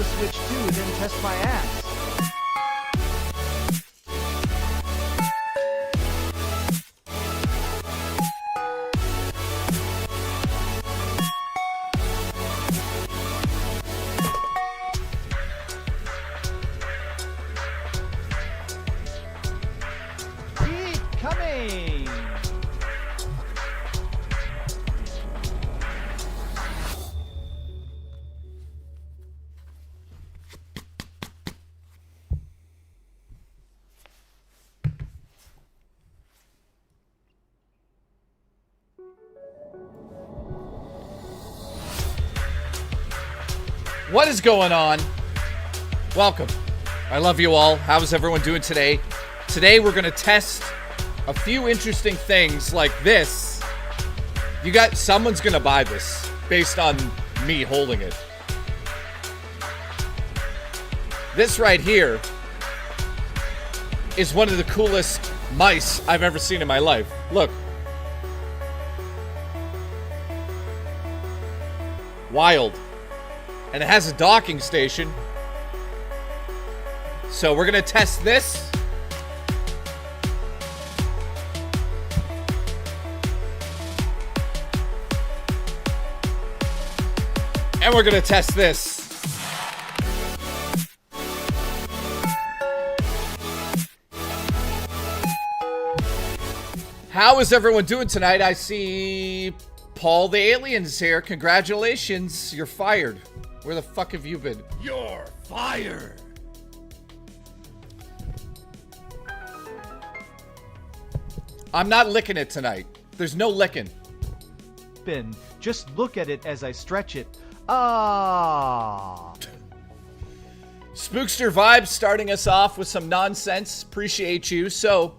the Switch 2 and then test my ass. Keep coming! What is going on? Welcome. I love you all. How's everyone doing today? Today we're going to test a few interesting things like this. Someone's going to buy this based on me holding it. This right here is one of the coolest mice I've ever seen in my life. Look. Wild. And it has a docking station. So we're going to test this. And we're going to test this. How is everyone doing tonight? I see Paul the Alien's here. Congratulations. You're fired. Where the fuck have you been? You're fired. I'm not licking it tonight. There's no licking. Just look at it as I stretch it. Ah. Spookster Vibes starting us off with some nonsense. Appreciate you. So,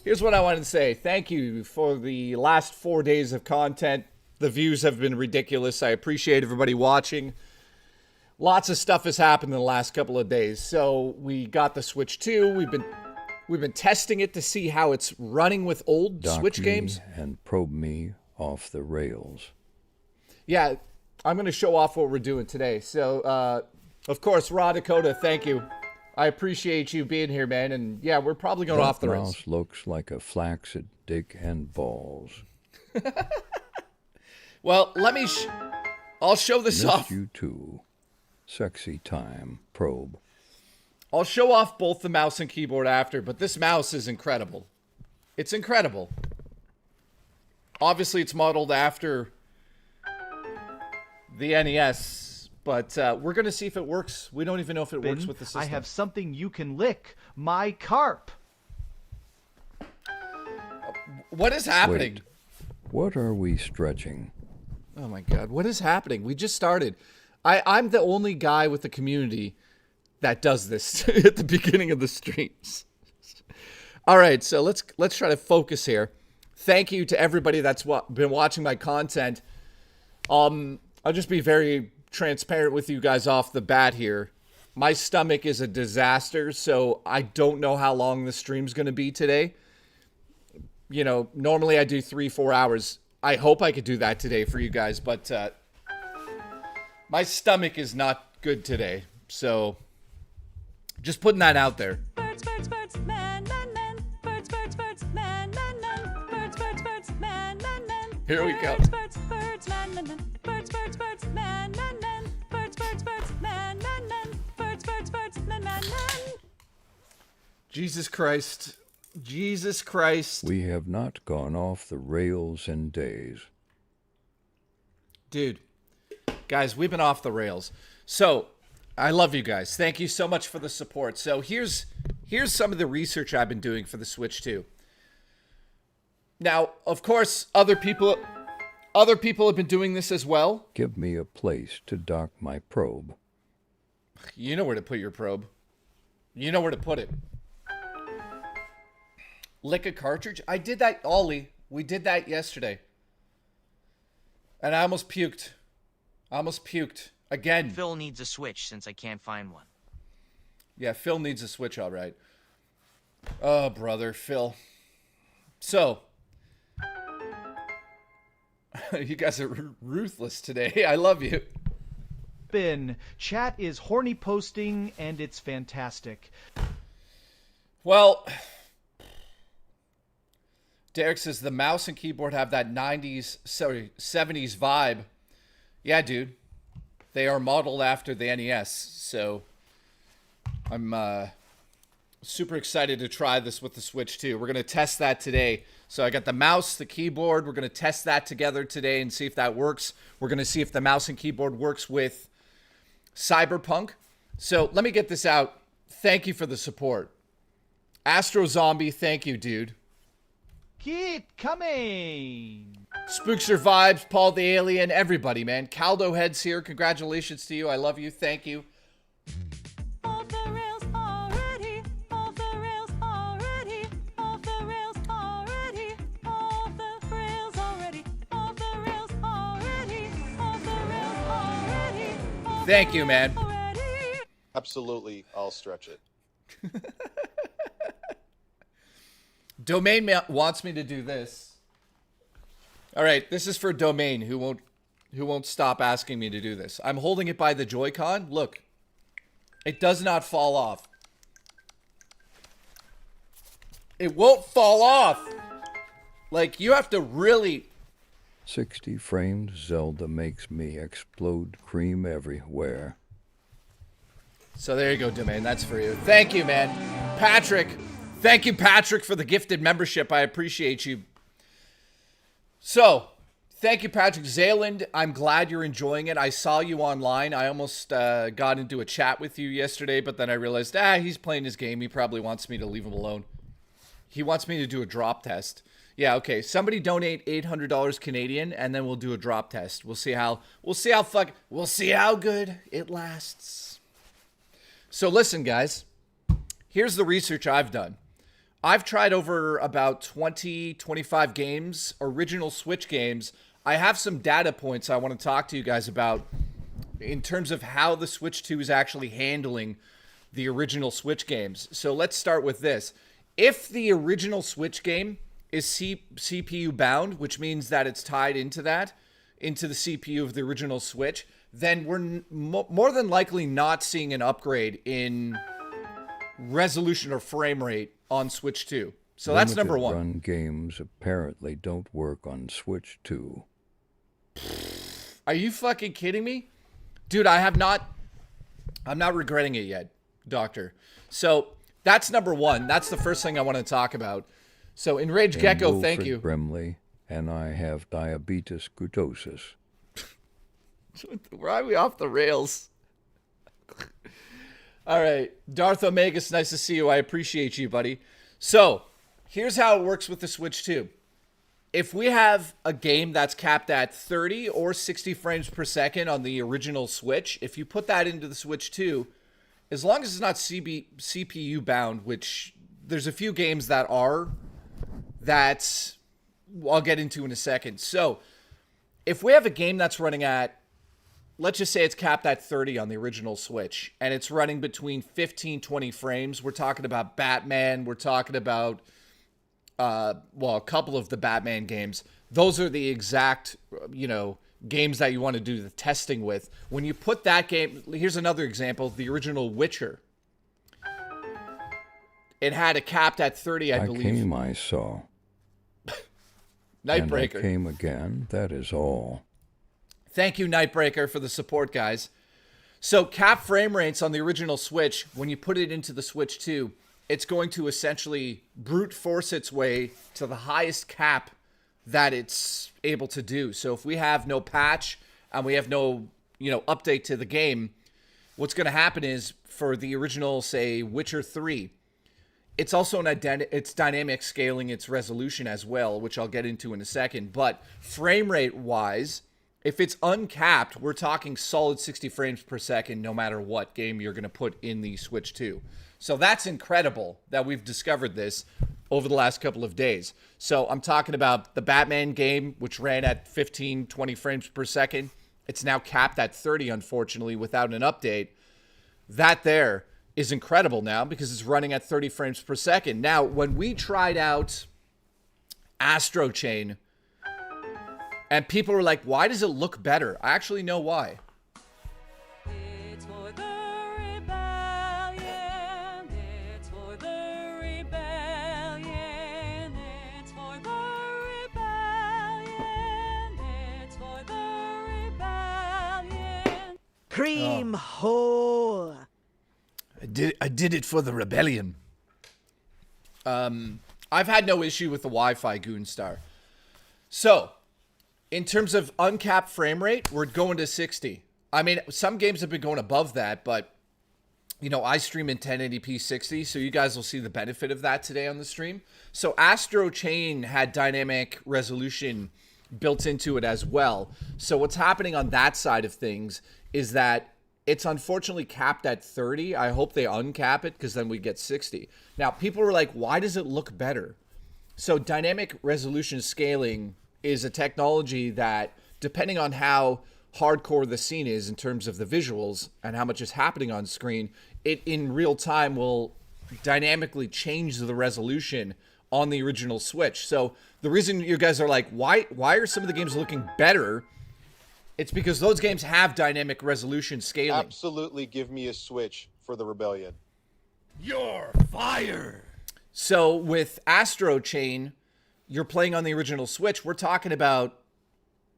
here's what I wanted to say. Thank you for the last 4 days of content. The views have been ridiculous. I appreciate everybody watching. Lots of stuff has happened in the last couple of days. So we got the Switch 2. We've been testing it to see how it's running with old Switch games. And probe me off the rails. Yeah, I'm going to show off what we're doing today. So, of course, Raw Dakota, thank you. I appreciate you being here, man. And yeah, we're probably going off the rails. Mouse looks like a flaccid dick and balls. Well, I'll show this off. You too. Sexy time. Probe. I'll show off both the mouse and keyboard after, but this mouse is incredible. It's incredible. Obviously, it's modeled after the NES, but we're going to see if it works. We don't even know if it works with the system. I have something you can lick. My carp. What is happening? Wait, what are we stretching? Oh my god, what is happening? We just started. I'm the only guy with the community that does this at the beginning of the streams. All right, so let's try to focus here. Thank you to everybody that's been watching my content. I'll just be very transparent with you guys off the bat here. My stomach is a disaster, so I don't know how long the stream's going to be today. You know, normally I do 3-4 hours. I hope I could do that today for you guys, but my stomach is not good today, so just putting that out there. Birds, birds, birds, man, man, man. Birds, birds, birds, man, man, man. Birds, birds, birds, man, man, man. Here we go. Birds, birds, birds, man, man, man. Birds, birds, birds, man, man, man. Birds, birds, birds, man, man, man. Birds, birds, birds, man, man, man. Jesus Christ. Jesus Christ. We have not gone off the rails in days. Dude. Guys, we've been off the rails. So, I love you guys. Thank you so much for the support. So, here's some of the research I've been doing for the Switch 2. Now, of course, other people have been doing this as well. Give me a place to dock my probe. You know where to put your probe. You know where to put it. Lick a cartridge? I did that, Ollie. We did that yesterday. And I almost puked. Again. Phil needs a Switch since I can't find one. Yeah, Phil needs a Switch, all right. Oh, brother, Phil. So, you guys are ruthless today. I love you. Bin. Chat is horny posting, and it's fantastic. Well, Derek says the mouse and keyboard have that 70s vibe. Yeah, dude. They are modeled after the NES, so I'm super excited to try this with the Switch too. We're going to test that today. So I got the mouse, the keyboard. We're going to test that together today and see if that works. We're going to see if the mouse and keyboard works with Cyberpunk. So let me get this out. Thank you for the support. Astro Zombie, thank you, dude. Keep coming. Spookster Vibes, Paul the Alien, everybody, man. Caldo Heads here. Congratulations to you. I love you. Thank you. Off the rails already. Off the rails already. Off the rails already. Off the rails already. Off the rails already. Off the rails already. Thank you, man. Absolutely, I'll stretch it. Domain wants me to do this. All right, this is for Domain, who won't stop asking me to do this. I'm holding it by the Joy-Con. Look, it does not fall off. It won't fall off. Like, you have to really... 60 frames Zelda makes me explode cream everywhere. So there you go, Domain. That's for you. Thank you, man. Patrick. Thank you, Patrick, for the gifted membership. I appreciate you. So, thank you, Patrick. Zayland, I'm glad you're enjoying it. I saw you online. I almost got into a chat with you yesterday, but then I realized, he's playing his game. He probably wants me to leave him alone. He wants me to do a drop test. Yeah, okay. Somebody donate $800 Canadian, and then we'll do a drop test. We'll see how good it lasts. So listen, guys. Here's the research I've done. I've tried over about 20, 25 games, original Switch games. I have some data points I want to talk to you guys about in terms of how the Switch 2 is actually handling the original Switch games. So let's start with this. If the original Switch game is CPU bound, which means that it's tied into the CPU of the original Switch, then we're more than likely not seeing an upgrade in resolution or frame rate on Switch 2. So that's number one. Run games apparently don't work on Switch 2. Are you fucking kidding me? Dude, I'm not regretting it yet, Doctor. So that's number one. That's the first thing I want to talk about. So Enraged Gecko, thank you. Brimley, and I have diabetes glutosis. Why are we off the rails? All right. Darth Omegas, nice to see you. I appreciate you, buddy. So, here's how it works with the Switch 2. If we have a game that's capped at 30 or 60 frames per second on the original Switch, if you put that into the Switch 2, as long as it's not CPU bound, which there's a few games that are, that I'll get into in a second. So, if we have a game that's running at, let's just say it's capped at 30 on the original Switch, and it's running between 15, 20 frames. We're talking about Batman. We're talking about, a couple of the Batman games. Those are the exact, games that you want to do the testing with. When you put that game, here's another example, the original Witcher. It had a capped at 30, I believe. I saw. Nightbreaker. And I came again, that is all. Thank you, Nightbreaker, for the support, guys. So cap frame rates on the original Switch, when you put it into the Switch 2, it's going to essentially brute force its way to the highest cap that it's able to do. So if we have no patch and we have no, update to the game, what's going to happen is for the original, say, Witcher 3, it's also it's dynamic scaling its resolution as well, which I'll get into in a second. But frame rate wise, if it's uncapped, we're talking solid 60 frames per second no matter what game you're going to put in the Switch 2. So that's incredible that we've discovered this over the last couple of days. So I'm talking about the Batman game, which ran at 15, 20 frames per second. It's now capped at 30, unfortunately, without an update. That there is incredible now because it's running at 30 frames per second. Now, when we tried out Astro Chain, and people were like, why does it look better? I actually know why. Cream ho. I did it for the rebellion. I've had no issue with the Wi-Fi Goonstar. So, in terms of uncapped frame rate, we're going to 60. I mean, some games have been going above that, but, you know, I stream in 1080p 60, so you guys will see the benefit of that today on the stream. So, Astro Chain had dynamic resolution built into it as well. So, what's happening on that side of things is that it's unfortunately capped at 30. I hope they uncap it because then we get 60. Now, people are like, why does it look better? So dynamic resolution scaling is a technology that, depending on how hardcore the scene is in terms of the visuals and how much is happening on screen, it in real time will dynamically change the resolution on the original Switch. So the reason you guys are like, why are some of the games looking better? It's because those games have dynamic resolution scaling. Absolutely give me a Switch for the Rebellion. You're fired. So with Astro Chain, you're playing on the original Switch. We're talking about,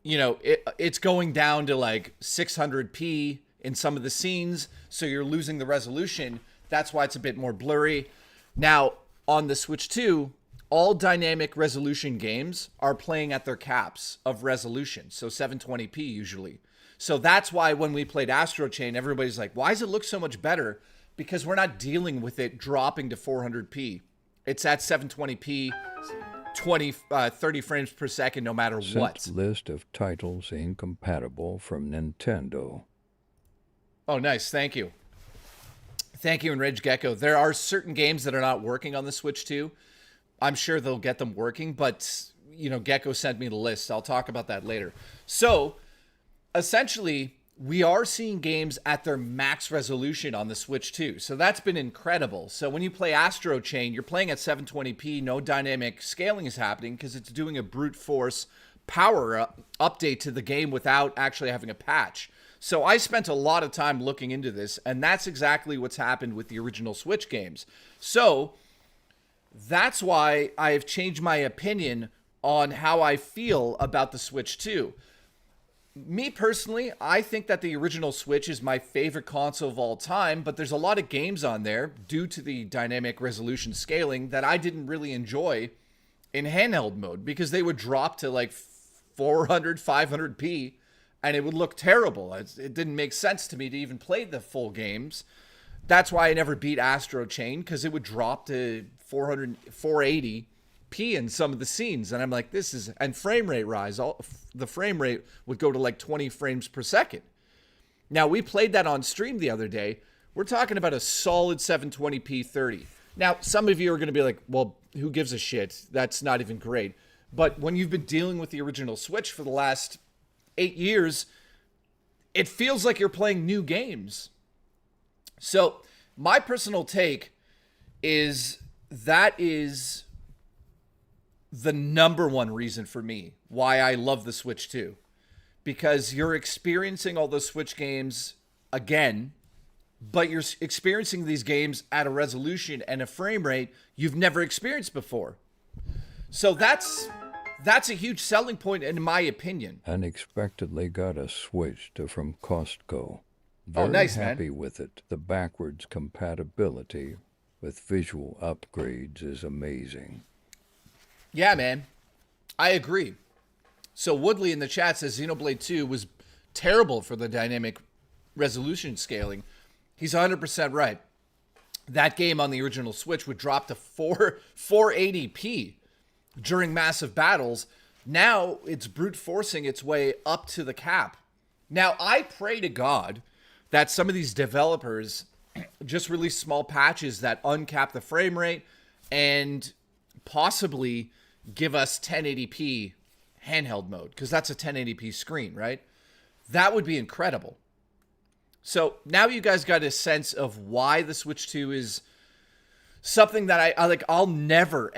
you know, it's going down to like 600p in some of the scenes. So you're losing the resolution. That's why it's a bit more blurry. Now, on the Switch 2, all dynamic resolution games are playing at their caps of resolution. So 720p usually. So that's why when we played Astro Chain, everybody's like, why does it look so much better? Because we're not dealing with it dropping to 400p. It's at 720p, 30 frames per second, no matter what. Sent list of titles incompatible from Nintendo. Oh, nice. Thank you. Thank you, Enraged Gecko. There are certain games that are not working on the Switch 2. I'm sure they'll get them working, but, you know, Gecko sent me the list. I'll talk about that later. So, essentially, we are seeing games at their max resolution on the Switch 2. So that's been incredible. So when you play Astro Chain, you're playing at 720p. No dynamic scaling is happening because it's doing a brute force power update to the game without actually having a patch. So I spent a lot of time looking into this, and that's exactly what's happened with the original Switch games. So that's why I have changed my opinion on how I feel about the Switch 2. Me personally, I think that the original Switch is my favorite console of all time, but there's a lot of games on there due to the dynamic resolution scaling that I didn't really enjoy in handheld mode because they would drop to like 400, 500p and it would look terrible. It didn't make sense to me to even play the full games. That's why I never beat Astro Chain, because it would drop to 400, 480p in some of the scenes. And I'm like, this is, and frame rate rise. The frame rate would go to like 20 frames per second. Now, we played that on stream the other day. We're talking about a solid 720p 30. Now, some of you are going to be like, well, who gives a shit? That's not even great. But when you've been dealing with the original Switch for the last 8 years, it feels like you're playing new games. So my personal take is that is the number one reason for me why I love the Switch 2. Because you're experiencing all those Switch games again, but you're experiencing these games at a resolution and a frame rate you've never experienced before. So that's a huge selling point in my opinion. Unexpectedly got a Switch from Costco. Very nice, happy man. with it. The backwards compatibility with visual upgrades is amazing. Yeah, man. I agree. So Woodley in the chat says Xenoblade 2 was terrible for the dynamic resolution scaling. He's 100% right. That game on the original Switch would drop to 480p during massive battles. Now it's brute forcing its way up to the cap. Now, I pray to God that some of these developers just release small patches that uncap the frame rate and possibly give us 1080p handheld mode, because that's a 1080p screen, right? That would be incredible. So now you guys got a sense of why the Switch 2 is something that I like. I'll never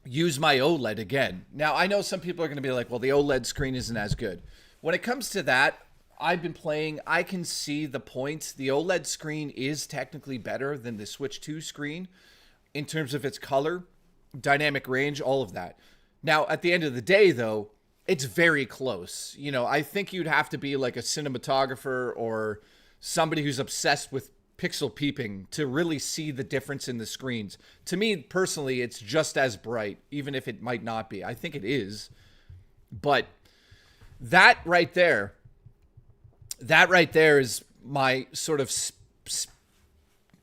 use my OLED again. Now, I know some people are going to be like, well, the OLED screen isn't as good. When it comes to that, I've been playing, I can see the point. The OLED screen is technically better than the Switch 2 screen in terms of its color, dynamic range, all of that. Now, at the end of the day, though, it's very close. You know, I think you'd have to be like a cinematographer or somebody who's obsessed with pixel peeping to really see the difference in the screens. To me, personally, it's just as bright, even if it might not be. I think it is. But that right there is my sort of,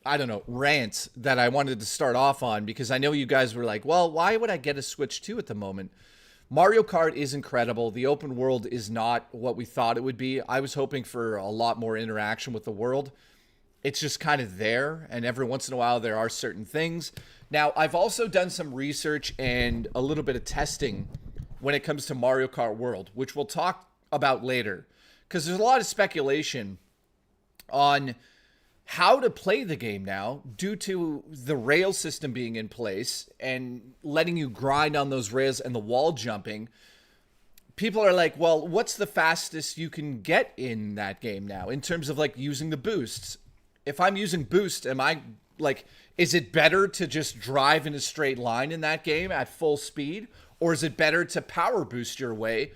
I don't know, rant that I wanted to start off on, because I know you guys were like, well, why would I get a Switch 2 at the moment? Mario Kart is incredible. The open world is not what we thought it would be. I was hoping for a lot more interaction with the world. It's just kind of there, and every once in a while there are certain things. Now, I've also done some research and a little bit of testing when it comes to Mario Kart World, which we'll talk about later, because there's a lot of speculation on how to play the game now due to the rail system being in place and letting you grind on those rails and the wall jumping. People are like, well, what's the fastest you can get in that game now in terms of like using the boosts? If I'm using boost, am I like, is it better to just drive in a straight line in that game at full speed? Or is it better to power boost your way?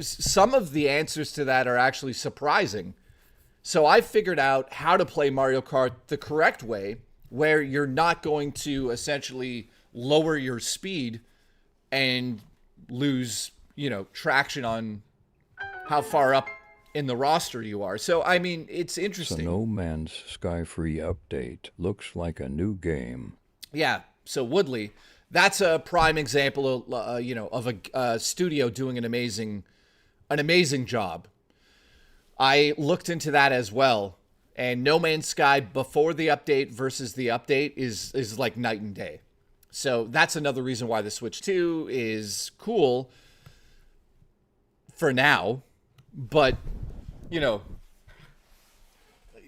Some of the answers to that are actually surprising. So I figured out how to play Mario Kart the correct way, where you're not going to essentially lower your speed and lose, you know, traction on how far up in the roster you are. So, I mean, it's The interesting. No Man's Sky Free update looks like a new game. Yeah. So Woodley, that's a prime example of, of a studio doing an amazing job. I looked into that as well, and No Man's Sky before the update versus the update is like night and day. So that's another reason why the Switch 2 is cool for now. But, you know,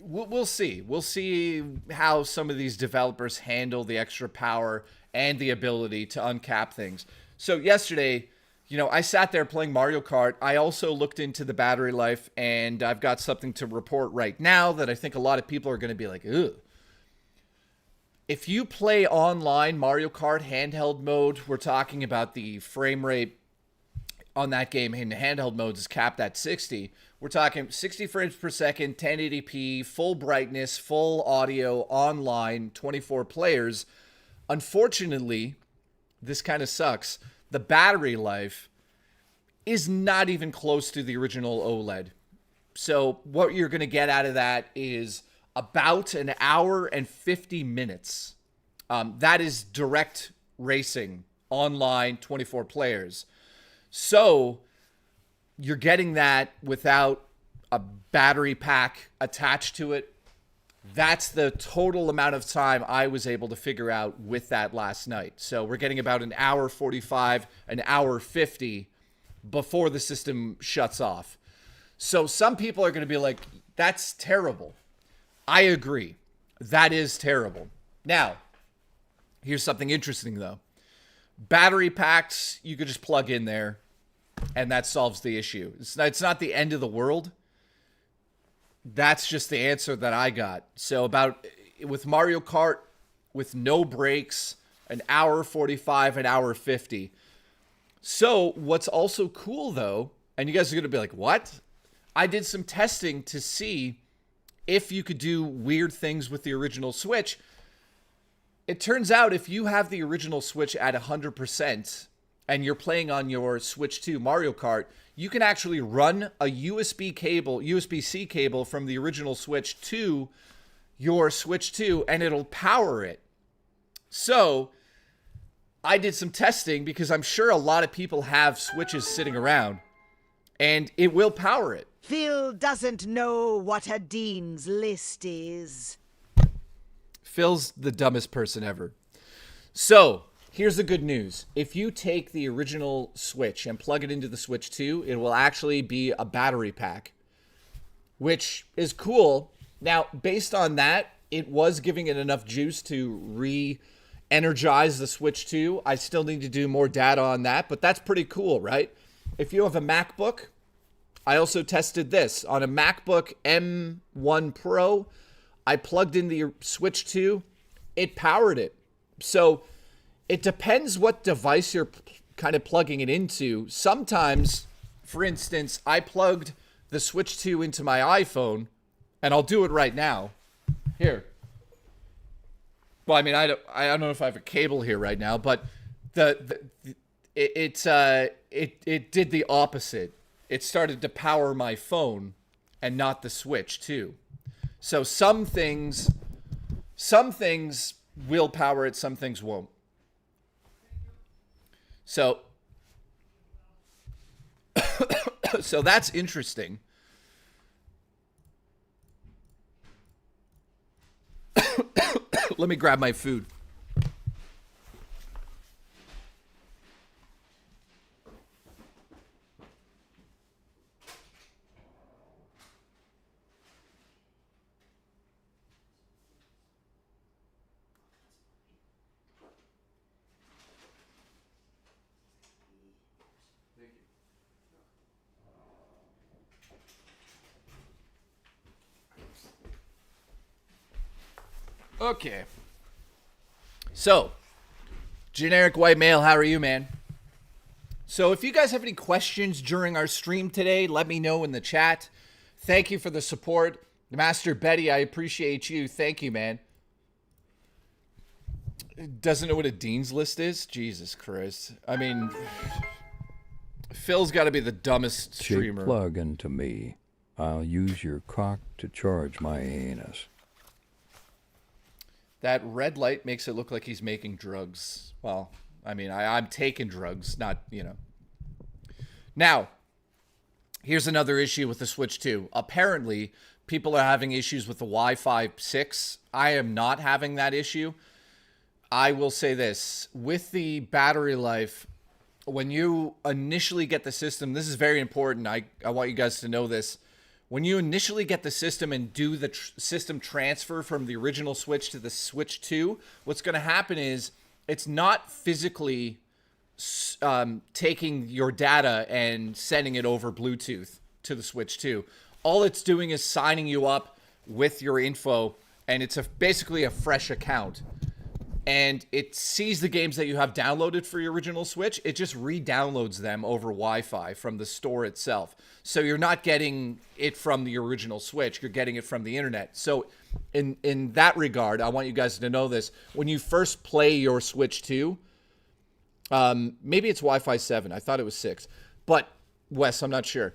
we'll see. We'll see how some of these developers handle the extra power and the ability to uncap things. So yesterday, you know, I sat there playing Mario Kart. I also looked into the battery life, and I've got something to report right now that I think a lot of people are going to be like, ugh. If you play online Mario Kart handheld mode, we're talking about the frame rate on that game in handheld modes is capped at 60. We're talking 60 frames per second, 1080p, full brightness, full audio, online, 24 players. Unfortunately, this kind of sucks. The battery life is not even close to the original OLED. So what you're going to get out of that is about an hour and 50 minutes. That is direct racing, online, 24 players. So you're getting that without a battery pack attached to it. That's the total amount of time I was able to figure out with that last night. So we're getting about an hour 45, an hour 50 before the system shuts off. So some people are going to be like, that's terrible. I agree. That is terrible. Now, here's something interesting though. Battery packs, you could just plug in there and that solves the issue. It's not the end of the world. That's just the answer that I got. So with Mario Kart, with no breaks, an hour 45, an hour 50. So what's also cool though, and you guys are going to be like, what? I did some testing to see if you could do weird things with the original Switch. It turns out if you have the original Switch at 100% and you're playing on your Switch 2 Mario Kart, you can actually run a USB-C cable from the original Switch to your Switch 2 and it'll power it. So I did some testing because I'm sure a lot of people have Switches sitting around and it will power it. Phil doesn't know what a dean's list is. Phil's the dumbest person ever. So here's the good news. If you take the original Switch and plug it into the Switch 2, it will actually be a battery pack, which is cool. Now, based on that, it was giving it enough juice to re-energize the Switch 2. I still need to do more data on that, but that's pretty cool, right? If you have a MacBook, I also tested this. On a MacBook M1 Pro, I plugged in the Switch 2. It powered it. So it depends what device you're kind of plugging it into. Sometimes, for instance, I plugged the Switch 2 into my iPhone, and I'll do it right now. Here. Well, I mean, I don't know if I have a cable here right now, but it did the opposite. It started to power my phone and not the Switch 2. So some things will power it, some things won't. So so that's interesting. Let me grab my food. Okay. So, generic white male, how are you, man? So if you guys have any questions during our stream today, let me know in the chat. Thank you for the support. Master Betty, I appreciate you. Thank you, man. Doesn't know what a Dean's List is? Jesus Christ. I mean, Phil's got to be the dumbest streamer. Cheap plug into me. I'll use your cock to charge my anus. That red light makes it look like he's making drugs. Well, I mean, I'm taking drugs, not, you know. Now, here's another issue with the Switch 2. Apparently, people are having issues with the Wi-Fi 6. I am not having that issue. I will say this. With the battery life, when you initially get the system, this is very important. I want you guys to know this. When you initially get the system and do the system transfer from the original Switch to the Switch 2, what's going to happen is it's not physically taking your data and sending it over Bluetooth to the Switch 2. All it's doing is signing you up with your info, and it's basically a fresh account. And it sees the games that you have downloaded for your original Switch. It just re-downloads them over Wi-Fi from the store itself. So you're not getting it from the original Switch. You're getting it from the internet. So in that regard, I want you guys to know this. When you first play your Switch 2, maybe it's Wi-Fi 7. I thought it was 6. But, Wes, I'm not sure.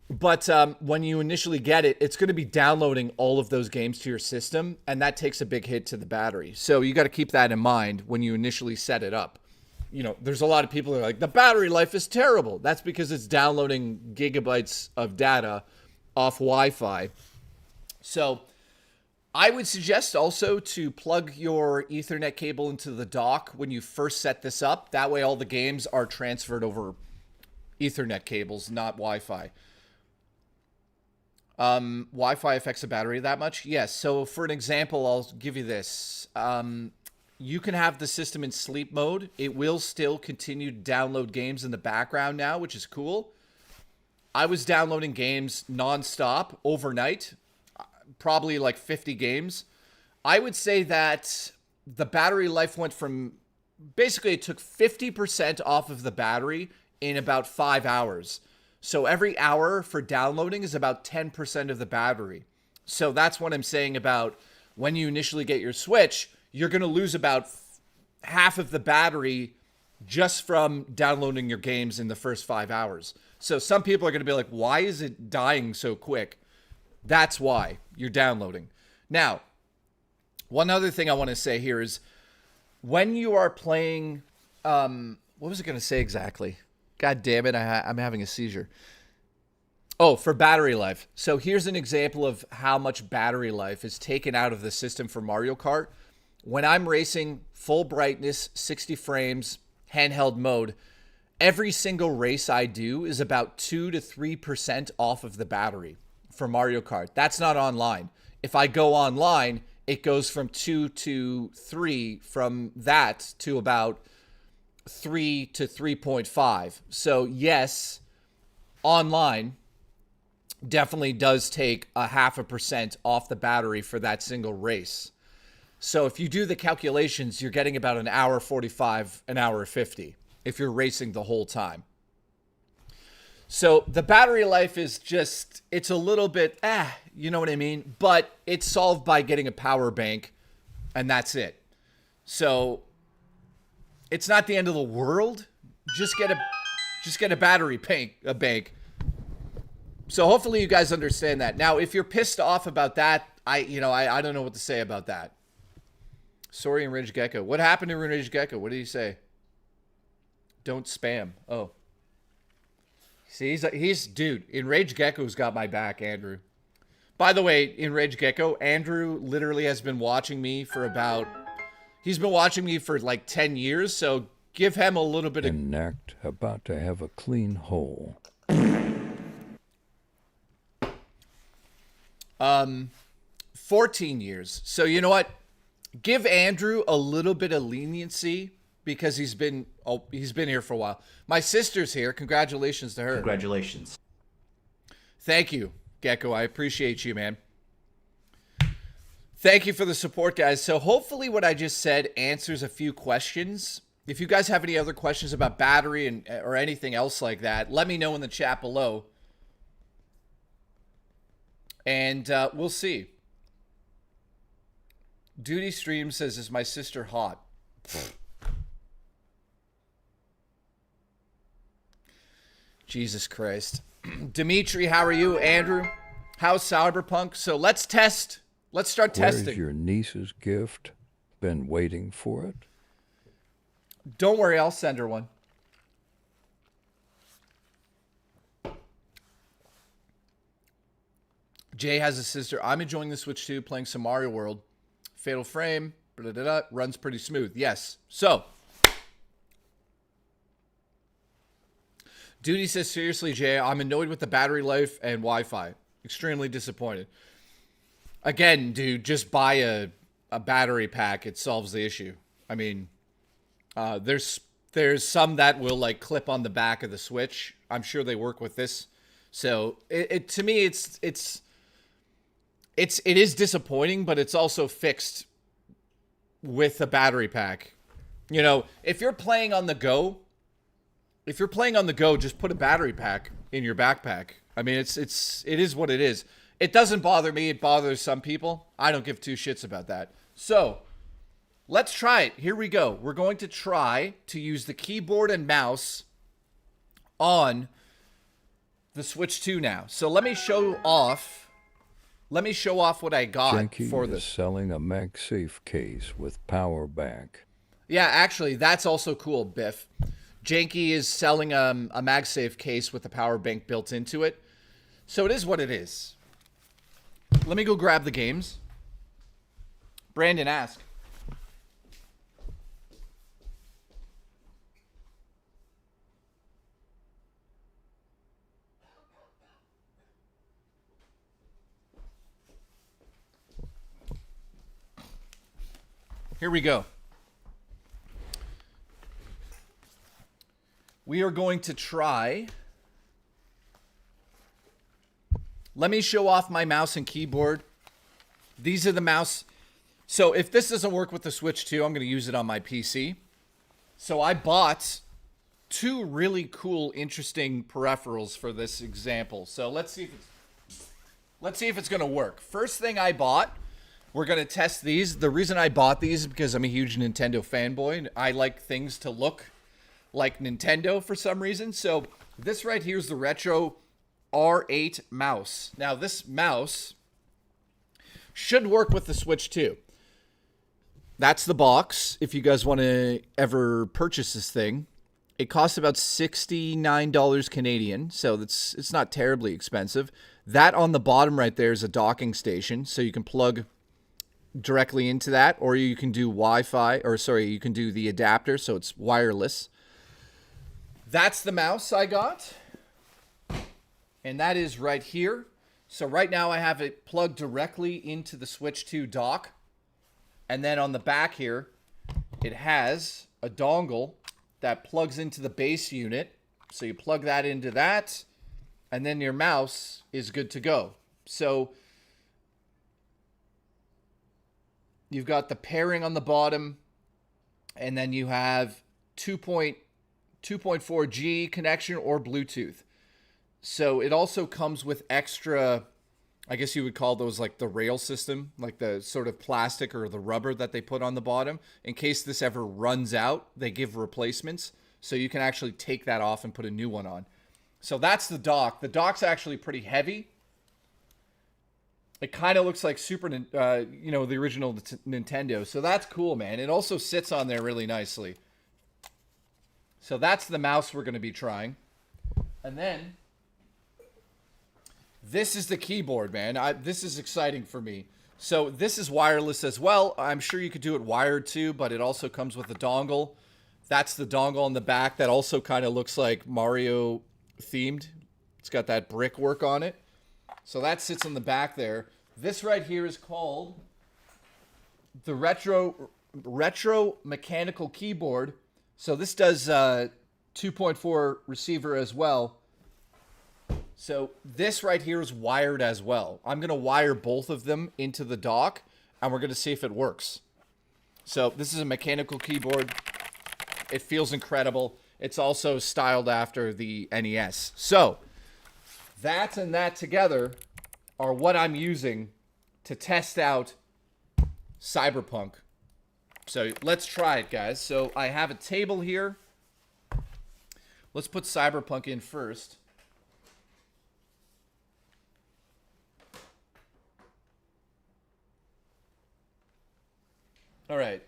But when you initially get it, it's going to be downloading all of those games to your system, and that takes a big hit to the battery. So you got to keep that in mind when you initially set it up. You know, there's a lot of people that are like, the battery life is terrible. That's because it's downloading gigabytes of data off Wi-Fi. So I would suggest also to plug your Ethernet cable into the dock when you first set this up. That way all the games are transferred over Ethernet cables, not Wi-Fi. Wi-Fi affects the battery that much? Yes. So for an example, I'll give you this. You can have the system in sleep mode. It will still continue to download games in the background now, which is cool. I was downloading games nonstop overnight, probably like 50 games. I would say that the battery life went from, basically it took 50% off of the battery in about 5 hours. So every hour for downloading is about 10% of the battery. So that's what I'm saying about when you initially get your Switch, you're going to lose about half of the battery just from downloading your games in the first 5 hours. So some people are going to be like, why is it dying so quick? That's why you're downloading. Now, one other thing I want to say here is when you are playing, what was it going to say exactly? God damn it, I'm having a seizure. Oh, for battery life. So here's an example of how much battery life is taken out of the system for Mario Kart. When I'm racing full brightness, 60 frames, handheld mode, every single race I do is about 2 to 3% off of the battery for Mario Kart. That's not online. If I go online, it goes from 2 to 3, from that to about 3 to 3.5. So yes, online definitely does take a 0.5% off the battery for that single race. So if you do the calculations, you're getting about an hour 45, an hour 50. if you're racing the whole time. So the battery life is just, it's a little bit, you know what I mean? But it's solved by getting a power bank, and that's it. So it's not the end of the world. Just get a battery bank. So hopefully you guys understand that. Now, if you're pissed off about that, I don't know what to say about that. Sorry, Enraged Gecko. What happened to Enraged Gecko? What did he say? Don't spam. Oh. See, dude, Enraged Gecko's got my back, Andrew. By the way, Enraged Gecko, Andrew literally has been watching me for he's been watching me for like 10 years, so give him a little bit of... Enact about to have a clean hole. 14 years. So you know what? Give Andrew a little bit of leniency because he's been here for a while. My sister's here. Congratulations to her. Congratulations. Thank you, Gecko. I appreciate you, man. Thank you for the support, guys. So hopefully what I just said answers a few questions. If you guys have any other questions about battery or anything else like that, let me know in the chat below. And we'll see. Duty Stream says, is my sister hot? Jesus Christ. Dimitri, how are you? Andrew, how's Cyberpunk? So let's test. Let's start testing. Where's your niece's gift? Been waiting for it? Don't worry, I'll send her one. Jay has a sister. I'm enjoying the Switch 2, playing some Mario World. Fatal Frame, runs pretty smooth. Yes. So, Duty says, seriously, Jay, I'm annoyed with the battery life and Wi-Fi. Extremely disappointed. Again, dude, just buy a battery pack. It solves the issue. I mean, there's some that will like clip on the back of the Switch. I'm sure they work with this. So to me, it is disappointing, but it's also fixed with a battery pack. You know, if you're playing on the go, just put a battery pack in your backpack. I mean, it is what it is. It doesn't bother me. It bothers some people. I don't give two shits about that. So let's try it. Here we go. We're going to try to use the keyboard and mouse on the Switch 2 now. So let me show off what I got Janky for is this. selling a MagSafe case with power bank. Yeah, actually, that's also cool, Biff. Janky is selling a MagSafe case with a power bank built into it. So it is what it is. Let me go grab the games. Brandon, ask. Here we go. We are going to try. Let me show off my mouse and keyboard. These are the mouse. So if this doesn't work with the Switch 2, I'm going to use it on my PC. So I bought two really cool, interesting peripherals for this example. So let's see if it's going to work. First thing I bought, we're going to test these. The reason I bought these is because I'm a huge Nintendo fanboy, and I like things to look like Nintendo for some reason. So this right here is the Retro R8 mouse. Now this mouse should work with the Switch 2. That's the box. If you guys want to ever purchase this thing, it costs about $69 Canadian, so it's not terribly expensive. That on the bottom right there is a docking station, so you can plug directly into that, or you can do you can do the adapter, so it's wireless. That's the mouse I got, and that is right here. So right now I have it plugged directly into the Switch 2 dock, and then on the back here, it has a dongle that plugs into the base unit. So you plug that into that, and then your mouse is good to go. So you've got the pairing on the bottom, and then you have 2.2 2.4G connection or Bluetooth. So it also comes with extra, I guess you would call those like the rail system, like the sort of plastic or the rubber that they put on the bottom. In case this ever runs out, they give replacements. So you can actually take that off and put a new one on. So that's the dock. The dock's actually pretty heavy. It kind of looks like the original Nintendo. So that's cool, man. It also sits on there really nicely. So that's the mouse we're going to be trying. And then this is the keyboard, man. This is exciting for me. So this is wireless as well. I'm sure you could do it wired too, but it also comes with a dongle. That's the dongle on the back that also kind of looks like Mario themed. It's got that brickwork on it. So that sits on the back there. This right here is called the retro mechanical keyboard. So this does 2.4 receiver as well. So this right here is wired as well. I'm going to wire both of them into the dock, and we're going to see if it works. So this is a mechanical keyboard. It feels incredible. It's also styled after the NES. So that and that together are what I'm using to test out Cyberpunk. So let's try it, guys. So I have a table here. Let's put Cyberpunk in first. All right.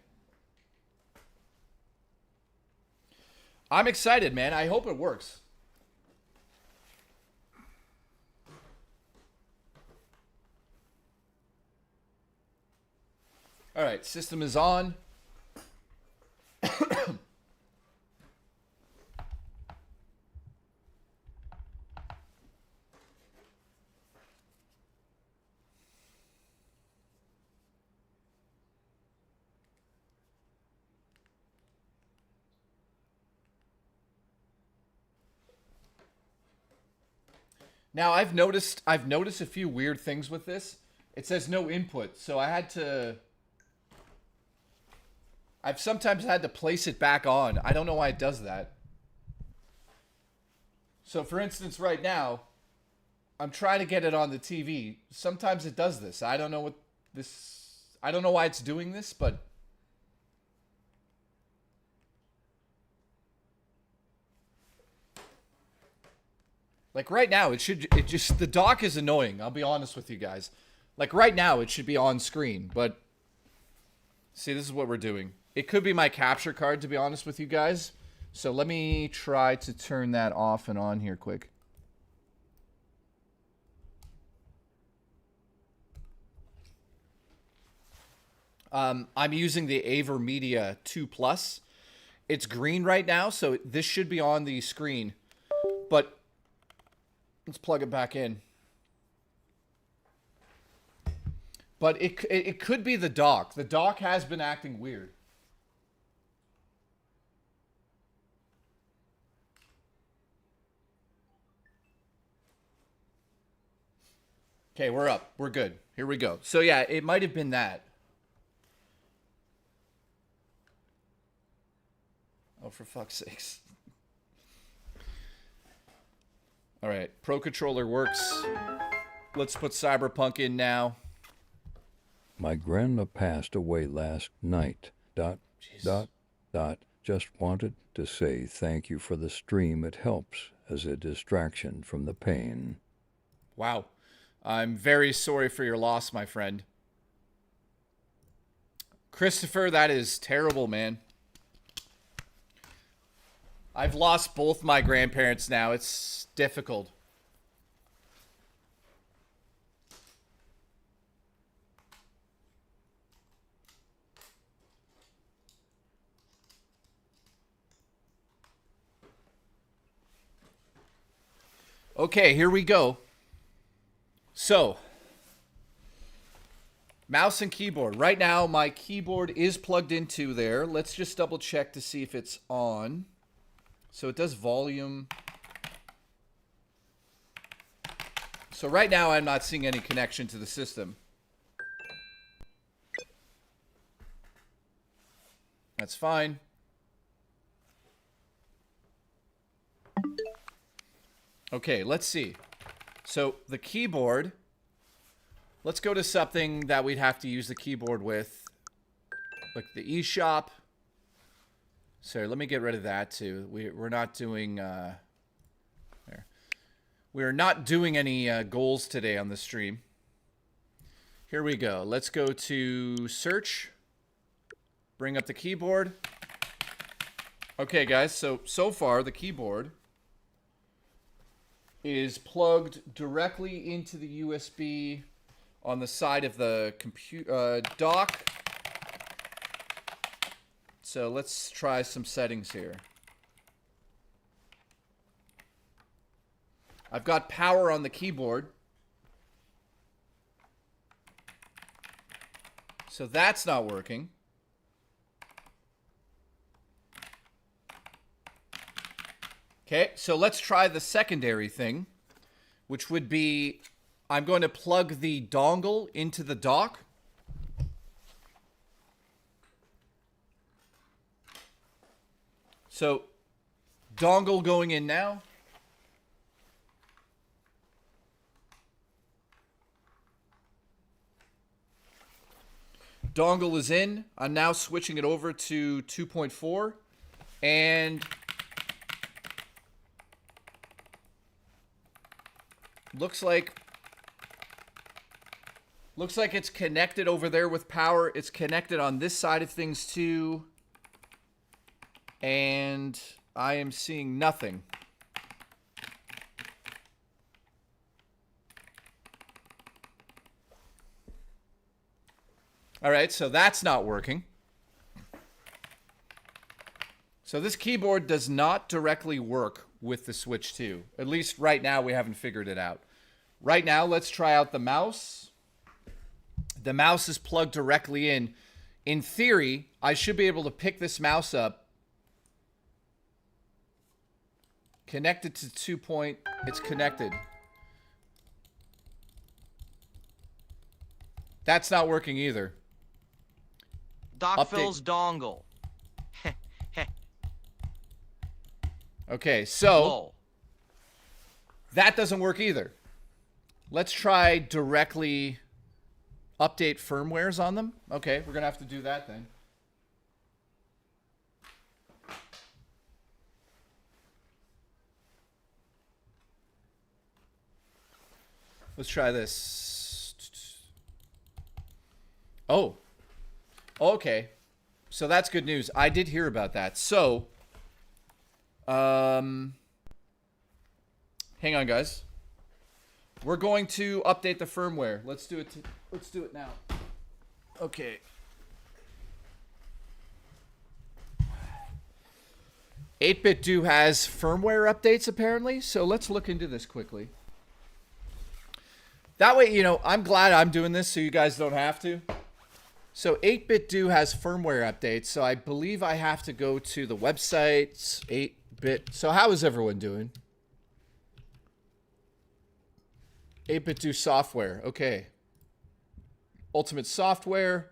I'm excited, man. I hope it works. All right, system is on. Now I've noticed a few weird things with this. It says no input, so I've sometimes had to place it back on. I don't know why it does that. So for instance, right now, I'm trying to get it on the TV. Sometimes it does this. I don't know why it's doing this, but like right now, the dock is annoying. I'll be honest with you guys. Like right now, it should be on screen, but see, this is what we're doing. It could be my capture card, to be honest with you guys. So let me try to turn that off and on here quick. I'm using the AverMedia 2 Plus. It's green right now, so this should be on the screen. But let's plug it back in. But it could be the dock. The dock has been acting weird. Okay, we're up. We're good. Here we go. So yeah, it might have been that. Oh, for fuck's sakes. All right, Pro Controller works. Let's put Cyberpunk in now. My grandma passed away last night. ... Just wanted to say thank you for the stream. It helps as a distraction from the pain. Wow. I'm very sorry for your loss, my friend. Christopher, that is terrible, man. I've lost both my grandparents now. It's difficult. Okay, here we go. So, mouse and keyboard. Right now, my keyboard is plugged into there. Let's just double check to see if it's on. So it does volume. So right now, I'm not seeing any connection to the system. That's fine. Okay, let's see. So the keyboard, let's go to something that we'd have to use the keyboard with, like the eShop. So let me get rid of that too. We're not doing there. We're not doing any goals today on the stream. Here we go. Let's go to search. Bring up the keyboard. Okay, guys. So far the keyboard is plugged directly into the USB on the side of the computer dock. So let's try some settings here. I've got power on the keyboard. So that's not working. Okay, so let's try the secondary thing, which would be I'm going to plug the dongle into the dock. So, dongle going in now. Dongle is in. I'm now switching it over to 2.4. And looks like it's connected over there with power. It's connected on this side of things too. And I am seeing nothing. All right, so that's not working. So this keyboard does not directly work with the Switch 2. At least right now we haven't figured it out. Right now, let's try out the mouse. The mouse is plugged directly in. In theory, I should be able to pick this mouse up. Connected to 2 point. It's connected. That's not working either. Doc Phil's dongle. Okay, so Lol. that doesn't work either. Let's try directly update firmwares on them. Okay, we're going to have to do that then. Let's try this. Oh. Okay. So that's good news. I did hear about that. So, hang on, guys. We're going to update the firmware. Let's do it. Let's do it now. Okay. 8-Bit Do has firmware updates apparently, so let's look into this quickly. That way, you know, I'm glad I'm doing this so you guys don't have to. So 8-Bit Do has firmware updates, so I believe I have to go to the website, 8-Bit. So how is everyone doing? 8-Bit Do software, okay. Ultimate software.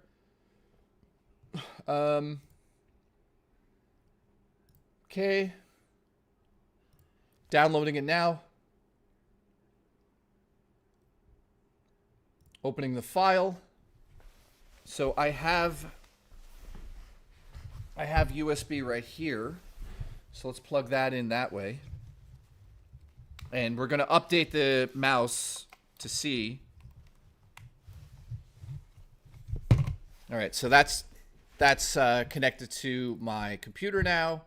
Okay. Downloading it now. Opening the file. So I have USB right here. So let's plug that in that way. And we're going to update the mouse to see. All right, so that's connected to my computer now.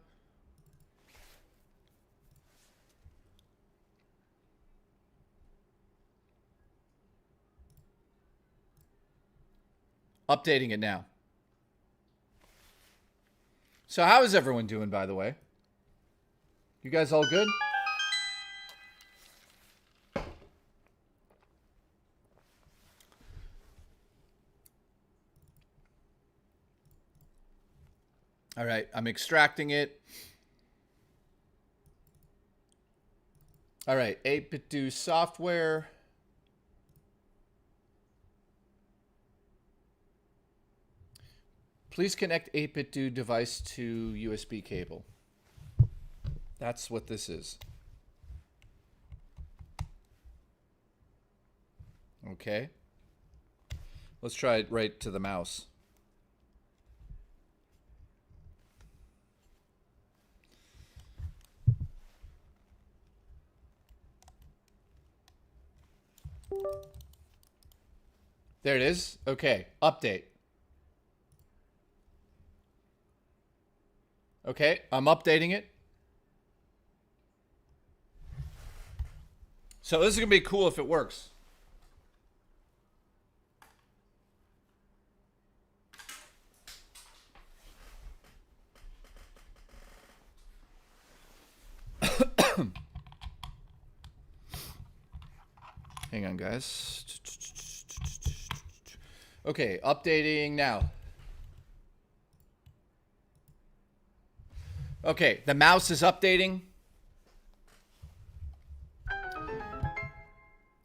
Updating it now. So how is everyone doing, by the way? You guys all good? All right, I'm extracting it. All right, 8-Bit Do software. Please connect 8-Bit Do device to USB cable. That's what this is. Okay. Let's try it right to the mouse. There it is. Okay, update. Okay, I'm updating it. So this is going to be cool if it works. Hang on, guys. Okay, updating now. Okay, the mouse is updating.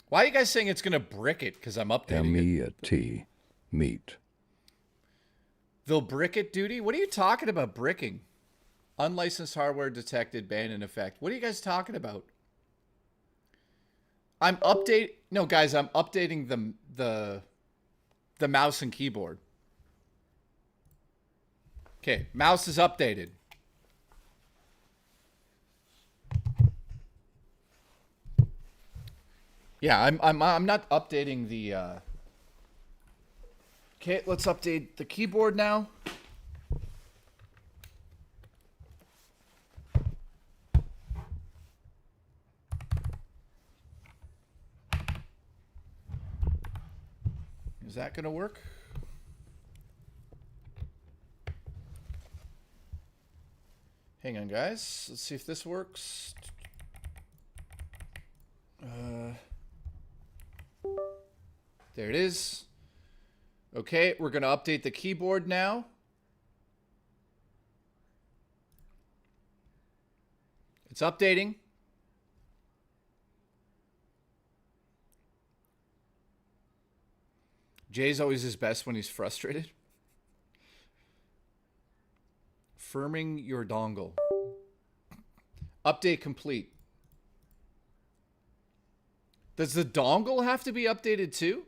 Why are you guys saying it's going to brick it? Because I'm updating it. M-E-A-T, meat. They'll brick it, duty? What are you talking about bricking? Unlicensed hardware detected, banned in effect. What are you guys talking about? I'm update. No, guys, I'm updating the mouse and keyboard. Okay, mouse is updated. Yeah, I'm not updating the. Okay, let's update the keyboard now. Is that gonna work? Hang on, guys. Let's see if this works. There it is. Okay, we're gonna update the keyboard now. It's updating. Jay's always his best when he's frustrated. Firming your dongle. Update complete. Does the dongle have to be updated too?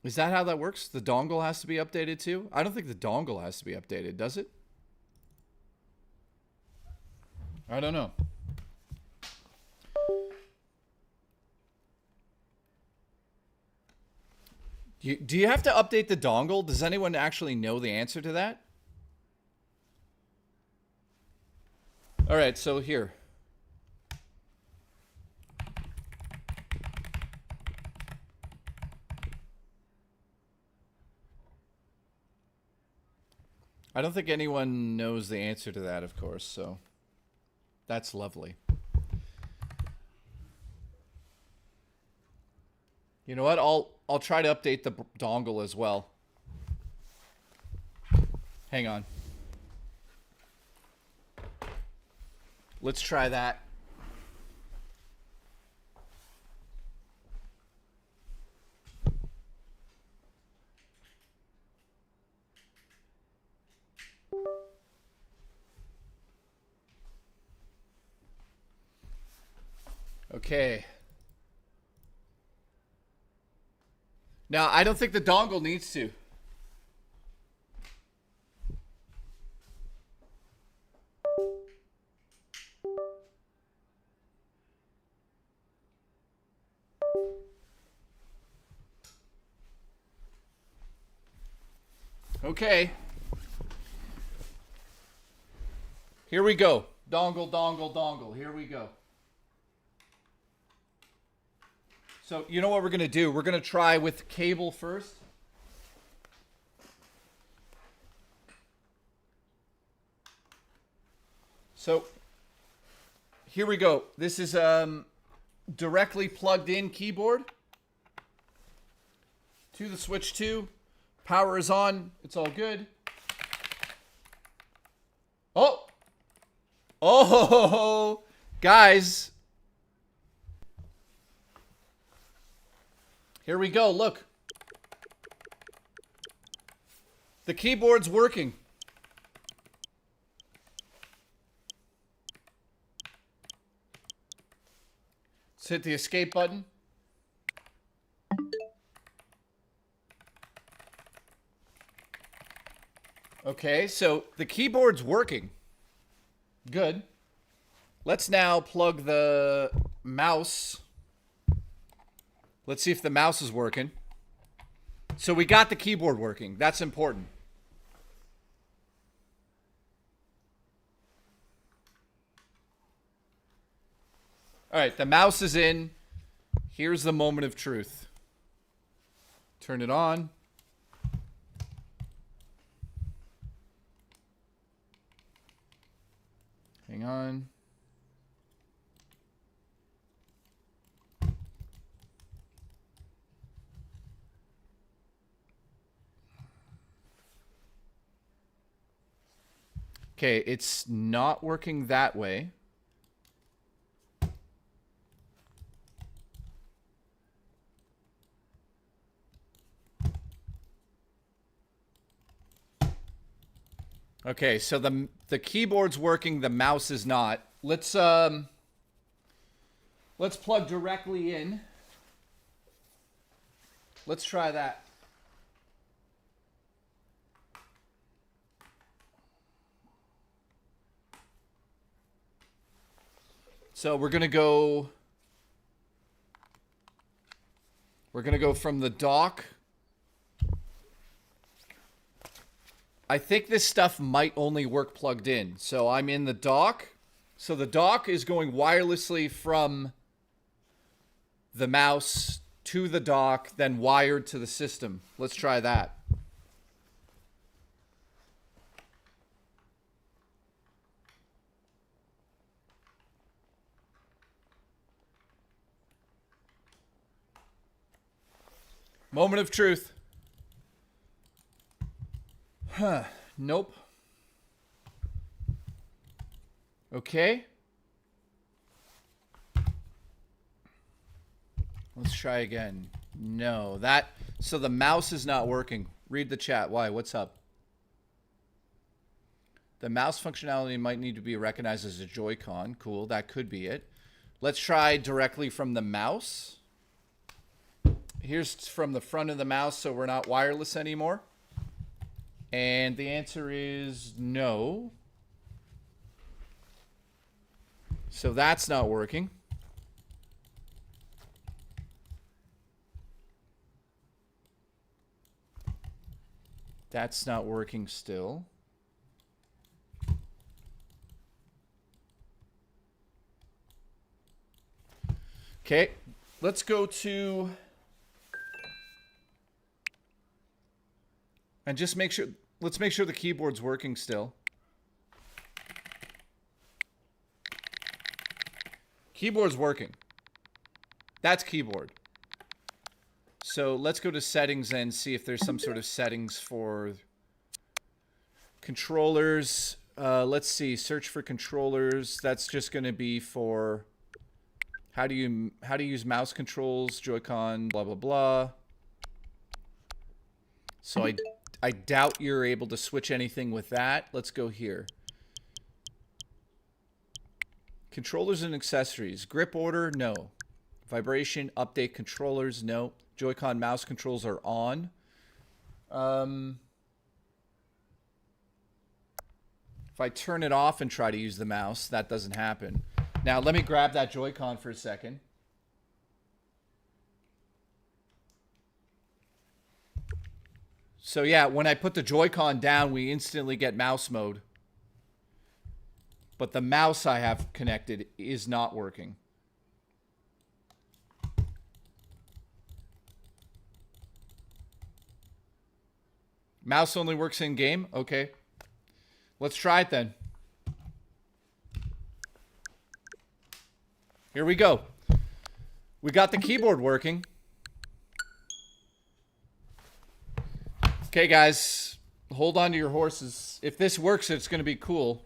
Is that how that works? The dongle has to be updated too? I don't think the dongle has to be updated, does it? I don't know. Do you have to update the dongle? Does anyone actually know the answer to that? All right, so here. I don't think anyone knows the answer to that, of course, so that's lovely. You know what? I'll try to update the dongle as well. Hang on. Let's try that. Okay. Now, I don't think the dongle needs to. Okay. Here we go. Dongle, dongle, dongle. Here we go. So, you know what we're going to do? We're going to try with cable first. So, here we go. This is directly plugged in keyboard to the switch 2. Power is on. It's all good. Oh! Oh! Guys! Here we go, look. The keyboard's working. hit the escape button. Okay, so the keyboard's working. Good. Let's now plug the mouse. Let's see if the mouse is working. So we got the keyboard working. That's important. All right, the mouse is in. Here's the moment of truth. Turn it on. Hang on. Okay, it's not working that way. Okay, so the keyboard's working, the mouse is not. Let's plug directly in. Let's try that. So we're gonna go from the dock. I think this stuff might only work plugged in. So I'm in the dock. So the dock is going wirelessly from the mouse to the dock, then wired to the system. Let's try that. Moment of truth. Huh. Nope. Okay. Let's try again. No, so the mouse is not working. Read the chat. Why? What's up? The mouse functionality might need to be recognized as a Joy-Con. Cool. That could be it. Let's try directly from the mouse. Here's from the front of the mouse, so we're not wireless anymore. And the answer is no. So that's not working. That's not working still. Okay, let's go to... And just make sure, let's make sure the keyboard's working still. Keyboard's working. That's keyboard. So let's go to settings and see if there's some sort of settings for controllers. Let's see, search for controllers. That's just going to be for how do you use mouse controls, Joy-Con, blah, blah, blah. So I doubt you're able to switch anything with that. Let's go here. Controllers and accessories. Grip order, no. Vibration, update controllers, no. Joy-Con mouse controls are on. If I turn it off and try to use the mouse, that doesn't happen. Now, let me grab that Joy-Con for a second. So yeah, when I put the Joy-Con down, we instantly get mouse mode. But the mouse I have connected is not working. Mouse only works in game? Okay. Let's try it then. Here we go. We got the keyboard working. Okay, guys, hold on to your horses. If this works, it's going to be cool.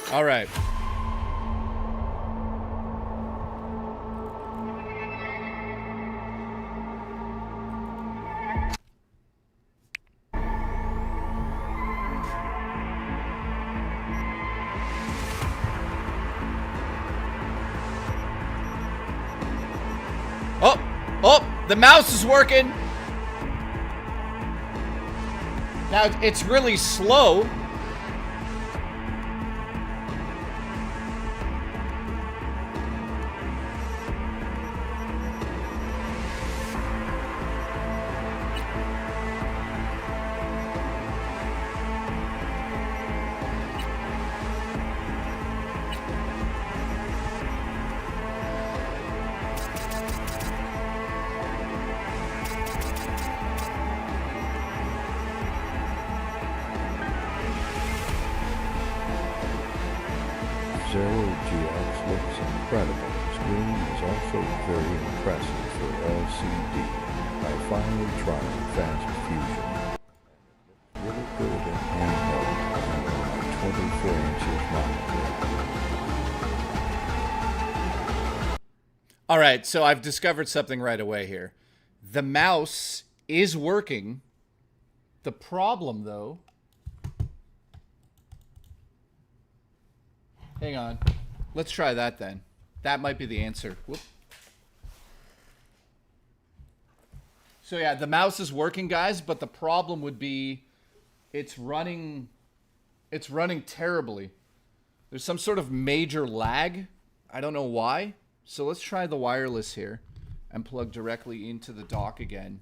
All right. Oh, oh, the mouse is working. Now it's really slow. Zero GX looks incredible. Screen is also very impressive for LCD. I finally tried Fast Fusion. Really good at handheld on my 24 inches monitor. All right, so I've discovered something right away here. The mouse is working. The problem, though... Hang on. Let's try that then. That might be the answer. Whoop. So yeah, the mouse is working, guys, but the problem would be it's running terribly. There's some sort of major lag. I don't know why. So let's try the wireless here and plug directly into the dock again.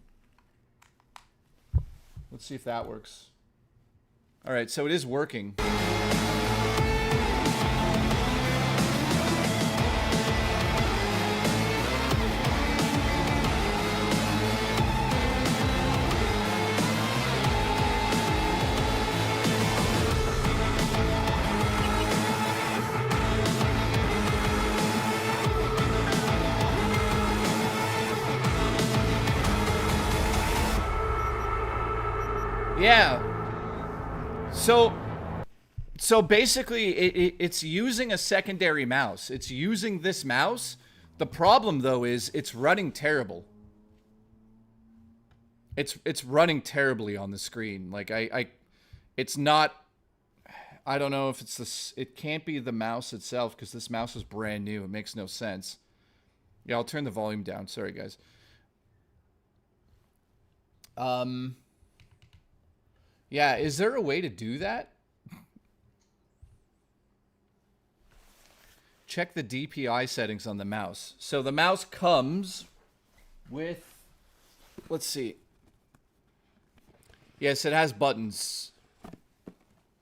Let's see if that works. All right, so it is working. Yeah. So basically, it's using a secondary mouse. It's using this mouse. The problem, though, is it's running terrible. It's running terribly on the screen. Like, it's not... I don't know if it's this... It can't be the mouse itself, because this mouse is brand new. It makes no sense. Yeah, I'll turn the volume down. Sorry, guys. Yeah, is there a way to do that? Check the DPI settings on the mouse. So the mouse comes with... Let's see. Yes, it has buttons.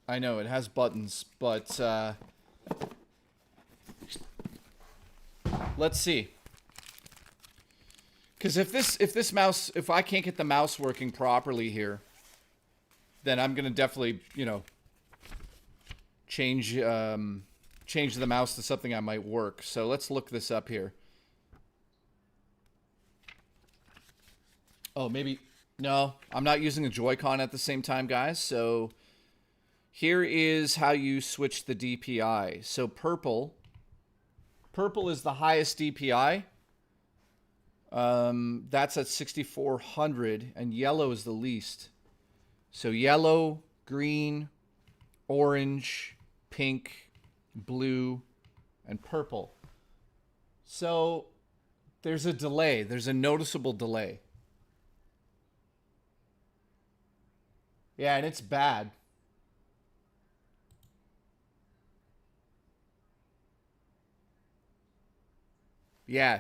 I know, it has buttons, but... let's see. Because if I can't get the mouse working properly here, then I'm gonna definitely, you know, change the mouse to something that might work. So let's look this up here. Oh, maybe no, I'm not using a Joy-Con at the same time, guys. So here is how you switch the DPI. So purple is the highest DPI. That's at 6400, and yellow is the least. So yellow, green, orange, pink, blue, and purple. So there's a delay. There's a noticeable delay. Yeah, and it's bad. Yeah.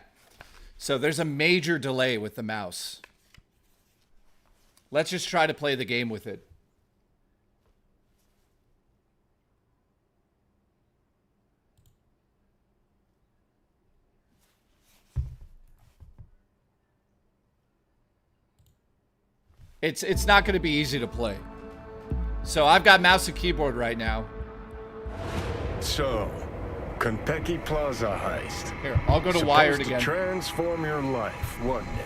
So there's a major delay with the mouse. Let's just try to play the game with it. It's not going to be easy to play. So I've got mouse and keyboard right now. So, Konpeki Plaza heist. Here, I'll go to wired Supposed again. to transform your life, wasn't it?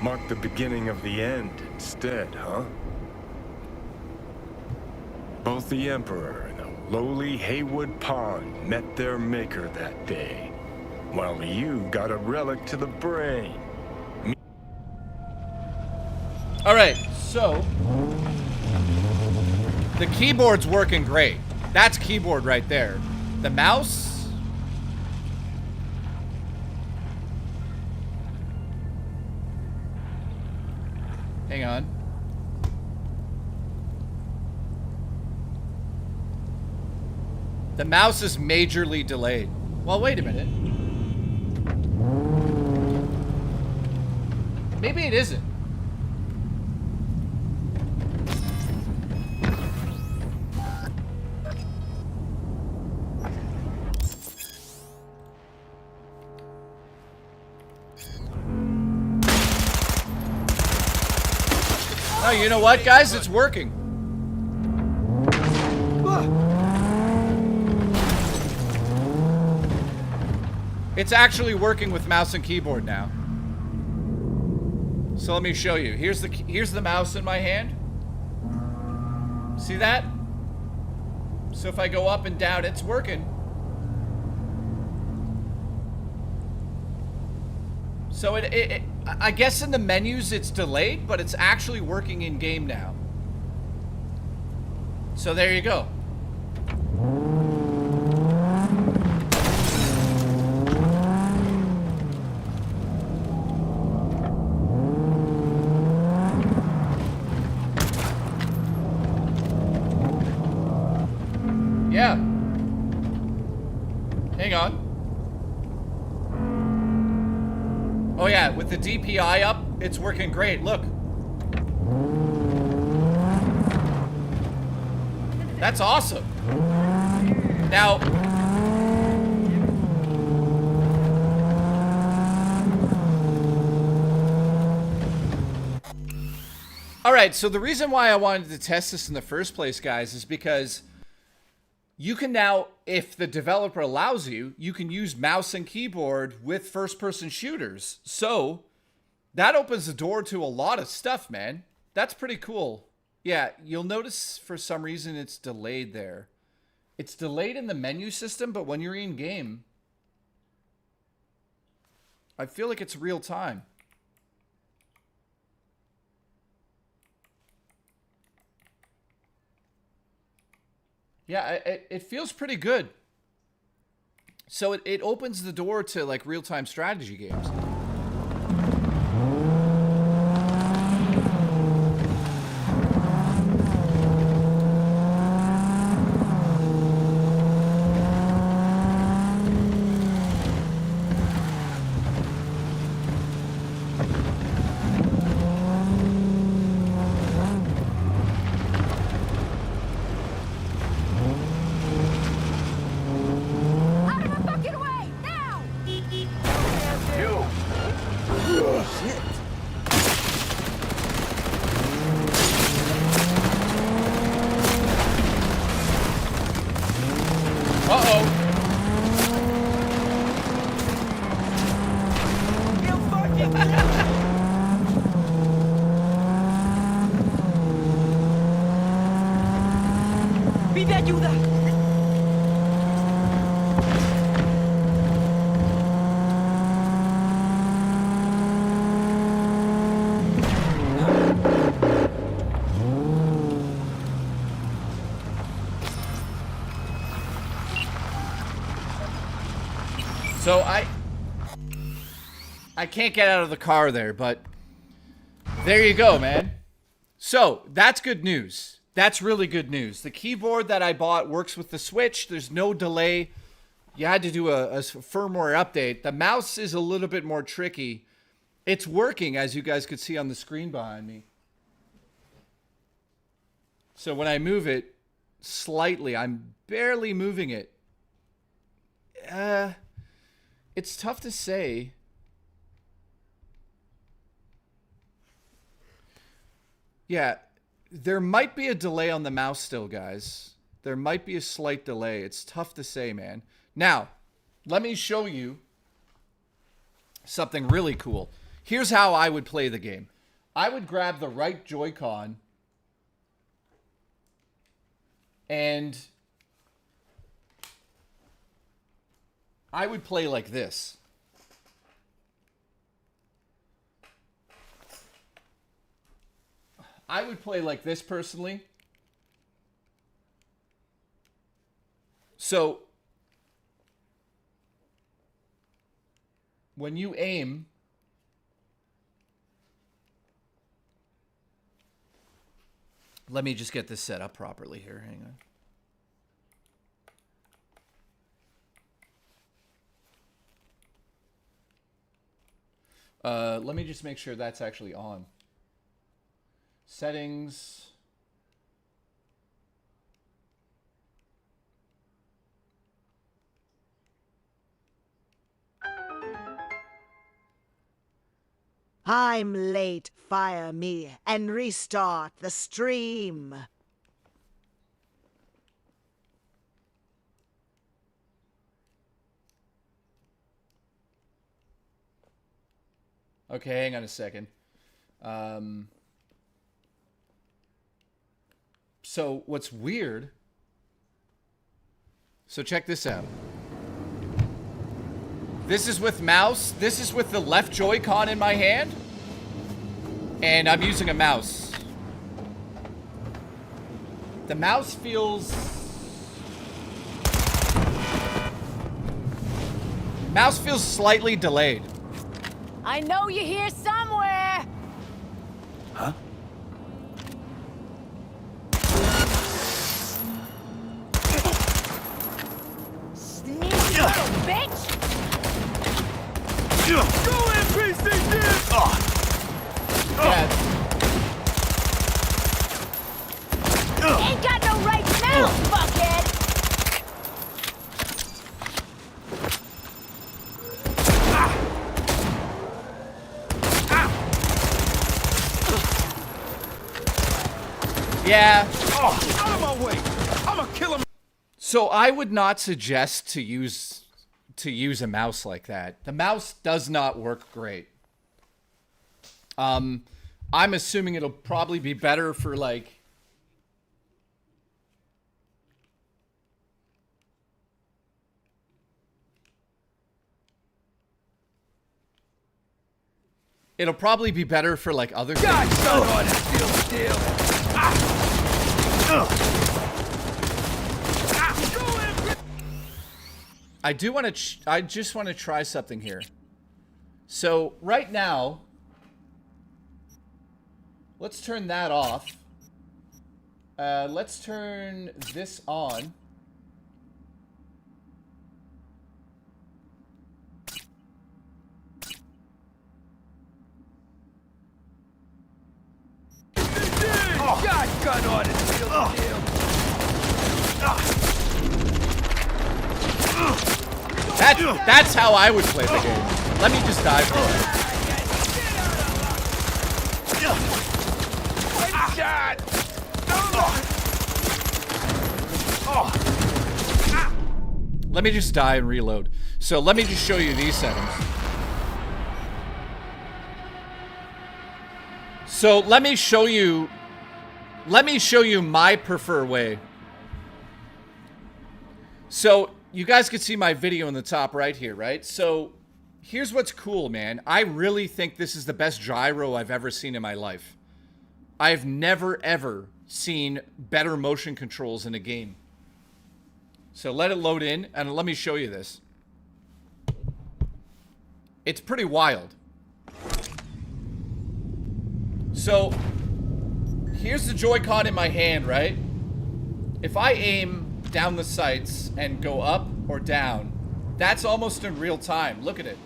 Mark the beginning of the end instead, huh? Both the Emperor and a lowly Haywood Pond met their maker that day, while you got a relic to the brain. All right, so the keyboard's working great. That's keyboard right there. The mouse. Hang on. The mouse is majorly delayed. Well, wait a minute. Maybe it isn't. Oh, you know what, guys? It's working. It's actually working with mouse and keyboard now. So let me show you. Here's the mouse in my hand. See that? So if I go up and down, it's working. So I guess in the menus it's delayed, but it's actually working in game now. So there you go. Yeah. Hang on. Oh yeah, with the DPI up, it's working great. Look. That's awesome. Now, all right, so the reason why I wanted to test this in the first place, guys, is because you can now, if the developer allows you, you can use mouse and keyboard with first-person shooters. So that opens the door to a lot of stuff, man. That's pretty cool. Yeah, you'll notice for some reason it's delayed there. It's delayed in the menu system, but when you're in game, I feel like it's real time. Yeah, it feels pretty good. So it opens the door to like real-time strategy games. Out of my fucking way! Now! Uh-oh. ¡Pide ayuda! So I can't get out of the car there, but there you go, man. So that's good news. That's really good news. The keyboard that I bought works with the Switch. There's no delay. You had to do a firmware update. The mouse is a little bit more tricky. It's working, as you guys could see on the screen behind me. So when I move it slightly, I'm barely moving it. It's tough to say. Yeah, there might be a delay on the mouse still, guys. There might be a slight delay. It's tough to say, man. Now, let me show you something really cool. Here's how I would play the game. I would grab the right Joy-Con and I would play like this. I would play like this personally. So when you aim, let me just get this set up properly here. Hang on. Let me just make sure that's actually on. Settings. I'm late, fire me, and restart the stream. Okay, hang on a second. So what's weird, so check this out. This is with mouse. This is with the left Joy-Con in my hand. And I'm using a mouse. The mouse feels... Mouse feels slightly delayed. I know you're here somewhere. Huh? Sneaky little bitch. Go NPC, Yeah. Ain't got no right now, fuckhead. Yeah. out of my way! I'ma kill him! So I would not suggest to use a mouse like that. The mouse does not work great. I'm assuming it'll probably be better for like it'll probably be better for like other things. I do want to I just want to try something here. So right now, let's turn that off. Let's turn this on. Shotgun on it, seal the deal. That's how I would play the game. Let me just dive for it. Let me just die and reload. So let me just show you these settings. So let me show you my preferred way. So you guys can see my video in the top right here, right? So here's what's cool, man. I really think this is the best gyro I've ever seen in my life. I've never, ever seen better motion controls in a game. So let it load in, and let me show you this. It's pretty wild. So here's the Joy-Con in my hand, right? If I aim down the sights and go up or down, that's almost in real time. Look at it.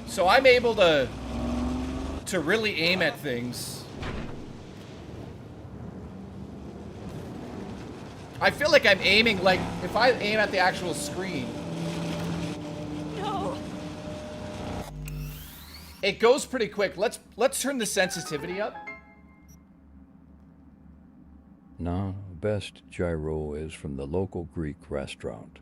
So I'm able to really aim at things. I feel like I'm aiming, like if I aim at the actual screen, No. it goes pretty quick. Let's turn the sensitivity up. Now, best gyro is from the local Greek restaurant.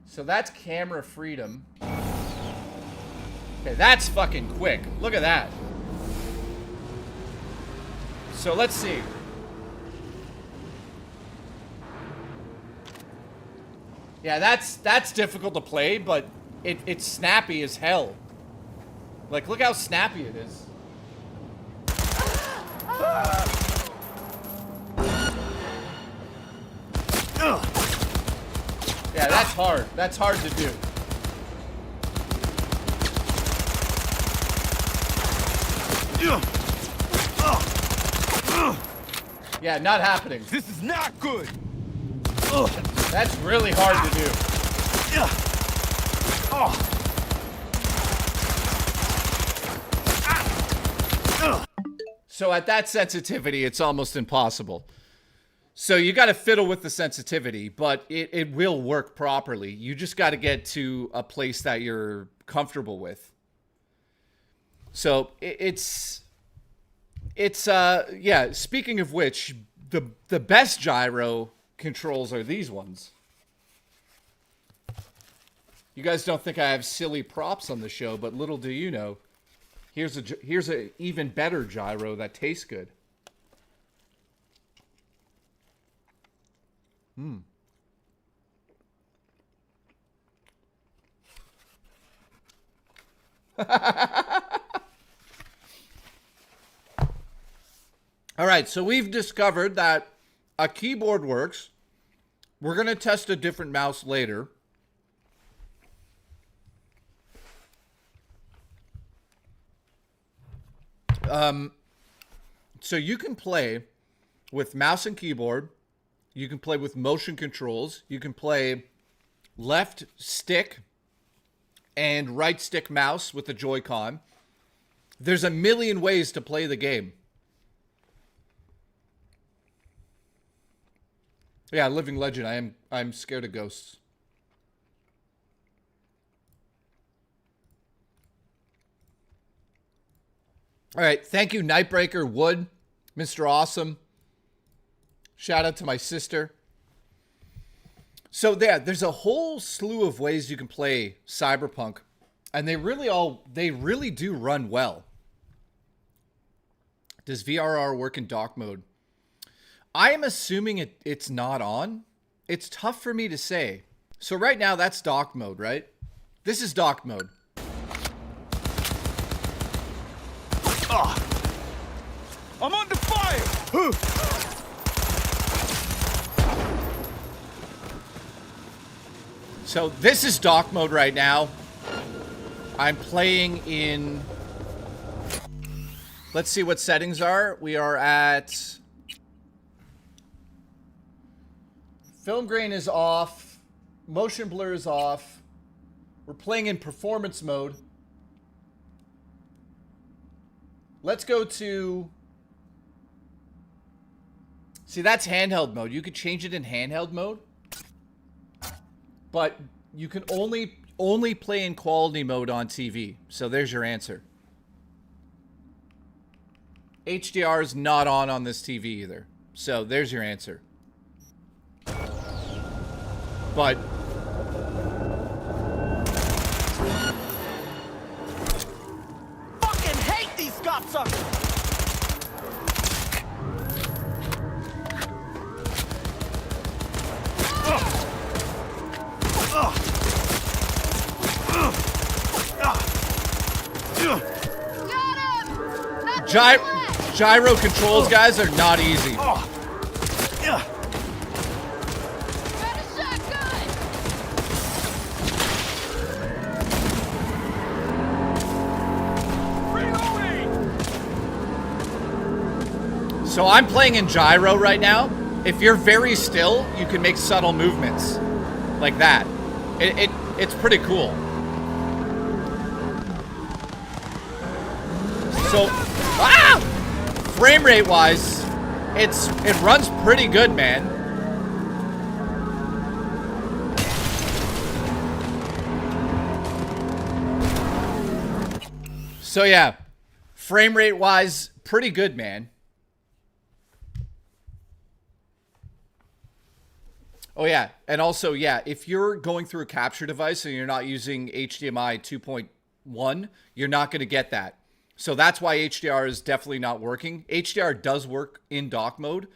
So that's camera freedom. Okay, that's fucking quick. Look at that. So let's see. Yeah, that's difficult to play, but it's snappy as hell. Like, look how snappy it is. Yeah, that's hard. That's hard to do. Yeah, not happening. This is not good. That's really hard to do. So at that sensitivity, it's almost impossible. So you got to fiddle with the sensitivity, but it will work properly. You just got to get to a place that you're comfortable with. So yeah, speaking of which, the best gyro controls are these ones. You guys don't think I have silly props on the show, but little do you know, here's a even better gyro that tastes good. All right, so we've discovered that a keyboard works. We're going to test a different mouse later. So you can play with mouse and keyboard. You can play with motion controls. You can play left stick and right stick mouse with the Joy-Con. There's a million ways to play the game. Yeah, living legend. I'm scared of ghosts. All right, thank you, Nightbreaker, Wood, Mr. Awesome. Shout out to my sister. So there's a whole slew of ways you can play Cyberpunk, and they really do run well. Does VRR work in dock mode? I am assuming it's not on. It's tough for me to say. So right now that's dock mode, right? This is dock mode. I'm under fire! So this is dock mode right now. I'm playing in... Let's see what settings are. We are at... Film grain is off. Motion blur is off. We're playing in performance mode. Let's go to... See, that's handheld mode. You could change it in handheld mode. But you can only play in quality mode on TV. So there's your answer. HDR is not on this TV either. So there's your answer. But Fucking hate these cocksuckers! gyro controls, guys, are not easy. So I'm playing in gyro right now. If you're very still, you can make subtle movements like that. It's pretty cool. So, frame rate wise, it runs pretty good, man. So yeah, frame rate wise, pretty good, man. Oh yeah, and also yeah, if you're going through a capture device and you're not using HDMI one, you're not going to get that. So that's why HDR is definitely not working. HDR does work in dock mode,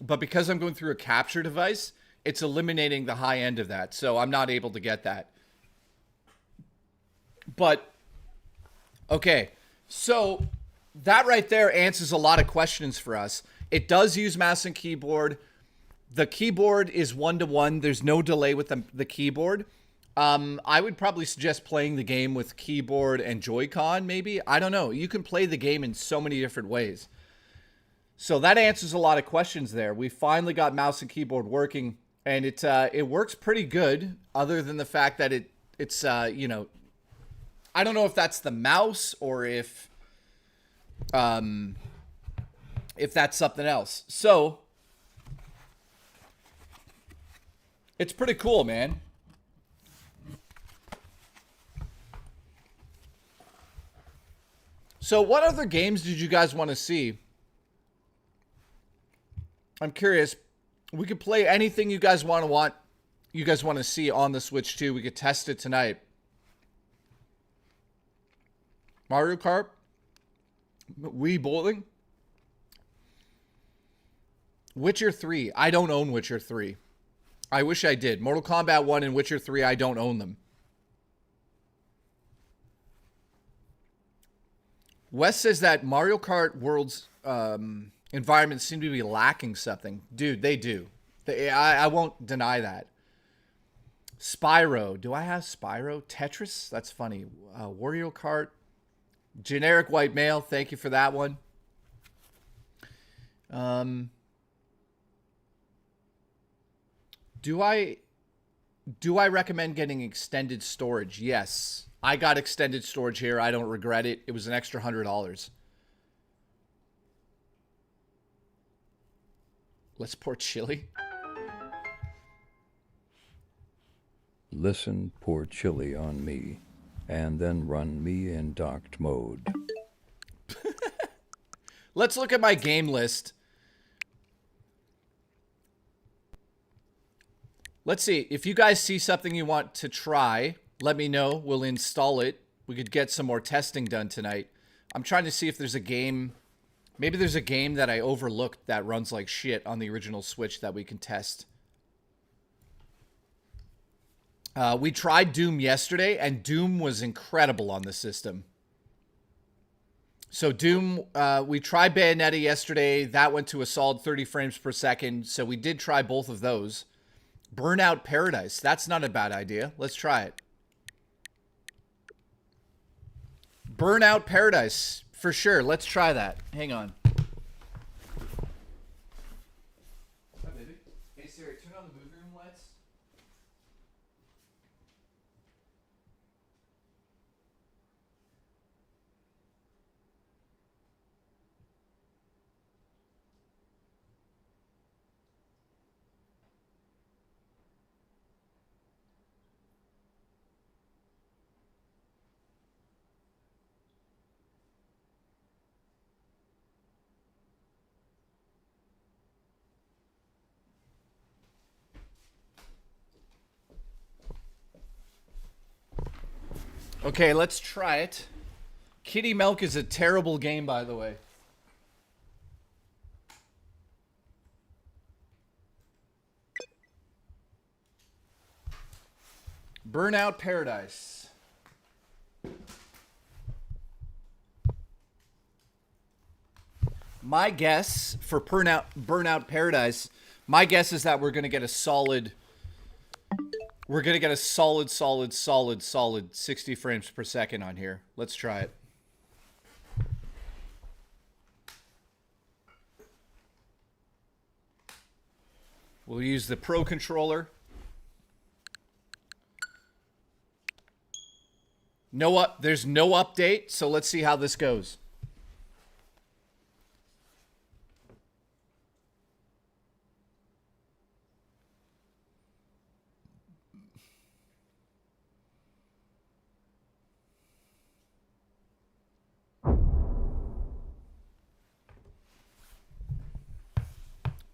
but because I'm going through a capture device, it's eliminating the high end of that. So I'm not able to get that. But, okay. So that right there answers a lot of questions for us. It does use mouse and keyboard. The keyboard is 1-to-1. There's no delay with the keyboard. I would probably suggest playing the game with keyboard and Joy-Con, maybe. I don't know. You can play the game in so many different ways. So that answers a lot of questions there. We finally got mouse and keyboard working, and it works pretty good, other than the fact that it's you know, I don't know if that's the mouse or if that's something else. So it's pretty cool, man. So what other games did you guys want to see? I'm curious. We could play anything you guys want to see on the Switch too. We could test it tonight. Mario Kart? Wii Bowling? Witcher 3. I don't own Witcher 3. I wish I did. Mortal Kombat 1 and Witcher 3, I don't own them. Wes says that Mario Kart World's environments seem to be lacking something. Dude, they do. I won't deny that. Spyro. Do I have Spyro? Tetris? That's funny. Wario Kart. Generic white male. Thank you for that one. Do I recommend getting extended storage? Yes. I got extended storage here. I don't regret it. It was an extra $100. Let's pour chili. Listen, pour chili on me, and then run me in docked mode. Let's look at my game list. Let's see. If you guys see something you want to try, let me know. We'll install it. We could get some more testing done tonight. I'm trying to see if there's a game. Maybe there's a game that I overlooked that runs like shit on the original Switch that we can test. We tried Doom yesterday, and Doom was incredible on the system. So Doom, we tried Bayonetta yesterday. That went to a solid 30 frames per second. So we did try both of those. Burnout Paradise. That's not a bad idea. Let's try it. Burnout Paradise. For sure. Let's try that. Hang on. Hi, baby. Hey, Siri, turn on the movie room lights. Okay, let's try it. Kitty Milk is a terrible game, by the way. Burnout Paradise. My guess for Burnout Paradise, my guess is that we're going to get a solid... We're going to get a solid 60 frames per second on here. Let's try it. We'll use the Pro Controller. There's no update, so let's see how this goes.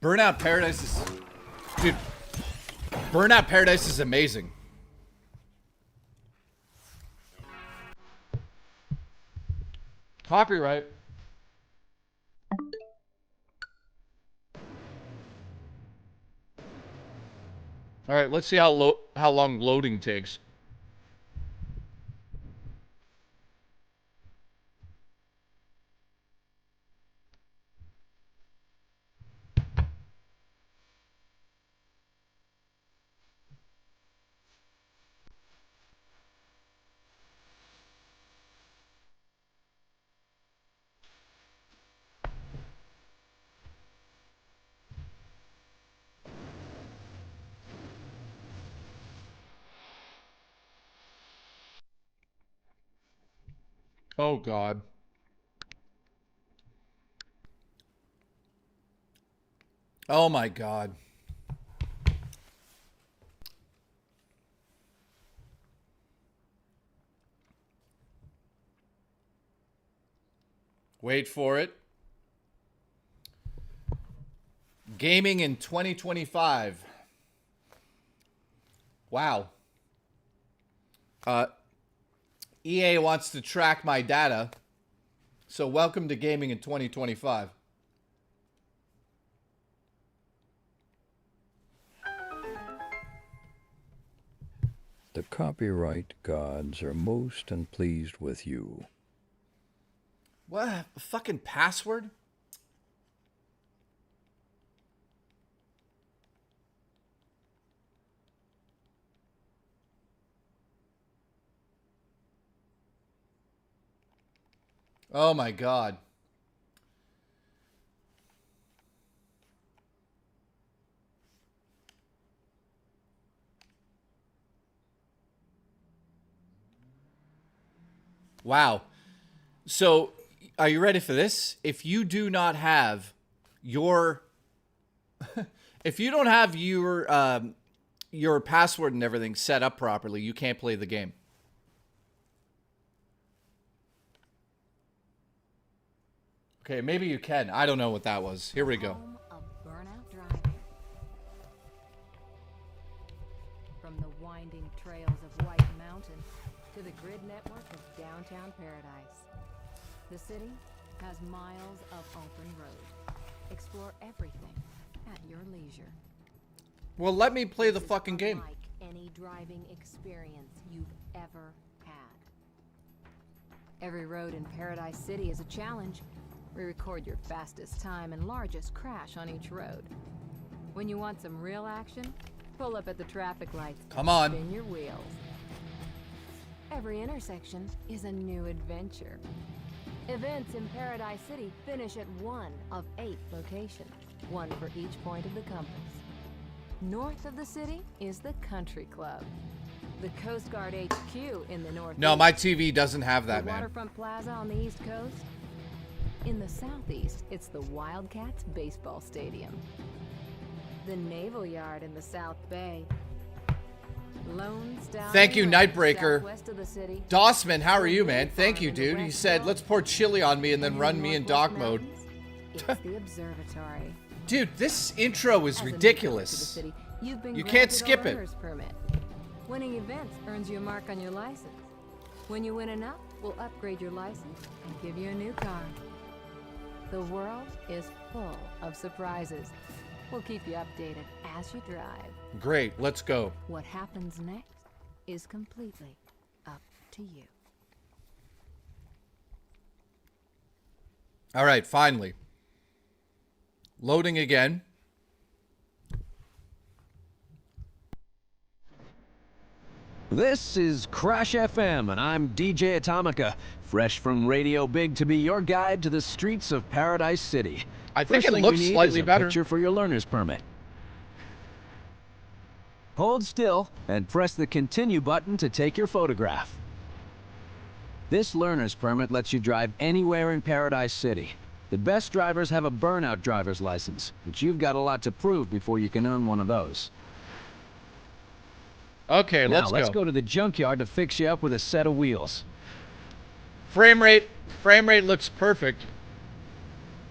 Burnout Paradise is... Dude, Burnout Paradise is amazing. Copyright. All right, let's see how long loading takes. Oh God. Oh my God. Wait for it. Gaming in 2025. Wow. EA wants to track my data. So welcome to gaming in 2025. The copyright gods are most pleased with you. What? A fucking password? Oh my God. Wow. So, are you ready for this? If you do not have your if you don't have your password and everything set up properly, you can't play the game. Okay, maybe you can. I don't know what that was. Here we go. Home of burnout driving. From the winding trails of White Mountain to the grid network of downtown paradise, the city has miles of open road. Explore everything at your leisure. Well, let me play the This is fucking game. unlike any driving experience you've ever had. Every road in Paradise City is a challenge. We record your fastest time and largest crash on each road. When you want some real action, pull up at the traffic lights. Come and on. Spin your wheels. Every intersection is a new adventure. Events in Paradise City finish at one of 8 locations, one for each point of the compass. North of the city is the Country Club, the Coast Guard HQ in the north. No, my TV doesn't have that, the man. Waterfront Plaza on the East Coast. In the southeast, it's the Wildcats baseball stadium, the Naval Yard in the South Bay. Lone Stallion Thank you, Ranch, Nightbreaker. southwest of the city. Dossman, how are you, The man? Wind Thank Farm you, in the dude. He West said, Hills. let's pour chili on me and then And run the me in Northwest dog mode. Mountains, it's the observatory. Dude, this intro is As a newcomer to the ridiculous. city, you've been You can't granted a skip it. learner's permit. Winning events earns you a mark on your license. When you win enough, we'll upgrade your license and give you a new car. The world is full of surprises. We'll keep you updated as you drive. Great, let's go. What happens next is completely up to you. All right, finally. Loading again. This is Crash FM, and I'm DJ Atomica, fresh from Radio Big to be your guide to the streets of Paradise City. I think First it thing looks you need slightly is a better. picture for your learner's permit. Hold still and press the continue button to take your photograph. This learner's permit lets you drive anywhere in Paradise City. The best drivers have a burnout driver's license, but you've got a lot to prove before you can earn one of those. Okay, Now, let's go. go to the junkyard to fix you up with a set of wheels. Frame rate looks perfect.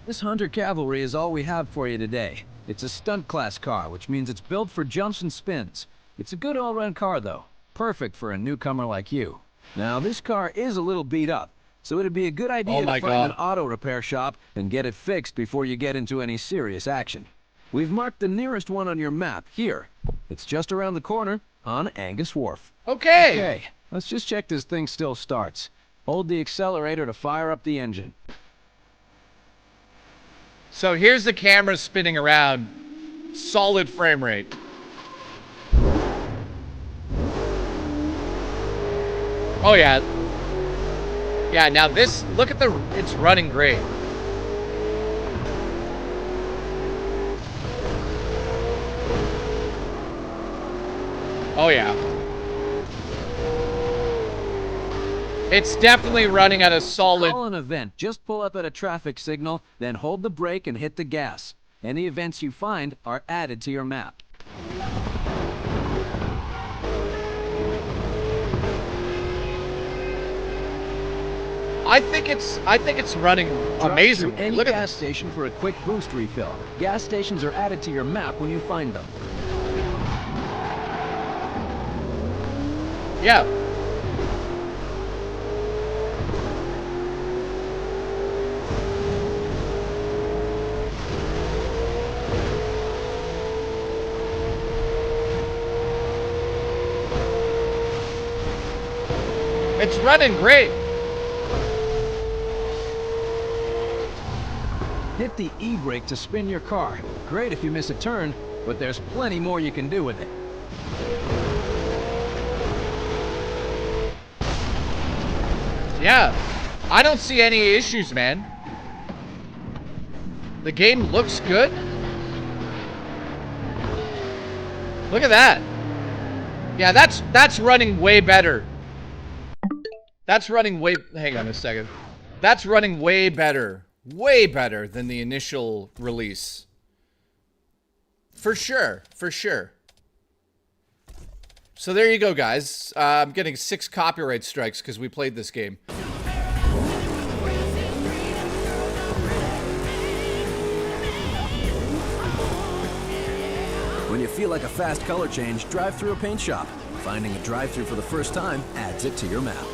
This Hunter Cavalry is all we have for you today. It's a stunt class car, which means it's built for jumps and spins. It's a good all-around car, though. Perfect for a newcomer like you. Now, this car is a little beat up, So it'd be a good idea Oh to my find an God. auto repair shop and get it fixed before you get into any serious action. We've marked the nearest one on your map here. It's just around the corner on Angus Wharf. Okay. Okay, let's just check this thing still starts. Hold the accelerator to fire up the engine. So here's the camera spinning around. Solid frame rate. Oh yeah. Yeah, now this, look at the, it's running great. Oh yeah. It's definitely running at a solid... Call an event. Just pull up at a traffic signal, then hold the brake and hit the gas. Any events you find are added to your map. I think it's running amazing. Drop through any Look at gas station for a quick boost refill. Gas stations are added to your map when you find them. Yeah. It's running great. Hit the e-brake to spin your car. Great if you miss a turn, but there's plenty more you can do with it. Yeah. I don't see any issues, man. The game looks good. Look at that. Yeah, that's running way better. That's running way... Hang on a second. That's running way better. Way better than the initial release. For sure. For sure. So there you go, guys. I'm getting 6 copyright strikes because we played this game. When you feel like a fast color change, drive through a paint shop. Finding a drive-through for the first time adds it to your map.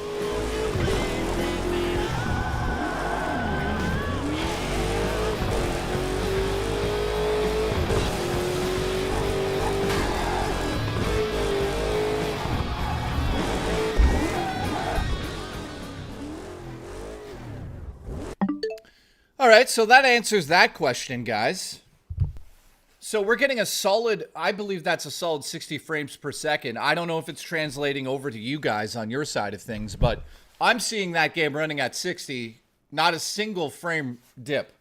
All right, so that answers that question, guys. So we're getting a solid, I believe that's a solid 60 frames per second. I don't know if it's translating over to you guys on your side of things, but I'm seeing that game running at 60, not a single frame dip.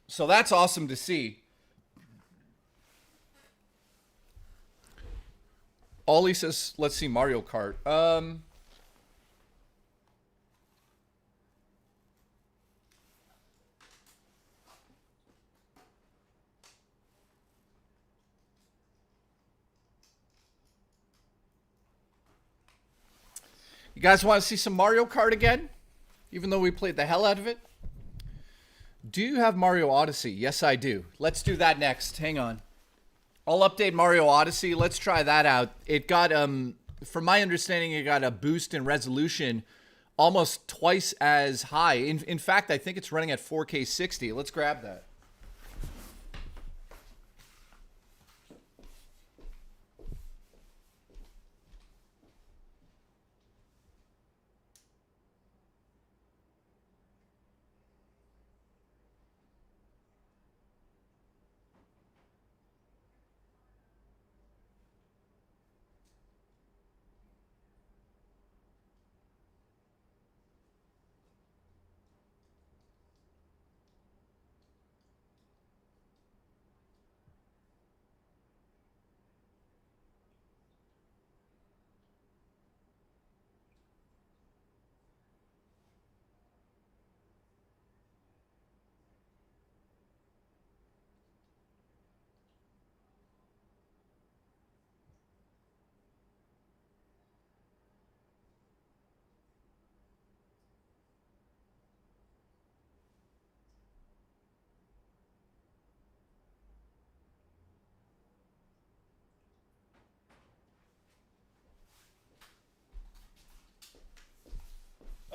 So that's awesome to see. Ollie says, let's see Mario Kart. You guys want to see some Mario Kart again? Even though we played the hell out of it? Do you have Mario Odyssey? Yes, I do. Let's do that next. Hang on. I'll update Mario Odyssey. Let's try that out. It got, from my understanding, it got a boost in resolution almost twice as high. In fact, I think it's running at 4K 60. Let's grab that.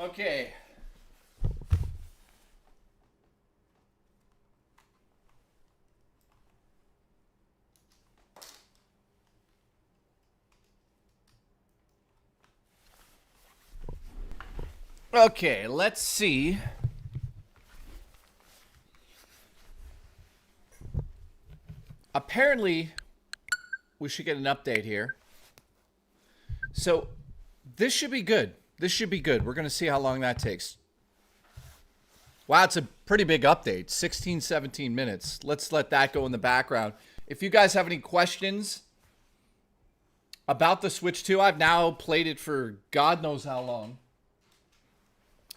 Okay. Okay, let's see. Apparently, we should get an update here. So, this should be good. This should be good. We're going to see how long that takes. Wow, it's a pretty big update. 16, 17 minutes. Let's let that go in the background. If you guys have any questions about the Switch 2, I've now played it for God knows how long.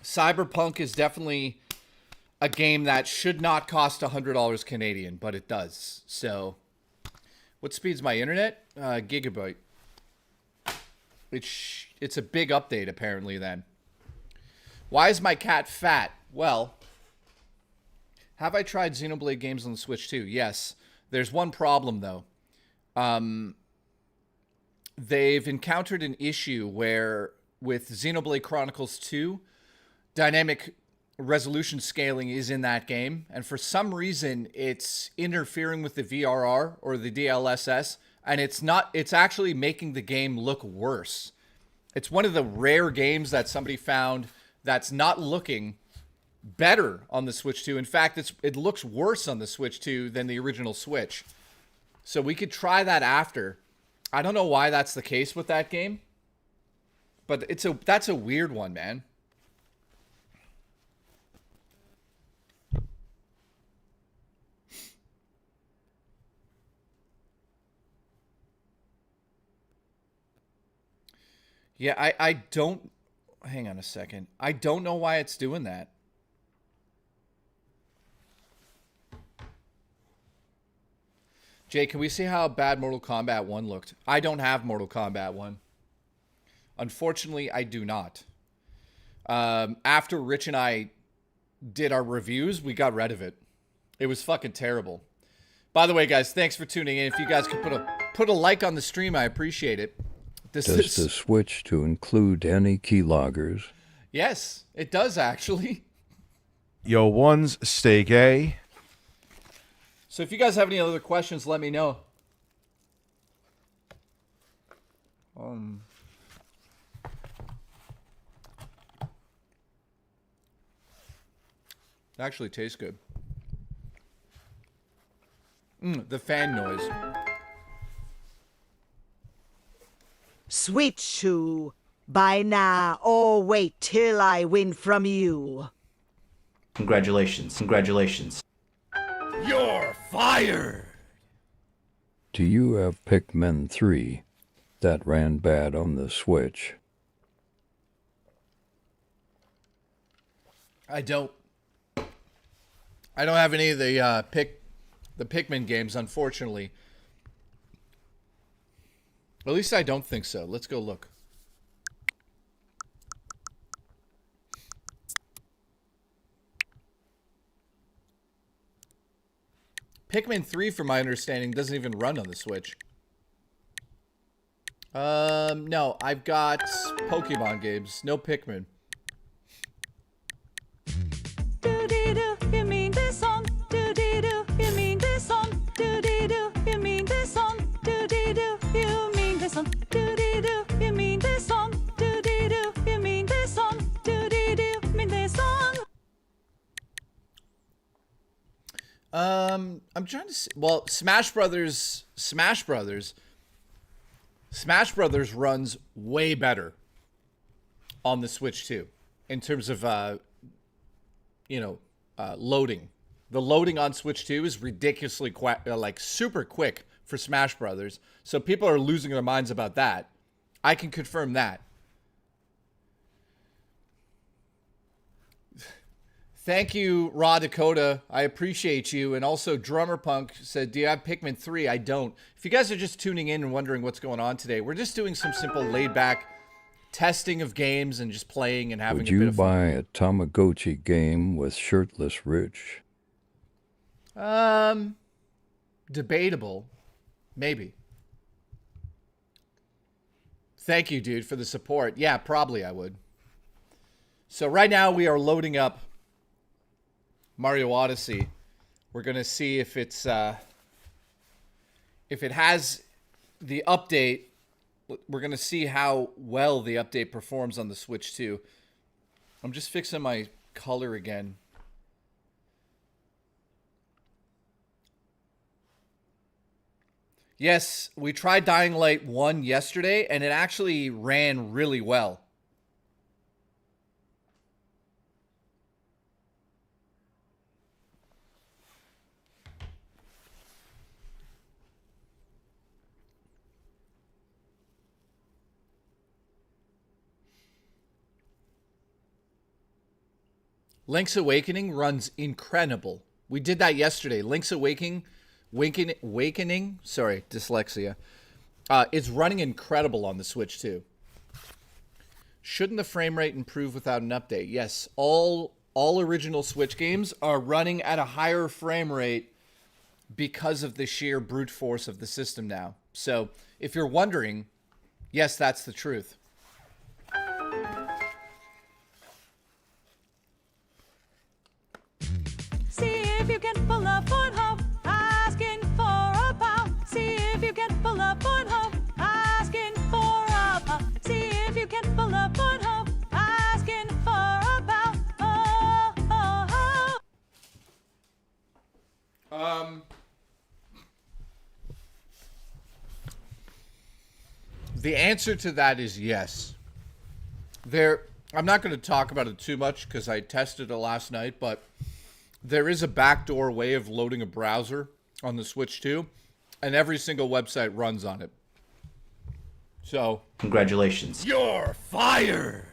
Cyberpunk is definitely a game that should not cost $100 Canadian, but it does. So, what speed's my internet? Gigabyte. It's a big update, apparently, then. Why is my cat fat? Well, have I tried Xenoblade games on the Switch 2? Yes. There's one problem, though. They've encountered an issue where, with Xenoblade Chronicles 2, dynamic resolution scaling is in that game, and for some reason, it's interfering with the VRR, or the DLSS, and it's actually making the game look worse. It's one of the rare games that somebody found that's not looking better on the Switch 2. In fact, it looks worse on the Switch 2 than the original Switch. So we could try that after. I don't know why that's the case with that game, but that's a weird one, man. Yeah, I don't... Hang on a second. I don't know why it's doing that. Jay, can we see how bad Mortal Kombat 1 looked? I don't have Mortal Kombat 1. Unfortunately, I do not. After Rich and I did our reviews, we got rid of it. It was fucking terrible. By the way, guys, thanks for tuning in. If you guys could put a like on the stream, I appreciate it. Does the Switch to include any keyloggers? Yes, it does, actually. Yo, ones, stay gay. So if you guys have any other questions, let me know. It actually tastes good. The fan noise. Switch to by now, or wait till I win from you. Congratulations. Congratulations. You're fired! Do you have Pikmin 3? That ran bad on the Switch. I don't have any of the Pikmin games, unfortunately. At least I don't think so. Let's go look. Pikmin 3, from my understanding, doesn't even run on the Switch. No, I've got Pokemon games. No Pikmin. Do-dee-doo, you mean this song? Do-dee-doo, you mean this song? Do-dee-doo, you mean this song? Do-dee-doo, you mean this song? Do-dee-doo, you mean this song? Do-dee-doo, you mean this song? Do-dee-doo, mean this song? I'm trying to see. Well, Smash Brothers runs way better on the Switch 2 in terms of loading. The loading on Switch 2 is ridiculously super quick for Smash Brothers. So people are losing their minds about that. I can confirm that. Thank you, Raw Dakota. I appreciate you. And also, Drummer Punk said, do you have Pikmin 3? I don't. If you guys are just tuning in and wondering what's going on today, we're just doing some simple laid-back testing of games and just playing and having a bit of fun. Would you buy a Tamagotchi game with shirtless Rich? Debatable. Maybe. Thank you, dude, for the support. Yeah, probably I would. So right now we are loading up Mario Odyssey. We're gonna see if it's if it has the update. We're gonna see how well the update performs on the Switch 2. I'm just fixing my color again. Yes, we tried Dying Light 1 yesterday, and it actually ran really well. Link's Awakening runs incredible. We did that yesterday. Link's Awakening, sorry, dyslexia. It's running incredible on the Switch too. Shouldn't the frame rate improve without an update? Yes, all original Switch games are running at a higher frame rate because of the sheer brute force of the system now. So, if you're wondering, yes, that's the truth. See if you can pull up Pornhub, asking for a pound. See if you can pull up Pornhub, asking for a pound. See if you can pull up Pornhub, asking for a pound. Oh, oh, oh. The answer to that is yes. I'm not going to talk about it too much because I tested it last night, but there is a backdoor way of loading a browser on the Switch 2, and every single website runs on it. So, Congratulations. you're fired!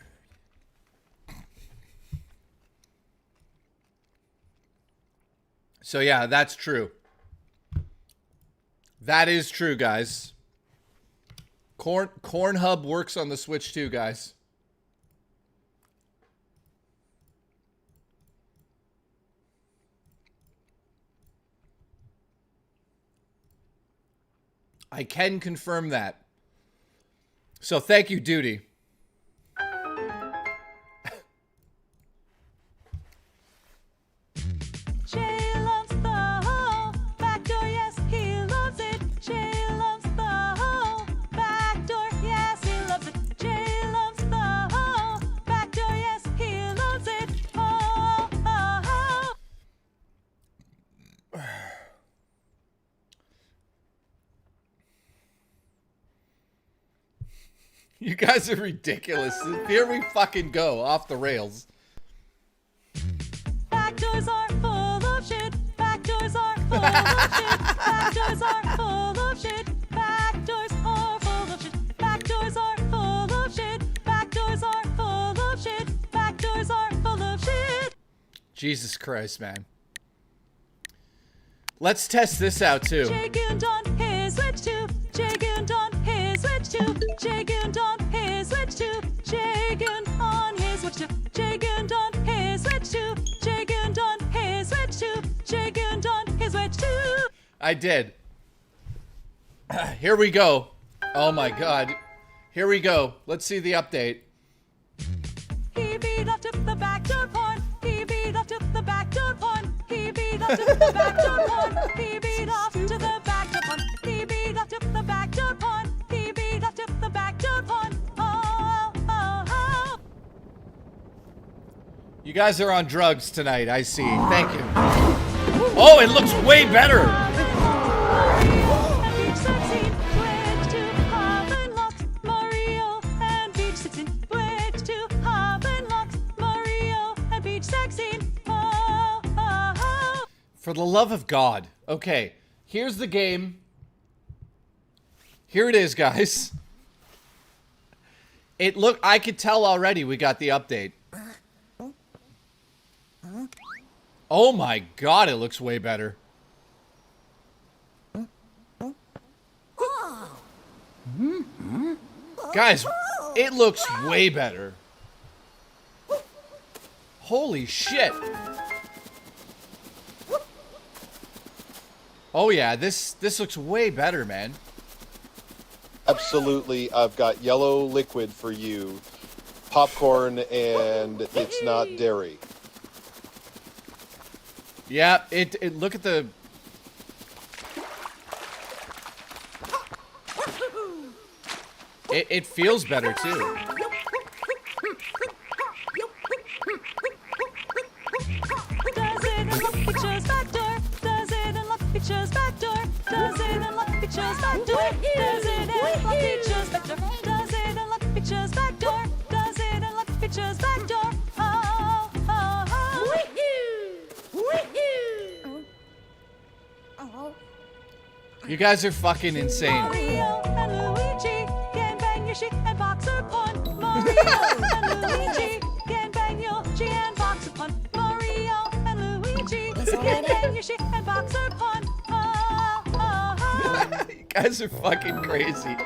So yeah, that's true. That is true, guys. Cornhub works on the Switch 2, guys. I can confirm that. So thank you, Duty. Jay loves the whole backdoor, yes, he loves it. Jay loves the whole backdoor, yes, he loves it. Jay loves the whole backdoor, yes, he loves it. Oh, oh, oh. You guys are ridiculous. Here we fucking go, off the rails. Backdoors are full of shit. Backdoors are full of shit. Backdoors are full of shit. Backdoors are full of shit. Backdoors are full of shit. Backdoors are full of shit. Backdoors are full of shit. Jesus Christ, man. Let's test this out, too. Jay Goond on his Switch 2. Jay Goond on his Switch 2. Jay Goond on his Switch 2. Jay Goond on his Switch 2. Jay Goond on his Switch 2. Jay Goond on his Switch 2. Jay Goond on his Switch 2. I did. Here we go. Oh my god. Here we go. Let's see the update. He beat up to the backdoor porn. He beat up to the backdoor porn. He beat up to the backdoor porn. He beat off to the backdoor porn. He beat up to the backdoor porn. He beat up to the backdoor porn. Oh, oh, oh. You guys are on drugs tonight, I see. Thank you. Oh, it looks way better. And beach sex scene. Switch to hop and locks. Mario and beach sex scene. Switch to hop and locks. Mario and beach sex scene. Oh, oh, oh. For the love of God. Okay, here's the game. Here it is, guys. I could tell already we got the update. Oh my god, it looks way better. Guys, it looks way better. Holy shit. Oh yeah, this looks way better, man. Absolutely, I've got yellow liquid for you. popcorn and it's not dairy. Yeah, it look at the... It feels better, too. Does it unlock features back door? Does it unlock features back door? Does it unlock features back door? Does it unlock features back door? Does it unlock features back door? Does it unlock features back door? Oh, oh, oh. You guys are fucking insane. Mario and Luigi can bang Yoshi and boxer pun. Mario and Luigi can bang Yoshi and boxer pun. Mario and Luigi can bang Yoshi and boxer pun. Oh, oh, oh. You guys are fucking crazy.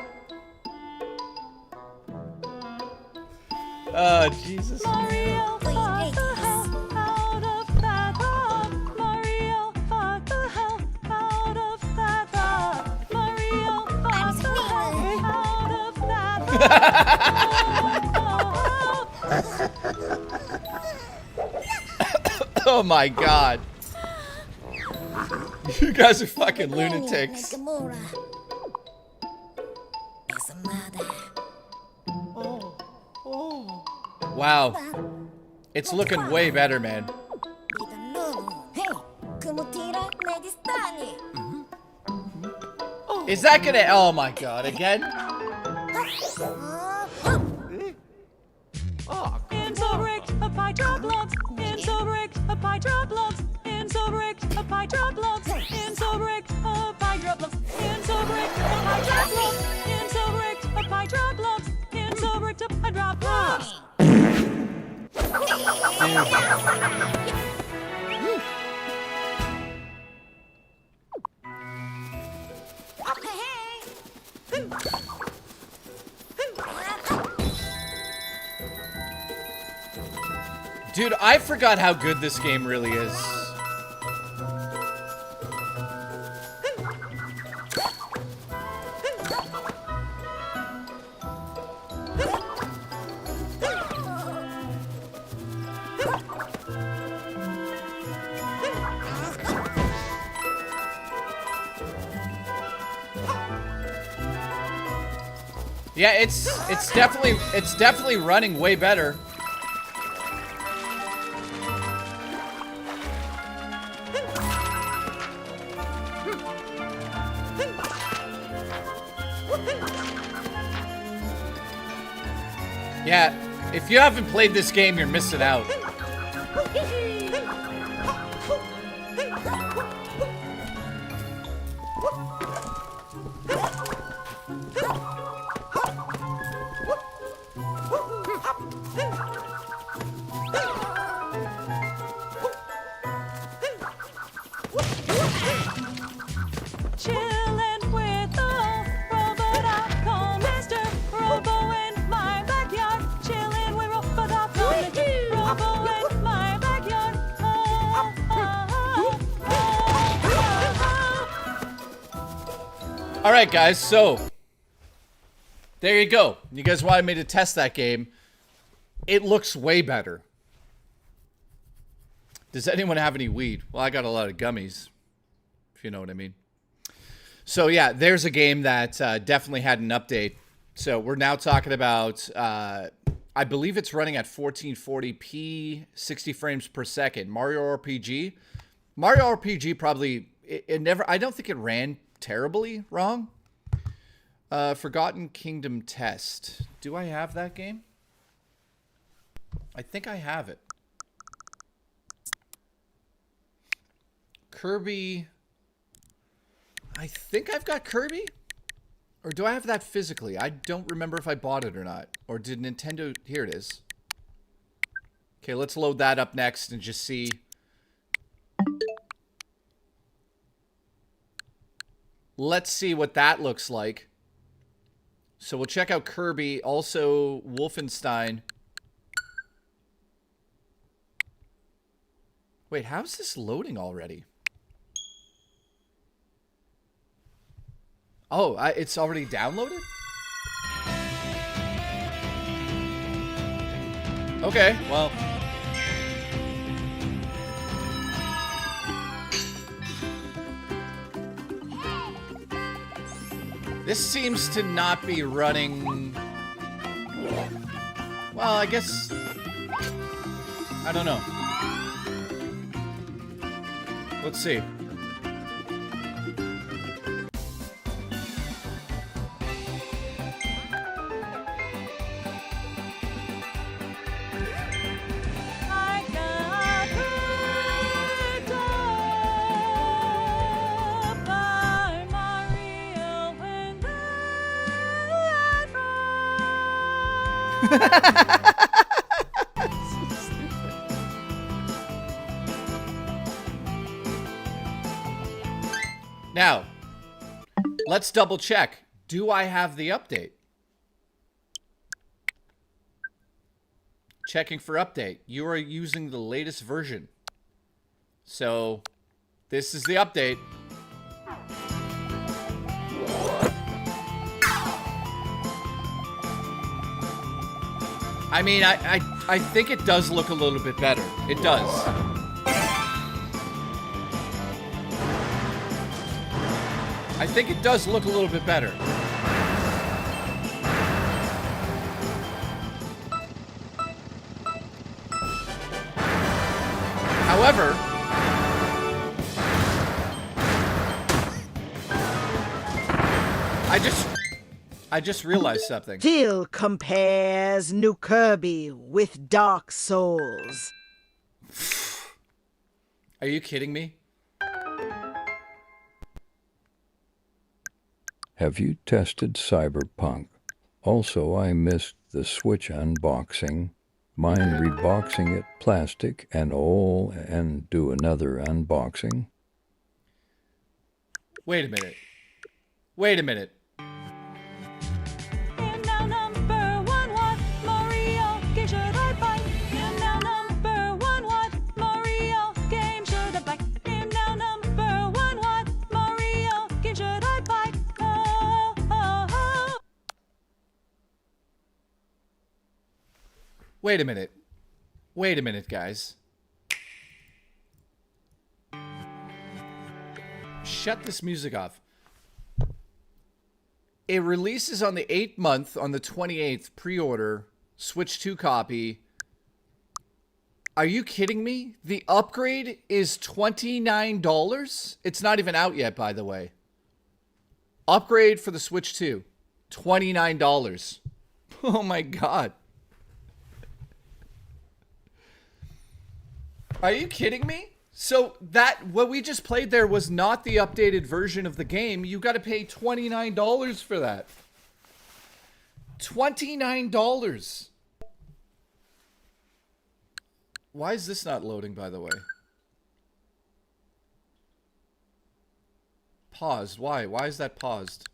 Oh, Jesus. Mario fought the hell out of that hog. Mario fought the hell out of that hog. Mario fought the hell out of that hog. Oh my god. You guys are fucking lunatics. Wow. It's looking way better, man. Is that gonna... Oh my god, again? In so rigged a pie drop lumps. In so rigged a pie drop lumps. In so rigged a pie drop lumps. In so rigged a pie drop lumps. In so rigged a pie drop lumps. In so rigged a pie drop lumps. In so rigged a pie drop lumps. Dude, I forgot how good this game really is. Yeah, it's definitely running way better. Yeah, if you haven't played this game, you're missing out. Chillin' with the robot I call Mr. Robo in my backyard. Chillin' with robot I call Mr. Robo in my backyard. Oh, oh, oh, oh, oh. All right, guys, so there you go. You guys wanted me to test that game. It looks way better. Does anyone have any weed? Well, I got a lot of gummies, if you know what I mean. So yeah, there's a game that definitely had an update. So we're now talking about, I believe it's running at 1440p, 60 frames per second. Mario RPG. Mario RPG probably, it never, I don't think it ran terribly wrong. Forgotten Kingdom Test. Do I have that game? I think I have it. Kirby. I think I've got Kirby. Or do I have that physically? I don't remember if I bought it or not. Or did Nintendo... Here it is. Okay, let's load that up next and just see. Let's see what that looks like. So we'll check out Kirby. Also, Wolfenstein. Wait, how's this loading already? Oh, it's already downloaded? Okay, well. This seems to not be running. Well, I guess. I don't know. Let's see. I got hooked up by Mario when Now, let's double check. Do I have the update? Checking for update. You are using the latest version. So, this is the update. I mean, I think it does look a little bit better. It does. I think it does look a little bit better. However, I just realized something. Phil compares New Kirby with Dark Souls. Are you kidding me? Have you tested Cyberpunk? Also, I missed the Switch unboxing. Mind reboxing it plastic and all and do another unboxing? Wait a minute. Wait a minute. And now number one, what Mario game should I buy? And now number one, what Mario game should I buy? And now number one, what Mario game should I buy? Oh, oh, oh. Wait a minute. Wait a minute, guys. Shut this music off. It releases on the 8th month, on the 28th, pre-order, Switch 2 copy. Are you kidding me? The upgrade is $29? It's not even out yet, by the way. Upgrade for the Switch 2, $29. Oh my god. Are you kidding me? So that, what we just played there was not the updated version of the game. You got to pay $29 for that. $29. Why is this not loading, by the way? Paused. Why? Why is that paused?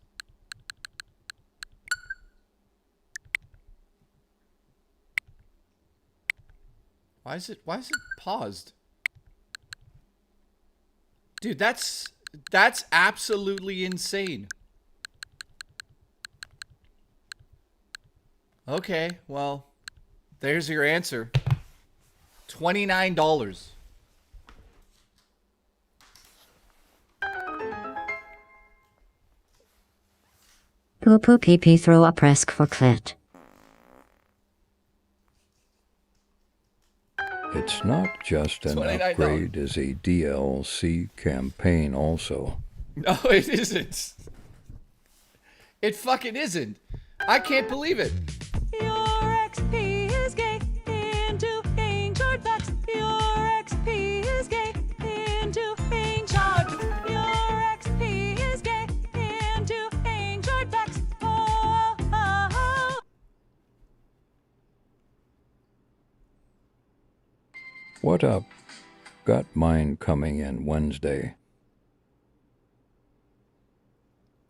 Why is it paused? Dude, that's absolutely insane. Okay, well, there's your answer. $29. Poo poo pee pee throw up risk for clit. It's not just an $29. upgrade, it's a DLC campaign also. No, it isn't. It fucking isn't. I can't believe it. Your XP is gay into being short backs. Your XP is gay into being short. Your XP is gay into being short backs. Oh, oh, oh. What up? Got mine coming in Wednesday.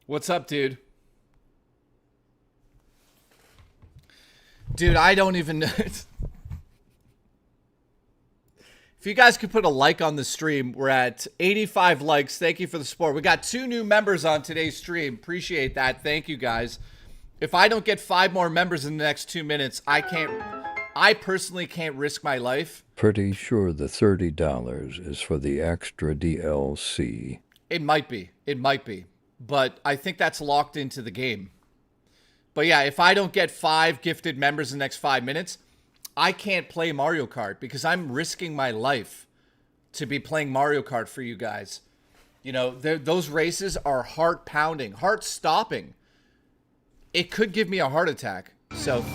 What's up, dude? Dude, I don't even know. If you guys could put a like on the stream, we're at 85 likes. Thank you for the support. We got 2 new members on today's stream. Appreciate that. Thank you, guys. If I don't get 5 more members in the next 2 minutes, I I personally can't risk my life. Pretty sure the $30 is for the extra DLC. It might be. It might be. But I think that's locked into the game. But yeah, if I don't get 5 gifted members in the next 5 minutes, I can't play Mario Kart because I'm risking my life to be playing Mario Kart for you guys. You know, those races are heart-pounding, heart-stopping. It could give me a heart attack. So,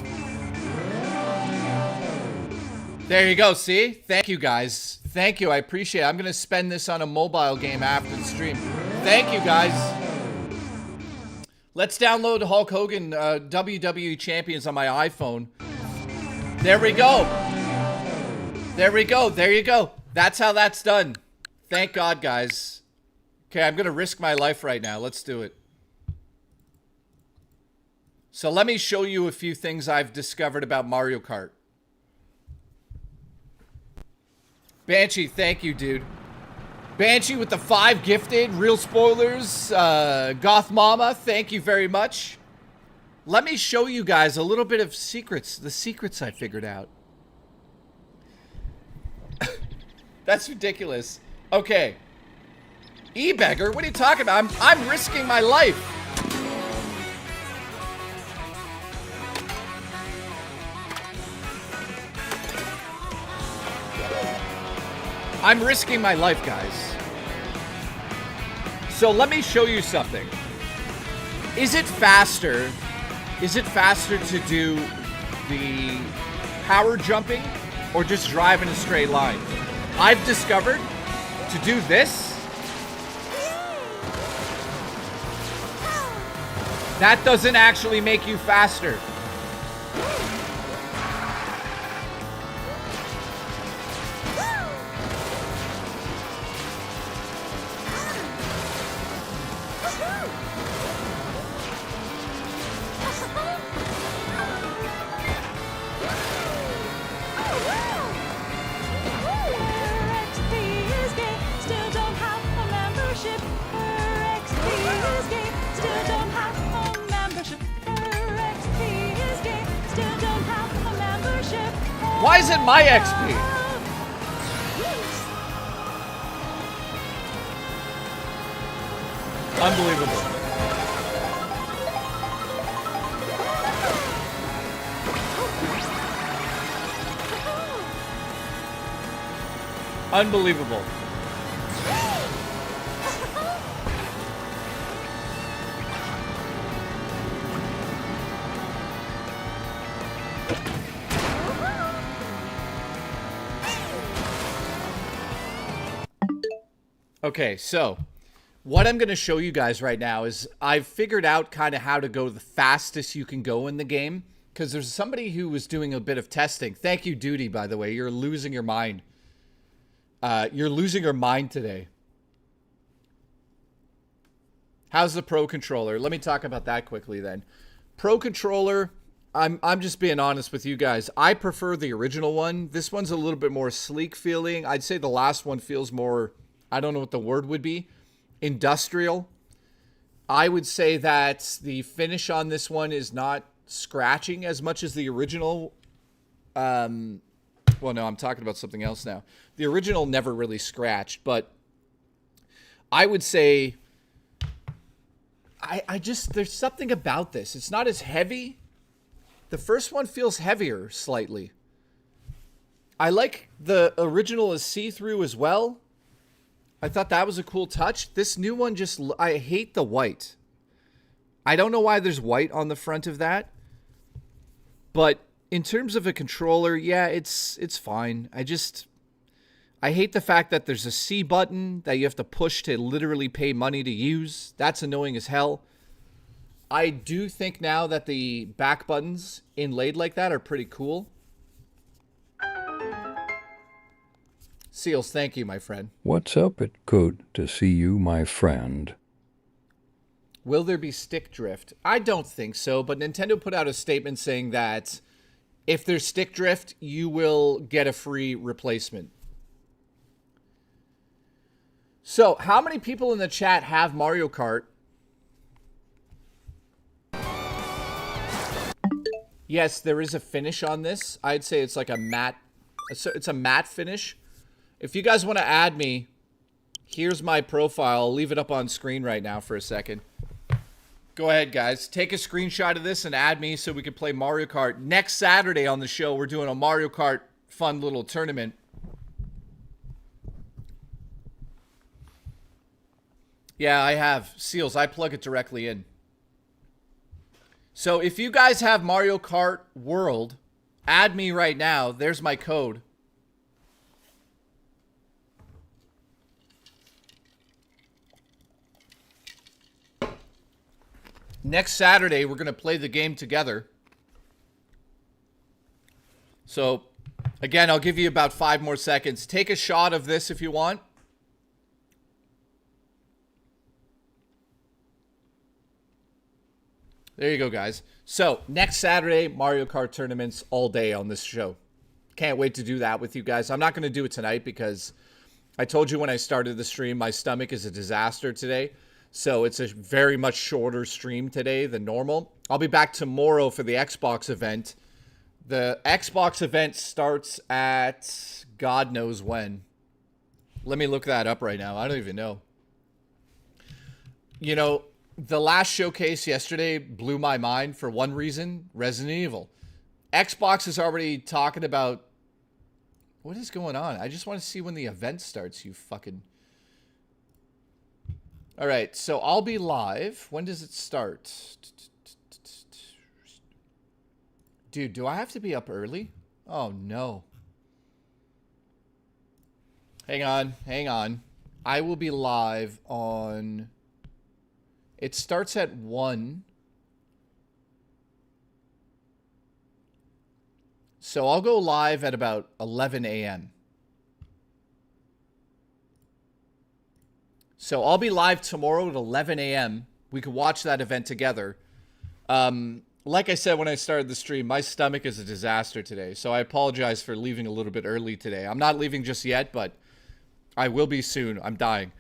there you go, see? Thank you, guys. Thank you, I appreciate it. I'm going to spend this on a mobile game after the stream. Thank you, guys. Let's download Hulk Hogan WWE Champions on my iPhone. There we go. There we go. There you go. That's how that's done. Thank God, guys. Okay, I'm going to risk my life right now. Let's do it. So let me show you a few things I've discovered about Mario Kart. Banshee, thank you, dude. Banshee with the 5 gifted. Real spoilers. Goth Mama, thank you very much. Let me show you guys a little bit of secrets. The secrets I figured out. That's ridiculous. Okay. E-beggar, what are you talking about? I'm risking my life. I'm risking my life, guys. So let me show you something. Is it faster? Is it faster to do the power jumping or just drive in a straight line? I've discovered to do this, that doesn't actually make you faster. Why is it my XP? Unbelievable. Unbelievable. Okay, so what I'm going to show you guys right now is I've figured out kind of how to go the fastest you can go in the game, because there's somebody who was doing a bit of testing. Thank you, Duty, by the way. You're losing your mind. You're losing your mind today. How's the Pro Controller? Let me talk about that quickly then. Pro Controller, I'm just being honest with you guys. I prefer the original one. This one's a little bit more sleek feeling. I'd say the last one feels more, I don't know what the word would be, industrial. I would say that the finish on this one is not scratching as much as the original. Well, no, I'm talking about something else now. The original never really scratched, but I would say I just, there's something about this. It's not as heavy. The first one feels heavier slightly. I like the original is see-through as well. I thought that was a cool touch. This new one just, I hate the white. I don't know why there's white on the front of that. But in terms of a controller, yeah, it's fine. I hate the fact that there's a C button that you have to push to literally pay money to use. That's annoying as hell. I do think now that the back buttons inlaid like that are pretty cool. Seals, thank you, my friend. What's up? It good to see you, my friend. Will there be stick drift? I don't think so, but Nintendo put out a statement saying that if there's stick drift, you will get a free replacement. So, how many people in the chat have Mario Kart? Yes, there is a finish on this. I'd say it's like a matte. It's a matte finish. If you guys want to add me, here's my profile. I'll leave it up on screen right now for a second. Go ahead, guys. Take a screenshot of this and add me so we can play Mario Kart. Next Saturday on the show, we're doing a Mario Kart fun little tournament. Yeah, I have. Seals, I plug it directly in. So if you guys have Mario Kart World, add me right now. There's my code. Next Saturday, we're going to play the game together. So, again, I'll give you about 5 more seconds. Take a shot of this if you want. There you go, guys. So, next Saturday, Mario Kart tournaments all day on this show. Can't wait to do that with you guys. I'm not going to do it tonight because I told you when I started the stream, my stomach is a disaster today. So, it's a very much shorter stream today than normal. I'll be back tomorrow for the Xbox event. The Xbox event starts at God knows when. Let me look that up right now. I don't even know. You know, the last showcase yesterday blew my mind for one reason, Resident Evil. Xbox is already talking about... What is going on? I just want to see when the event starts, you fucking... Alright, so I'll be live. When does it start? Dude, do I have to be up early? Oh, no. Hang on. I will be live on... It starts at 1. So I'll go live at about 11 a.m. So I'll be live tomorrow at 11 a.m. We can watch that event together. Like I said when I started the stream, my stomach is a disaster today. So I apologize for leaving a little bit early today. I'm not leaving just yet, but I will be soon. I'm dying.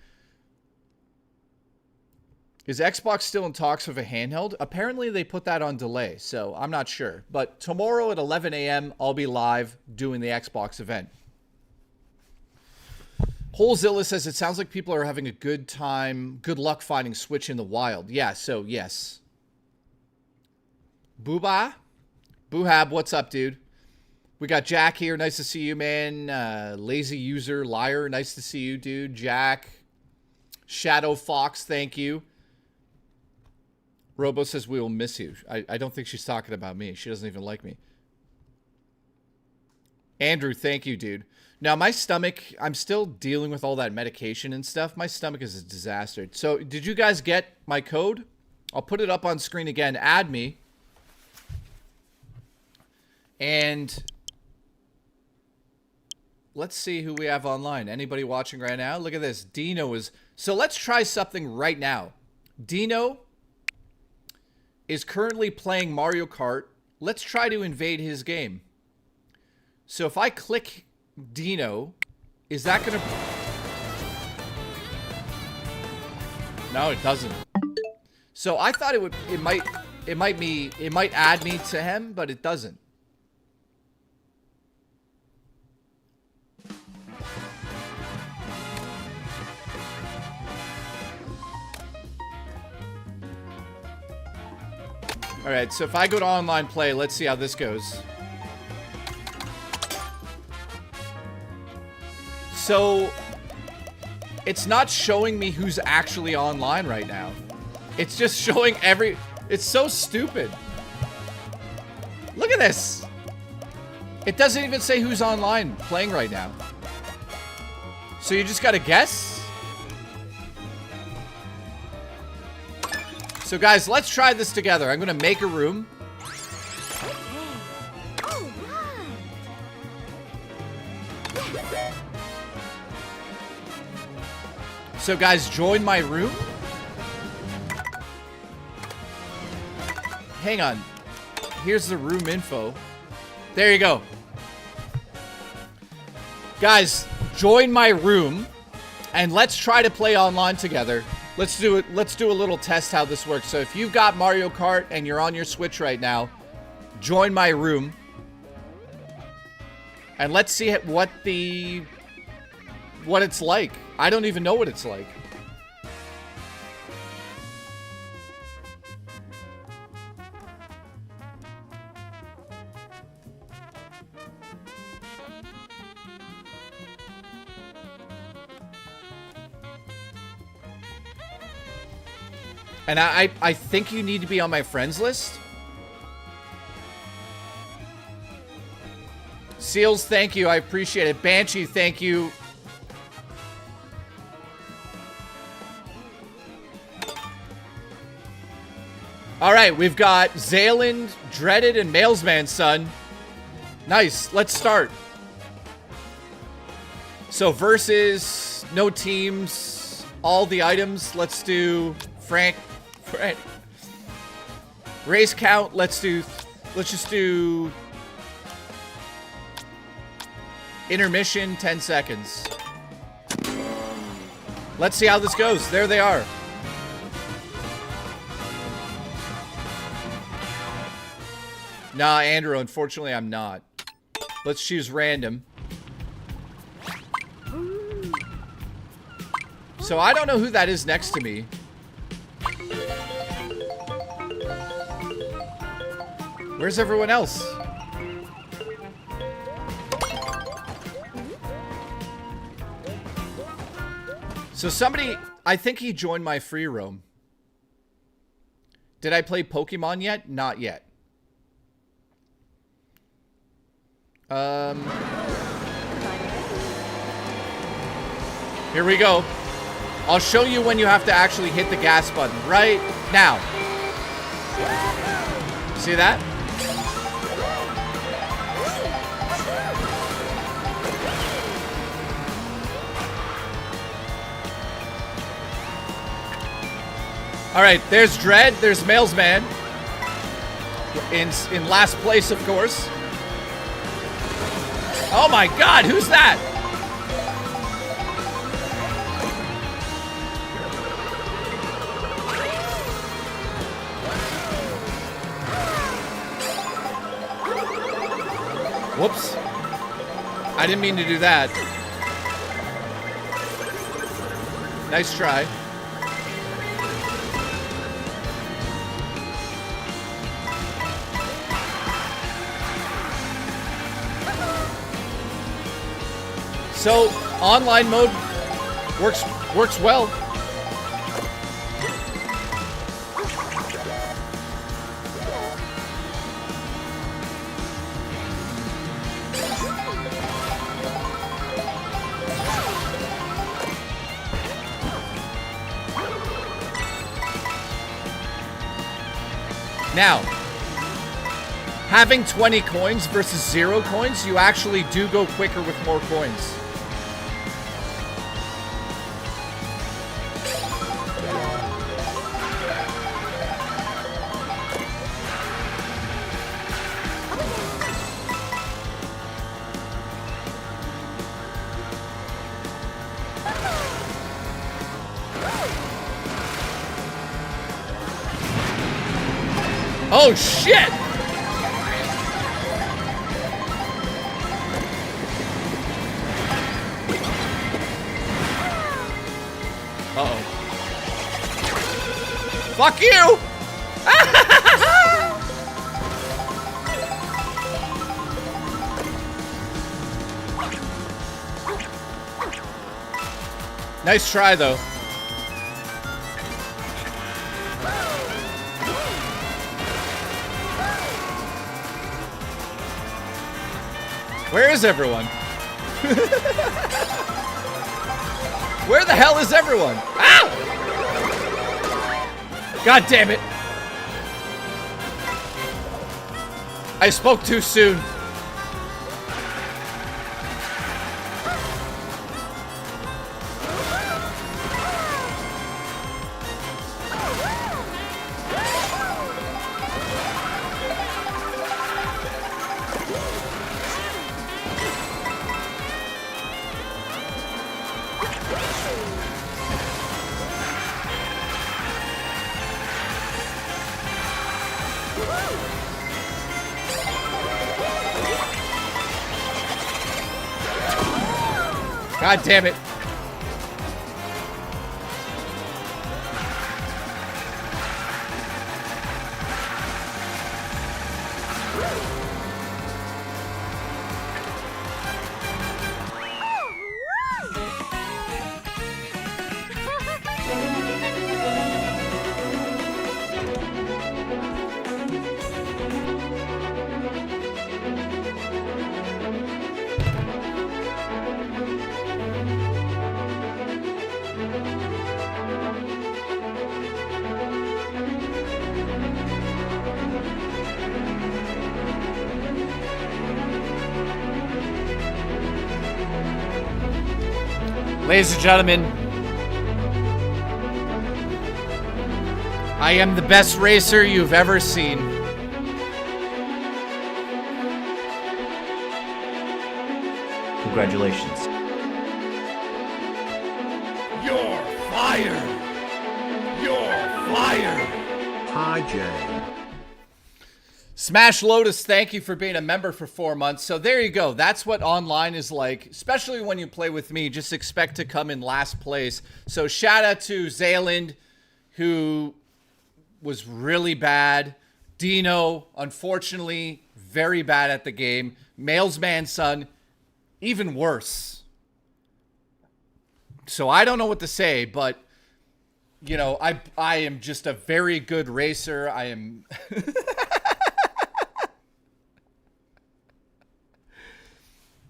Is Xbox still in talks of a handheld? Apparently they put that on delay, so I'm not sure. But tomorrow at 11 a.m., I'll be live doing the Xbox event. Holezilla says, it sounds like people are having a good time. Good luck finding Switch in the wild. Yeah, so yes. Booba? Boohab, what's up, dude? We got Jack here. Nice to see you, man. Lazy User Liar, nice to see you, dude. Jack. Shadow Fox, thank you. Robo says we will miss you. I don't think she's talking about me. She doesn't even like me. Andrew, thank you, dude. Now, my stomach, I'm still dealing with all that medication and stuff. My stomach is a disaster. So, did you guys get my code? I'll put it up on screen again. Add me. And let's see who we have online. Anybody watching right now? Look at this. Dino is... So, let's try something right now. Dino is currently playing Mario Kart. Let's try to invade his game. So if I click Dino, is that gonna... No, it doesn't. So I thought it might add me to him, but it doesn't. All right, so if I go to online play, let's see how this goes. So, it's not showing me who's actually online right now. It's just showing it's so stupid. Look at this. It doesn't even say who's online playing right now. So you just gotta guess? So guys, let's try this together. I'm gonna make a room. So guys, join my room. Hang on. Here's the room info. There you go. Guys, join my room and let's try to play online together. Let's do it. Let's do a little test how this works. So if you've got Mario Kart and you're on your Switch right now, join my room. And let's see what it's like. I don't even know what it's like. And I think you need to be on my friends list. Seals, thank you. I appreciate it. Banshee, thank you. All right, we've got Zayland, Dreaded, and Mailsman's son. Nice. Let's start. So versus, no teams, all the items. Let's do Frank. Race count. Let's just do intermission, 10 seconds. Let's see how this goes. There they are. Nah, Andrew, unfortunately I'm not. Let's choose random. So I don't know who that is next to me. Where's everyone else? So somebody, I think he joined my free roam. Did I play Pokemon yet? Not yet. Here we go. I'll show you when you have to actually hit the gas button. Right now. See that? All right, there's Dread, there's Mailsman. In last place, of course. Oh my God, who's that? Whoops. I didn't mean to do that. Nice try. So, online mode works well. Now, having 20 coins versus 0 coins, you actually do go quicker with more coins. Oh, shit! Uh-oh. Fuck you! Nice try, though. Where is everyone? Where the hell is everyone? Ow! God damn it. I spoke too soon. God damn it. Ladies and gentlemen, I am the best racer you've ever seen. Congratulations. You're fired! You're fired! Hi, Jay. Smash Lotus, thank you for being a member for 4 months. So there you go. That's what online is like, especially when you play with me. Just expect to come in last place. So shout out to Zayland, who was really bad. Dino, unfortunately, very bad at the game. Mailsman son, even worse. So I don't know what to say, but you know, I am just a very good racer. I am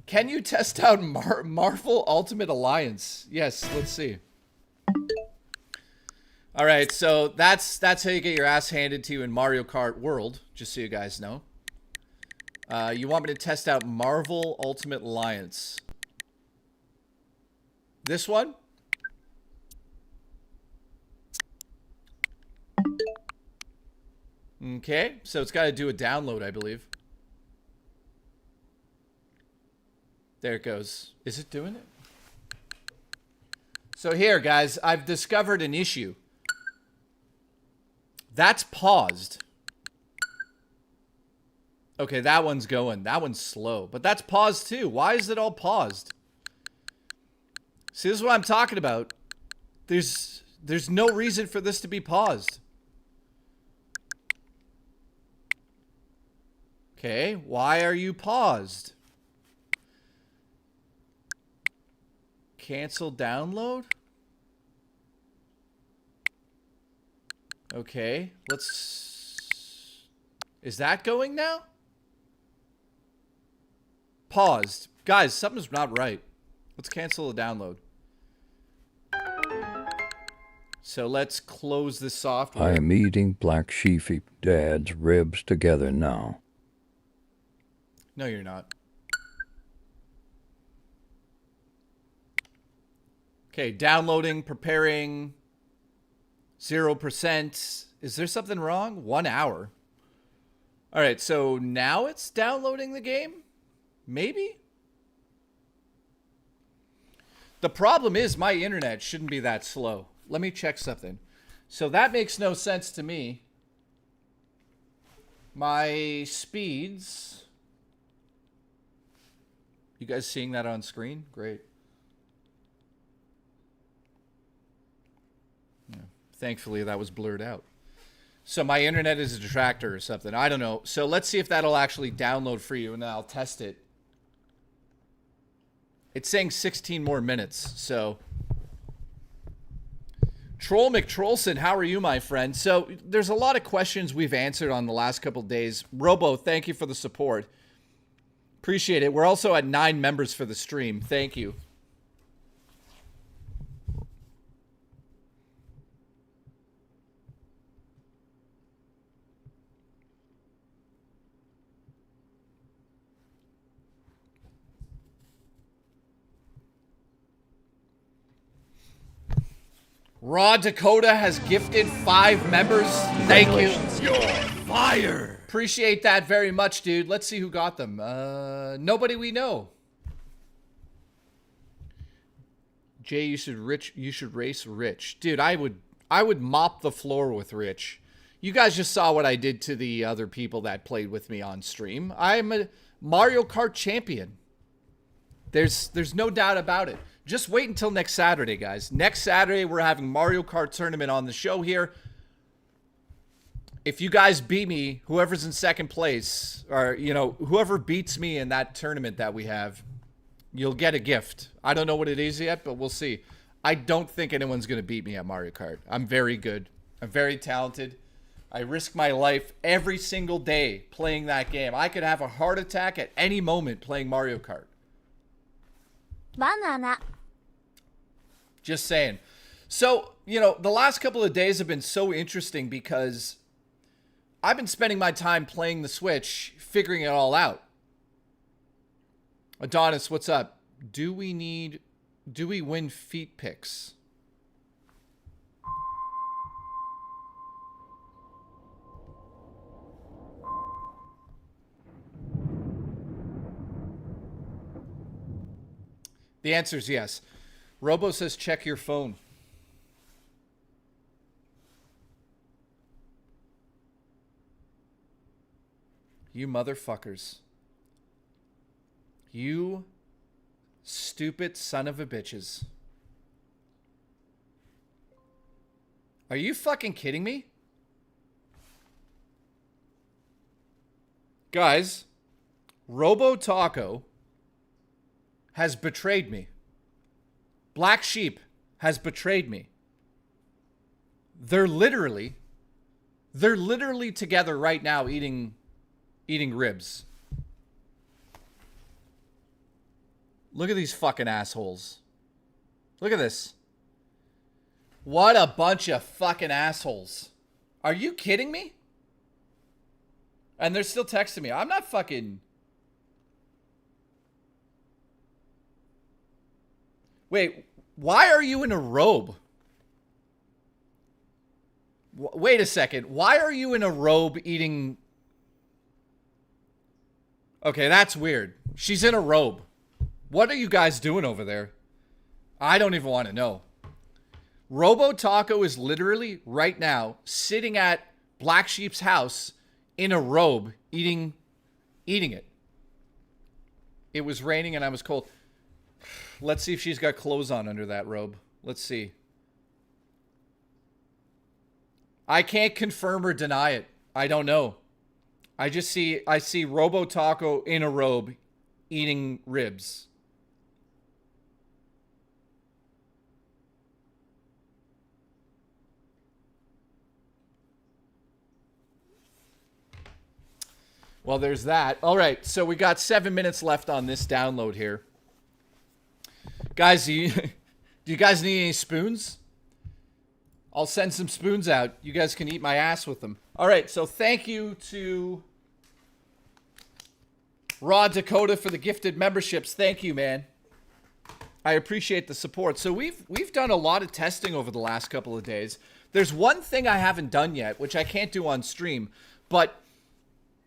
Can you test out Marvel Ultimate Alliance? Yes, let's see. All right, so that's how you get your ass handed to you in Mario Kart World, just so you guys know. You want me to test out Marvel Ultimate Alliance. This one? Okay, so it's got to do a download, I believe. There it goes. Is it doing it? So here, guys, I've discovered an issue. That's paused. Okay, that one's going. That one's slow. But that's paused too. Why is it all paused? See, this is what I'm talking about. There's no reason for this to be paused. Okay, why are you paused? Cancel download? Okay, let's... Is that going now? Paused. Guys, something's not right. Let's cancel the download. So let's close this software. I am eating Black Sheepy Dad's ribs together now. No, you're not. Okay, downloading, preparing, 0%. Is there something wrong? 1 hour. All right, so now it's downloading the game? Maybe? The problem is my internet shouldn't be that slow. Let me check something. So that makes no sense to me. My speeds. You guys seeing that on screen? Great. Thankfully, that was blurred out. So my internet is a detractor or something. I don't know. So let's see if that'll actually download for you, and I'll test it. It's saying 16 more minutes, so... Troll McTrollson, how are you, my friend? So there's a lot of questions we've answered on the last couple days. Robo, thank you for the support. Appreciate it. We're also at 9 members for the stream. Thank you. Raw Dakota has gifted 5 members. Thank you. You're fired! Appreciate that very much, dude. Let's see who got them. Nobody we know. Jay, you should race Rich. Dude, I would mop the floor with Rich. You guys just saw what I did to the other people that played with me on stream. I'm a Mario Kart champion. There's no doubt about it. Just wait until next Saturday, guys. Next Saturday, we're having Mario Kart Tournament on the show here. If you guys beat me, whoever's in second place, or, you know, whoever beats me in that tournament that we have, you'll get a gift. I don't know what it is yet, but we'll see. I don't think anyone's going to beat me at Mario Kart. I'm very good. I'm very talented. I risk my life every single day playing that game. I could have a heart attack at any moment playing Mario Kart. Banana. Just saying. So, you know, the last couple of days have been so interesting because I've been spending my time playing the Switch, figuring it all out. Adonis, what's up? Do we win feet pics? The answer is yes. Robo says check your phone. You motherfuckers. You stupid son of a bitches. Are you fucking kidding me? Guys, Robo Taco has betrayed me. Black Sheep has betrayed me. They're literally together right now eating ribs. Look at these fucking assholes. Look at this. What a bunch of fucking assholes. Are you kidding me? And they're still texting me. I'm not fucking... Wait, why are you in a robe? Wait a second. Why are you in a robe eating... Okay, that's weird. She's in a robe. What are you guys doing over there? I don't even want to know. Robo Taco is literally right now sitting at Black Sheep's house in a robe eating it. It was raining and I was cold. Let's see if she's got clothes on under that robe. Let's see. I can't confirm or deny it. I don't know. I see Robo Taco in a robe eating ribs. Well, there's that. All right, so we got 7 minutes left on this download here. Guys, do you guys need any spoons? I'll send some spoons out. You guys can eat my ass with them. All right, so thank you to Raw Dakota for the gifted memberships. Thank you, man. I appreciate the support. So we've done a lot of testing over the last couple of days. There's one thing I haven't done yet, which I can't do on stream, but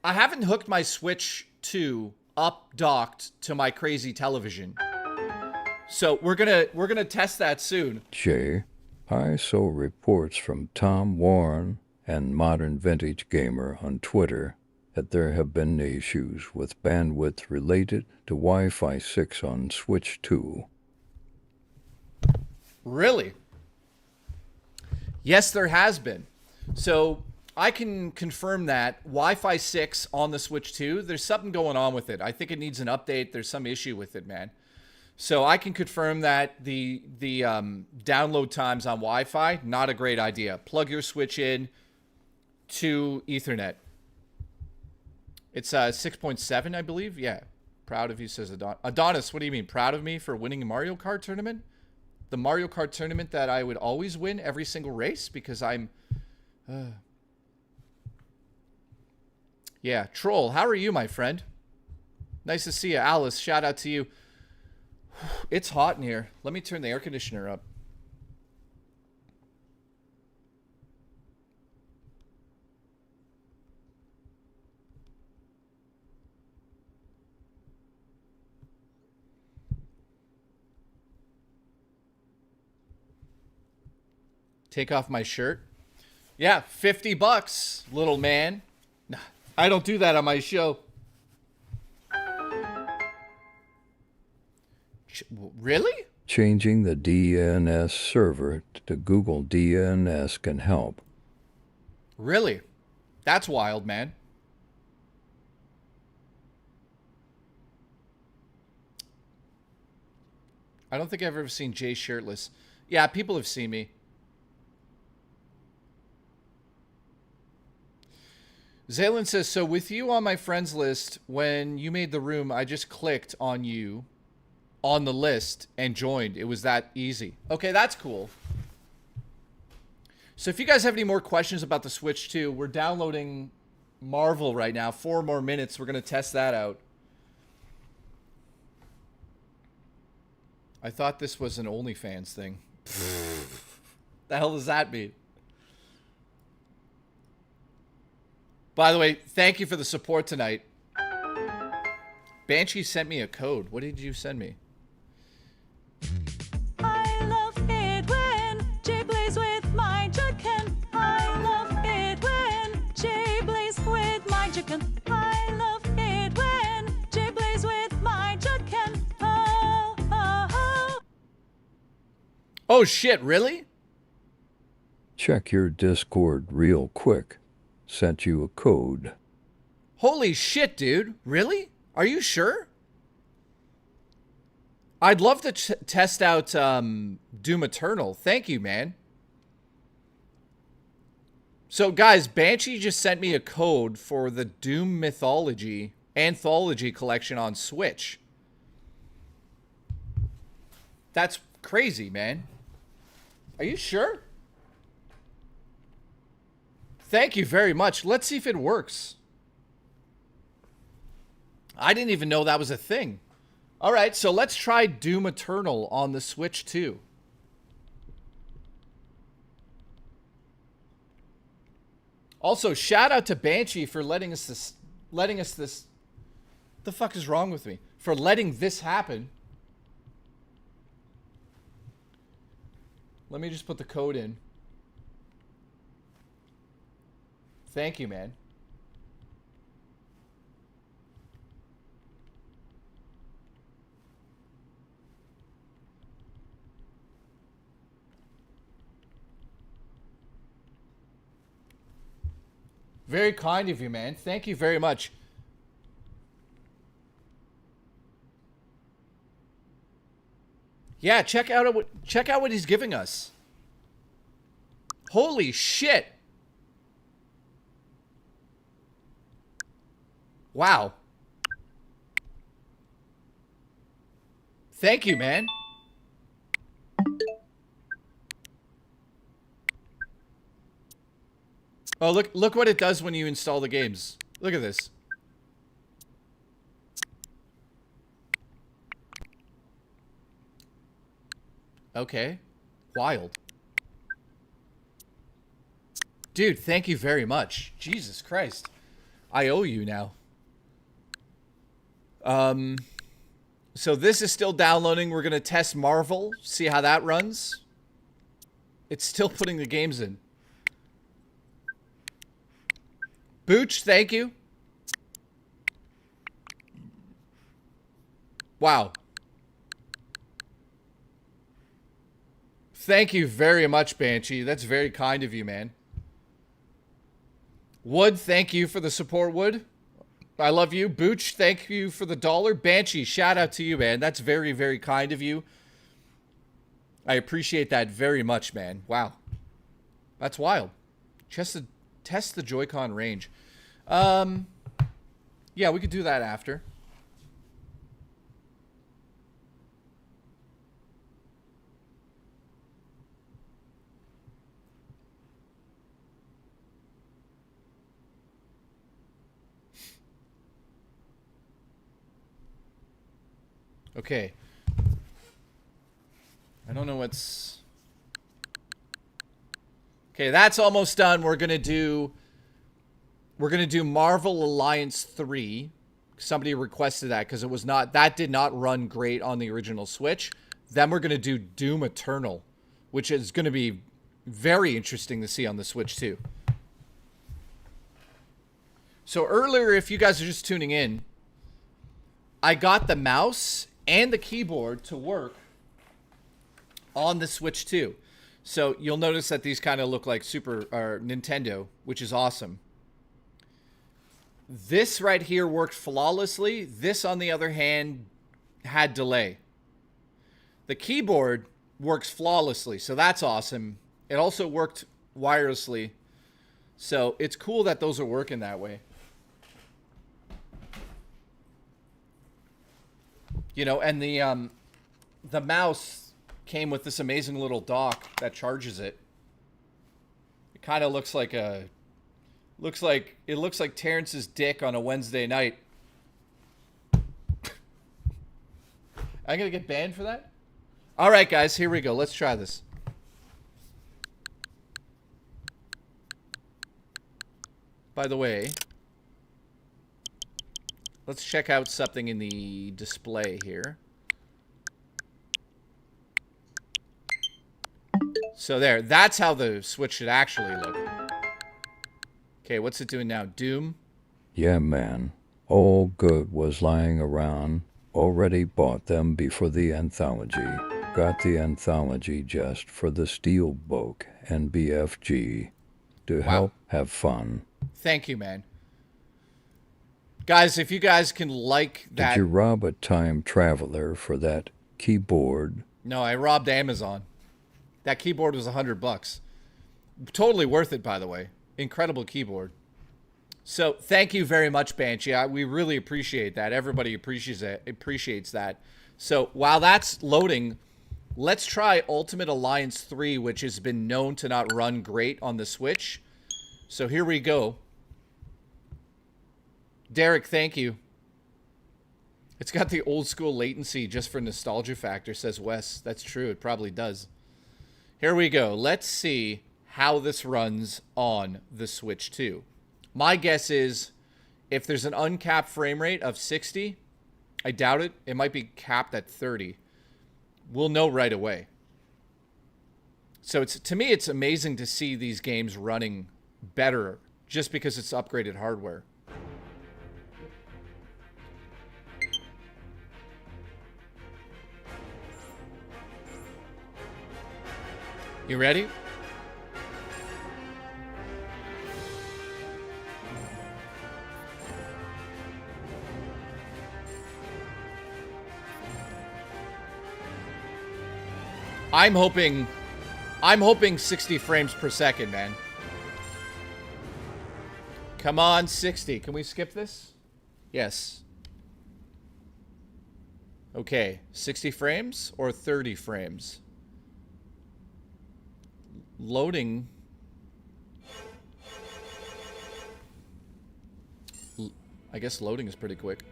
I haven't hooked my Switch 2 up docked to my crazy television. So we're gonna test that soon. Jay, I saw reports from Tom Warren and Modern Vintage Gamer on Twitter that there have been issues with bandwidth related to Wi-Fi 6 on Switch 2. Really? Yes, there has been. So I can confirm that Wi-Fi 6 on the Switch 2, there's something going on with it. I think it needs an update. There's some issue with it, man. So I can confirm that the download times on Wi-Fi, not a great idea. Plug your Switch in to Ethernet. It's 6.7, I believe. Yeah. Proud of you, says Adonis. What do you mean? Proud of me for winning a Mario Kart tournament? The Mario Kart tournament that I would always win every single race because I'm... Yeah. Troll, how are you, my friend? Nice to see you. Alice, shout out to you. It's hot in here. Let me turn the air conditioner up. Take off my shirt. Yeah, $50, little man. Nah, I don't do that on my show. Really? Changing the DNS server to Google DNS can help. Really? That's wild, man. I don't think I've ever seen Jay shirtless. Yeah, people have seen me. Zaylin says, so with you on my friends list, when you made the room, I just clicked on you on the list and joined. It was that easy. Okay, that's cool. So if you guys have any more questions about the Switch 2, we're downloading Marvel right now. 4 more minutes. We're going to test that out. I thought this was an OnlyFans thing. The hell does that mean? By the way, thank you for the support tonight. Banshee sent me a code. What did you send me? I love it when Jay plays with my chicken. I love it when Jay plays with my chicken. I love it when Jay plays with my chicken. Oh, oh, oh. Oh shit, really? Check your Discord real quick. Sent you a code. Holy shit, dude. Really? Are you sure? I'd love to test out Doom Eternal. Thank you, man. So, guys, Banshee just sent me a code for the Doom Mythology Anthology Collection on Switch. That's crazy, man. Are you sure? Thank you very much. Let's see if it works. I didn't even know that was a thing. All right, so let's try Doom Eternal on the Switch 2. Also, shout out to Banshee for letting us this. The fuck is wrong with me? For letting this happen. Let me just put the code in. Thank you, man. Very kind of you, man. Thank you very much. Yeah, check out what he's giving us. Holy shit. Wow. Thank you, man. Oh, look what it does when you install the games. Look at this. Okay. Wild. Dude, thank you very much. Jesus Christ. I owe you now. So this is still downloading. We're going to test Marvel, see how that runs. It's still putting the games in. Booch, thank you. Wow. Thank you very much, Banshee. That's very kind of you, man. Wood, thank you for the support, Wood. I love you. Booch, thank you for the $1. Banshee, shout out to you, man. That's very, very kind of you. I appreciate that very much, man. Wow. That's wild. Just to test the Joy-Con range. Yeah, we could do that after. Okay. I don't know what's... Okay, that's almost done. We're gonna do Marvel Alliance 3. Somebody requested that because that did not run great on the original Switch. Then we're gonna do Doom Eternal, which is gonna be very interesting to see on the Switch too. So earlier, if you guys are just tuning in, I got the mouse and the keyboard to work on the Switch 2. So you'll notice that these kind of look like Nintendo, which is awesome. This right here worked flawlessly. This, on the other hand, had delay. The keyboard works flawlessly, so that's awesome. It also worked wirelessly. So it's cool that those are working that way. You know, and the mouse came with this amazing little dock that charges it. It kind of looks like it looks like Terrence's dick on a Wednesday night. I'm gonna get banned for that? All right, guys, here we go. Let's try this. By the way, let's check out something in the display here. So there, that's how the Switch should actually look. Okay, what's it doing now? Doom? Yeah, man. All good was lying around. Already bought them before the anthology. Got the anthology just for the Steelbook and BFG. To help have fun. Thank you, man. Guys, if you guys can like that... Did you rob a time traveler for that keyboard? No, I robbed Amazon. That keyboard was $100. Totally worth it, by the way. Incredible keyboard. So, thank you very much, Banshee. We really appreciate that. Everybody appreciates that. So, while that's loading, let's try Ultimate Alliance 3, which has been known to not run great on the Switch. So, here we go. Derek, thank you. It's got the old school latency just for nostalgia factor, says Wes. That's true. It probably does. Here we go. Let's see how this runs on the Switch 2. My guess is if there's an uncapped frame rate of 60, I doubt it. It might be capped at 30. We'll know right away. So to me, it's amazing to see these games running better just because it's upgraded hardware. You ready? I'm hoping 60 frames per second, man. Come on, 60. Can we skip this? Yes. Okay, 60 frames or 30 frames? Loading. I guess loading is pretty quick.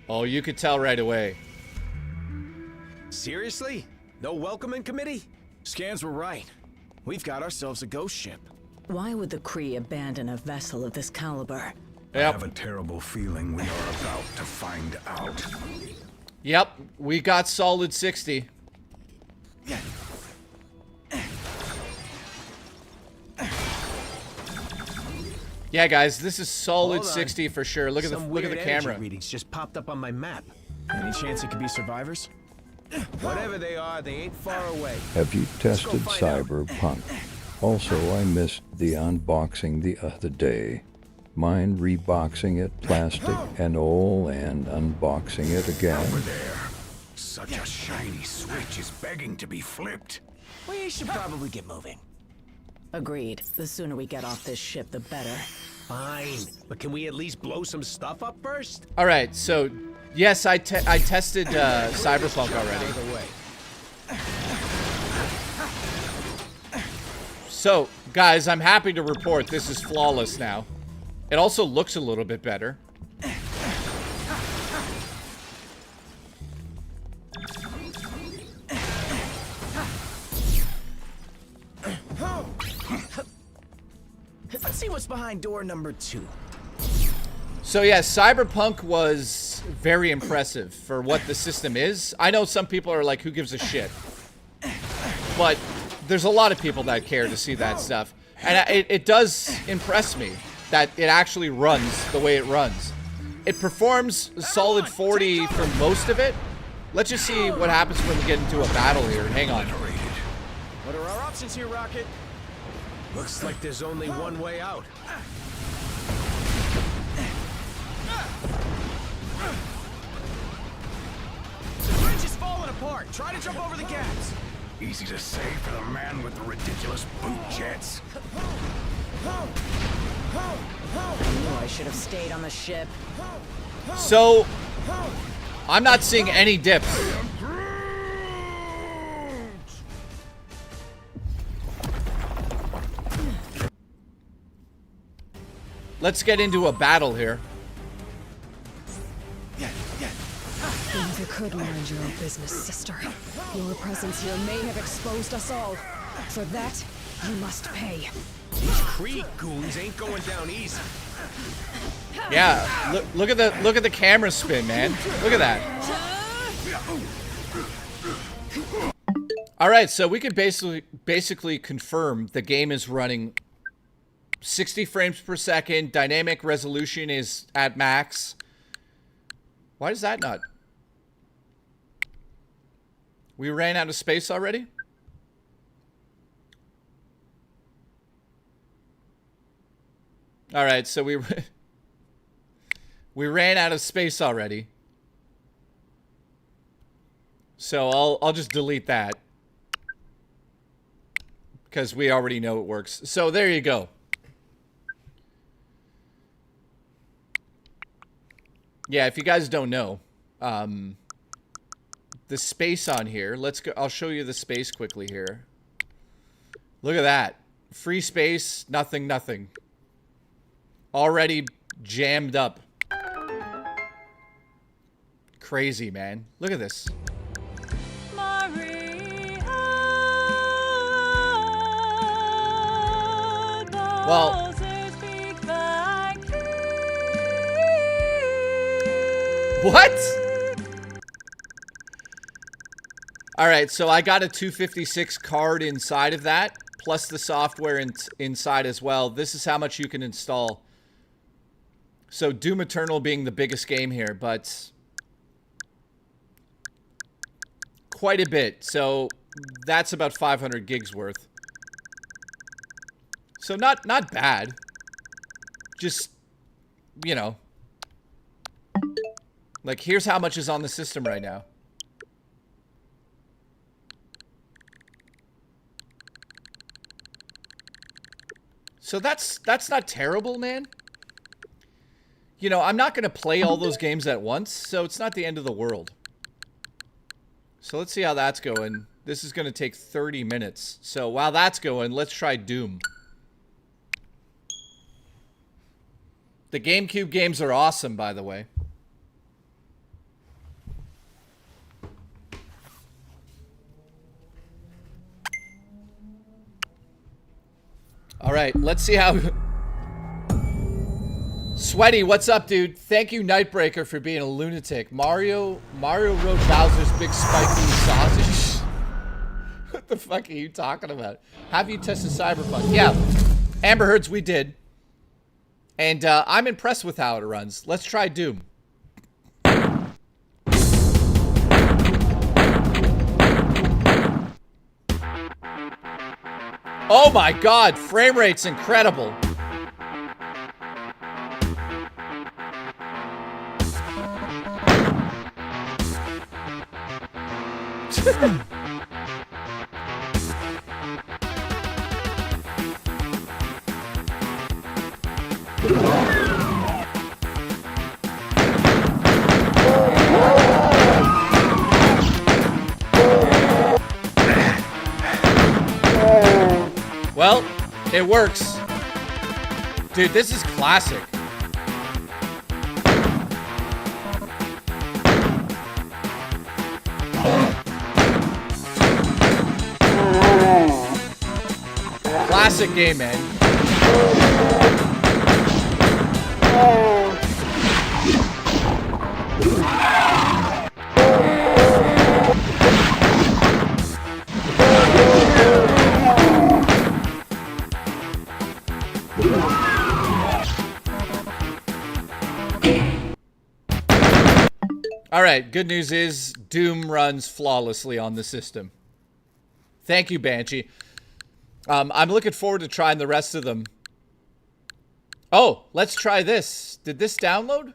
Oh, you could tell right away. Seriously? No welcoming committee? Scans were right. We've got ourselves a ghost ship. Why would the Kree abandon a vessel of this caliber? I have a terrible feeling we are about to find out. Yep, we got solid 60. Yeah, guys, this is solid 60 for sure. Look at the camera. Readings just popped up on my map. Any chance it could be survivors? Whatever they are, they ain't far away. Have you tested Cyberpunk? Also, I missed the unboxing the other day. Mind reboxing it, plastic and all, and unboxing it again. Over there. Such a shiny Switch is begging to be flipped. We should probably get moving. Agreed. The sooner we get off this ship, the better. Fine, but can we at least blow some stuff up first? All right, so yes, I tested Cyberpunk already. So, guys, I'm happy to report this is flawless now. It also looks a little bit better. Let's see what's behind door number 2. So yeah, Cyberpunk was very impressive for what the system is. I know some people are like, who gives a shit? But there's a lot of people that care to see that stuff. And it does impress me that it actually runs the way it runs. It performs a solid 40 for most of it. Let's just see what happens when we get into a battle here. Hang on. What are our options here, Rocket? Looks like there's only one way out. The bridge is falling apart. Try to jump over the gaps. Easy to say for the man with the ridiculous boot jets. I knew I should have stayed on the ship. So, I'm not seeing any dips. Let's get into a battle here. If you could mind your own business, sister. Your presence here may have exposed us all. For that, you must pay. These Krieg goons ain't going down easy. Yeah, look at the camera spin, man. Look at that. All right, so we can basically confirm the game is running 60 frames per second. Dynamic resolution is at max. Why does that not? We ran out of space already? All right, so we ran out of space already. So I'll just delete that because we already know it works. So there you go. Yeah, if you guys don't know, the space on here, let's go. I'll show you the space quickly here. Look at that. Free space, nothing, nothing. Already jammed up. Crazy, man. Look at this. Well, what? All right, so I got a 256 card inside of that, plus the software inside as well. This is how much you can install. So Doom Eternal being the biggest game here, but quite a bit. So that's about 500 gigs worth. So not bad. Just, you know. Like, here's how much is on the system right now. So that's not terrible, man. You know, I'm not going to play all those games at once, so it's not the end of the world. So let's see how that's going. This is going to take 30 minutes. So while that's going, let's try Doom. The GameCube games are awesome, by the way. All right, let's see how... Sweaty, what's up, dude? Thank you, Nightbreaker, for being a lunatic. Mario wrote Bowser's big spiky sausage. What the fuck are you talking about? Have you tested Cyberpunk? Yeah, Amber Herds, we did. And I'm impressed with how it runs. Let's try Doom. Oh my god, frame rate's incredible. Well, it works. Dude, this is classic. Classic game, man. All right, good news is Doom runs flawlessly on the system. Thank you, Banshee. I'm looking forward to trying the rest of them. Oh, let's try this. Did this download?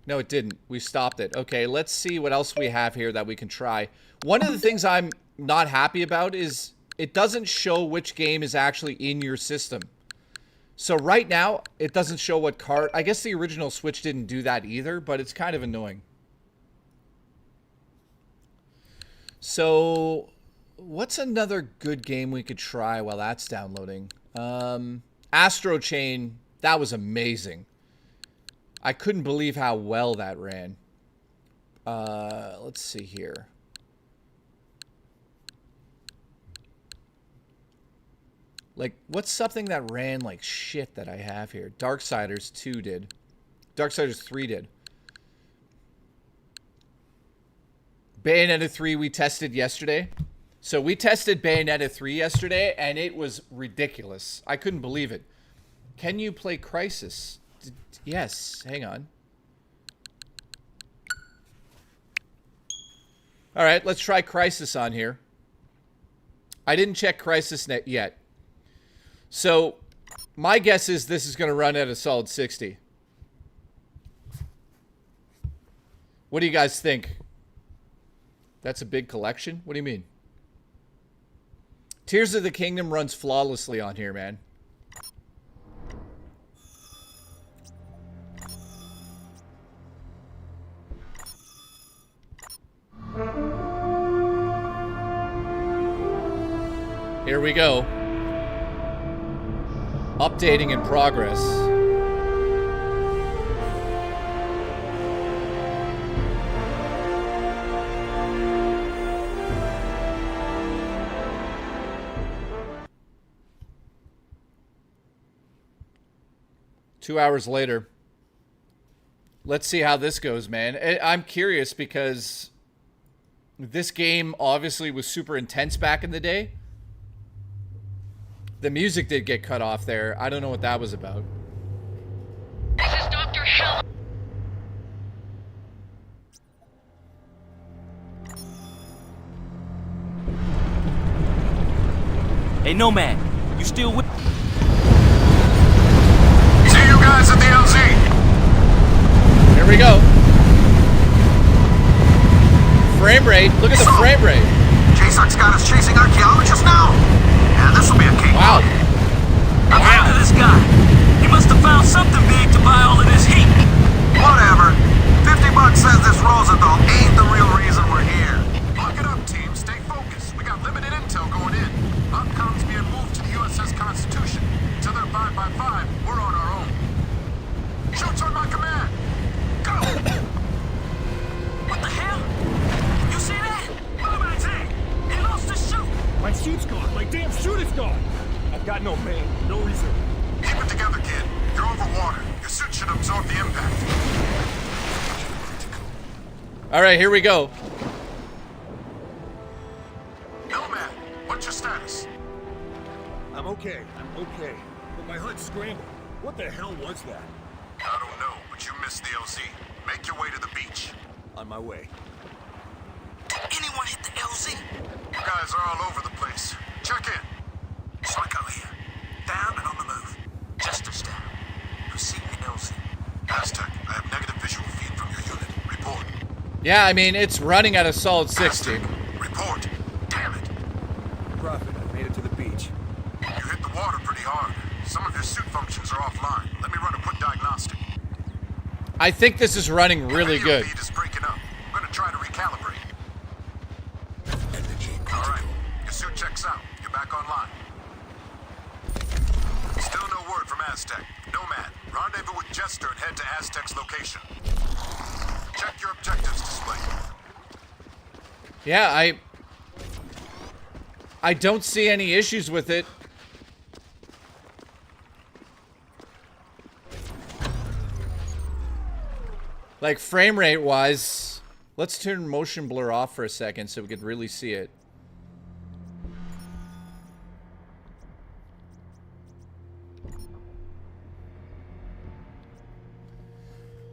No, it didn't. We stopped it. Okay, let's see what else we have here that we can try. One of the things I'm not happy about is it doesn't show which game is actually in your system. So right now, it doesn't show what card. I guess the original Switch didn't do that either, but it's kind of annoying. So, what's another good game we could try while that's downloading? Astro Chain, that was amazing. I couldn't believe how well that ran. Let's see here. Like, what's something that ran like shit that I have here? Darksiders 2 did. Darksiders 3 did. Bayonetta 3 we tested yesterday. So we tested Bayonetta 3 yesterday, and it was ridiculous. I couldn't believe it. Can you play Crysis? Yes, hang on. All right, let's try Crysis on here. I didn't check Crysis net yet. So, my guess is this is going to run at a solid 60. What do you guys think? That's a big collection? What do you mean? Tears of the Kingdom runs flawlessly on here, man. Here we go. Updating in progress. Two hours later. Let's see how this goes, man. I'm curious because this game obviously was super intense back in the day. The music did get cut off there. I don't know what that was about. This is Dr. Hell. Hey, Nomad, you still with? See you guys at the LZ. Here we go. Frame rate. Look at the frame rate. J-Suck's got us chasing archaeologists now. Yeah, this will be a cake. Wow. I'm proud of this guy. He must have found something big to buy all of this heat. Whatever. $50 says this Rosenthal ain't the real reason we're here. Lock it up, team. Stay focused. We got limited intel going in. Upcom's being moved to the USS Constitution. Till they're 5 by 5, we're on our own. Shoot on my command. Go! What the hell? You see that? Nomad's in. He lost his chute. My chute's gone. My damn chute is gone. I've got no main, no reserve. Keep it together, kid. You're over water. Your suit should absorb the impact. All right, here we go. Nomad, what's your status? I'm okay. But my HUD's scrambled. What the hell was that? I don't know, but you missed the LZ. Make your way to the beach. On my way. Did anyone hit the LZ? You guys are all over the place. Check in. Psycho here. Down and on the move. Jester's down. Proceed the LZ. Aztec, I have negative visual feed from your unit. Report. Yeah, I mean, it's running at a solid 60. Aztec, report. Damn it. Prophet, I made it to the beach. You hit the water pretty hard. Some of your suit functions are offline. Let me run a quick diagnostic. I think this is running really good. Feed is breaking up. I'm gonna try to recalibrate. All right, your suit checks out. You're back online. Still no word from Aztec. Nomad, rendezvous with Jester and head to Aztec's location. Check your objectives display. Yeah, I don't see any issues with it. Like frame rate wise, let's turn motion blur off for a second so we could really see it.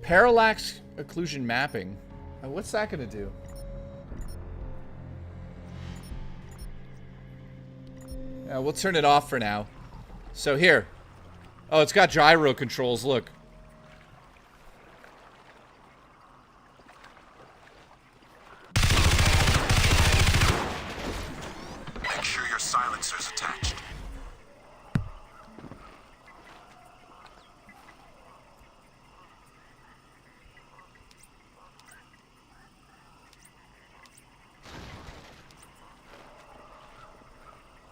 Parallax occlusion mapping. What's that going to do? We'll turn it off for now. So here. Oh, it's got gyro controls, look. Make sure your silencer's attached.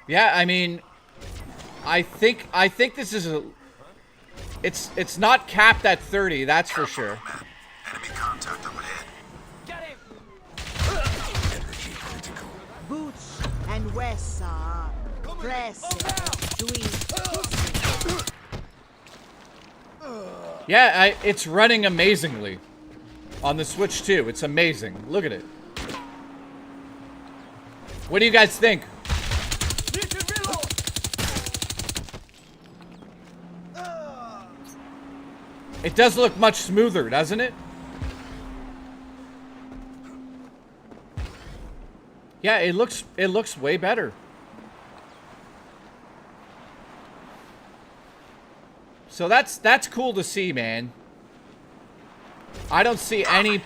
Yeah, I mean, I think this is a. It's not capped at 30, that's for sure. Enemy contact up ahead. Boots and Wessa. Press. Yeah, it's running amazingly on the Switch too. It's amazing. Look at it. What do you guys think? It does look much smoother, doesn't it? Yeah, it looks way better. So that's cool to see, man. I don't see any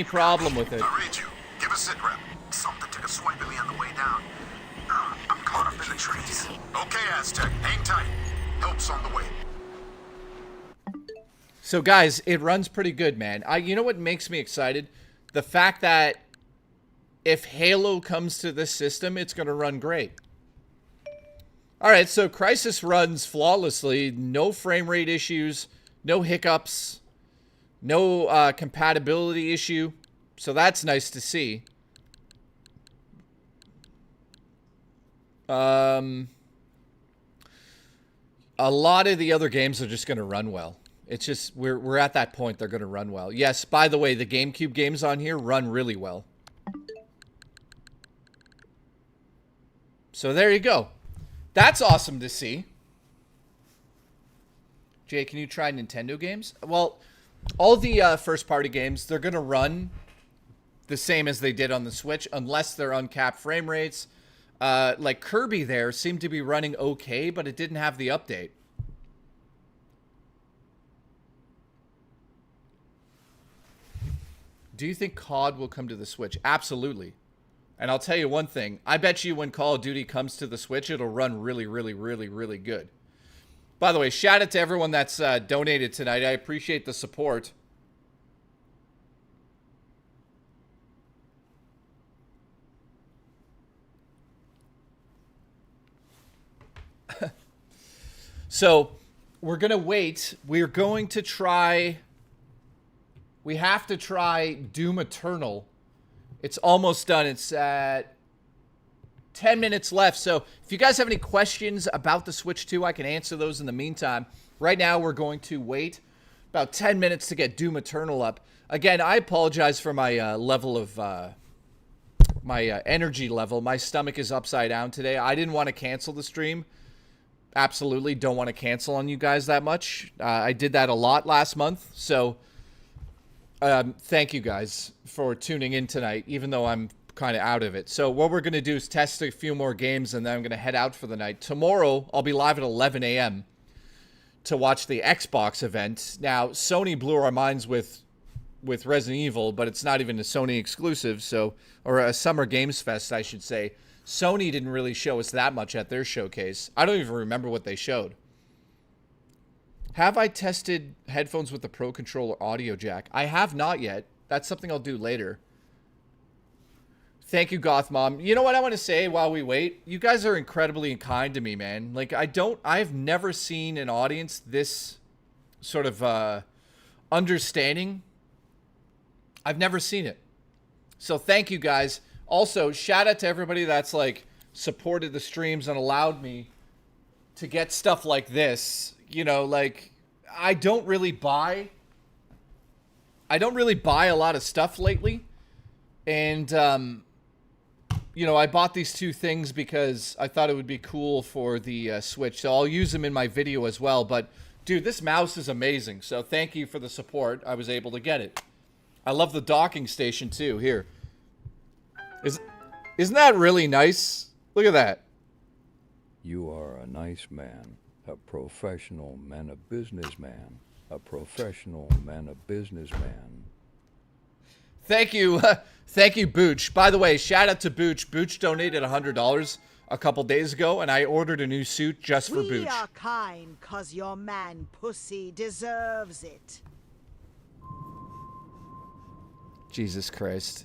problem with it. I read you. Give a sit rep. Something took a swipe at me on the way down. I'm caught up in the trees. Okay, Aztec, hang tight. Help's on the way. So guys, it runs pretty good, man. You know what makes me excited? The fact that if Halo comes to this system, it's going to run great. Alright, so Crysis runs flawlessly. No frame rate issues. No hiccups. No compatibility issue. So that's nice to see. A lot of the other games are just going to run well. It's just, we're at that point, they're going to run well. Yes, by the way, the GameCube games on here run really well. So there you go. That's awesome to see. Jay, can you try Nintendo games? Well, all the first-party games, they're going to run the same as they did on the Switch, unless they're uncapped frame rates. Like Kirby there seemed to be running okay, but it didn't have the update. Do you think COD will come to the Switch? Absolutely. And I'll tell you one thing. I bet you when Call of Duty comes to the Switch, it'll run really, really, really, really good. By the way, shout out to everyone that's donated tonight. I appreciate the support. So, we're going to wait. We're going to try... We have to try Doom Eternal. It's almost done. It's at 10 minutes left. So if you guys have any questions about the Switch 2, I can answer those in the meantime. Right now, we're going to wait about 10 minutes to get Doom Eternal up. Again, I apologize for my level of... my energy level. My stomach is upside down today. I didn't want to cancel the stream. Absolutely don't want to cancel on you guys that much. I did that a lot last month. So... thank you guys for tuning in tonight, even though I'm kind of out of it. So what we're going to do is test a few more games, and then I'm going to head out for the night. Tomorrow, I'll be live at 11 a.m. to watch the Xbox event. Now, Sony blew our minds with Resident Evil, but it's not even a Sony exclusive, so, or a Summer Games Fest, I should say. Sony didn't really show us that much at their showcase. I don't even remember what they showed. Have I tested headphones with the Pro Controller audio jack? I have not yet. That's something I'll do later. Thank you, Goth Mom. You know what I want to say while we wait? You guys are incredibly kind to me, man. Like, I've never seen an audience this sort of understanding. I've never seen it. So thank you, guys. Also, shout out to everybody that's, like, supported the streams and allowed me to get stuff like this. You know, like, I don't really buy a lot of stuff lately. And, you know, I bought these two things because I thought it would be cool for the Switch. So I'll use them in my video as well. But Dude, this mouse is amazing. So thank you for the support. I was able to get it. I love the docking station too. Here. Isn't that really nice? Look at that. You are a nice man, a professional man, a businessman, a professional man, a businessman. Thank you. Thank you, Booch. By the way, shout out to Booch. Booch donated $100 a couple days ago, and I ordered a new suit just for Booch. We are kind 'cause your man pussy deserves it. Jesus Christ.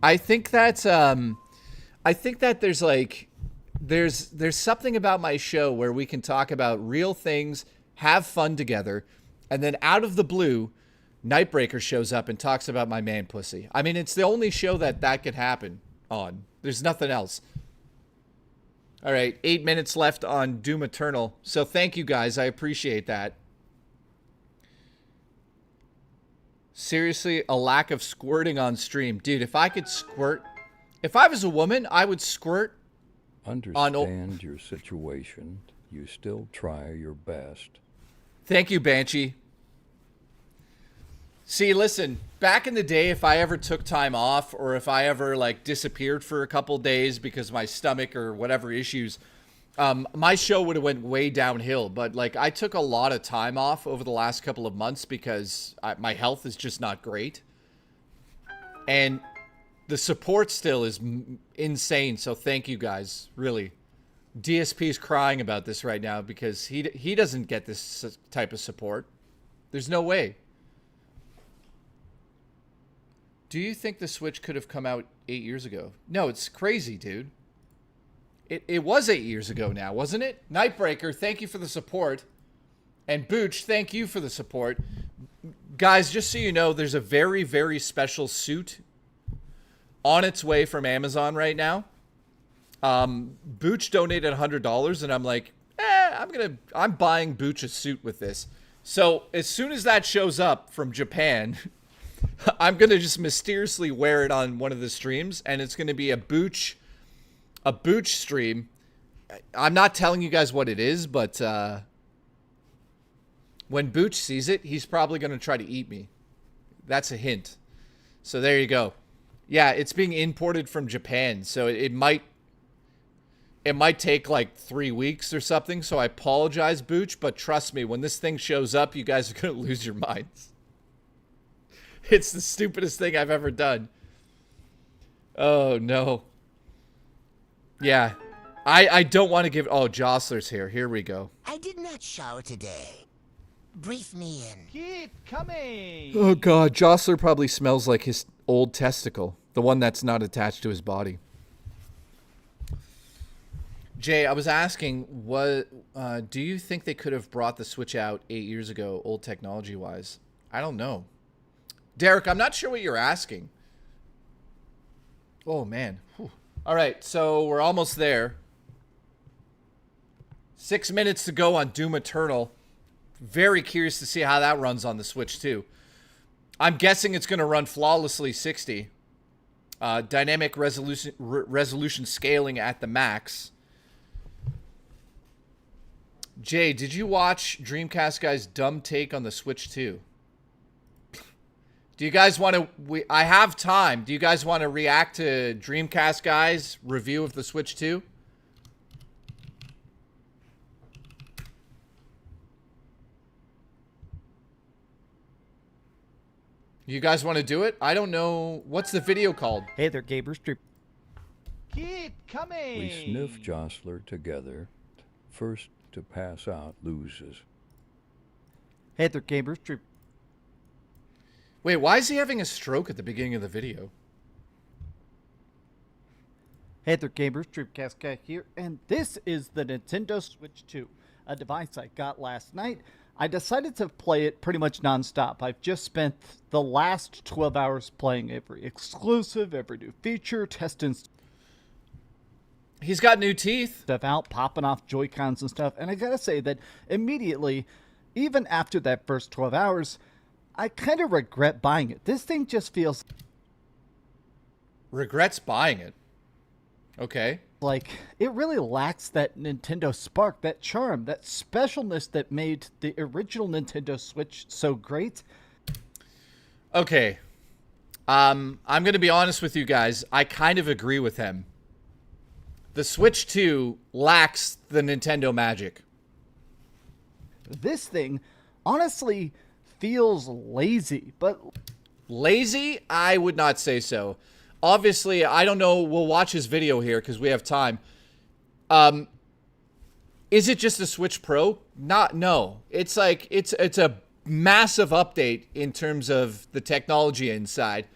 I think that there's like there's something about my show where we can talk about real things, have fun together, and then out of the blue, Nightbreaker shows up and talks about my man pussy. I mean, it's the only show that could happen on. There's nothing else. All right, 8 minutes left on Doom Eternal. So thank you guys. I appreciate that. Seriously, a lack of squirting on stream. Dude, if I could squirt... If I was a woman, I would squirt Understand your situation. You still try your best. Thank you, Banshee. See, listen, back in the day, if I ever took time off or if I ever like disappeared for a couple days because my stomach or whatever issues, my show would have went way downhill. But like I took a lot of time off over the last couple of months because my health is just not great. And the support still is insane. So thank you guys, really. DSP is crying about this right now because he doesn't get this type of support. There's no way. Do you think the Switch could have come out 8 years ago? No, it's crazy, dude. It was 8 years ago now, wasn't it? Nightbreaker, thank you for the support. And Booch, thank you for the support. Guys, just so you know, there's a very, very special suit on its way from Amazon right now. Booch donated $100, and I'm like, I'm buying Booch a suit with this. So as soon as that shows up from Japan... I'm going to just mysteriously wear it on one of the streams, and it's going to be a Booch stream. I'm not telling you guys what it is, but when Booch sees it, he's probably going to try to eat me. That's a hint. So there you go. Yeah, it's being imported from Japan, so it might take like 3 weeks or something, so I apologize, Booch, but trust me, when this thing shows up, you guys are going to lose your minds. It's the stupidest thing I've ever done. Oh, no. Yeah. I don't want to give... Oh, Jostler's here. Here we go. I did not shower today. Brief me in. Keep coming. Oh, God. Jostler probably smells like his old testicle. The one that's not attached to his body. Jay, I was asking, do you think they could have brought the Switch out 8 years ago, old technology-wise? I don't know. Derek, I'm not sure what you're asking. Oh, man. Whew. All right, so we're almost there. 6 minutes to go on Doom Eternal. Very curious to see how that runs on the Switch, too. I'm guessing it's going to run flawlessly 60. Dynamic resolution scaling at the max. Jay, did you watch Dreamcast Guy's dumb take on the Switch 2? Do you guys want to... I have time. Do you guys want to react to Dreamcast Guy's review of the Switch 2? You guys want to do it? I don't know. What's the video called? Hey there, Gaber Strip. Keep coming. We sniff Jostler together. First to pass out loses. Hey there, Gaber Strip. Wait, why is he having a stroke at the beginning of the video? Hey there, gamers, Dreamcast Guy here, and this is the Nintendo Switch 2, a device I got last night. I decided to play it pretty much non-stop. I've just spent the last 12 hours playing every exclusive, every new feature, testing He's got new teeth. Stuff out, popping off Joy-Cons and stuff, and I gotta say that immediately, even after that first 12 hours, I kind of regret buying it. This thing just feels... Regrets buying it. Okay. like it really lacks that Nintendo spark, that charm, that specialness that made the original Nintendo Switch so great. Okay. I'm going to be honest with you guys. I kind of agree with him. The Switch 2 lacks the Nintendo magic. This thing honestly feels lazy, but lazy? I would not say so. Obviously, I don't know. We'll watch his video here because we have time. Is it just a Switch Pro? No. It's like it's a massive update in terms of the technology inside.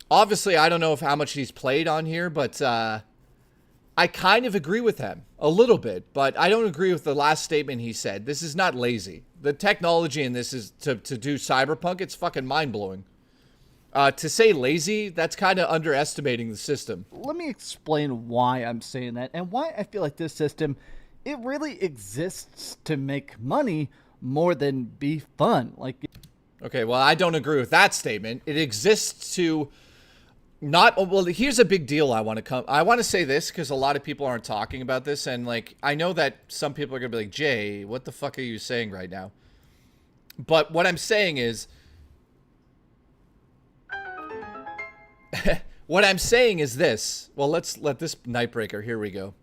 Obviously, I don't know how much he's played on here, but I kind of agree with him a little bit, but I don't agree with the last statement he said. This is not lazy. The technology in this is to do Cyberpunk. It's fucking mind-blowing. To say lazy, that's kind of underestimating the system. Let me explain why I'm saying that and why I feel like this system, it really exists to make money more than be fun. Okay, well, I don't agree with that statement. It exists to not, well, here's a big deal I want to say this because a lot of people aren't talking about this, and like I know that some people are going to be like, Jay, what the fuck are you saying right now? But what I'm saying is what I'm saying is this. Well, let's let this Nightbreaker, here we go.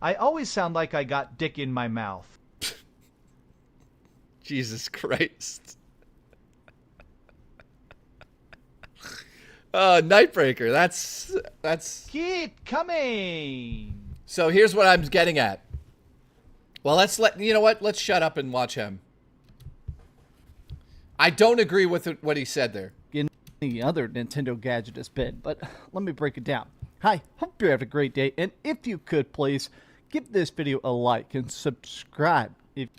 I always sound like I got dick in my mouth. Jesus Christ. Nightbreaker, that's Keep coming. So here's what I'm getting at. Well, you know what? Let's shut up and watch him. I don't agree with what he said there. Any other Nintendo gadget has been, but let me break it down. Hi, hope you have a great day, and if you could please give this video a like and subscribe if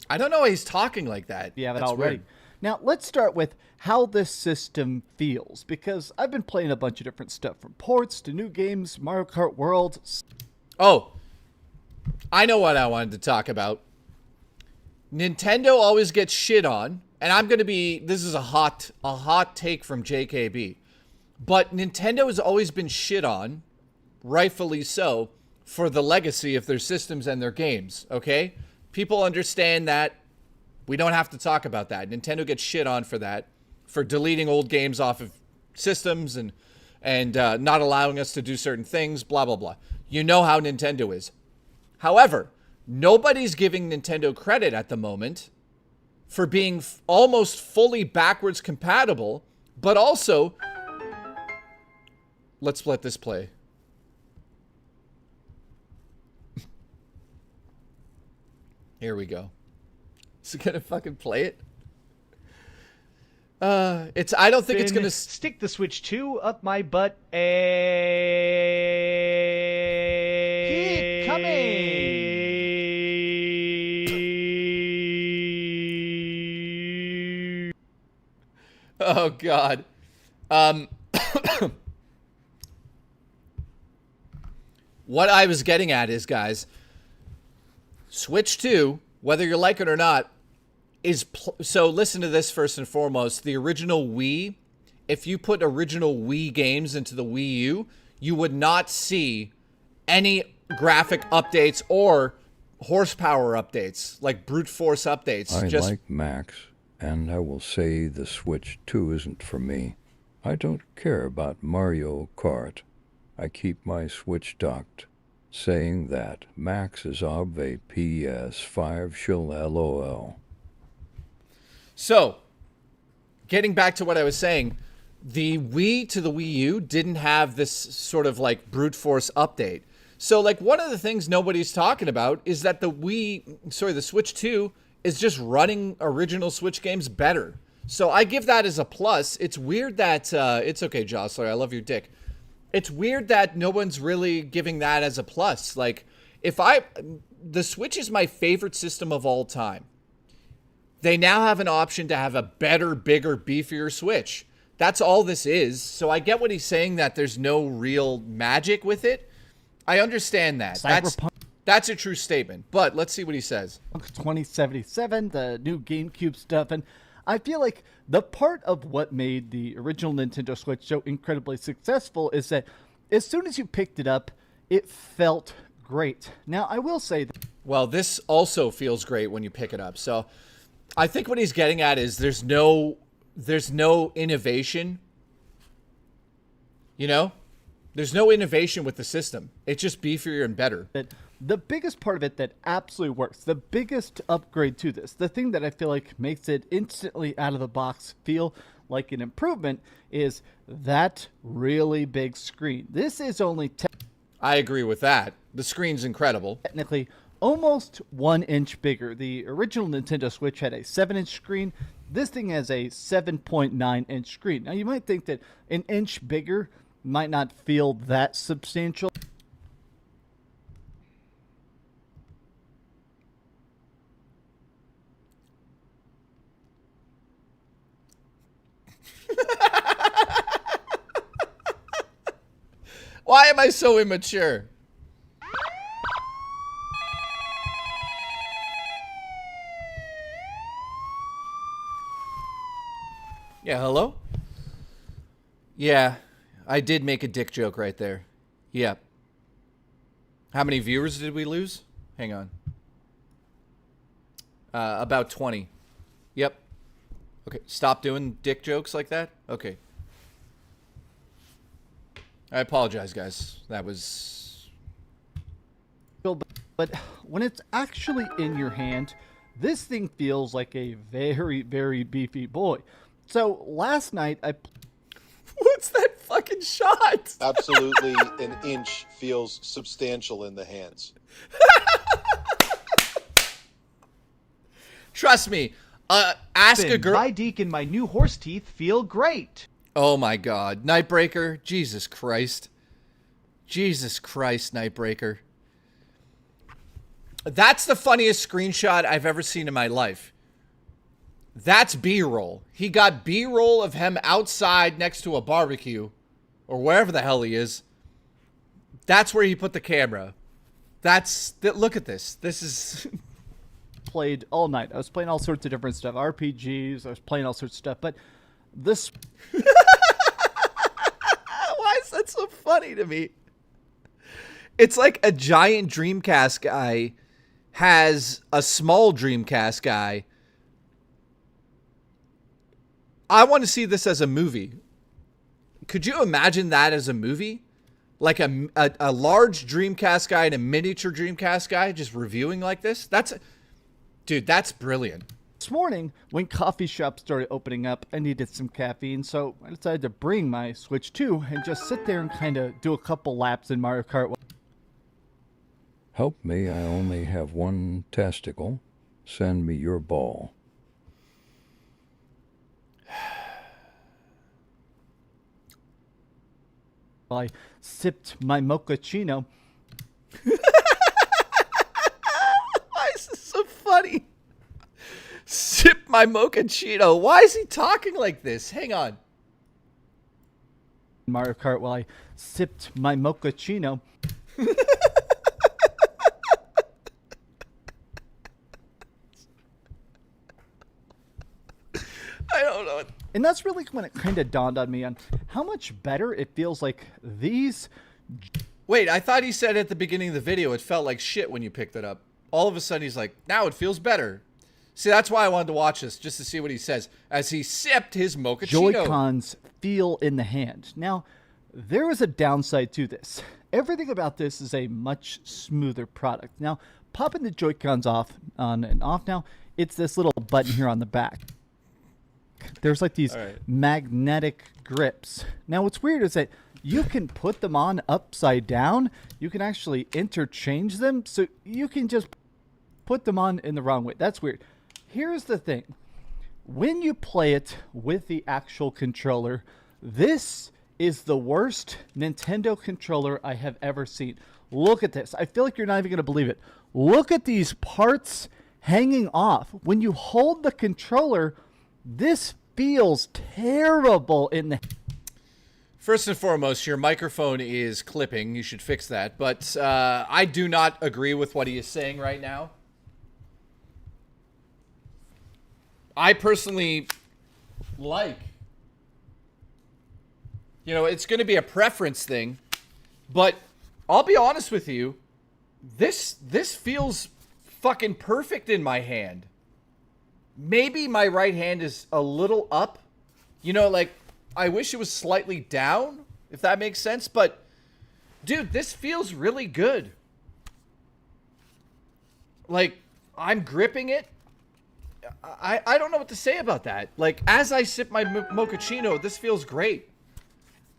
I don't know why he's talking like that. you haven't That's already. weird. Now, let's start with how this system feels, because I've been playing a bunch of different stuff, from ports to new games, Mario Kart World. Oh, I know what I wanted to talk about. Nintendo always gets shit on, and this is a hot take from JKB, but Nintendo has always been shit on, rightfully so, for the legacy of their systems and their games, okay? People understand that. We don't have to talk about that. Nintendo gets shit on for that, for deleting old games off of systems and not allowing us to do certain things, blah, blah, blah. You know how Nintendo is. However, nobody's giving Nintendo credit at the moment for being almost fully backwards compatible, but also, let's let this play. Here we go. Is it gonna fucking play it? I don't think it's gonna stick the Switch 2 up my butt and keep coming. Oh God. What I was getting at is, guys, Switch 2, whether you like it or not, so listen to this first and foremost. The original Wii, if you put original Wii games into the Wii U, you would not see any graphic updates or horsepower updates, like brute force updates. I like Max, and I will say the Switch 2 isn't for me. I don't care about Mario Kart. I keep my Switch docked, saying that Max is of a PS5 shill LOL. So, getting back to what I was saying, the Wii to the Wii U didn't have this sort of like brute force update. So like one of the things nobody's talking about is that the Switch 2 is just running original Switch games better. So I give that as a plus. It's weird that, it's okay, Jostler, I love your dick. It's weird that no one's really giving that as a plus. Like, the Switch is my favorite system of all time. They now have an option to have a better, bigger, beefier Switch. That's all this is. So I get what he's saying, that there's no real magic with it. I understand that. That's a true statement. But let's see what he says. 2077, the new GameCube stuff, and I feel like the part of what made the original Nintendo Switch so incredibly successful is that as soon as you picked it up, it felt great. Now, I will say that... Well, this also feels great when you pick it up. So I think what he's getting at is there's no innovation. You know? There's no innovation with the system. It's just beefier and better. The biggest part of it that absolutely works, the biggest upgrade to this, the thing that I feel like makes it instantly out of the box feel like an improvement is that really big screen. This is only... I agree with that. The screen's incredible. Technically, almost 1 inch bigger. The original Nintendo Switch had a 7-inch screen. This thing has a 7.9-inch screen. Now, you might think that an inch bigger might not feel that substantial. Why am I so immature? Yeah, hello? Yeah, I did make a dick joke right there. Yeah. How many viewers did we lose? Hang on. About 20. Yep. Okay, stop doing dick jokes like that? Okay. I apologize, guys. That was... But when it's actually in your hand, this thing feels like a very, very beefy boy. So last night I... What's that fucking shot? Absolutely, an inch feels substantial in the hands. Trust me. Ask a girl... My Deke and my new horse teeth feel great. Oh my god. Nightbreaker. Jesus Christ. Jesus Christ, Nightbreaker. That's the funniest screenshot I've ever seen in my life. That's B-roll. He got B-roll of him outside next to a barbecue. Or wherever the hell he is. That's where he put the camera. Look at this. This is... Played all night. I was playing all sorts of different stuff. RPGs. I was playing all sorts of stuff. But this... Why is that so funny to me? It's like a giant Dreamcast guy has a small Dreamcast guy. I want to see this as a movie. Could you imagine that as a movie? Like a large Dreamcast guy and a miniature Dreamcast guy just reviewing like this? Dude, that's brilliant. This morning, when coffee shops started opening up, I needed some caffeine, so I decided to bring my Switch 2 and just sit there and kind of do a couple laps in Mario Kart. Help me, I only have one testicle. Send me your ball. I sipped my mochaccino. Why is this so funny? Sip my mochaccino. Why is he talking like this? Hang on. Mario Kart while I sipped my mochaccino. I don't know. And that's really when it kind of dawned on me on how much better it feels like these... Wait, I thought he said at the beginning of the video it felt like shit when you picked it up. All of a sudden he's like, now it feels better. See, that's why I wanted to watch this, just to see what he says as he sipped his mochaccino. Joy-Cons feel in the hand. Now, there is a downside to this. Everything about this is a much smoother product. Now, popping the Joy-Cons on and off now, it's this little button here on the back. There's like these magnetic grips. Now, what's weird is that you can put them on upside down. You can actually interchange them, so you can just put them on in the wrong way. That's weird. Here's the thing. When you play it with the actual controller, this is the worst Nintendo controller I have ever seen. Look at this. I feel like you're not even going to believe it. Look at these parts hanging off. When you hold the controller, this feels terrible in the... First and foremost, your microphone is clipping. You should fix that. But I do not agree with what he is saying right now. I personally like... You know, it's going to be a preference thing. But I'll be honest with you, this feels fucking perfect in my hand. Maybe my right hand is a little up. You know, like, I wish it was slightly down, if that makes sense. But, dude, this feels really good. Like, I'm gripping it. I don't know what to say about that. Like, as I sip my mochaccino, this feels great.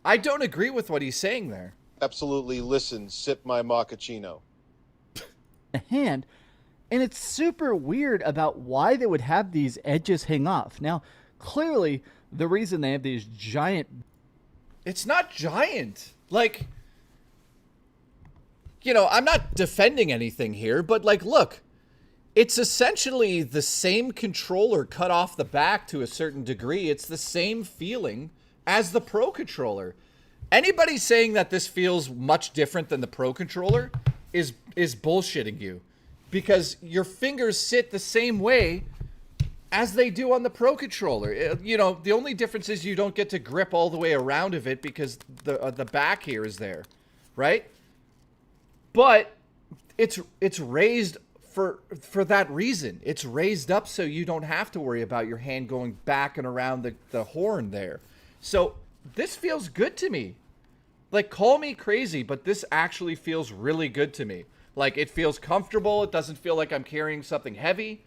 I don't agree with what he's saying there. Absolutely, listen, sip my mochaccino. Hand, and it's super weird about why they would have these edges hang off. Now, clearly, the reason they have these giant... It's not giant. Like, you know, I'm not defending anything here, but, like, look. It's essentially the same controller cut off the back to a certain degree. It's the same feeling as the Pro Controller. Anybody saying that this feels much different than the Pro Controller is bullshitting you. Because your fingers sit the same way as they do on the Pro Controller. You know, the only difference is you don't get to grip all the way around of it because the back here is there, right? But it's raised for that reason. It's raised up so you don't have to worry about your hand going back and around the horn there. So this feels good to me. Like, call me crazy, but this actually feels really good to me. Like, it feels comfortable. It doesn't feel like I'm carrying something heavy.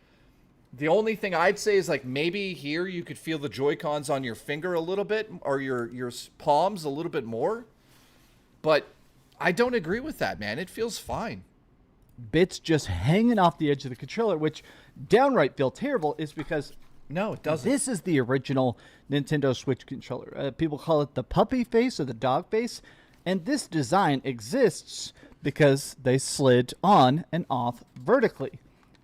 The only thing I'd say is, like, maybe here you could feel the Joy-Cons on your finger a little bit, or your palms a little bit more. But I don't agree with that, man. It feels fine. Bits just hanging off the edge of the controller, which downright feel terrible, is because no, it doesn't. This is the original Nintendo Switch controller. People call it the puppy face or the dog face, and this design exists because they slid on and off vertically.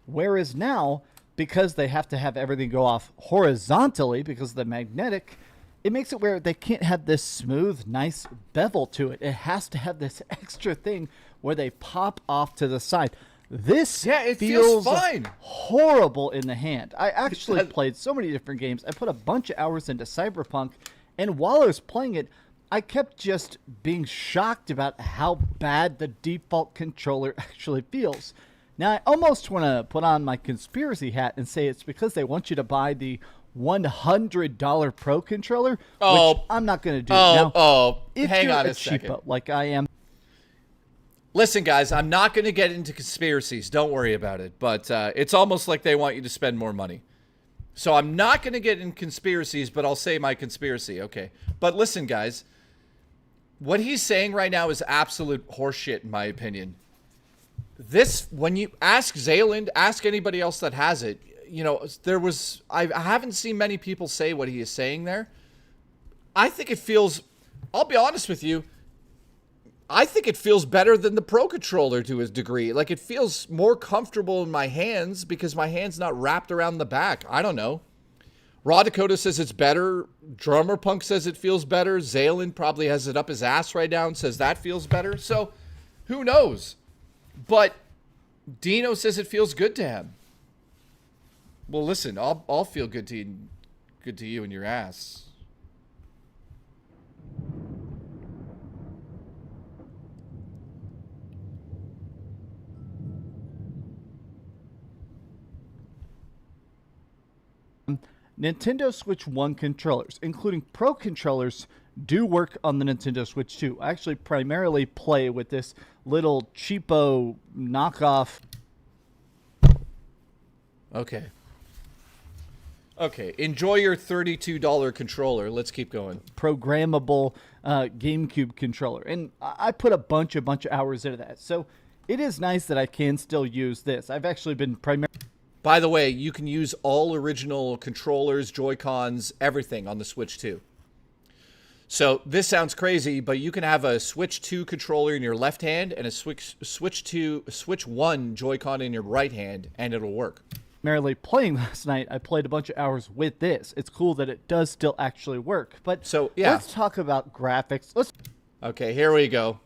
Whereas now, because they have to have everything go off horizontally because of the magnetic, it makes it where they can't have this smooth, nice bevel to it. It has to have this extra thing where they pop off to the side. This it feels fine. Horrible in the hand. I actually played so many different games. I put a bunch of hours into Cyberpunk, and while I was playing it, I kept just being shocked about how bad the default controller actually feels. Now, I almost want to put on my conspiracy hat and say it's because they want you to buy the $100 Pro controller, which I'm not going to do. If hang you're on a a second. cheapo, like I am. Listen, guys, I'm not going to get into conspiracies. Don't worry about it. But it's almost like they want you to spend more money. So I'm not going to get in conspiracies, but I'll say my conspiracy. Okay. But listen, guys, what he's saying right now is absolute horseshit, in my opinion. This, when you ask Zayland, ask anybody else that has it, you know, I haven't seen many people say what he is saying there. I think it feels, I'll be honest with you, I think it feels better than the Pro Controller to a degree. Like, it feels more comfortable in my hands because my hand's not wrapped around the back. I don't know. Raw Dakota says it's better. Drummer Punk says it feels better. Zayland probably has it up his ass right now and says that feels better. So, who knows? But Dino says it feels good to him. Well, listen, I'll feel good to you and your ass. Nintendo Switch 1 controllers, including Pro controllers, do work on the Nintendo Switch 2. I actually primarily play with this little cheapo knockoff. Okay. Okay, enjoy your $32 controller. Let's keep going. Programmable GameCube controller. And I put a bunch of hours into that. So it is nice that I can still use this. I've actually been primarily... By the way, you can use all original controllers, Joy-Cons, everything on the Switch 2. So this sounds crazy, but you can have a Switch 2 controller in your left hand and a Switch 1 Joy-Con in your right hand, and it'll work. Primarily playing last night, I played a bunch of hours with this. It's cool that it does still actually work. But so yeah, let's talk about graphics. Okay, here we go.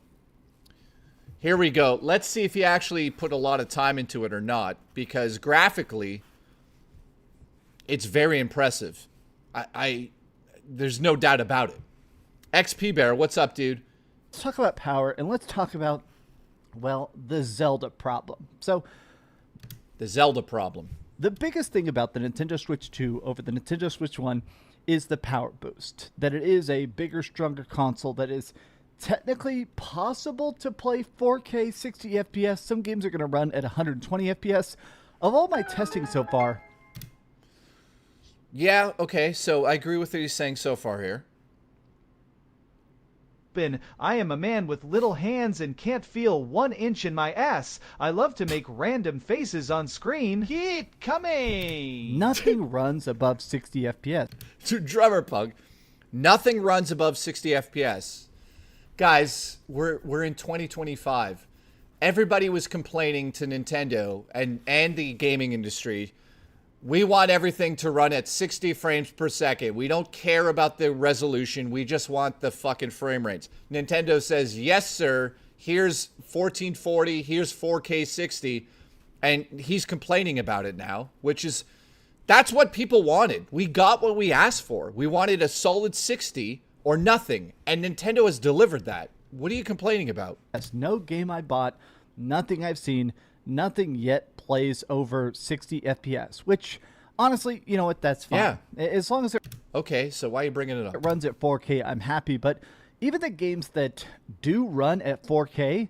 Here we go. Let's see if he actually put a lot of time into it or not, because graphically, it's very impressive. There's no doubt about it. XP Bear, what's up, dude? Let's talk about power, and let's talk about, well, the Zelda problem. So, the Zelda problem. The biggest thing about the Nintendo Switch 2 over the Nintendo Switch 1 is the power boost. That it is a bigger, stronger console that is technically possible to play 4K 60 FPS. Some games are going to run at 120 FPS. Of all my testing so far... Yeah, okay, so I agree with what he's saying so far here. I am a man with little hands and can't feel 1 inch in my ass. I love to make random faces on screen. Keep coming! Nothing runs above 60 FPS. To Drummer Pug, nothing runs above 60 FPS. Guys, we're in 2025. Everybody was complaining to Nintendo and the gaming industry. We want everything to run at 60 frames per second. We don't care about the resolution. We just want the fucking frame rates. Nintendo says, yes, sir. Here's 1440. Here's 4K 60. And he's complaining about it now, which is, that's what people wanted. We got what we asked for. We wanted a solid 60 or nothing. And Nintendo has delivered that. What are you complaining about? That's no game I bought. Nothing I've seen. Nothing yet plays over 60 FPS, which, honestly, you know what, that's fine. Yeah. As long as it... Okay, so why are you bringing it up? It runs at 4K, I'm happy, but even the games that do run at 4K,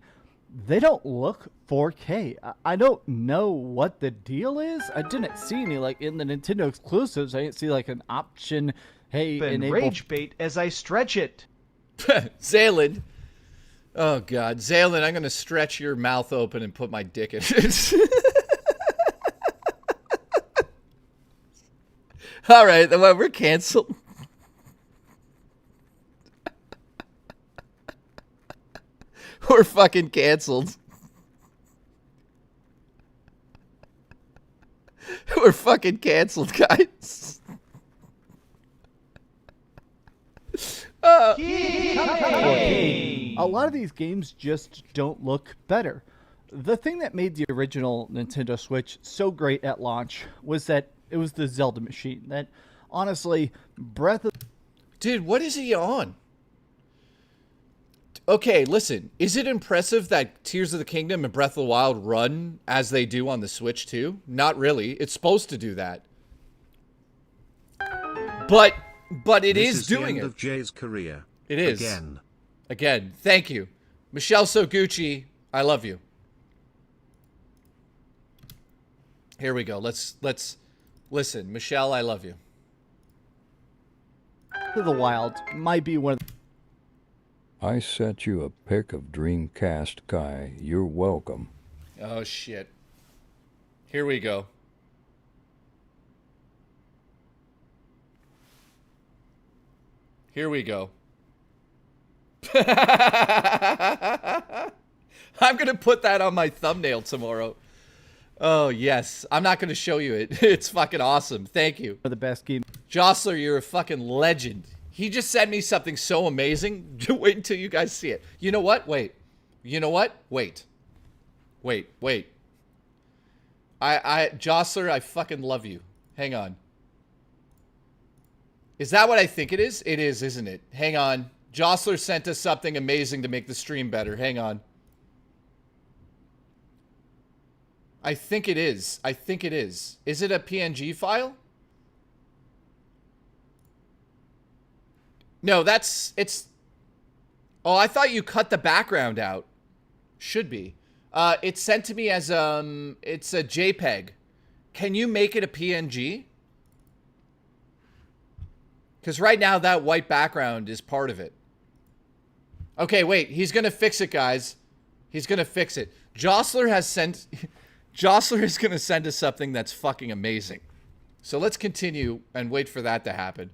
they don't look 4K. I don't know what the deal is. I didn't see any, like, in the Nintendo exclusives, I didn't see, like, an option, hey, enable... rage bait as I stretch it. Zaylen. Oh, God. Zaylen, I'm going to stretch your mouth open and put my dick in it. All right, well, we're canceled. We're fucking canceled. We're fucking canceled, guys. A lot of these games just don't look better. The thing that made the original Nintendo Switch so great at launch was that it was the Zelda machine. That, honestly, Breath of... Dude, what is he on? Okay, listen. Is it impressive that Tears of the Kingdom and Breath of the Wild run as they do on the Switch 2? Not really. It's supposed to do that. But it is doing it. This is the end of Jay's career. It is. Again. Thank you. Michelle Soguchi, I love you. Here we go. Let's listen. Michelle, I love you. Breath of the Wild might be one of the... I sent you a pic of Dreamcast guy. You're welcome. Oh, shit. Here we go. Here we go. I'm going to put that on my thumbnail tomorrow. Oh, yes. I'm not going to show you it. It's fucking awesome. Thank you. The best game. Jostler, you're a fucking legend. He just sent me something so amazing. Wait until you guys see it. You know what? Wait. You know what? Wait. Jostler, I fucking love you. Hang on. Is that what I think it is? It is, isn't it? Hang on. Jostler sent us something amazing to make the stream better. Hang on. I think it is. Is it a PNG file? No, it's... Oh, I thought you cut the background out. Should be. It's sent to me as, it's a JPEG. Can you make it a PNG? Because right now that white background is part of it. Okay, wait. He's going to fix it, guys. He's going to fix it. Jostler is going to send us something that's fucking amazing. So let's continue and wait for that to happen.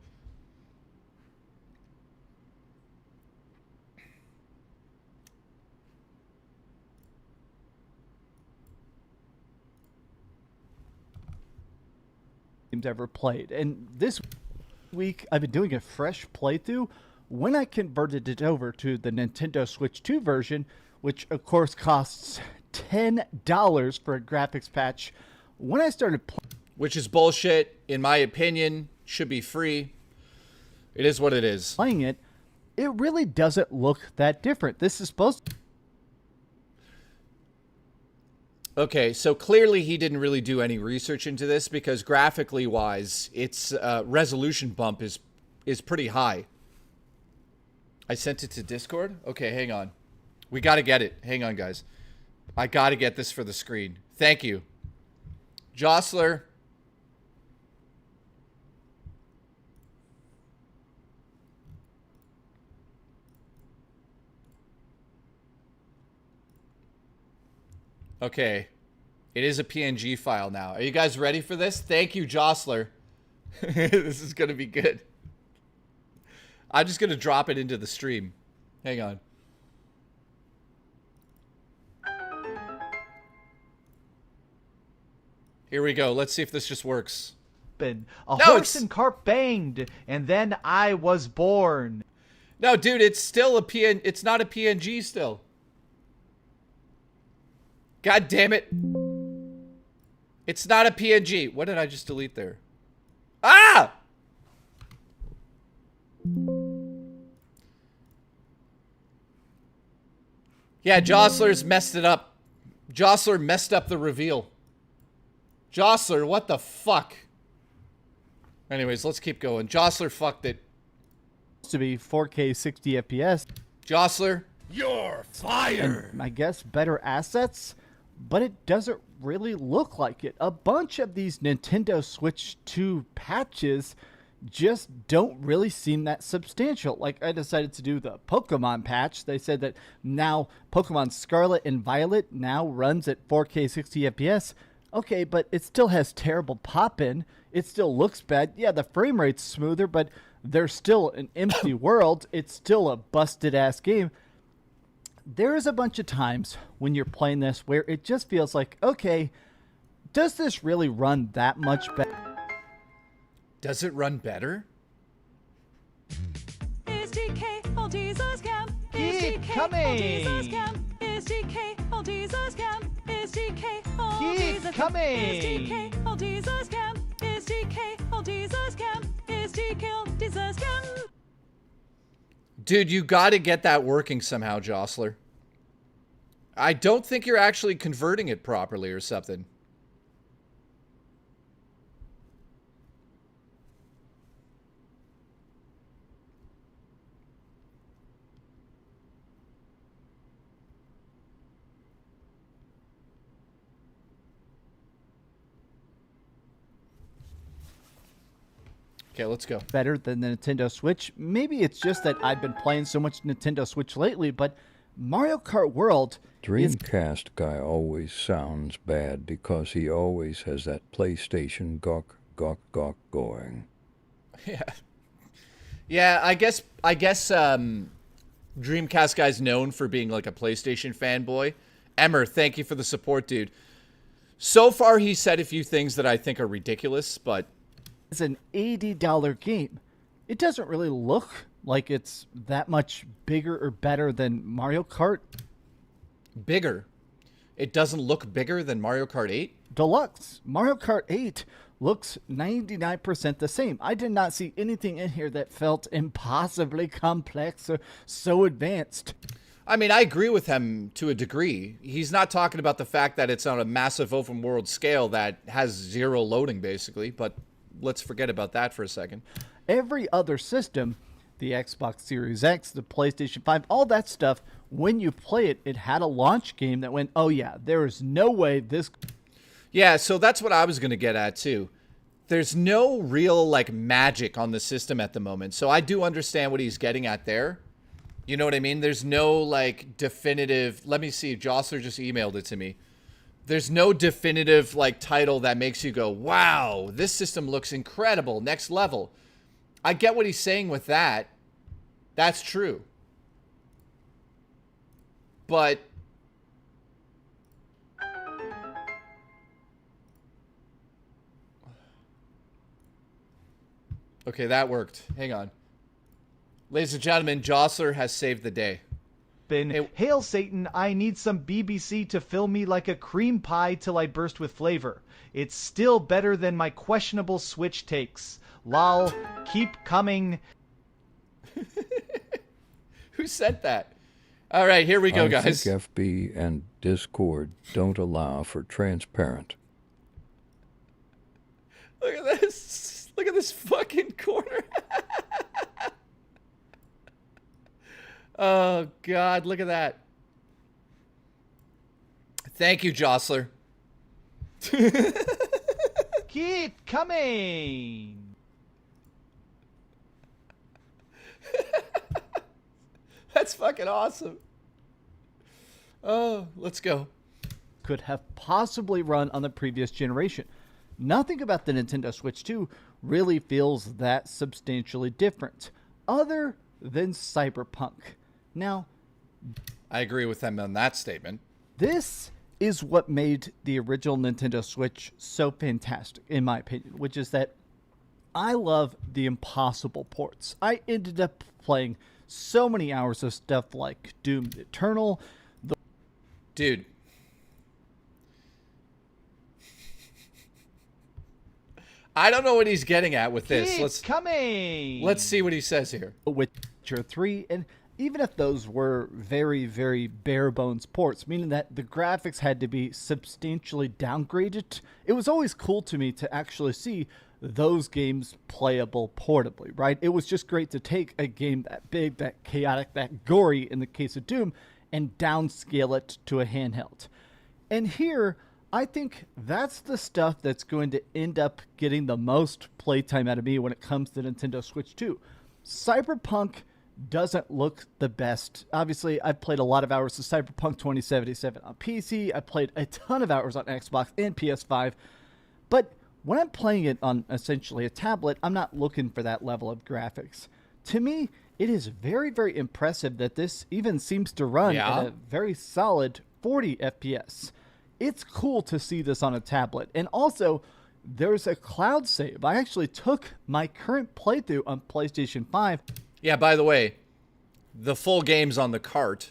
Games ever played. And this week I've been doing a fresh playthrough when I converted it over to the Nintendo Switch 2 version, which of course costs $10 for a graphics patch. When I started playing, which is bullshit, in my opinion, should be free. It is what it is. Playing it, it really doesn't look that different. This is supposed to... Okay, so clearly he didn't really do any research into this because graphically wise, its resolution bump is pretty high. I sent it to Discord? Okay, hang on. We got to get it. Hang on, guys. I got to get this for the screen. Thank you. Jostler. Okay. It is a PNG file now. Are you guys ready for this? Thank you, Jostler. This is going to be good. I'm just going to drop it into the stream. Hang on. Here we go. Let's see if this just works. A horse and cart banged, and then I was born. No, dude, it's still a it's not a PNG still. God damn it. It's not a PNG. What did I just delete there? Ah! Yeah, Jostler's messed it up. Jostler messed up the reveal. Jostler, what the fuck? Anyways, let's keep going. Jostler fucked it. To be 4K 60 FPS. Jostler, you're fired. And I guess better assets, but it doesn't really look like it. A bunch of these Nintendo Switch 2 patches just don't really seem that substantial. Like, I decided to do the Pokemon patch. They said that now Pokemon Scarlet and Violet now runs at 4K 60 FPS. Okay, but it still has terrible pop-in. It still looks bad. Yeah, the frame rate's smoother, but there's still an empty world. It's still a busted-ass game. There is a bunch of times when you're playing this where it just feels like, okay, does this really run that much better? Does it run better? Is DK all these a scam? Keep coming. Is DK all these a scam? Is DK all Keep these a coming. Is DK all these a scam? Is DK all these a scam? Is DK all these a scam? Dude, you got to get that working somehow, Jostler. I don't think you're actually converting it properly or something. Okay, let's go. Better than the Nintendo Switch. Maybe it's just that I've been playing so much Nintendo Switch lately, but Mario Kart World Dreamcast guy always sounds bad because he always has that PlayStation gawk, gawk, gawk going. Yeah. Yeah, I guess Dreamcast guy's known for being like a PlayStation fanboy. Emmer, thank you for the support, dude. So far, he said a few things that I think are ridiculous, but... It's an $80 game. It doesn't really look like it's that much bigger or better than Mario Kart. Bigger? It doesn't look bigger than Mario Kart 8? Deluxe. Mario Kart 8 looks 99% the same. I did not see anything in here that felt impossibly complex or so advanced. I mean, I agree with him to a degree. He's not talking about the fact that it's on a massive open world scale that has zero loading, basically, but let's forget about that for a second. Every other system, the Xbox Series X, the PlayStation 5, all that stuff, when you play it, it had a launch game that went, oh yeah, there is no way this... Yeah, so that's what I was going to get at, too. There's no real, like, magic on the system at the moment, so I do understand what he's getting at there. You know what I mean? There's no, like, definitive... Let me see, Jostler just emailed it to me. There's no definitive, like, title that makes you go, wow, this system looks incredible, next level. I get what he's saying with that. That's true. But... Okay, that worked. Hang on. Ladies and gentlemen, Jostler has saved the day. Hail Satan, I need some BBC to fill me like a cream pie till I burst with flavor. It's still better than my questionable Switch takes. Lol, keep coming. Who said that? All right, here we go, I guys. think FB and Discord don't allow for transparent. Look at this. Look at this fucking corner. Oh, God, look at that. Thank you, Jostler. Keep coming. That's fucking awesome. Oh, let's go. Could have possibly run on the previous generation. Nothing about the Nintendo Switch 2 really feels that substantially different, other than Cyberpunk. Now, I agree with them on that statement. this is what made the original Nintendo Switch so fantastic, in my opinion, which is that I love the impossible ports. I ended up playing so many hours of stuff like Doom Eternal. Dude. I don't know what he's getting at with this. Let's see what he says here. Witcher 3, and even if those were very, very bare bones ports, meaning that the graphics had to be substantially downgraded, it was always cool to me to actually see those games playable portably, right? It was just great to take a game that big, that chaotic, that gory in the case of Doom, and downscale it to a handheld. And here, I think that's the stuff that's going to end up getting the most playtime out of me when it comes to Nintendo Switch 2. Cyberpunk doesn't look the best. Obviously, I've played a lot of hours of Cyberpunk 2077 on PC. I played a ton of hours on Xbox and PS5. But when I'm playing it on essentially a tablet, I'm not looking for that level of graphics. To me, it is very, very impressive that this even seems to run at a very solid 40 FPS. It's cool to see this on a tablet. And also, there's a cloud save. I actually took my current playthrough on PlayStation 5. Yeah, by the way, the full game's on the cart,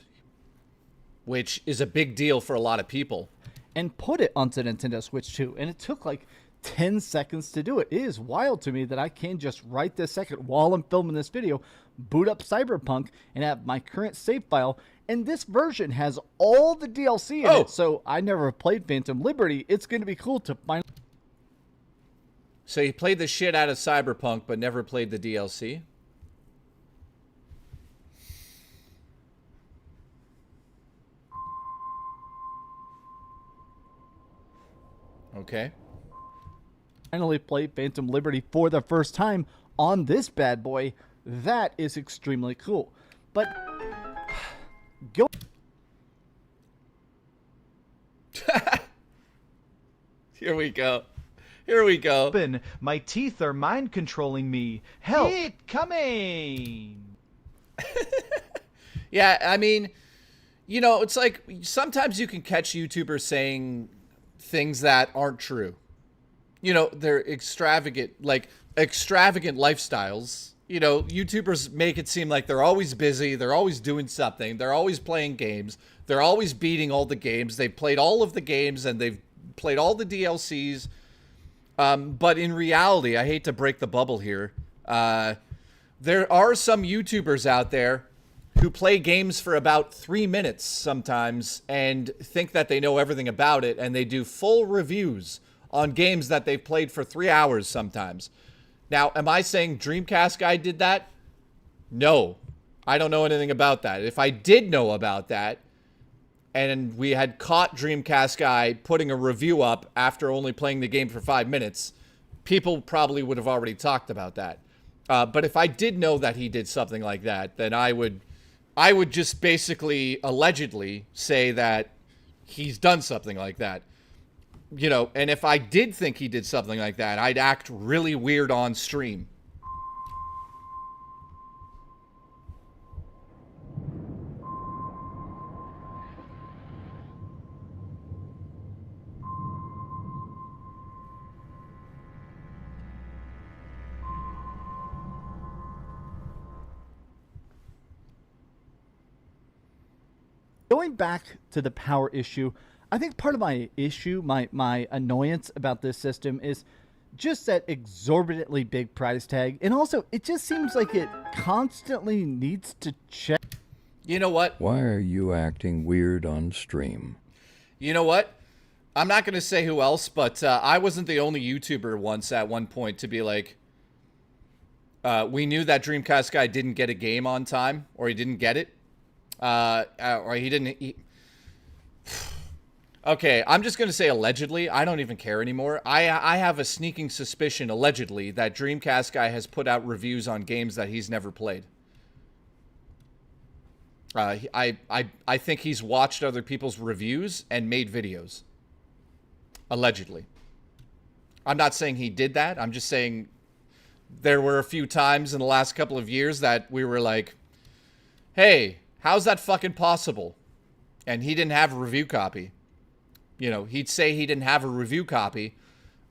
which is a big deal for a lot of people. And put it onto Nintendo Switch 2. And it took like 10 seconds to do it. It is wild to me that I can just right this second while I'm filming this video, boot up Cyberpunk and have my current save file. And this version has all the DLC in it. So I never played Phantom Liberty. It's going to be cool to finally. So you played the shit out of Cyberpunk, but never played the DLC? Okay. Finally play Phantom Liberty for the first time on this bad boy. That is extremely cool. But go. Here we go. Here we go. My teeth are mind controlling me. Help! Keep coming. Yeah, I mean, you know, it's like sometimes you can catch YouTubers saying things that aren't true. You know, they're extravagant lifestyles. You know, YouTubers make it seem like they're always busy, they're always doing something, they're always playing games, they're always beating all the games, they've played all of the games and they've played all the DLCs. But in reality, I hate to break the bubble here, there are some YouTubers out there who play games for about 3 minutes sometimes and think that they know everything about it, and they do full reviews on games that they've played for 3 hours sometimes. Now, am I saying Dreamcast guy did that? No. I don't know anything about that. If I did know about that, and we had caught Dreamcast guy putting a review up after only playing the game for 5 minutes, people probably would have already talked about that. But if I did know that he did something like that, then I would just basically allegedly say that he's done something like that. You know, and if I did think he did something like that, I'd act really weird on stream. Going back to the power issue, I think part of my issue, my annoyance about this system is just that exorbitantly big price tag. And also, it just seems like it constantly needs to check. You know what? Why are you acting weird on stream? You know what? I'm not going to say who else, but I wasn't the only YouTuber once at one point to be like, we knew that Dreamcast guy didn't get a game on time, or he didn't get it. Or he didn't... Okay, I'm just going to say allegedly. I don't even care anymore. I have a sneaking suspicion, allegedly, that Dreamcast guy has put out reviews on games that he's never played. I think he's watched other people's reviews and made videos. Allegedly. I'm not saying he did that. I'm just saying there were a few times in the last couple of years that we were like, hey, how's that fucking possible? And he didn't have a review copy. You know, he'd say he didn't have a review copy,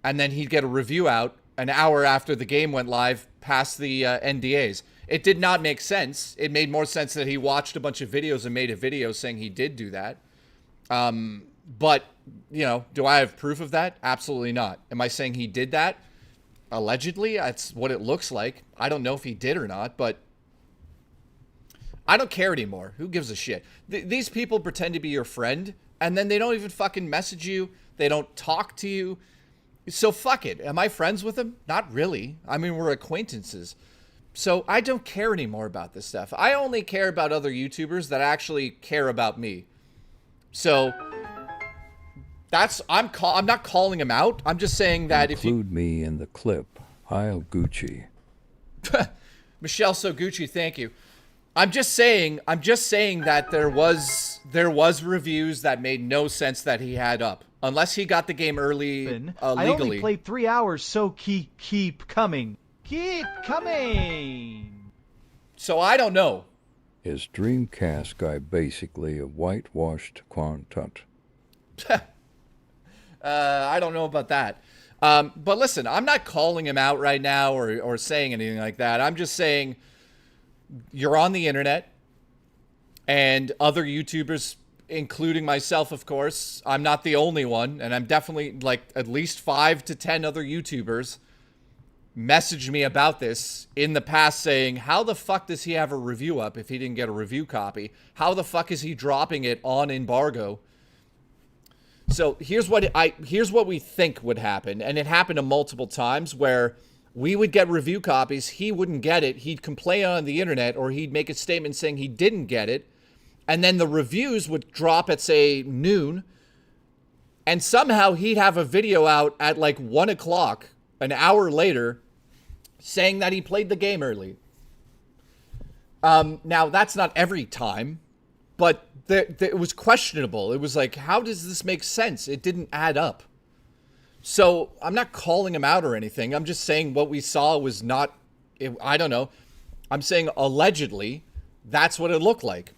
and then he'd get a review out an hour after the game went live past the NDAs. It did not make sense. It made more sense that he watched a bunch of videos and made a video saying he did do that. But, you know, do I have proof of that? Absolutely not. Am I saying he did that? Allegedly, that's what it looks like. I don't know if he did or not, but I don't care anymore. Who gives a shit? These people pretend to be your friend, and then they don't even fucking message you. They don't talk to you. So fuck it. Am I friends with them? Not really. I mean, we're acquaintances. So I don't care anymore about this stuff. I only care about other YouTubers that actually care about me. So I'm not calling him out. I'm just saying that Include me in the clip. I'll Gucci. Michelle So Gucci, thank you. I'm just saying that there was reviews that made no sense that he had up. Unless he got the game early legally. I only played 3 hours, so keep coming. Keep coming. So I don't know. Is Dreamcast guy basically a whitewashed quantum? I don't know about that. But listen, I'm not calling him out right now or saying anything like that. I'm just saying you're on the internet, and other YouTubers, including myself, of course. I'm not the only one, and I'm definitely like at least 5 to 10 other YouTubers messaged me about this in the past saying, how the fuck does he have a review up if he didn't get a review copy? How the fuck is he dropping it on embargo? So here's what we think would happen, and it happened multiple times where we would get review copies, he wouldn't get it, he'd complain on the internet, or he'd make a statement saying he didn't get it, and then the reviews would drop at, say, noon, and somehow he'd have a video out at like 1 o'clock, an hour later, saying that he played the game early. Now, that's not every time, but it was questionable. It was like, how does this make sense? It didn't add up. So I'm not calling him out or anything. I'm just saying what we saw was not, I don't know. I'm saying allegedly that's what it looked like.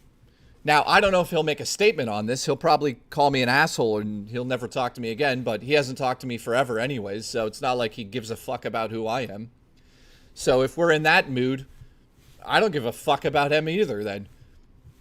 Now, I don't know if he'll make a statement on this. He'll probably call me an asshole and he'll never talk to me again, but he hasn't talked to me forever anyways, so it's not like he gives a fuck about who I am. So if we're in that mood, I don't give a fuck about him either then.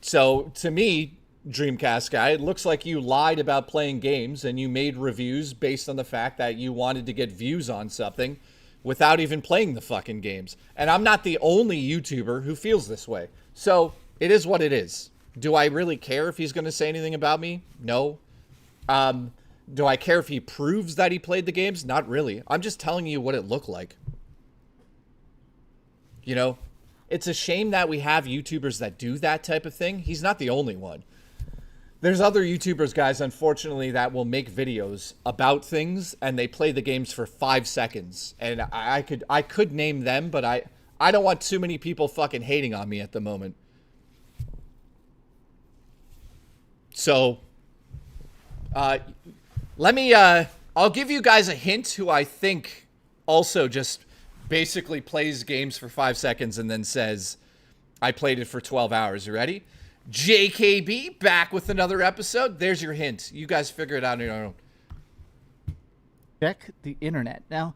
So to me, Dreamcast guy, it looks like you lied about playing games and you made reviews based on the fact that you wanted to get views on something without even playing the fucking games. And I'm not the only YouTuber who feels this way. So it is what it is. Do I really care if he's going to say anything about me? No. Do I care if he proves that he played the games? Not really. I'm just telling you what it looked like. You know, it's a shame that we have YouTubers that do that type of thing. He's not the only one. There's other YouTubers, guys, unfortunately, that will make videos about things and they play the games for 5 seconds. And I could name them, but I don't want too many people fucking hating on me at the moment. So, I'll give you guys a hint who I think also just basically plays games for 5 seconds and then says, I played it for 12 hours. You ready? JKB back with another episode. There's your hint. You guys figure it out on your own. Check the internet. Now,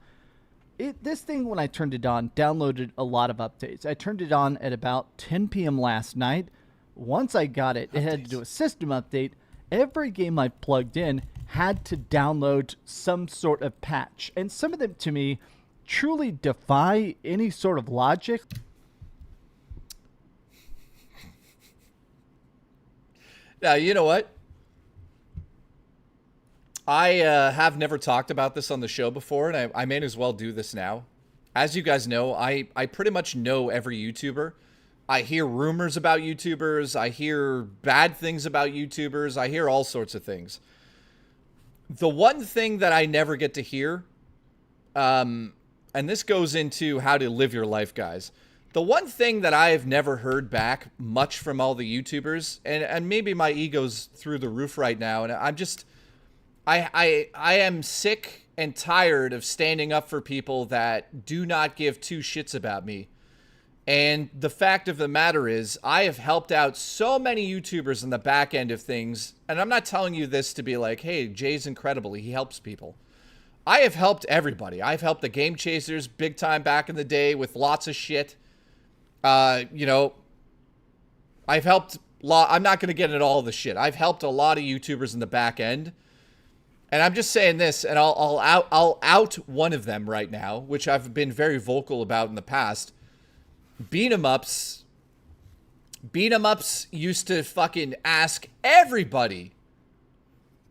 this thing, when I turned it on, downloaded a lot of updates. I turned it on at about 10 p.m. last night. Once I got it, it had to do a system update. Every game I plugged in had to download some sort of patch. And some of them, to me, truly defy any sort of logic. Now, you know what? I have never talked about this on the show before, and I may as well do this now. As you guys know, I pretty much know every YouTuber. I hear rumors about YouTubers. I hear bad things about YouTubers. I hear all sorts of things. The one thing that I never get to hear, and this goes into how to live your life, guys. The one thing that I've never heard back much from all the YouTubers, and maybe my ego's through the roof right now, and I'm just... I am sick and tired of standing up for people that do not give two shits about me. And the fact of the matter is, I have helped out so many YouTubers in the back end of things. And I'm not telling you this to be like, hey, Jay's incredible. He helps people. I have helped everybody. I've helped the Game Chasers big time back in the day with lots of shit. You know, I've helped... I'm not going to get into all the shit. I've helped a lot of YouTubers in the back end. And I'm just saying this, and I'll out one of them right now, which I've been very vocal about in the past. Beat 'em ups used to fucking ask everybody.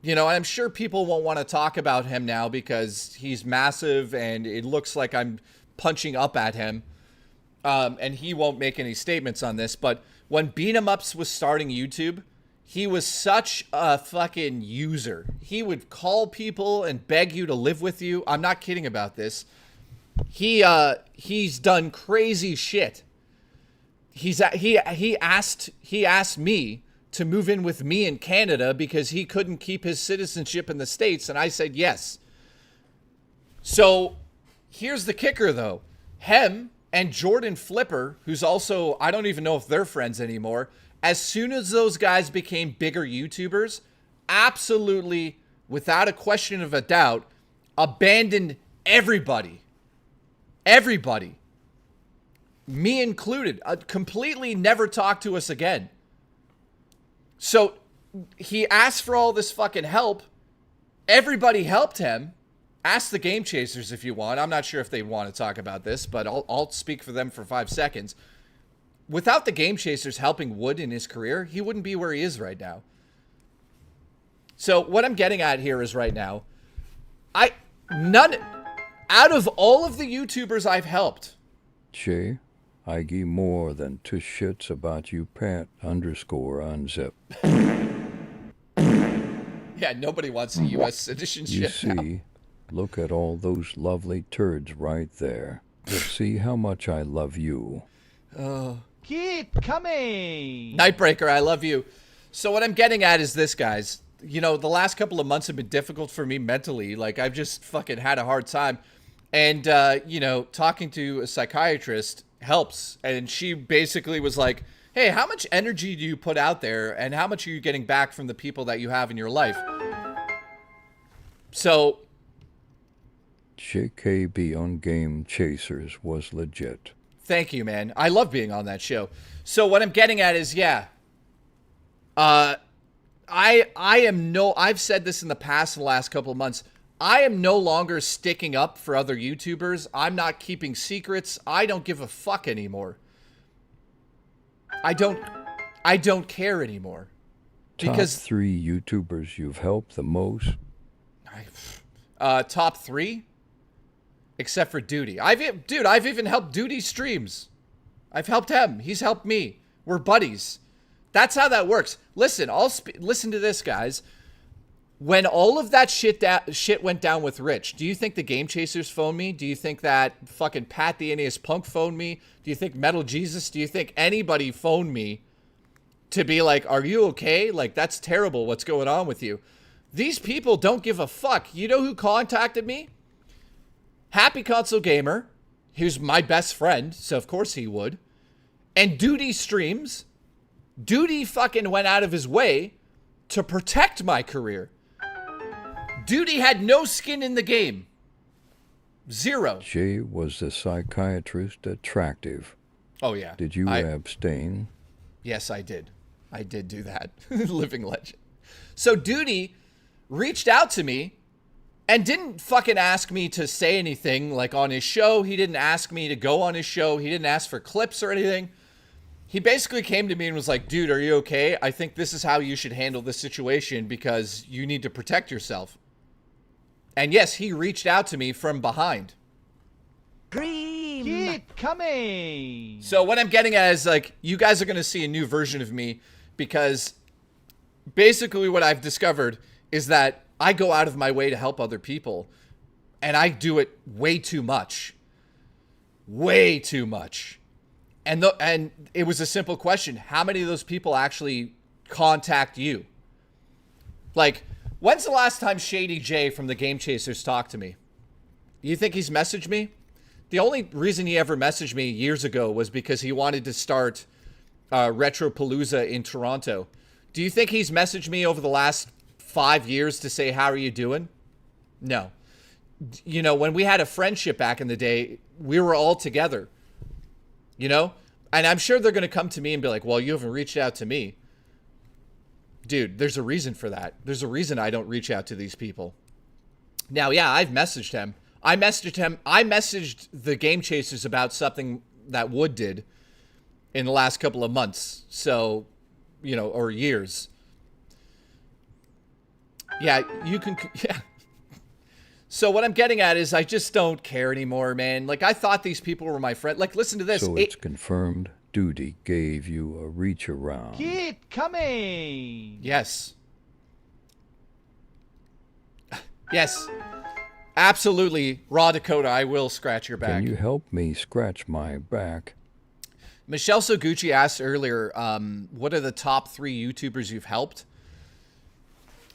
You know, and I'm sure people won't want to talk about him now because he's massive and it looks like I'm punching up at him. And he won't make any statements on this, but when Beat 'em ups was starting YouTube, he was such a fucking user. He would call people and beg you to live with you. I'm not kidding about this. He's done crazy shit. He asked me to move in with me in Canada because he couldn't keep his citizenship in the States, and I said yes. So here's the kicker, though. Hem and Jordan Flipper, who's also, I don't even know if they're friends anymore. As soon as those guys became bigger YouTubers, absolutely, without a question of a doubt, abandoned everybody. Everybody. Me included. Completely never talked to us again. So he asked for all this fucking help. Everybody helped him. Ask the Game Chasers if you want. I'm not sure if they want to talk about this, but I'll speak for them for 5 seconds. Without the Game Chasers helping Wood in his career, he wouldn't be where he is right now. So what I'm getting at here is right now, out of all of the YouTubers I've helped. Jay, I give more than 2 shits about you, Pat_unzip. Yeah, nobody wants a U.S. citizenship. You see, look at all those lovely turds right there. See how much I love you. Keep coming! Nightbreaker, I love you. So what I'm getting at is this, guys. You know, the last couple of months have been difficult for me mentally. Like, I've just fucking had a hard time. And, you know, talking to a psychiatrist helps. And she basically was like, hey, how much energy do you put out there? And how much are you getting back from the people that you have in your life? So... JKB on Game Chasers was legit. Thank you, man. I love being on that show. So what I'm getting at is, yeah. I've said this in the past in the last couple of months. I am no longer sticking up for other YouTubers. I'm not keeping secrets. I don't give a fuck anymore. I don't care anymore. Because top 3 YouTubers you've helped the most? Top 3? Except for Duty. I've even helped Duty streams. I've helped him. He's helped me. We're buddies. That's how that works. Listen, listen to this, guys. When all of that shit went down with Rich, do you think the Game Chasers phoned me? Do you think that fucking Pat the NES Punk phoned me? Do you think Metal Jesus? Do you think anybody phoned me to be like, are you okay? Like, that's terrible. What's going on with you? These people don't give a fuck. You know who contacted me? Happy Console Gamer, who's my best friend, so of course he would. And Duty Streams. Duty fucking went out of his way to protect my career. Duty had no skin in the game. 0. Jay, was the psychiatrist attractive? Oh, yeah. Did you abstain? Yes, I did. I did do that. Living legend. So Duty reached out to me and didn't fucking ask me to say anything like on his show. He didn't ask me to go on his show. He didn't ask for clips or anything. He basically came to me and was like, dude, are you okay? I think this is how you should handle this situation because you need to protect yourself. And yes, he reached out to me from behind. Cream! Keep coming! So what I'm getting at is, like, you guys are going to see a new version of me because basically what I've discovered is that I go out of my way to help other people. And I do it way too much. Way too much. And it was a simple question. How many of those people actually contact you? Like, when's the last time Shady J from the Game Chasers talked to me? You think he's messaged me? The only reason he ever messaged me years ago was because he wanted to start Retropalooza in Toronto. Do you think he's messaged me over the last 5 years to say, how are you doing? No. You know, when we had a friendship back in the day, we were all together. You know? And I'm sure they're going to come to me and be like, well, you haven't reached out to me. Dude, there's a reason for that. There's a reason I don't reach out to these people. Now, yeah, I've messaged him. I messaged the Game Chasers about something that Wood did in the last couple of months. So, you know, or years. Yeah, you can... Yeah. So what I'm getting at is I just don't care anymore, man. Like, I thought these people were my friend. Like, listen to this. So it's confirmed duty gave you a reach around. Keep coming! Yes. Yes. Absolutely. Raw Dakota, I will scratch your back. Can you help me scratch my back? Michelle Soguchi asked earlier, what are the top 3 YouTubers you've helped?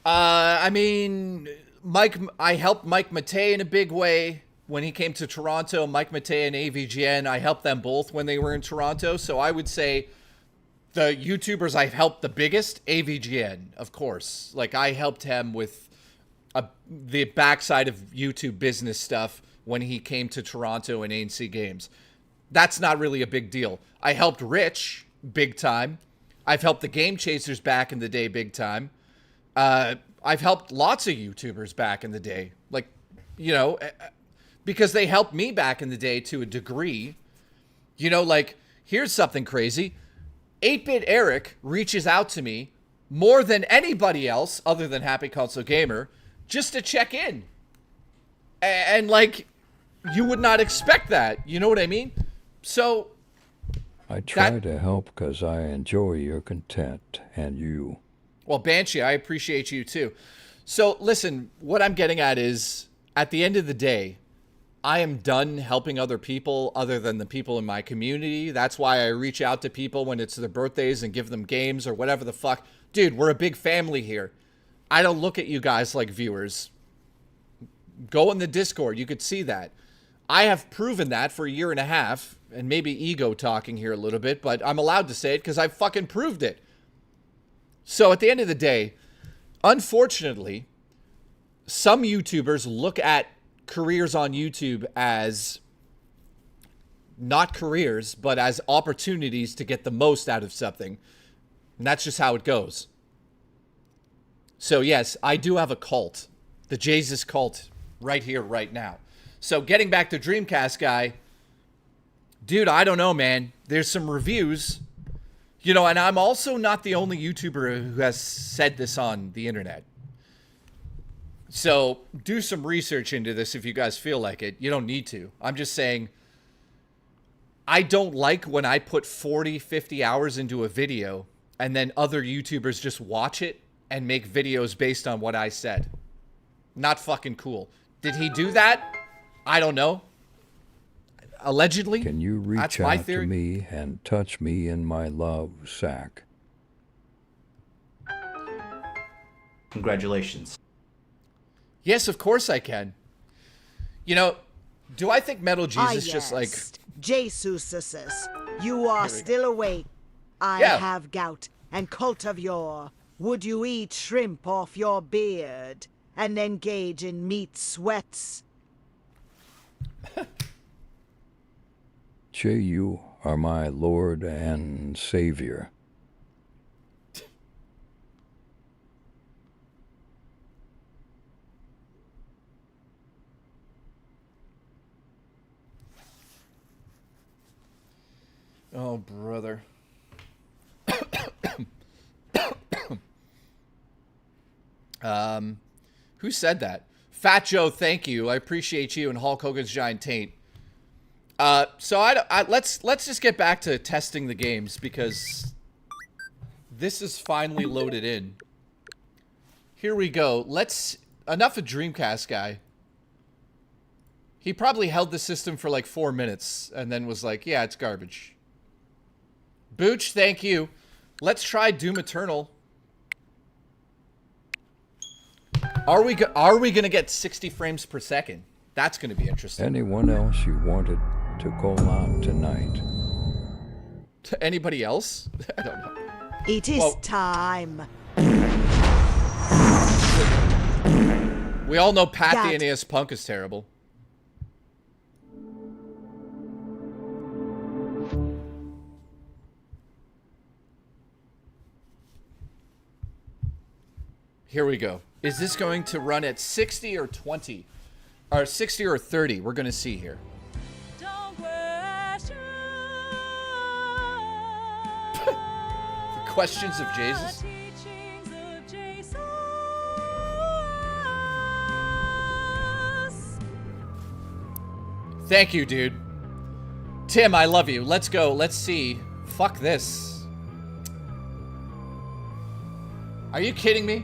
I mean... I helped Mike Matei in a big way when he came to Toronto. Mike Matei and AVGN, I helped them both when they were in Toronto. So I would say the YouTubers I've helped the biggest, AVGN, of course. Like, I helped him with the backside of YouTube business stuff when he came to Toronto and ANC Games. That's not really a big deal. I helped Rich big time. I've helped the Game Chasers back in the day big time. I've helped lots of YouTubers back in the day. Like, you know, because they helped me back in the day to a degree. You know, like, here's something crazy. 8-Bit Eric reaches out to me more than anybody else other than Happy Console Gamer just to check in. And like, you would not expect that. You know what I mean? So... I try to help because I enjoy your content and you. Well, Banshee, I appreciate you too. So listen, what I'm getting at is, at the end of the day, I am done helping other people other than the people in my community. That's why I reach out to people when it's their birthdays and give them games or whatever the fuck. Dude, we're a big family here. I don't look at you guys like viewers. Go in the Discord. You could see that. I have proven that for 1.5 years, and maybe ego talking here a little bit, but I'm allowed to say it because I've fucking proved it. So at the end of the day, unfortunately, some YouTubers look at careers on YouTube as not careers, but as opportunities to get the most out of something. And that's just how it goes. So yes, I do have a cult. The Jesus cult right here, right now. So getting back to Dreamcast guy, dude, I don't know, man. There's some reviews. You know, and I'm also not the only YouTuber who has said this on the internet. So do some research into this if you guys feel like it. You don't need to. I'm just saying, I don't like when I put 40, 50 hours into a video and then other YouTubers just watch it and make videos based on what I said. Not fucking cool. Did he do that? I don't know. Allegedly. Can you reach out to me and touch me in my love sack? Congratulations. Yes, of course I can. You know, do I think Metal Jesus just like... Jesus, you are still awake. I have gout and cult of yore. Would you eat shrimp off your beard and engage in meat sweats? Che, you are my Lord and Savior. Oh, brother. Who said that? Fat Joe, thank you. I appreciate you and Hulk Hogan's giant taint. So let's just get back to testing the games because this is finally loaded in. Here we go. Enough of Dreamcast guy. He probably held the system for like 4 minutes and then was like, yeah, it's garbage. Booch, thank you. Let's try Doom Eternal. Are we going to get 60 frames per second? That's going to be interesting. Anyone else you wanted to call out tonight? To anybody else? I don't know. It is time. We all know Pat That- the NES Punk is terrible. Here we go. Is this going to run at 60 or 20? Or 60 or 30? We're going to see here. Don't question. The questions of Jesus. Teachings of Jesus. Thank you, dude. Tim, I love you. Let's go. Let's see. Fuck this. Are you kidding me?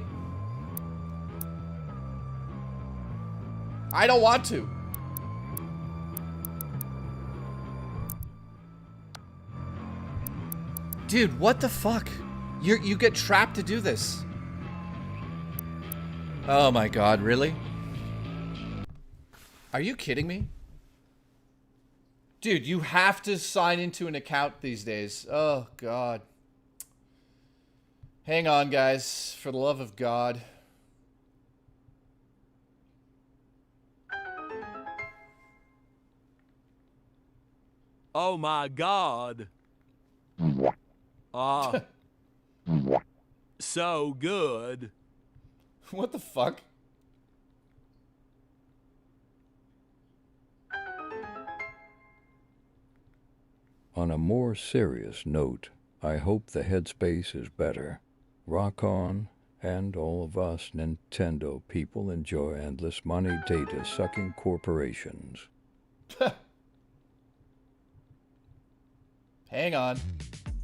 I don't want to. Dude, what the fuck? You get trapped to do this. Oh my god, really? Are you kidding me? Dude, you have to sign into an account these days. Oh god. Hang on, guys. For the love of God. Oh my god. So good. What the fuck? On a more serious note, I hope the headspace is better. Rock on, and all of us Nintendo people enjoy endless money data-sucking corporations. Hang on.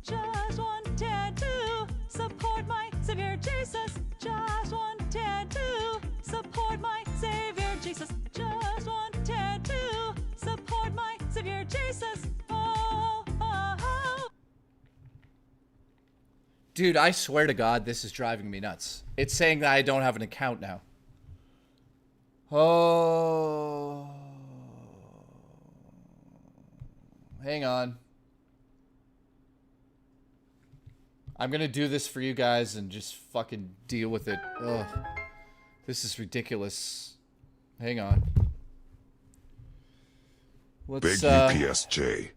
Just wanted to support my Savior Jesus. Just wanted to support my Savior Jesus. Just wanted to support my Savior Jesus. Oh, oh, oh. Dude, I swear to God, this is driving me nuts. It's saying that I don't have an account now. Oh. Hang on. I'm gonna do this for you guys and just fucking deal with it. Ugh. This is ridiculous. Hang on. Let's, Big UPSJ.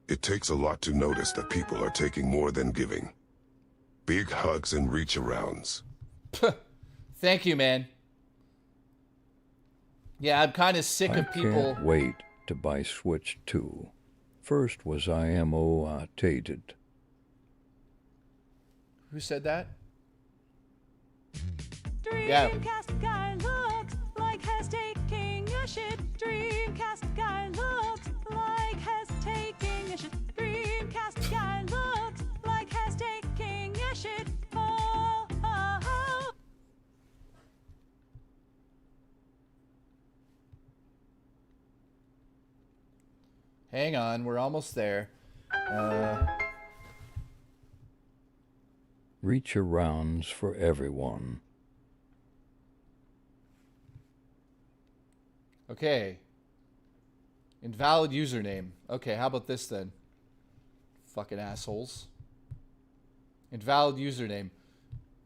It takes a lot to notice that people are taking more than giving. Big hugs and reach-arounds. Thank you, man. Yeah, I'm kind of sick of people... I can't wait to buy Switch 2. First was IMO-tated. Who said that? Dreamcast guy looks like has taking a shit. Dreamcast guy looks like has taking a shit. Dreamcast guy looks like has taking a shit. Oh, oh, oh. Hang on, we're almost there. Reach-arounds for everyone. Okay. Invalid username. Okay, how about this then? Fucking assholes. Invalid username.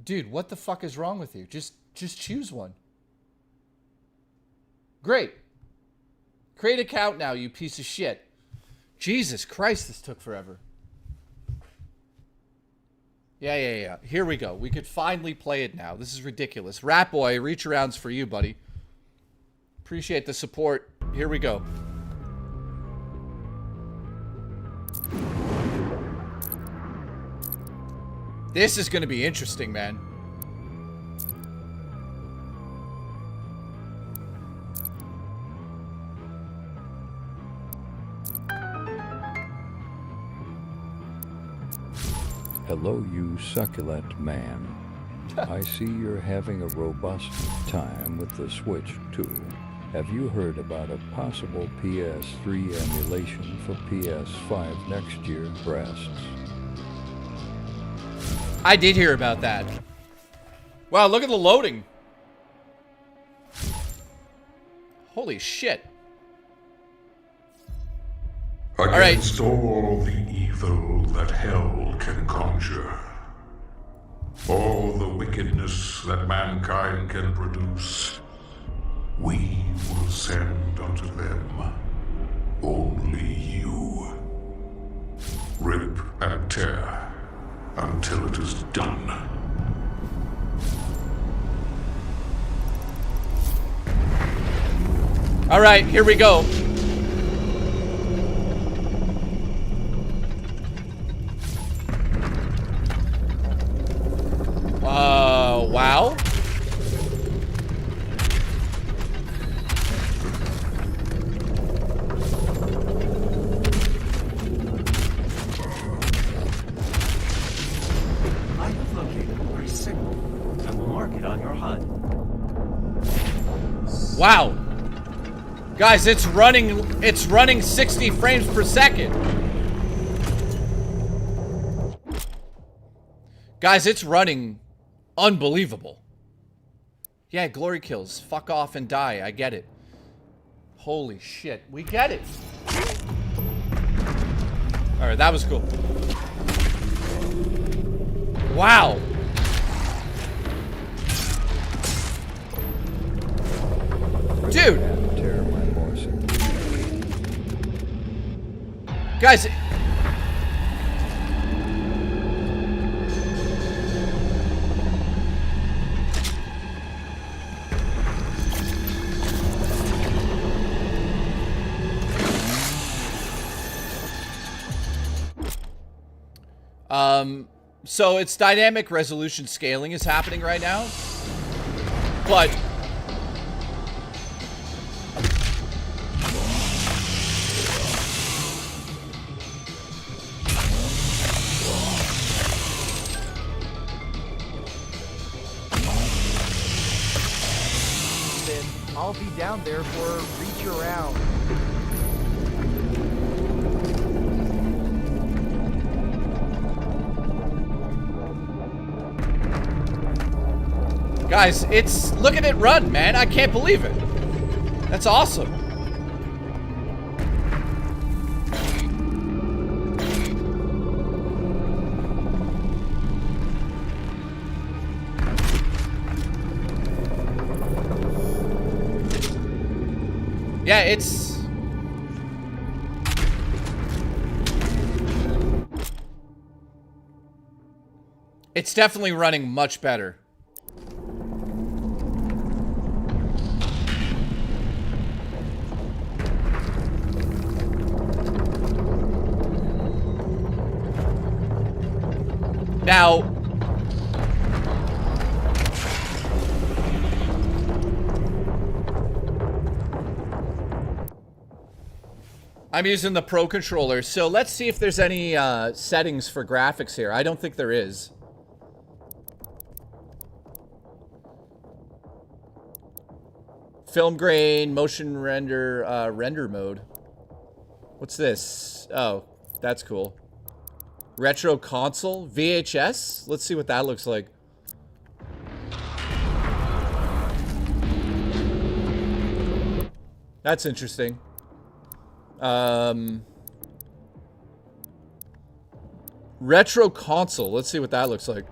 Dude, what the fuck is wrong with you? Just choose one. Great. Create account now, you piece of shit. Jesus Christ, this took forever. Yeah. Here we go. We could finally play it now. This is ridiculous. Rat Boy, reach arounds for you, buddy. Appreciate the support. Here we go. This is going to be interesting, man. Hello, you succulent man. I see you're having a robust time with the Switch 2. Have you heard about a possible PS3 emulation for PS5 next year? Breasts. I did hear about that. Wow, look at the loading. Holy shit. Against all the evil that hell can conjure, all the wickedness that mankind can produce, we will send unto them only you. Rip and tear until it is done. All right, here we go. Wow. I have located a signal and will mark it on your HUD. Wow. Guys, it's running 60 frames per second. Guys, it's running unbelievable. Yeah, glory kills. Fuck off and die. I get it. Holy shit. We get it. Alright, that was cool. Wow. Dude. Guys. So it's dynamic resolution scaling is happening right now, but then I'll be down there for a reach around. guys, look at it run, man. I can't believe it. That's awesome. Yeah, it's definitely running much better. Now, I'm using the Pro controller, so let's see if there's any settings for graphics here. I don't think there is. Film grain, motion render, render mode. What's this? Oh, that's cool. Retro console, VHS. Let's see what that looks like. That's interesting. Retro console. Let's see what that looks like.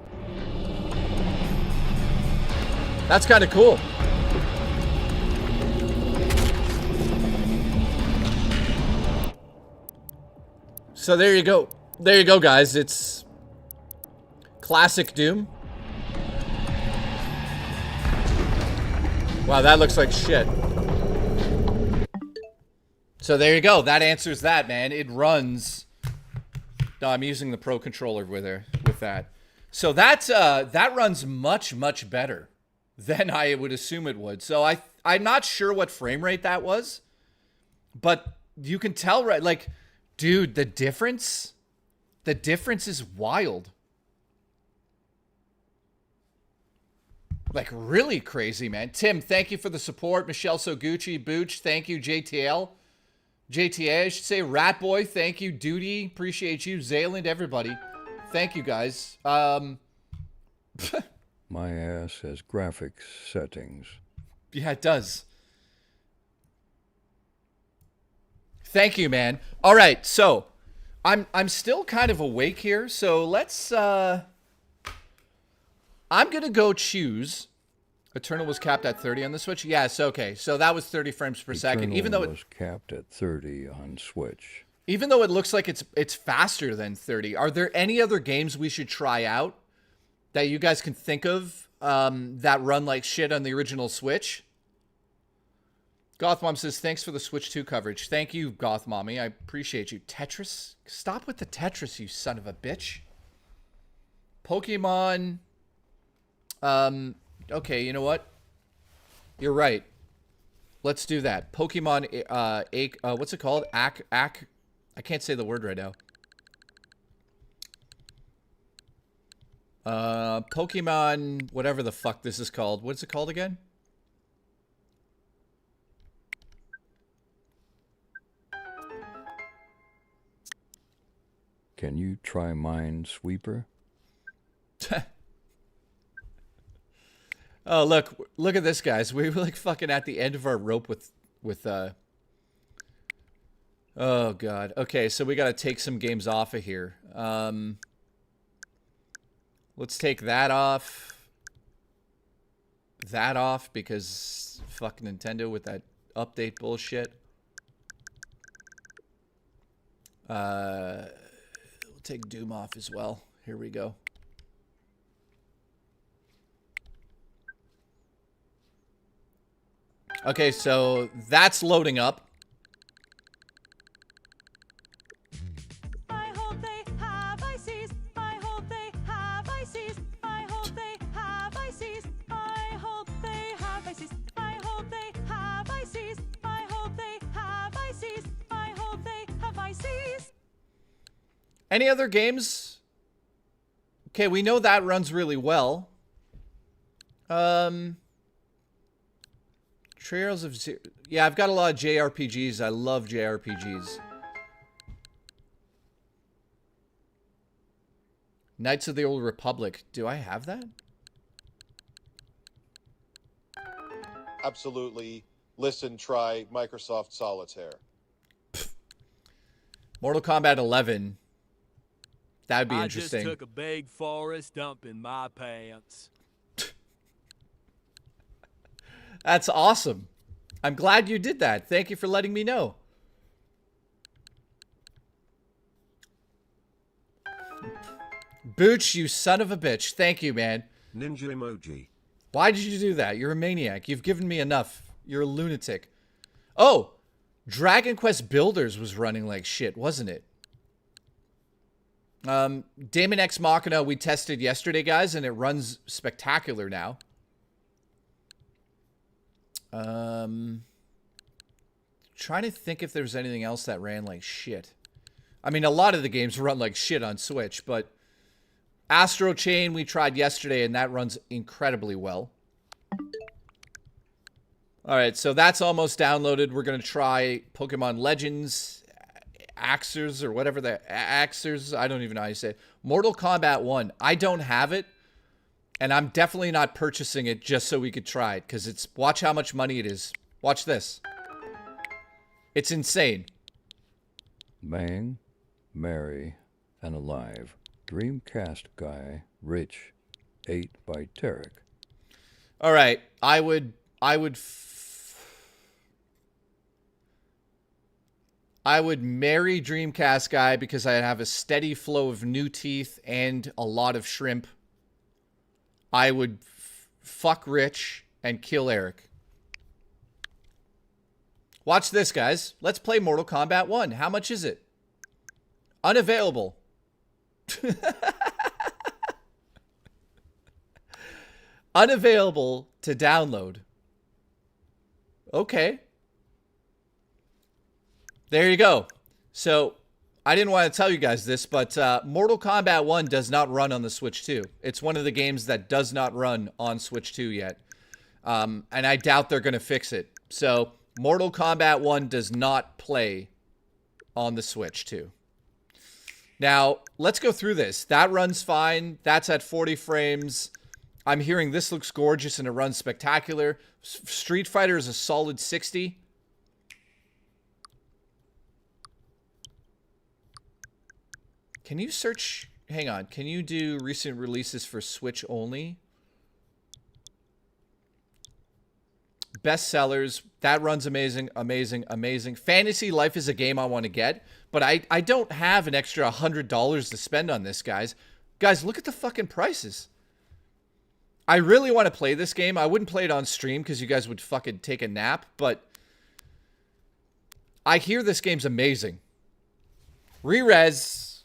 That's kind of cool. So there you go. There you go, guys. It's classic Doom. Wow, that looks like shit. So there you go. That answers that, man. It runs. No, I'm using the Pro controller with that. So that's that runs much better than I would assume it would. So I'm not sure what frame rate that was, but you can tell, right? Like, dude, the difference is wild. like really crazy, man. Tim, thank you for the support. Michelle Soguchi, Booch, thank you. JTA, I should say. Ratboy, thank you. Duty, appreciate you. Zayland, everybody. Thank you, guys. My ass has graphics settings. Yeah, it does. Thank you, man. All right, so I'm still kind of awake here, so let's I'm gonna go choose. Eternal was capped at 30 on the Switch. Yes, okay. So that was 30 frames per second. Even though it was capped at 30 on Switch. Even though it looks like it's faster than 30, are there any other games we should try out that you guys can think of that run like shit on the original Switch? Gothmom says, thanks for the Switch 2 coverage. Thank you, Gothmommy. I appreciate you. Tetris? Stop with the Tetris, you son of a bitch. Pokemon. Okay, you know what? You're right. Let's do that. Pokemon, what's it called? I can't say the word right now. Pokemon, whatever the fuck this is called. What's it called again? Can you try Minesweeper? Oh, look at this, guys. We were like fucking at the end of our rope with oh god. Okay, so we got to take some games off of here. Let's take that off. That off because fuck Nintendo with that update bullshit. We'll take Doom off as well. Here we go. Okay, so that's loading up. I hope they have ices. I hope they have ices. I hope they have ices. I hope they have ices. I hope they have ices. I hope they have ices. I hope they have ices. Any other games? Okay, we know that runs really well. Trails of Zero. Yeah, I've got a lot of JRPGs. I love JRPGs. Knights of the Old Republic. Do I have that? Absolutely. Listen, try Microsoft Solitaire. Mortal Kombat 11. That would be I interesting. just took a big forest dump in my pants. That's awesome. I'm glad you did that. Thank you for letting me know. Booch, you son of a bitch. Thank you, man. Ninja emoji. Why did you do that? You're a maniac. You've given me enough. You're a lunatic. Oh, Dragon Quest Builders was running like shit, wasn't it? Daemon X Machina we tested yesterday, guys, and it runs spectacular now. Trying to think if there's anything else that ran like shit. I mean, a lot of the games run like shit on Switch, but Astro Chain we tried yesterday, and that runs incredibly well. All right, so that's almost downloaded. We're going to try Pokemon Legends, Axers, or whatever the Axers. I don't even know how you say it. Mortal Kombat 1. I don't have it, and I'm definitely not purchasing it just so we could try it, because it's, watch how much money it is. Watch this. It's insane. Bang, Mary, and Alive. Dreamcast guy, Rich, 8 by Tarek. All right, I would marry Dreamcast guy because I have a steady flow of new teeth and a lot of shrimp. I would fuck Rich and kill Eric. Watch this, guys. Let's play Mortal Kombat 1. How much is it? Unavailable. Unavailable to download. Okay. There you go. So, I didn't want to tell you guys this, but Mortal Kombat 1 does not run on the Switch 2. It's one of the games that does not run on Switch 2 yet. And I doubt they're going to fix it. So, Mortal Kombat 1 does not play on the Switch 2. Now, let's go through this. That runs fine. That's at 40 frames. I'm hearing this looks gorgeous and it runs spectacular. Street Fighter is a solid 60. Can you search... Hang on. Can you do recent releases for Switch only? Bestsellers. That runs amazing, amazing, amazing. Fantasy Life is a game I want to get, but I don't have an extra $100 to spend on this, guys. Guys, look at the fucking prices. I really want to play this game. I wouldn't play it on stream because you guys would fucking take a nap, but I hear this game's amazing. Rerez,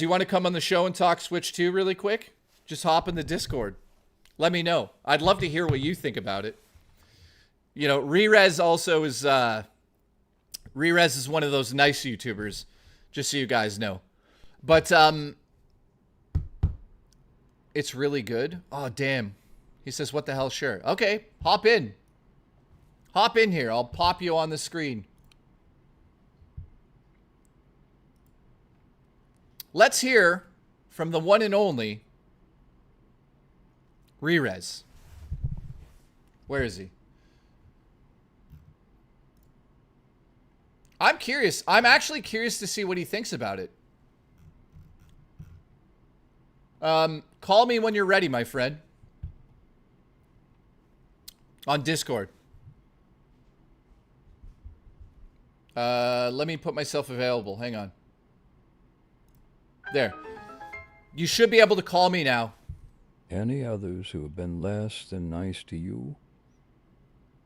you want to come on the show and talk Switch 2 really quick? Just hop in the Discord. Let me know. I'd love to hear what you think about it. You know, Rerez also is... Rerez is one of those nice YouTubers, just so you guys know. But, it's really good. Oh, damn. He says, what the hell, sure. Okay, hop in. Hop in here. I'll pop you on the screen. Let's hear from the one and only Rerez. Where is he? I'm curious. I'm actually curious to see what he thinks about it. Call me when you're ready, my friend. On Discord. Let me put myself available. Hang on. There. You should be able to call me now. Any others who have been less than nice to you?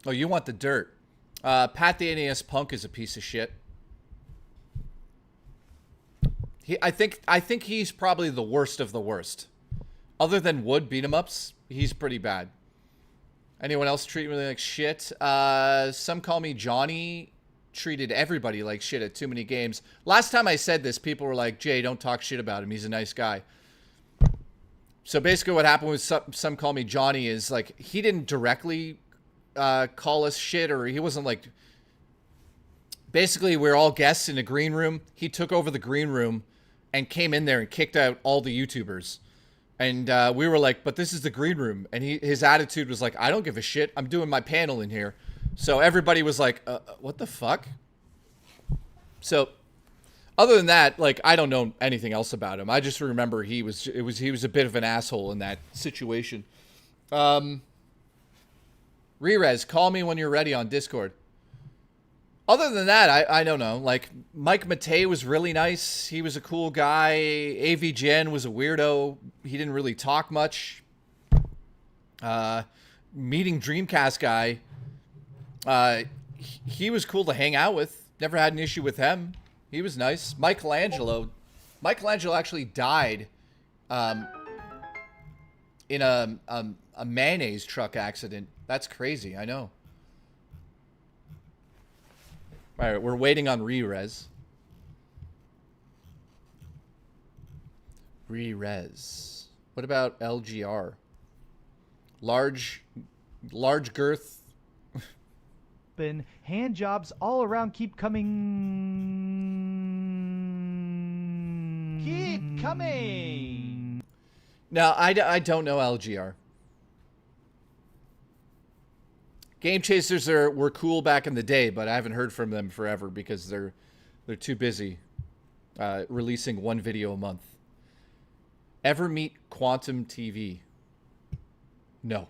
Oh, you want the dirt. Pat the NES Punk is a piece of shit. I think he's probably the worst of the worst. Other than Wood beat 'em ups, he's pretty bad. Anyone else treat me like shit? Some call me Johnny. Treated everybody like shit at too many games. Last time I said this, people were like, Jay, don't talk shit about him. He's a nice guy. So basically what happened with some call me Johnny is like, he didn't directly call us shit, or he wasn't like... Basically, we're all guests in a green room. He took over the green room and came in there and kicked out all the YouTubers. And we were like, but this is the green room. And his attitude was like, I don't give a shit. I'm doing my panel in here. So everybody was like, what the fuck? So other than that, like, I don't know anything else about him. I just remember he was a bit of an asshole in that situation. Rerez, call me when you're ready on Discord. Other than that, I don't know. Like, Mike Matei was really nice. He was a cool guy. AV Jen was a weirdo. He didn't really talk much. Meeting Dreamcast guy. He was cool to hang out with. Never had an issue with him. He was nice. Michelangelo actually died in a mayonnaise truck accident. That's crazy, I know. All right, we're waiting on Rerez. Rerez. What about LGR? Large girth. And hand jobs all around keep coming. Keep coming. No, I don't know LGR. Game Chasers were cool back in the day, but I haven't heard from them forever because they're too busy releasing one video a month. Ever meet Quantum TV? No.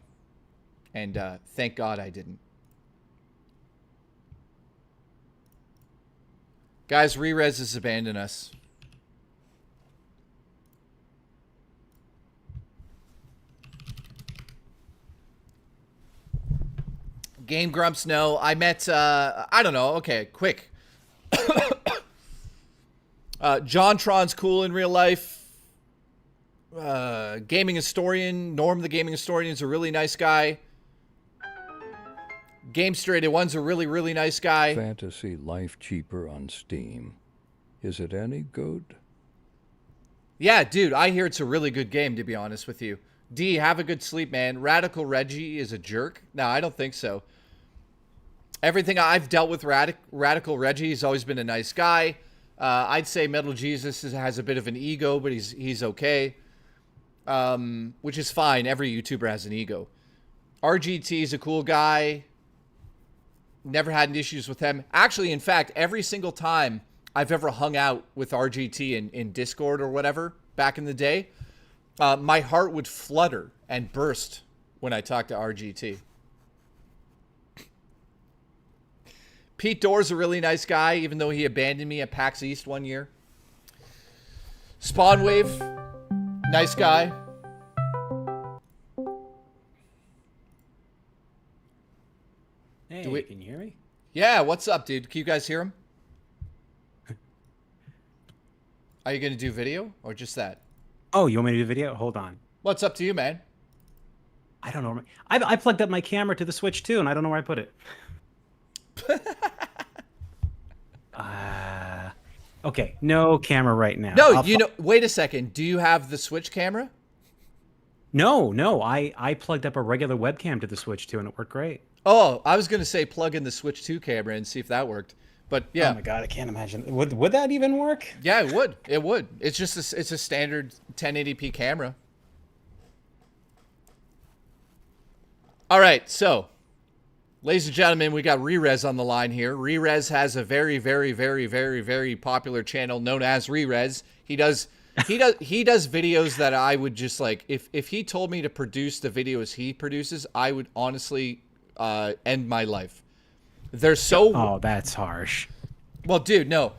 And thank God I didn't. Guys, Rerez has abandoned us. Game Grumps, no. I met, I don't know. Okay, quick. JonTron's cool in real life. Gaming Historian, Norm the Gaming Historian is a really nice guy. Game Straighted One's a really, really nice guy. Fantasy Life cheaper on Steam. Is it any good? Yeah, dude, I hear it's a really good game, to be honest with you. D, have a good sleep, man. Radical Reggie is a jerk? No, I don't think so. Everything I've dealt with Radical Reggie, he's always been a nice guy. I'd say Metal Jesus has a bit of an ego, but he's okay. Which is fine. Every YouTuber has an ego. RGT is a cool guy. Never had any issues with him. Actually, in fact, every single time I've ever hung out with RGT in Discord or whatever back in the day, my heart would flutter and burst when I talked to RGT. Pete Door's a really nice guy, even though he abandoned me at PAX East one year. Spawnwave, nice guy. Hey, can you hear me? Yeah, what's up, dude? Can you guys hear him? Are you going to do video or just that? Oh, you want me to do video? Hold on. What's up to you, man? I don't know. I plugged up my camera to the Switch too, and I don't know where I put it. Okay, no camera right now. No, wait a second. Do you have the Switch camera? No. I plugged up a regular webcam to the Switch too, and it worked great. Oh, I was going to say plug in the Switch 2 camera and see if that worked. But yeah. Oh my god, I can't imagine. Would that even work? Yeah, it would. It would. It's just it's a standard 1080p camera. All right, so ladies and gentlemen, we got Rerez on the line here. Rerez has a very, very, very, very, very popular channel known as Rerez. He does videos that I would just like. If he told me to produce the videos he produces, I would honestly end my life. They're so... Oh, that's harsh. Well, dude, no.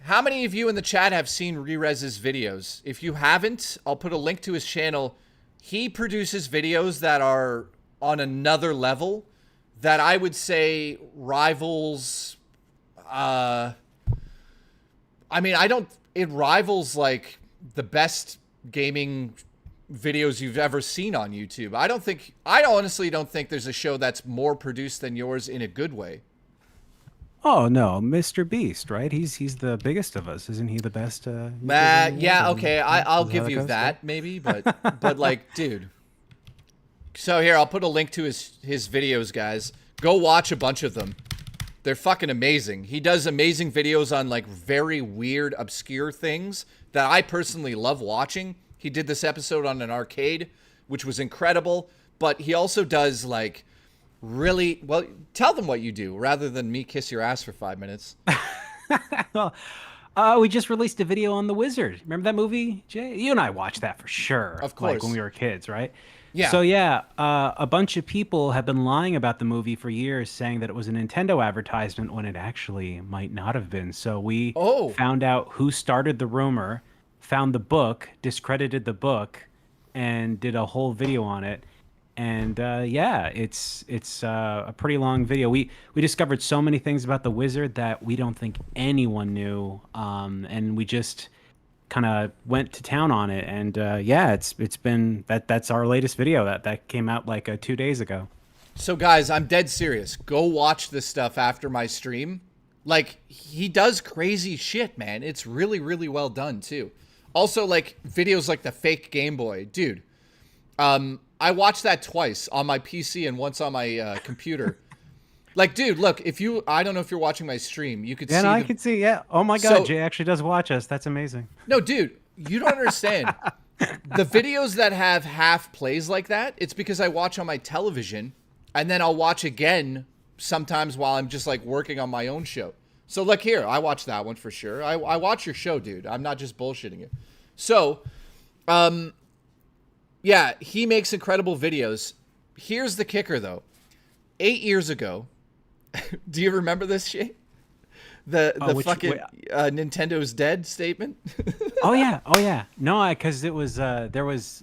How many of you in the chat have seen Rerez's videos? If you haven't, I'll put a link to his channel. He produces videos that are on another level that I would say rivals... I mean, it rivals, like, the best gaming videos you've ever seen on YouTube. I honestly don't think there's a show that's more produced than yours in a good way. Oh no, Mr. Beast, right? He's the biggest of us, isn't he? The best. Yeah, okay, I'll give you that maybe, but like, dude. So here, I'll put a link to his videos, guys. Go watch a bunch of them. They're fucking amazing. He does amazing videos on like very weird, obscure things that I personally love watching. He did this episode on an arcade, which was incredible. But he also does, like, really... Well, tell them what you do, rather than me kiss your ass for 5 minutes. Well, we just released a video on The Wizard. Remember that movie, Jay? You and I watched that for sure. Of course. Like, when we were kids, right? Yeah. So, yeah, a bunch of people have been lying about the movie for years, saying that it was a Nintendo advertisement when it actually might not have been. So we found out who started the rumor, found the book, discredited the book, and did a whole video on it. And yeah, it's a pretty long video. We discovered so many things about the Wizard that we don't think anyone knew, and we just kind of went to town on it. And yeah, it's been that's our latest video that came out like 2 days ago. So guys, I'm dead serious. Go watch this stuff after my stream. Like, he does crazy shit, man. It's really, really well done too. Also, like, videos like the fake Game Boy. Dude, I watched that twice on my PC and once on my computer. Like, dude, look, I don't know if you're watching my stream. You could see. Yeah, I can see, yeah. Oh my God, Jay actually does watch us. That's amazing. No, dude, you don't understand. The videos that have half plays like that, it's because I watch on my television, and then I'll watch again sometimes while I'm just, like, working on my own show. So, look here, I watched that one for sure. I watch your show, dude. I'm not just bullshitting you. So, yeah, he makes incredible videos. Here's the kicker, though. 8 years ago, do you remember this shit? The fucking Nintendo's dead statement? Oh yeah. No, because it was there was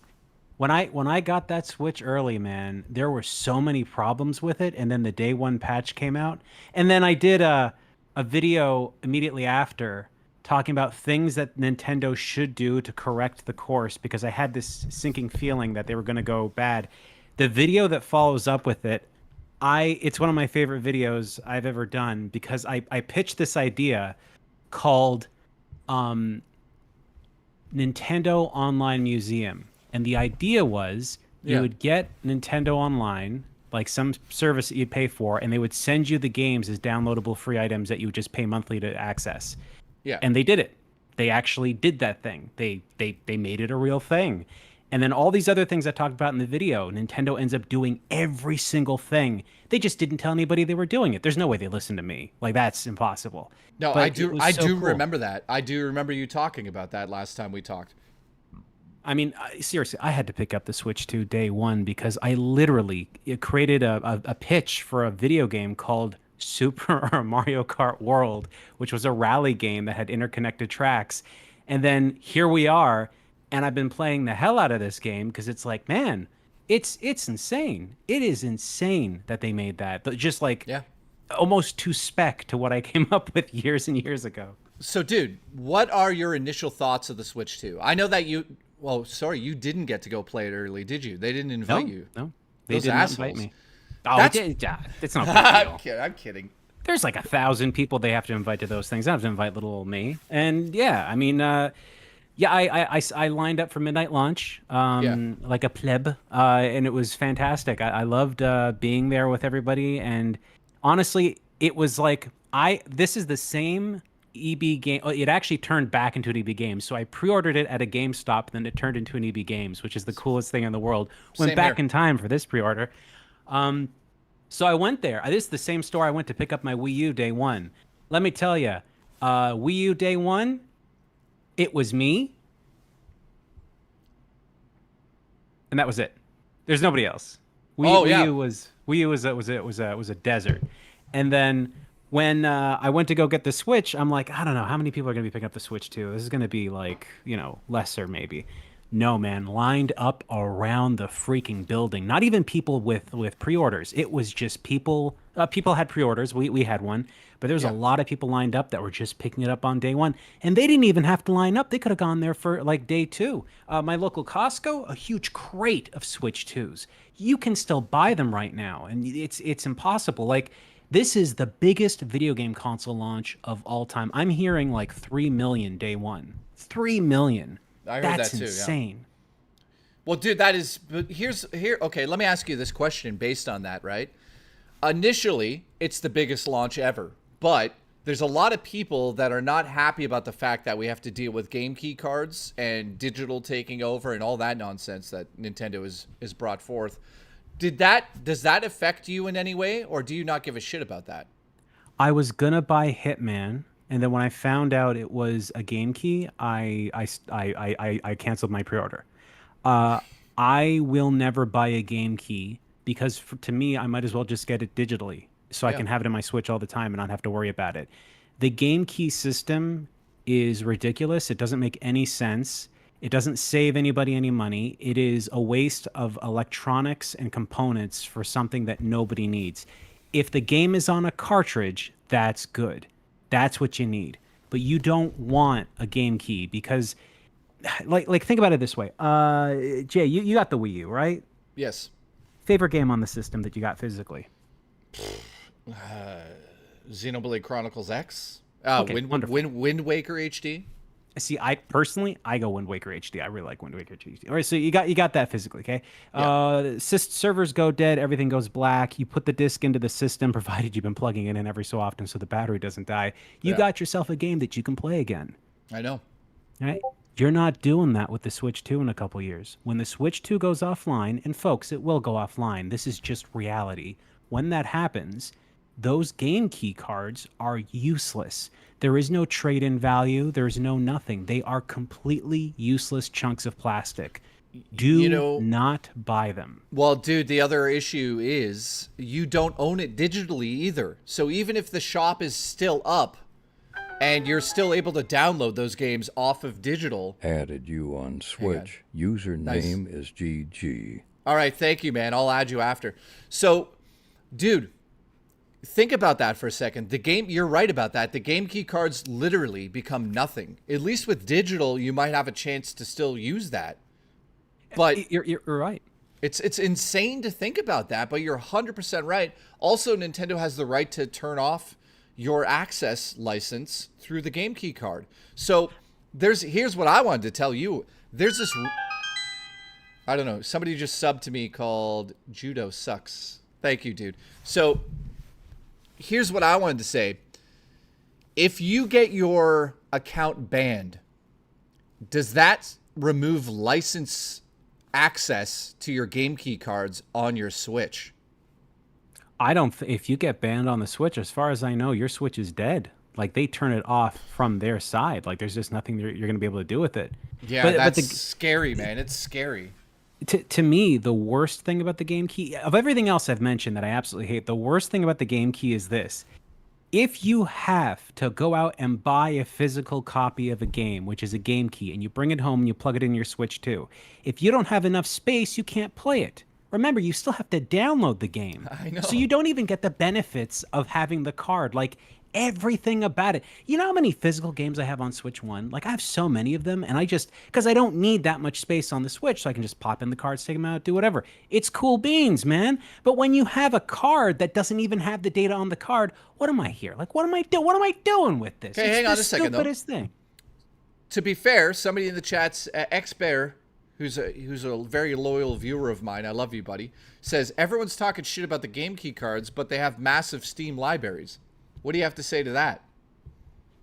when I got that Switch early, man, there were so many problems with it, and then the day one patch came out, and then I did a video immediately after talking about things that Nintendo should do to correct the course, because I had this sinking feeling that they were going to go bad. The video that follows up with it, it's one of my favorite videos I've ever done, because I pitched this idea called Nintendo Online Museum. And the idea was you would get Nintendo Online, like some service that you'd pay for, and they would send you the games as downloadable free items that you would just pay monthly to access. Yeah. And they did it. They actually did that thing. They made it a real thing. And then all these other things I talked about in the video, Nintendo ends up doing every single thing. They just didn't tell anybody they were doing it. There's no way they listened to me. Like, that's impossible. No, But I do. it was I so do cool. remember that. I do remember you talking about that last time we talked. I mean, seriously, I had to pick up the Switch 2 day one because I literally created a pitch for a video game called Super Mario Kart World, which was a rally game that had interconnected tracks. And then here we are, and I've been playing the hell out of this game because it's like, man, it's insane. It is insane that they made that. Just like almost to spec to what I came up with years and years ago. So, dude, what are your initial thoughts of the Switch 2? I know that you... Well, sorry, you didn't get to go play it early, did you? They didn't invite you. No, they Those didn't assholes. invite me. Oh, it's not a big deal. I'm kidding. There's like 1,000 people they have to invite to those things. I have to invite little old me. And yeah, I mean, I lined up for midnight lunch, like a pleb, and it was fantastic. I loved being there with everybody, and honestly, it was like this is the same EB game. It actually turned back into an EB game. So I pre-ordered it at a GameStop, then it turned into an EB Games, which is the coolest thing in the world. Went Same back here. in time for this pre-order. So I went there. This is the same store I went to pick up my Wii U day one. Let me tell you, Wii U day one, it was me, and that was it. There's nobody else. Wii U was a desert. And then when I went to go get the Switch, I'm like, I don't know how many people are going to be picking up the Switch too. This is going to be like, lesser maybe. No, man, lined up around the freaking building. Not even people with pre-orders. It was just people. People had pre-orders. We had one, but there was a lot of people lined up that were just picking it up on day one, and they didn't even have to line up. They could have gone there for like day two. My local Costco, a huge crate of Switch 2s. You can still buy them right now, and it's impossible. Like, this is the biggest video game console launch of all time. I'm hearing like 3 million day one. 3 million. I heard That's that too. insane. Yeah. Well, dude, that is. But here. Okay, let me ask you this question based on that. Right. Initially, it's the biggest launch ever, but there's a lot of people that are not happy about the fact that we have to deal with game key cards and digital taking over and all that nonsense that Nintendo is brought forth. Does that affect you in any way, or do you not give a shit about that? I was gonna buy Hitman, and then when I found out it was a game key, I canceled my pre-order. I will never buy a game key because to me, I might as well just get it digitally, so I can have it in my Switch all the time and not have to worry about it. The game key system is ridiculous. It doesn't make any sense. It doesn't save anybody any money. It is a waste of electronics and components for something that nobody needs. If the game is on a cartridge, that's good. That's what you need. But you don't want a game key because, like think about it this way. Jay, you got the Wii U, right? Yes. Favorite game on the system that you got physically? Xenoblade Chronicles X. Okay, Wind Waker HD. See, I go Wind Waker HD. I really like Wind Waker HD. All right, so you got that physically, okay? Yeah. Servers go dead, everything goes black. You put the disc into the system, provided you've been plugging it in every so often so the battery doesn't die. You got yourself a game that you can play again. I know. All right? You're not doing that with the Switch 2 in a couple years. When the Switch 2 goes offline, and folks, it will go offline. This is just reality. When that happens, those game key cards are useless. There is no trade-in value. There's no nothing. They are completely useless chunks of plastic. Do not buy them. Well, dude, the other issue is you don't own it digitally either. So even if the shop is still up and you're still able to download those games off of digital. Added you on Switch. Username is GG. All right, thank you, man. I'll add you after. So, dude, think about that for a second. You're right about that. The game key cards literally become nothing. At least with digital, you might have a chance to still use that. But you're right. It's insane to think about that, but you're 100% right. Also, Nintendo has the right to turn off your access license through the game key card. So here's what I wanted to tell you. There's this, I don't know, somebody just subbed to me called Judo Sucks. Thank you, dude. So here's what I wanted to say. If you get your account banned, does that remove license access to your game key cards on your Switch? I don't. If you get banned on the Switch, as far as I know, your Switch is dead. Like they turn it off from their side. Like there's just nothing you're going to be able to do with it. Yeah, that's scary, man. It's scary. To me, the worst thing about the game key, of everything else I've mentioned that I absolutely hate, the worst thing about the game key is this. If you have to go out and buy a physical copy of a game, which is a game key, and you bring it home and you plug it in your Switch too, if you don't have enough space, you can't play it. Remember, you still have to download the game. I know. So you don't even get the benefits of having the card. Like, everything about it. You know how many physical games I have on Switch 1? Like, I have so many of them, and because I don't need that much space on the Switch, so I can just pop in the cards, take them out, do whatever. It's cool beans, man. But when you have a card that doesn't even have the data on the card, what am I here? Like, what am I doing? What am I doing with this? Okay, hang on a second, though. It's the stupidest thing. To be fair, somebody in the chat's XBear, who's a very loyal viewer of mine, I love you, buddy, says, everyone's talking shit about the game key cards, but they have massive Steam libraries. What do you have to say to that?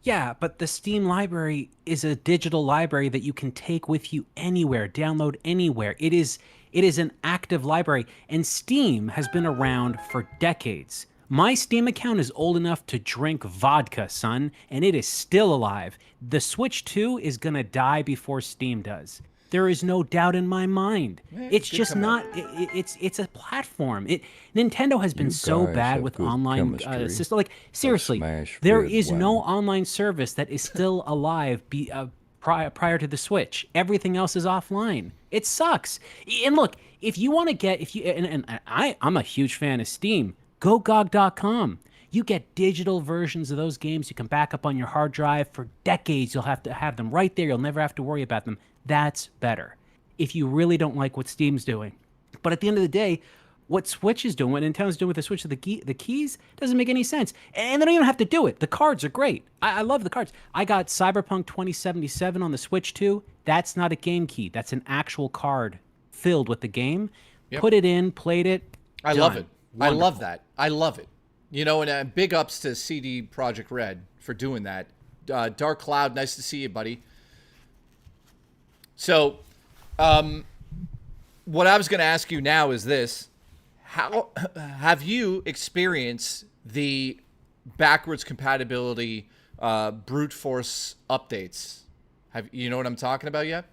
Yeah, but the Steam library is a digital library that you can take with you anywhere, download anywhere. It is an active library, and Steam has been around for decades. My Steam account is old enough to drink vodka, son, and it is still alive. The Switch 2 is going to die before Steam does. There is no doubt in my mind. It's just not. It's a platform. Nintendo has been so bad with online systems. Like seriously, there is no online service that is still alive prior to the Switch. Everything else is offline. It sucks. And look, if you want to get, I'm a huge fan of Steam. Go GOG.com. You get digital versions of those games you can back up on your hard drive for decades. You'll have to have them right there. You'll never have to worry about them. That's better if you really don't like what Steam's doing. But at the end of the day, what Switch is doing, what Nintendo's doing with the Switch, the keys, doesn't make any sense. And they don't even have to do it. The cards are great. I love the cards. I got Cyberpunk 2077 on the Switch too. That's not a game key. That's an actual card filled with the game. Yep. Put it in, played it. I love it. Wonderful. I love that. I love it. You know, and big ups to CD Projekt Red for doing that. Dark Cloud, nice to see you, buddy. So, what I was going to ask you now is this. How have you experienced the backwards compatibility brute force updates? You know what I'm talking about yet?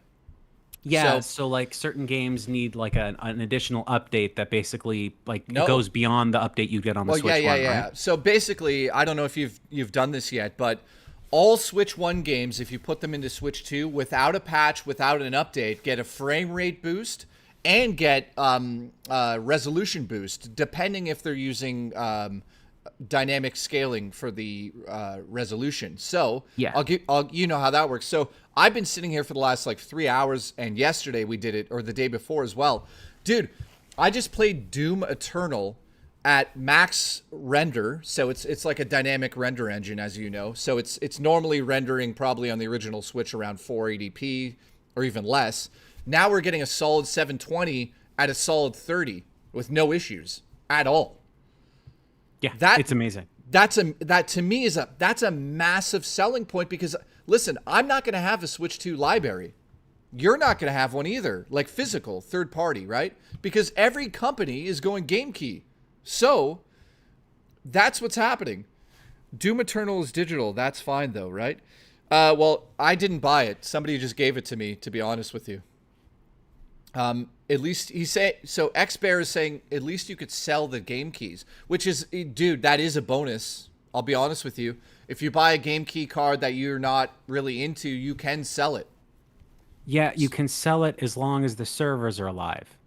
Yeah, so like certain games need like an additional update that basically goes beyond the update you get on the Switch 1, right? So basically, I don't know if you've done this yet, but all Switch 1 games, if you put them into Switch 2, without a patch, without an update, get a frame rate boost and get resolution boost, depending if they're using dynamic scaling for the resolution. So yeah, you know how that works. So I've been sitting here for the last 3 hours, and yesterday we did it, or the day before as well. Dude, I just played Doom Eternal at max render, so it's like a dynamic render engine, as you know. So it's normally rendering probably on the original Switch around 480p or even less. Now we're getting a solid 720 at a solid 30 with no issues at all. Yeah, it's amazing. That to me is a massive selling point, because listen, I'm not going to have a Switch 2 library. You're not going to have one either, like physical, third party, right? Because every company is going game key. So that's what's happening. Doom Eternal is digital. That's fine though, right? Well, I didn't buy it. Somebody just gave it to me, to be honest with you. At least XBear is saying at least you could sell the game keys, which is, dude, that is a bonus. I'll be honest with you. If you buy a game key card that you're not really into, you can sell it. Yeah, you can sell it as long as the servers are alive.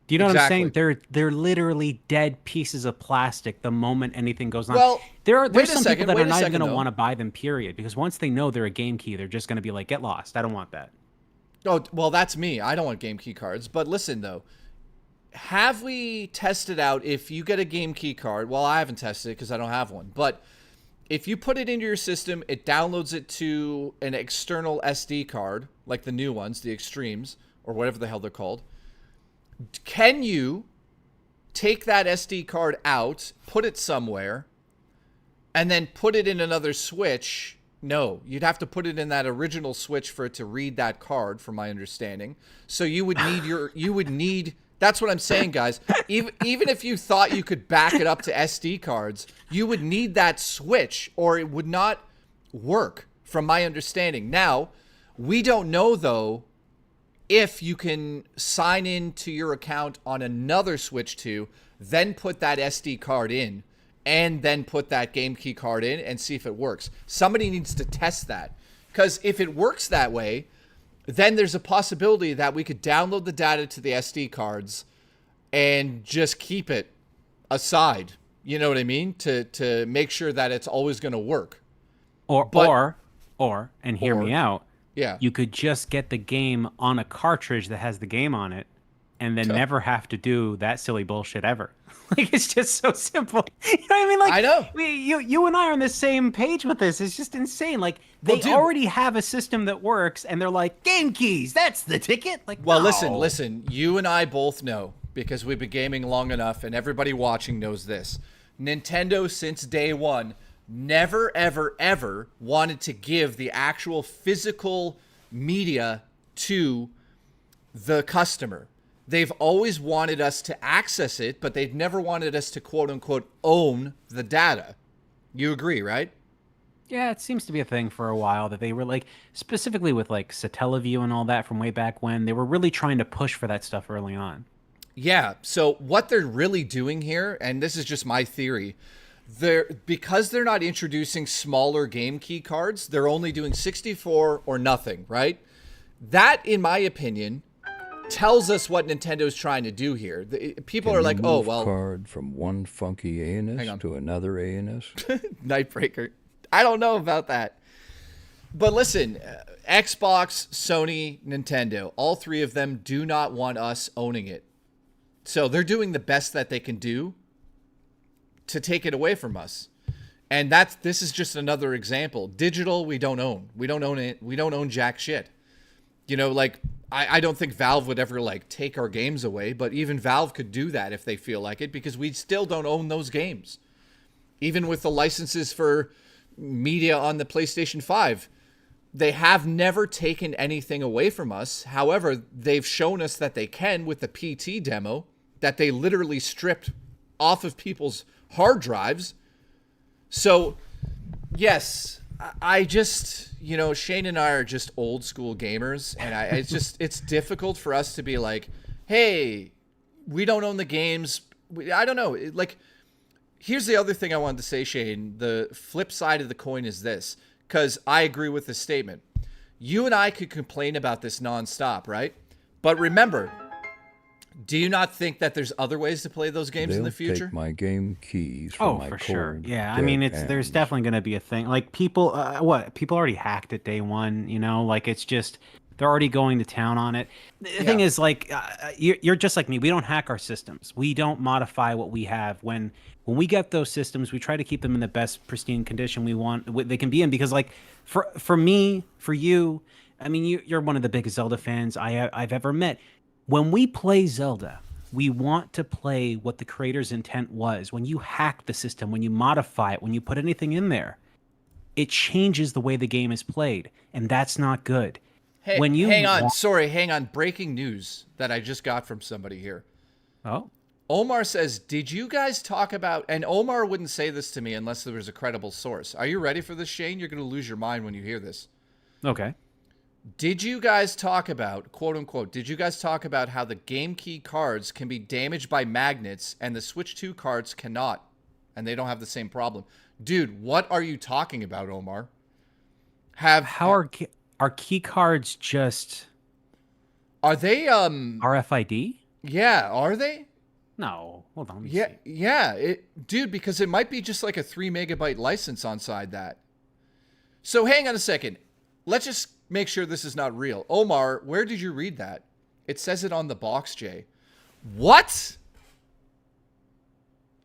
Do you know what I'm saying? They're literally dead pieces of plastic the moment anything goes on. Well, there's some people that are not even going to want to buy them, period. Because once they know they're a game key, they're just going to be like, get lost. I don't want that. Oh, well, that's me. I don't want game key cards. But listen, though. Have we tested out if you get a game key card? Well, I haven't tested it because I don't have one. But if you put it into your system, it downloads it to an external SD card, like the new ones, the Extremes, or whatever the hell they're called. Can you take that SD card out, put it somewhere, and then put it in another switch? No, you'd have to put it in that original switch for it to read that card, from my understanding. So you would need that's what I'm saying, guys. Even if you thought you could back it up to SD cards, you would need that switch or it would not work, from my understanding. Now, we don't know, though, if you can sign into your account on another Switch 2, then put that SD card in, and then put that game key card in and see if it works. Somebody needs to test that. Because if it works that way, then there's a possibility that we could download the data to the SD cards and just keep it aside. You know what I mean? To make sure that it's always going to work. Or, and hear me out. Yeah. You could just get the game on a cartridge that has the game on it, and then never have to do that silly bullshit ever. Like, it's just so simple. You know what I mean? Like, I know. You and I are on the same page with this. It's just insane. Like, they already have a system that works, and they're like, game keys, that's the ticket. Like, well, no. listen. You and I both know, because we've been gaming long enough, and everybody watching knows this. Nintendo, since day one, never, ever, ever wanted to give the actual physical media to the customer. They've always wanted us to access it, but they've never wanted us to, quote unquote, own the data. You agree, right? Yeah, it seems to be a thing for a while that they were like, specifically with like Satellaview and all that from way back when, they were really trying to push for that stuff early on. Yeah, so what they're really doing here, and this is just my theory, because they're not introducing smaller game key cards, they're only doing 64 or nothing, right? That, in my opinion, tells us what Nintendo's trying to do here. People are like, oh, well, card from one funky anus to another anus. Nightbreaker. I don't know about that. But listen, Xbox, Sony, Nintendo, all three of them do not want us owning it. So they're doing the best that they can do to take it away from us. And this is just another example. Digital, we don't own. We don't own it. We don't own jack shit. You know, like, I don't think Valve would ever, like, take our games away, but even Valve could do that if they feel like it, because we still don't own those games. Even with the licenses for media on the PlayStation 5, they have never taken anything away from us. However, they've shown us that they can with the PT demo, that they literally stripped off of people's hard drives. So, yes, I just, you know, Shane and I are just old school gamers, and it's difficult for us to be like, hey, we don't own the games. I don't know. Like, here's the other thing I wanted to say, Shane. The flip side of the coin is this, because I agree with this statement. You and I could complain about this nonstop, right? But remember, do you not think that there's other ways to play those games in the future? Take my game keys from my for sure. cold, Yeah, I mean, dead there's hands. definitely going to be a thing. Like, people, people already hacked it day one, you know? Like, it's just, they're already going to town on it. The thing is, like, you're just like me. We don't hack our systems. We don't modify what we have. When we get those systems, we try to keep them in the best pristine condition they can be in. Because, like, for me, for you, I mean, you're one of the biggest Zelda fans I've ever met. When we play Zelda, we want to play what the creator's intent was. When you hack the system, when you modify it, when you put anything in there, it changes the way the game is played, and that's not good. Hey, when you hang on. Breaking news that I just got from somebody here. Oh. Omar says, did you guys talk about, and Omar wouldn't say this to me unless there was a credible source. Are you ready for this, Shane? You're going to lose your mind when you hear this. Okay. Did you guys talk about, quote unquote, did you guys talk about how the game key cards can be damaged by magnets and the Switch 2 cards cannot, and they don't have the same problem? Dude, what are you talking about, Omar? How are key cards just... Are they, RFID? Yeah, are they? No, hold on. Let me Yeah, see. yeah, dude, because it might be just like a 3 megabyte license inside that. So hang on a second. Let's just make sure this is not real. Omar, where did you read that? It says it on the box, Jay. What?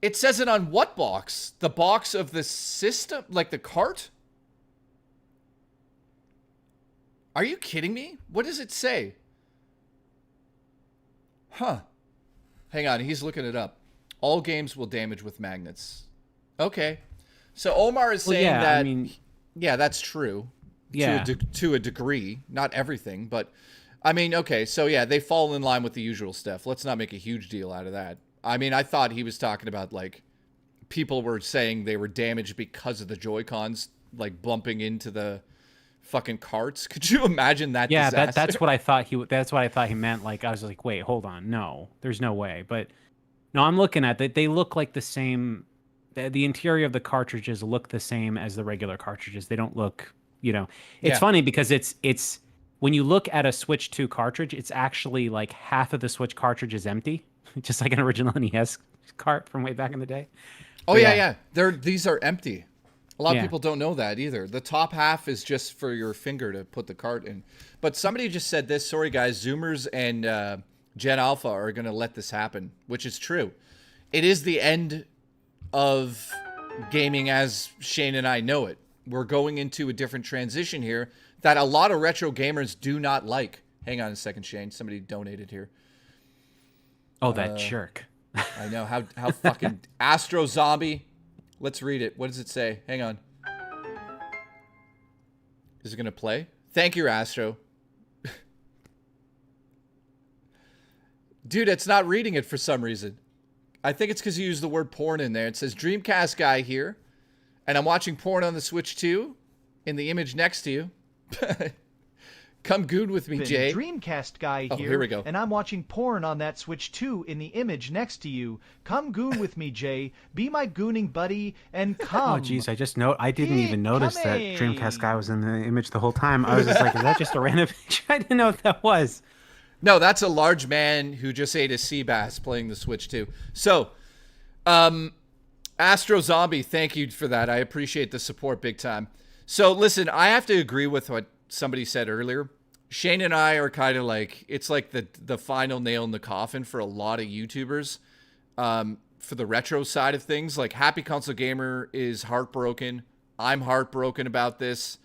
It says it on what box? The box of the system? Like the cart? Are you kidding me? What does it say? Huh. Hang on, he's looking it up. All games will damage with magnets. Okay. So Omar is saying that... I mean, yeah, that's true. Yeah. To a degree. Not everything, but... I mean, okay, so yeah, they fall in line with the usual stuff. Let's not make a huge deal out of that. I mean, I thought he was talking about, like, people were saying they were damaged because of the Joy-Cons, like, bumping into the fucking carts. Could you imagine that disaster? Yeah, that's what I thought that's what I thought he meant. Like, I was like, wait, hold on. No, there's no way. But, no, I'm looking at it. They look like the same. The interior of the cartridges look the same as the regular cartridges. They don't look, It's funny because it's when you look at a Switch 2 cartridge, it's actually like half of the Switch cartridge is empty. Just like an original NES cart from way back in the day. Oh, yeah. These are empty. A lot of people don't know that either. The top half is just for your finger to put the cart in. But somebody just said this. Sorry, guys. Zoomers and Gen Alpha are going to let this happen, which is true. It is the end of gaming as Shane and I know it. We're going into a different transition here that a lot of retro gamers do not like. Hang on a second, Shane. Somebody donated here. Oh, that jerk. I know. How fucking... Astro Zombie. Let's read it. What does it say? Hang on. Is it going to play? Thank you, Astro. Dude, it's not reading it for some reason. I think it's because you used the word porn in there. It says Dreamcast guy here. And I'm watching porn on the Switch 2 in the image next to you. Come goon with me, Jay. Dreamcast guy here. Here we go. And I'm watching porn on that Switch 2 in the image next to you. Come goon with me, Jay. Be my gooning buddy and come. Oh, jeez, I didn't even notice that Dreamcast guy was in the image the whole time. I was just like, is that just a random picture? I didn't know what that was. No, that's a large man who just ate a sea bass playing the Switch 2. So, Astro Zombie, thank you for that. I appreciate the support big time. So, listen, I have to agree with what somebody said earlier. Shane and I are kind of like, it's like the final nail in the coffin for a lot of YouTubers for the retro side of things. Like, Happy Console Gamer is heartbroken. I'm heartbroken about this.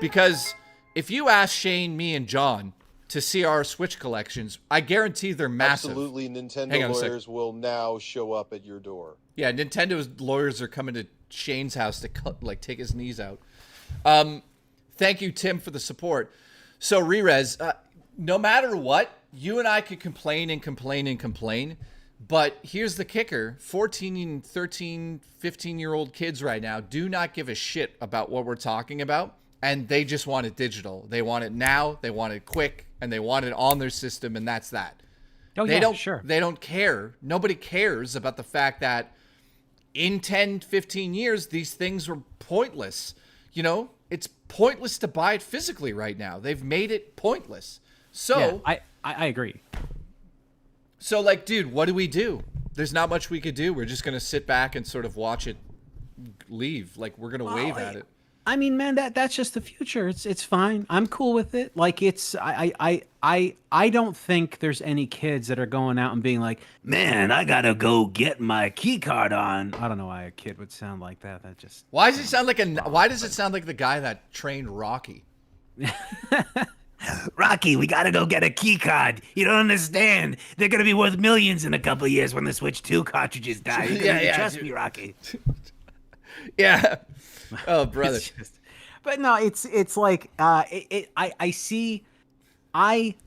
Because if you ask Shane, me, and John to see our Switch collections, I guarantee they're massive. Absolutely, Nintendo lawyers will now show up at your door. Yeah, Nintendo's lawyers are coming to Shane's house to take his knees out. Thank you, Tim, for the support. So, Rerez, no matter what, you and I could complain and complain and complain, but here's the kicker. 14, 13, 15-year-old kids right now do not give a shit about what we're talking about, and they just want it digital. They want it now, they want it quick, and they want it on their system, and that's that. Oh, yeah, sure. They don't care. Nobody cares about the fact that in 10, 15 years, these things were pointless. It's pointless to buy it physically right now. They've made it pointless. So yeah, I agree. So, like, dude, what do we do? There's not much we could do. We're just going to sit back and sort of watch it leave. Like, we're going to wave at it. I mean, man, that's just the future. It's fine. I'm cool with it. Like, I don't think there's any kids that are going out and being like, man, I gotta go get my key card on. I don't know why a kid would sound like that. That just why does it sound like why does it sound like the guy that trained Rocky? Rocky, we gotta go get a key card. You don't understand. They're gonna be worth millions in a couple of years when the Switch 2 cartridges die. Trust me, Rocky. Yeah. Oh, brother. But no, it's like I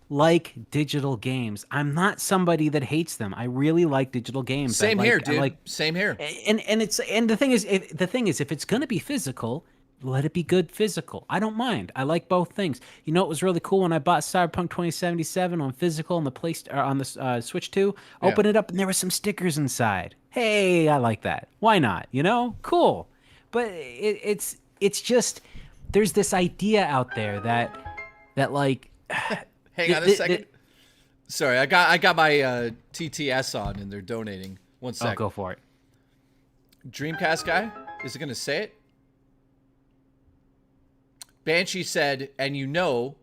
like digital games. I'm not somebody that hates them. I really like digital games. Same here, dude. Same here. And the thing is, if it's gonna be physical, let it be good physical. I don't mind. I like both things. You know, it was really cool when I bought Cyberpunk 2077 on physical on the Switch 2. Open it up and there were some stickers inside. Hey, I like that. Why not? Cool. But it's just there's this idea out there that like. Hang on a second. Sorry, I got my TTS on and they're donating. 1 sec. Oh, go for it. Dreamcast guy, is it gonna say it? Banshee said, and a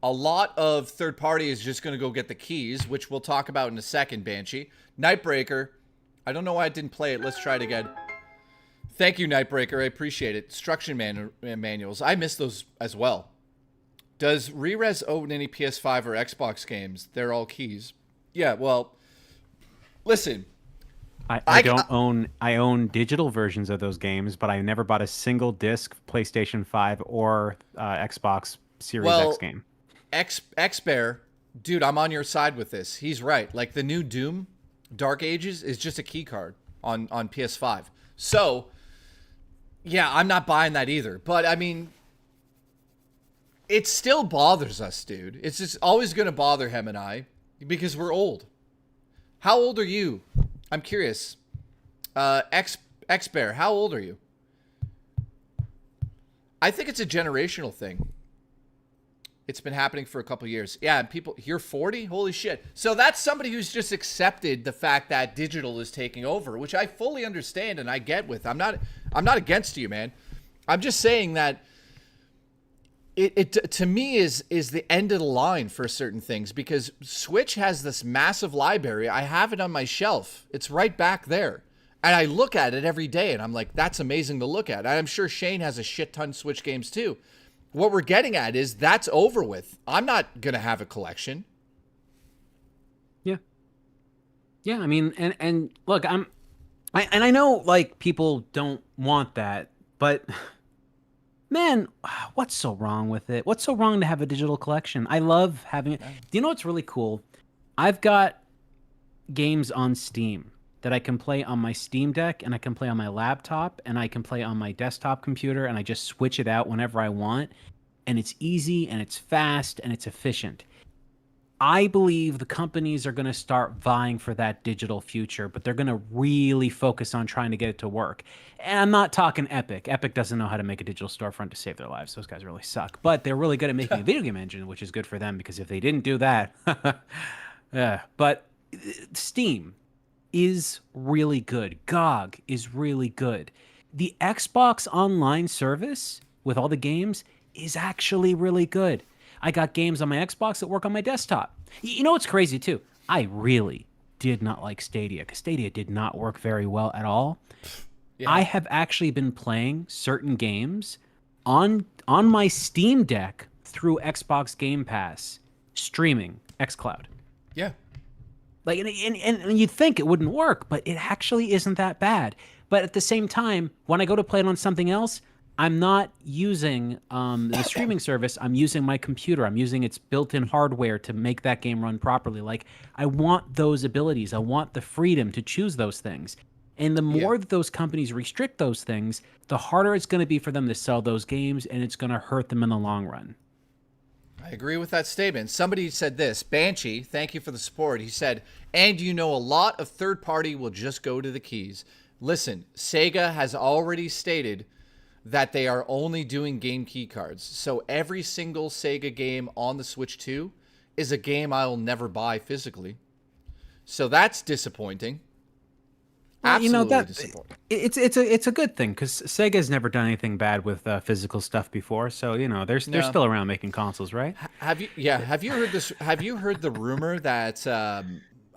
lot of third party is just gonna go get the keys, which we'll talk about in a second. Banshee, Nightbreaker. I don't know why I didn't play it. Let's try it again. Thank you, Nightbreaker. I appreciate it. Instruction manuals. I miss those as well. Does Rerez own any PS5 or Xbox games? They're all keys. Yeah, well, listen. I don't own. I own digital versions of those games, but I never bought a single disc PlayStation 5 or Xbox Series X game. X-Bear, dude, I'm on your side with this. He's right. Like the new Doom, Dark Ages, is just a key card on PS5. So, yeah, I'm not buying that either. But I mean, it still bothers us, dude. It's just always going to bother him and I because we're old. How old are you? I'm curious. X-Bear, how old are you? I think it's a generational thing. It's been happening for a couple years. Yeah, and people, you're 40? Holy shit. So that's somebody who's just accepted the fact that digital is taking over, which I fully understand and I get with. I'm not against you, man. I'm just saying that it to me is the end of the line for certain things because Switch has this massive library. I have it on my shelf. It's right back there. And I look at it every day and I'm like, that's amazing to look at. And I'm sure Shane has a shit ton of Switch games too. What we're getting at is that's over with. I'm not going to have a collection. Yeah. Yeah, I mean, and look, I know like people don't want that, but man, what's so wrong with it? What's so wrong to have a digital collection? I love having it. Do you know what's really cool? I've got games on Steam that I can play on my Steam Deck and I can play on my laptop and I can play on my desktop computer and I just switch it out whenever I want. And it's easy and it's fast and it's efficient. I believe the companies are going to start vying for that digital future, but they're going to really focus on trying to get it to work. And I'm not talking Epic. Epic doesn't know how to make a digital storefront to save their lives. Those guys really suck. But they're really good at making a video game engine, which is good for them because if they didn't do that, but Steam is really good. GOG is really good. The Xbox Online service with all the games is actually really good. I got games on my Xbox that work on my desktop. You know what's crazy too? I really did not like Stadia because Stadia did not work very well at all. Yeah. I have actually been playing certain games on my Steam Deck through Xbox Game Pass, streaming xCloud. Yeah. Like, and you'd think it wouldn't work, but it actually isn't that bad. But at the same time, when I go to play it on something else, I'm not using the streaming service. I'm using my computer. I'm using its built-in hardware to make that game run properly. Like, I want those abilities. I want the freedom to choose those things. And the more that those companies restrict those things, the harder it's going to be for them to sell those games, and it's going to hurt them in the long run. I agree with that statement. Somebody said this. Banshee, thank you for the support. He said, and you know a lot of third party will just go to the keys. Listen, Sega has already stated that they are only doing game key cards. So every single Sega game on the Switch 2 is a game I'll never buy physically. So that's disappointing. Well, Absolutely you know, that disappointing. It's a good thing because Sega's never done anything bad with physical stuff before. So you know they're still around making consoles, right? Have you heard this? Have you heard the rumor that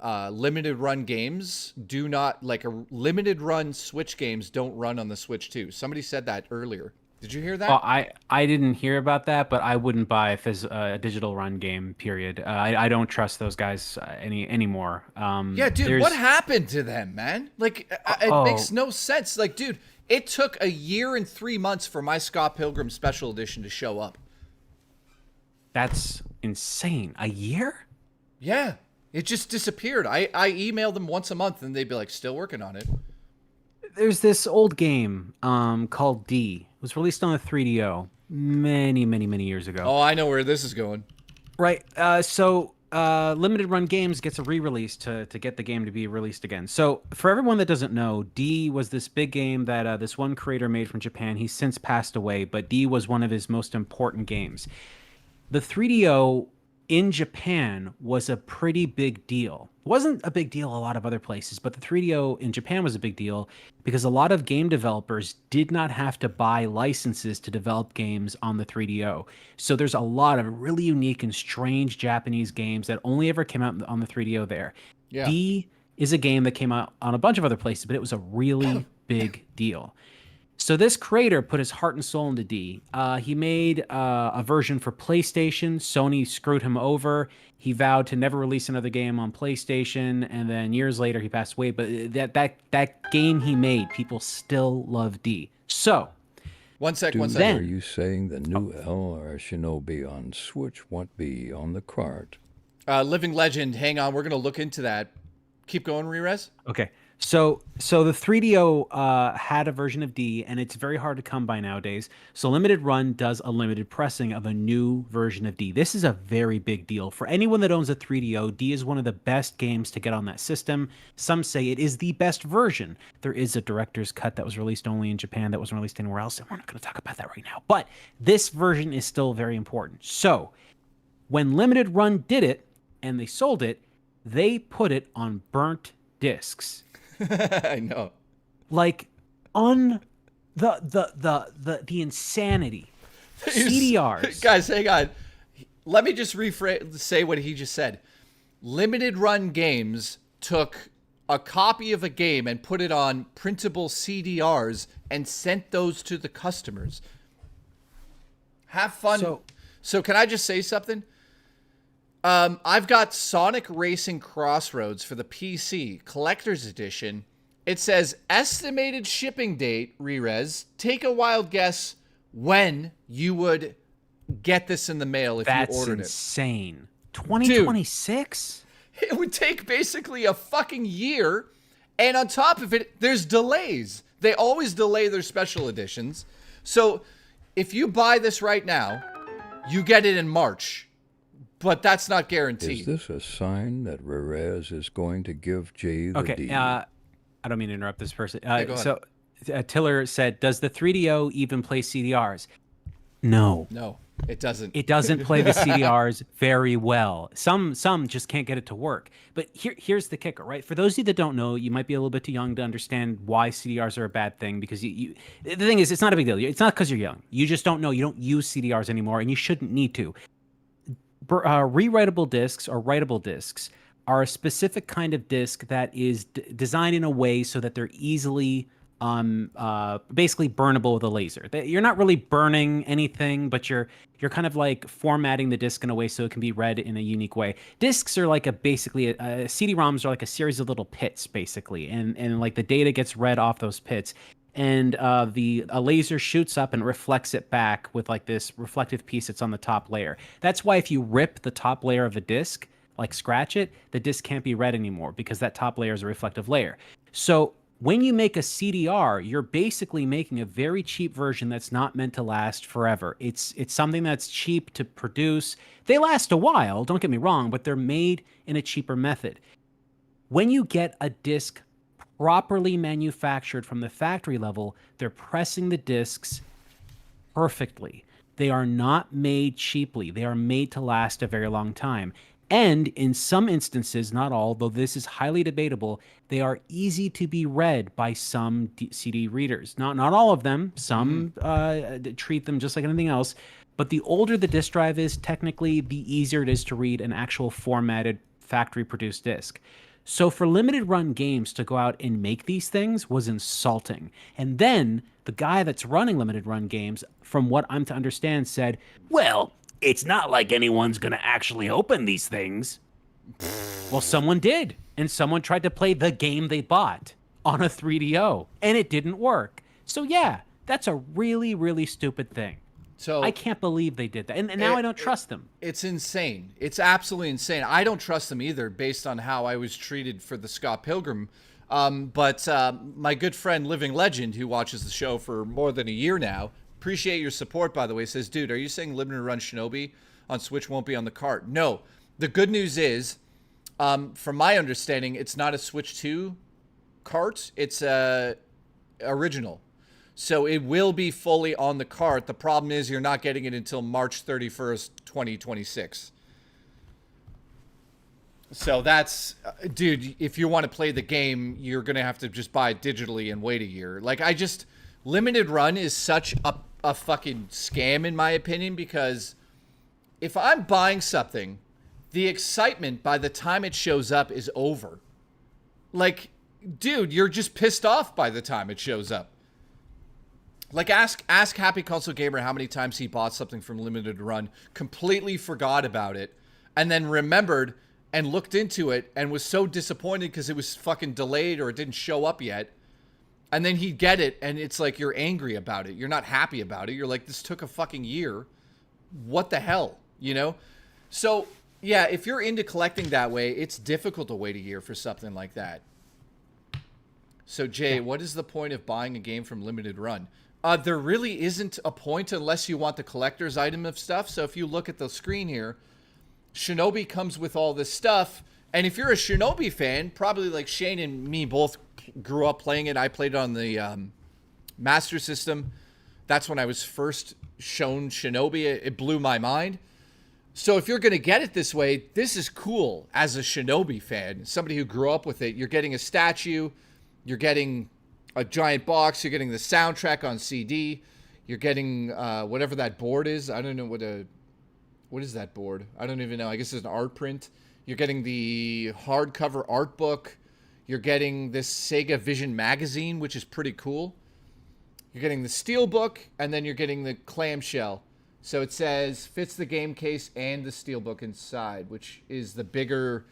limited run games do not limited run Switch games don't run on the Switch 2? Somebody said that earlier. Did you hear that? Well, I didn't hear about that, but I wouldn't buy a digital run game. Period. I don't trust those guys anymore. Yeah, dude, what happened to them, man? Like, it makes no sense. Like, dude, it took a year and 3 months for my Scott Pilgrim Special Edition to show up. That's insane. A year? Yeah, it just disappeared. I emailed them once a month, and they'd be like, still working on it. There's this old game called D. It was released on the 3DO many years ago. Oh, I know where this is going. Right. So Limited Run Games gets a re-release to get the game to be released again. So for everyone that doesn't know, D was this big game that this one creator made from Japan. He's since passed away, but D was one of his most important games. The 3DO in Japan was a pretty big deal. It wasn't a big deal a lot of other places, but the 3DO in Japan was a big deal because a lot of game developers did not have to buy licenses to develop games on the 3DO. So there's a lot of really unique and strange Japanese games that only ever came out on the 3DO there. Yeah. D is a game that came out on a bunch of other places, but it was a really big deal. So this creator put his heart and soul into D. He made a version for PlayStation. Sony screwed him over. He vowed to never release another game on PlayStation, and then years later he passed away. But that game he made, people still love D. So, one sec. Are you saying the new LR Shinobi on Switch won't be on the cart? Living Legend, hang on, we're gonna look into that. Keep going, Rerez. Okay. So the 3DO had a version of D, and it's very hard to come by nowadays. So Limited Run does a limited pressing of a new version of D. This is a very big deal. For anyone that owns a 3DO, D is one of the best games to get on that system. Some say it is the best version. There is a director's cut that was released only in Japan that wasn't released anywhere else, and we're not going to talk about that right now. But this version is still very important. So when Limited Run did it, and they sold it, they put it on burnt discs. I know. Like the insanity. CDRs. Guys, hang on. Let me just say what he just said. Limited Run Games took a copy of a game and put it on printable CDRs and sent those to the customers. Have fun. So can I just say something? I've got Sonic Racing Crossroads for the PC Collector's Edition. It says estimated shipping date, Rerez. Take a wild guess when you would get this in the mail if you ordered it. That's insane. 2026? It would take basically a fucking year. And on top of it, there's delays. They always delay their special editions. So if you buy this right now, you get it in March. But that's not guaranteed. Is this a sign that Rerez is going to give Jay the D? I don't mean to interrupt this person. Go ahead. Tiller said, does the 3DO even play CDRs? No. No, it doesn't. It doesn't play the CDRs very well. Some just can't get it to work. But here's the kicker, right? For those of you that don't know, you might be a little bit too young to understand why CDRs are a bad thing, because the thing is, it's not a big deal. It's not because you're young. You just don't know. You don't use CDRs anymore, and you shouldn't need to. Rewritable discs or writable discs are a specific kind of disc that is designed in a way so that they're easily basically burnable with a laser. You're not really burning anything, but you're kind of like formatting the disc in a way so it can be read in a unique way. Discs are like CD-ROMs are like a series of little pits, basically, and like the data gets read off those pits. And a laser shoots up and reflects it back with like this reflective piece that's on the top layer. That's why if you rip the top layer of a disc, like scratch it, the disc can't be read anymore because that top layer is a reflective layer. So when you make a CDR, you're basically making a very cheap version that's not meant to last forever. It's something that's cheap to produce. They last a while, don't get me wrong, but they're made in a cheaper method. When you get a disc properly manufactured from the factory level, they're pressing the discs perfectly. They are not made cheaply. They are made to last a very long time. And in some instances, not all, though this is highly debatable, they are easy to be read by some CD readers. Not all of them. Some treat them just like anything else. But the older the disk drive is, technically, the easier it is to read an actual formatted factory-produced disc. So for Limited Run Games to go out and make these things was insulting. And then the guy that's running Limited Run Games, from what I'm to understand, said, well, it's not like anyone's going to actually open these things. Well, someone did. And someone tried to play the game they bought on a 3DO. And it didn't work. So yeah, that's a really, really stupid thing. So I can't believe they did that. And now I don't trust them. It's insane. It's absolutely insane. I don't trust them either based on how I was treated for the Scott Pilgrim. But my good friend Living Legend, who watches the show for more than a year now, appreciate your support, by the way, says, dude, are you saying Limited Run Shinobi on Switch won't be on the cart? No. The good news is, from my understanding, it's not a Switch 2 cart. It's original. So it will be fully on the cart. The problem is you're not getting it until March 31st, 2026. So that's, dude, if you want to play the game, you're going to have to just buy it digitally and wait a year. Like, Limited Run is such a fucking scam, in my opinion, because if I'm buying something, the excitement by the time it shows up is over. Like, dude, you're just pissed off by the time it shows up. Like, ask Happy Console Gamer how many times he bought something from Limited Run, completely forgot about it, and then remembered and looked into it and was so disappointed because it was fucking delayed or it didn't show up yet. And then he'd get it, and it's like you're angry about it. You're not happy about it. You're like, this took a fucking year. What the hell, you know? So, yeah, if you're into collecting that way, it's difficult to wait a year for something like that. So, Jay, what is the point of buying a game from Limited Run? There really isn't a point unless you want the collector's item of stuff. So if you look at the screen here, Shinobi comes with all this stuff. And if you're a Shinobi fan, probably like Shane and me both grew up playing it. I played it on the Master System. That's when I was first shown Shinobi. It blew my mind. So if you're going to get it this way, this is cool as a Shinobi fan. Somebody who grew up with it. You're getting a statue. You're getting a giant box. You're getting the soundtrack on CD. You're getting whatever that board is. I don't know what is that board? I don't even know. I guess it's an art print. You're getting the hardcover art book. You're getting this Sega Vision magazine, which is pretty cool. You're getting the steel book, and then you're getting the clamshell. So it says fits the game case and the steel book inside, which is the bigger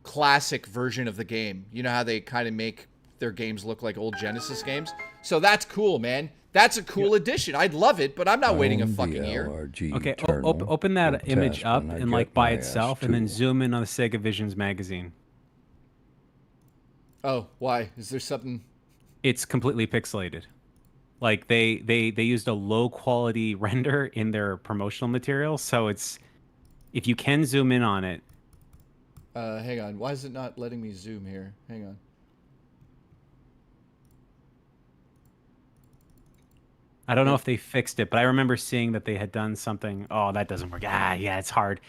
classic version of the game. You know how they kind of make their games look like old Genesis games? So that's cool, man. That's a cool addition. I'd love it, but I'm not waiting a fucking year. Okay, open that image up and like by itself, and then zoom in on the Sega Visions magazine. Oh, why? Is there something? It's completely pixelated. Like they used a low quality render in their promotional material, so it's if you can zoom in on it. Hang on. Why is it not letting me zoom here? Hang on. I don't know if they fixed it, but I remember seeing that they had done something. Oh, that doesn't work. Yeah, it's hard.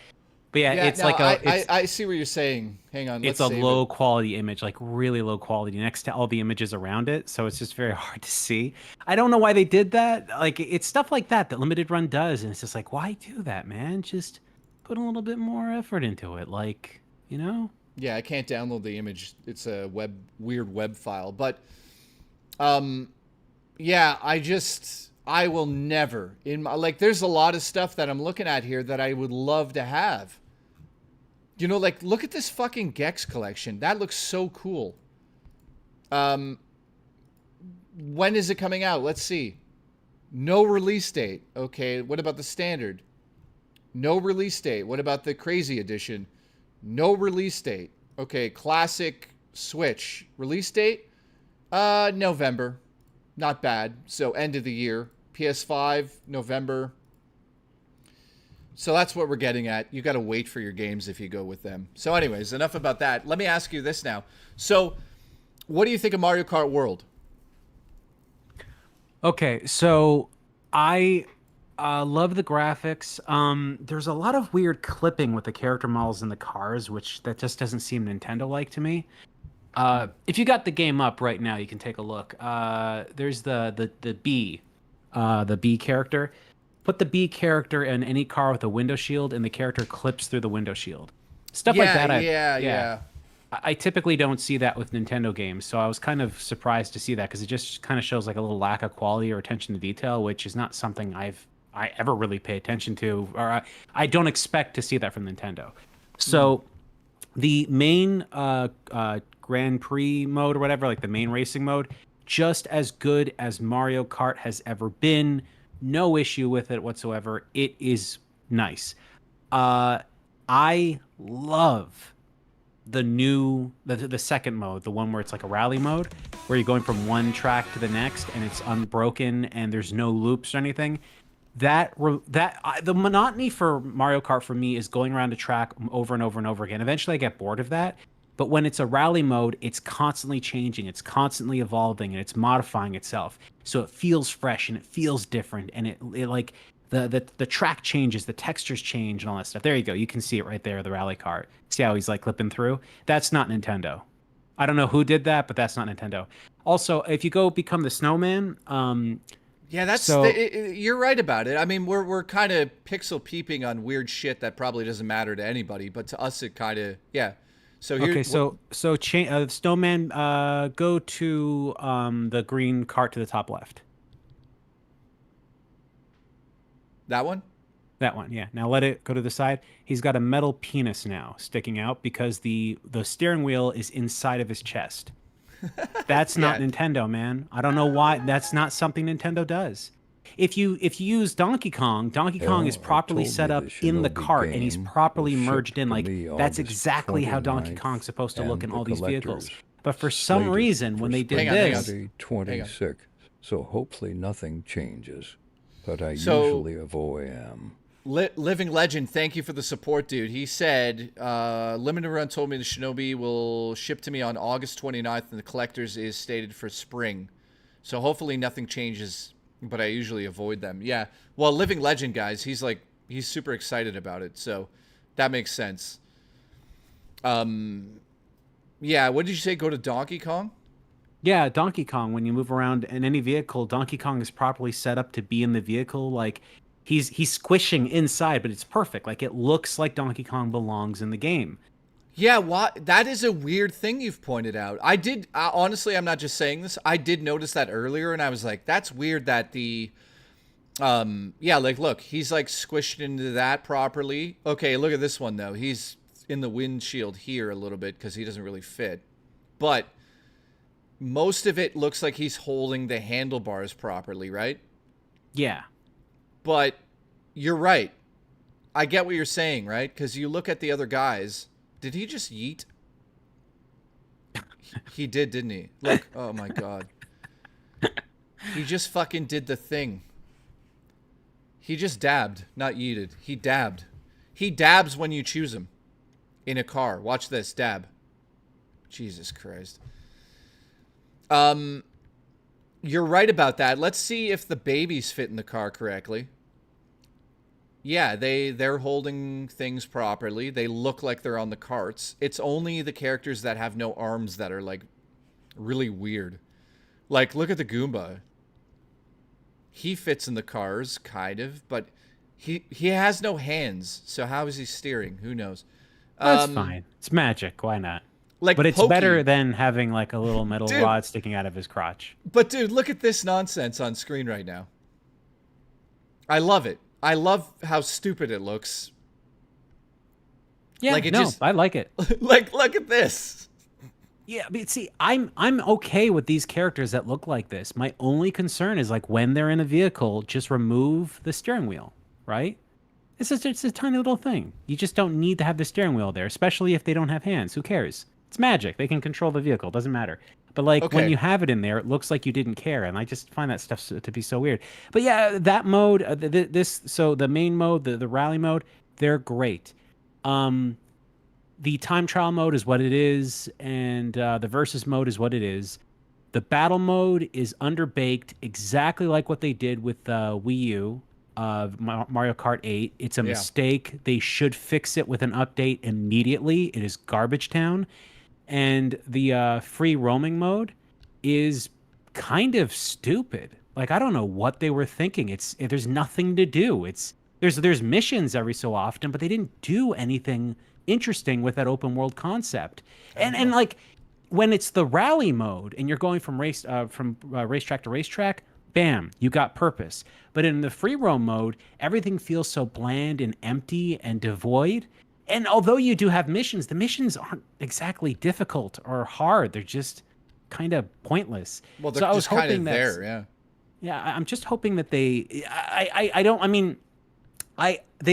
But yeah, it's no, like I see what you're saying. Hang on. It's a low quality image, like really low quality next to all the images around it. So it's just very hard to see. I don't know why they did that. Like it's stuff like that Limited Run does. And it's just like, why do that, man? Just put a little bit more effort into it. Like, you know? Yeah, I can't download the image. It's a weird web file. But, yeah, I will never there's a lot of stuff that I'm looking at here that I would love to have. You know, like look at this fucking Gex collection. That looks so cool. When is it coming out? Let's see. No release date. Okay, what about the standard? No release date. What about the crazy edition? No release date. Okay, classic Switch. Release date? November. Not bad. So end of the year. PS5, November. So that's what we're getting at. You got to wait for your games if you go with them. So anyways, enough about that. Let me ask you this now. So what do you think of Mario Kart World? Okay, so I love the graphics. There's a lot of weird clipping with the character models in the cars, that just doesn't seem Nintendo-like to me. If you got the game up right now, you can take a look. There's the B character. Put the B character in any car with a window shield, and the character clips through the window shield. Stuff like that. Yeah. I typically don't see that with Nintendo games, so I was kind of surprised to see that because it just kind of shows like a little lack of quality or attention to detail, which is not something I ever really pay attention to, or I don't expect to see that from Nintendo. So the main Grand Prix mode or whatever, like the main racing mode, just as good as Mario Kart has ever been. No issue with it whatsoever. It is nice. I love the second mode, the one where it's like a rally mode, where you're going from one track to the next and it's unbroken and there's no loops or anything. The monotony for Mario Kart for me is going around a track over and over and over again. Eventually I get bored of that. But when it's a rally mode, it's constantly changing, it's constantly evolving, and it's modifying itself. So it feels fresh and it feels different, and it like the track changes, the textures change, and all that stuff. There you go. You can see it right there, the rally cart. See how he's like clipping through? That's not Nintendo. I don't know who did that, but that's not Nintendo. Also, if you go become the snowman, yeah, you're right about it. I mean, we're kind of pixel peeping on weird shit that probably doesn't matter to anybody, but to us it kind of, yeah. So here, Okay, Snowman, go to the green cart to the top left. That one? That one, yeah. Now let it go to the side. He's got a metal penis now sticking out because the steering wheel is inside of his chest. That's not Nintendo, man. I don't know why. That's not something Nintendo does. If you use Donkey Kong is properly set up in the cart and he's properly merged in. Like that's exactly how Donkey Kong's supposed to look in all these vehicles. But for some reason, when they did this, 2026, so hopefully nothing changes. But I usually avoid Living Legend, thank you for the support, dude. He said, Limited Run told me the Shinobi will ship to me on August 29th, and the Collector's is stated for spring. So hopefully nothing changes, but I usually avoid them. Yeah, well, Living Legend, guys, he's super excited about it, so that makes sense. Yeah, what did you say, go to Donkey Kong? Yeah, Donkey Kong, when you move around in any vehicle, Donkey Kong is properly set up to be in the vehicle. Like, he's squishing inside, but it's perfect. Like, it looks like Donkey Kong belongs in the game. Yeah, that is a weird thing you've pointed out. I did, honestly, I'm not just saying this. I did notice that earlier, and I was like, that's weird that the, yeah, like, look, he's, like, squished into that properly. Okay, look at this one, though. He's in the windshield here a little bit because he doesn't really fit. But most of it looks like he's holding the handlebars properly, right? Yeah. But you're right. I get what you're saying, right? Because you look at the other guys. Did he just yeet? He did, didn't he? Look. Oh, my God. He just fucking did the thing. He just dabbed, not yeeted. He dabbed. He dabs when you choose him in a car. Watch this. Dab. Jesus Christ. You're right about that. Let's see if the babies fit in the car correctly. Yeah, they're holding things properly. They look like they're on the carts. It's only the characters that have no arms that are, like, really weird. Like, look at the Goomba. He fits in the cars, kind of, but he has no hands, so how is he steering? Who knows? That's fine. It's magic. Why not? Like, but it's Pokey. better than having, like, a little metal rod sticking out of his crotch. But, dude, look at this nonsense on screen right now. I love it. I love how stupid it looks. Yeah, like I like it. Like, look at this. Yeah, but see, I'm okay with these characters that look like this. My only concern is, like, when they're in a vehicle, just remove the steering wheel, right? It's a tiny little thing. You just don't need to have the steering wheel there, especially if they don't have hands. Who cares? It's magic. They can control the vehicle. Doesn't matter. But, like, when you have it in there, it looks like you didn't care. And I just find that stuff to be so weird. But, yeah, that mode, so the main mode, the rally mode, they're great. The time trial mode is what it is. And the versus mode is what it is. The battle mode is underbaked, exactly like what they did with Wii U of Mario Kart 8. It's a mistake. They should fix it with an update immediately. It is garbage town. And the free roaming mode is kind of stupid. Like, I don't know what they were thinking. There's nothing to do. There's missions every so often, but they didn't do anything interesting with that open world concept. And like, when it's the rally mode and you're going from racetrack to racetrack, bam, you got purpose. But in the free roam mode, everything feels so bland and empty and devoid. And although you do have missions, the missions aren't exactly difficult or hard. They're just kind of pointless. Well, they're just kind of there, yeah. Yeah, I'm just hoping that they've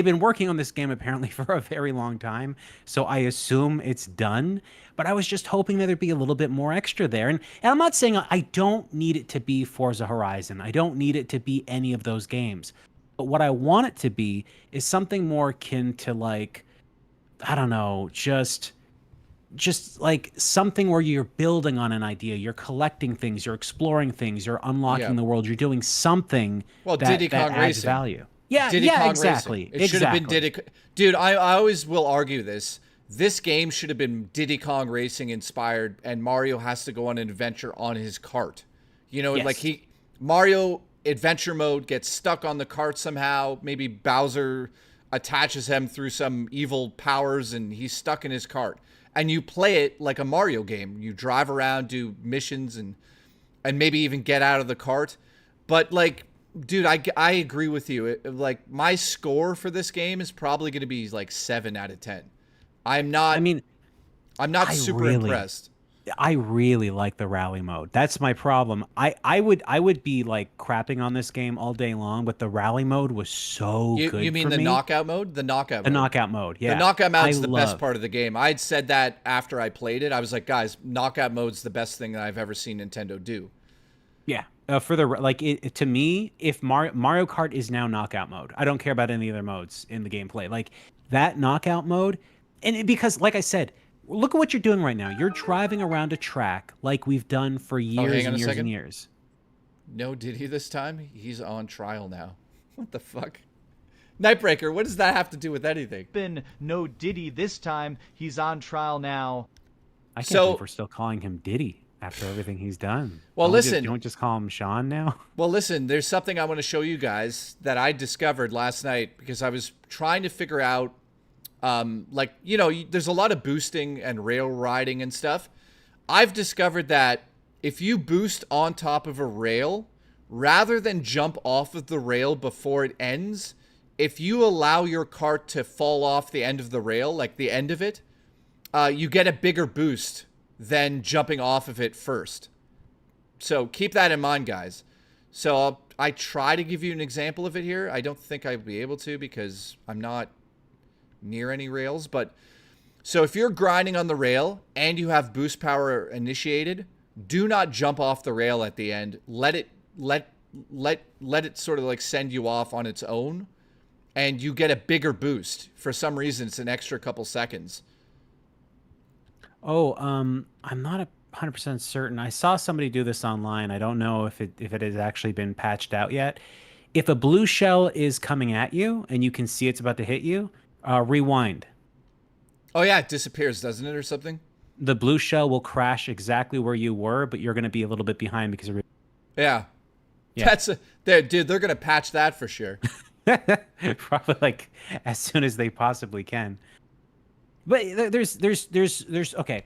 been working on this game apparently for a very long time, so I assume it's done. But I was just hoping that there'd be a little bit more extra there. And I'm not saying I don't need it to be Forza Horizon. I don't need it to be any of those games. But what I want it to be is something more akin to, like, I don't know, just like something where you're building on an idea, you're collecting things, you're exploring things, you're unlocking the world, you're doing something that adds value. Yeah, Diddy Kong exactly. Racing. It should have been Diddy. Dude, I always will argue this. This game should have been Diddy Kong Racing inspired, and Mario has to go on an adventure on his cart. You know, like Mario adventure mode gets stuck on the cart somehow. Maybe Bowser attaches him through some evil powers and he's stuck in his cart. and you play it like a Mario game. You drive around, do missions, and maybe even get out of the cart. But like, dude, I agree with you. Like, my score for this game is probably going to be like 7 out of 10. I'm not super impressed. I really like the rally mode. That's my problem. I would be like crapping on this game all day long, but the rally mode was so good. You mean for the me. knockout mode? The knockout mode, yeah. The knockout mode's the best part of the game. I'd said that after I played it. I was like, guys, knockout mode's the best thing that I've ever seen Nintendo do. Yeah. For the like, to me, if Mario Kart is now knockout mode, I don't care about any other modes in the gameplay. Like that knockout mode, because like I said, look at what you're doing right now. You're driving around a track like we've done for years and years and years. No Diddy this time? He's on trial now. What the fuck? Nightbreaker, what does that have to do with anything? Been no Diddy this time. He's on trial now. I can't believe we're still calling him Diddy after everything he's done. Well, listen. You don't just call him Sean now? Well, listen, there's something I want to show you guys that I discovered last night because I was trying to figure out like, you know, there's a lot of boosting and rail riding and stuff. I've discovered that if you boost on top of a rail, rather than jump off of the rail before it ends, if you allow your cart to fall off the end of the rail, like the end of it, you get a bigger boost than jumping off of it first. So keep that in mind, guys. So I try to give you an example of it here. I don't think I'll be able to because I'm not near any rails, but so if you're grinding on the rail and you have boost power initiated, do not jump off the rail at the end. Let it sort of like send you off on its own, and you get a bigger boost. For some reason, it's an extra couple seconds. Oh, I'm not 100% certain. I saw somebody do this online. I don't know if it has actually been patched out yet. If a blue shell is coming at you and you can see it's about to hit you, rewind. Oh yeah, it disappears, doesn't it, or something? The blue shell will crash exactly where you were, but you're going to be a little bit behind because of... Yeah. Dude, they're going to patch that for sure. Probably like as soon as they possibly can. But there's okay.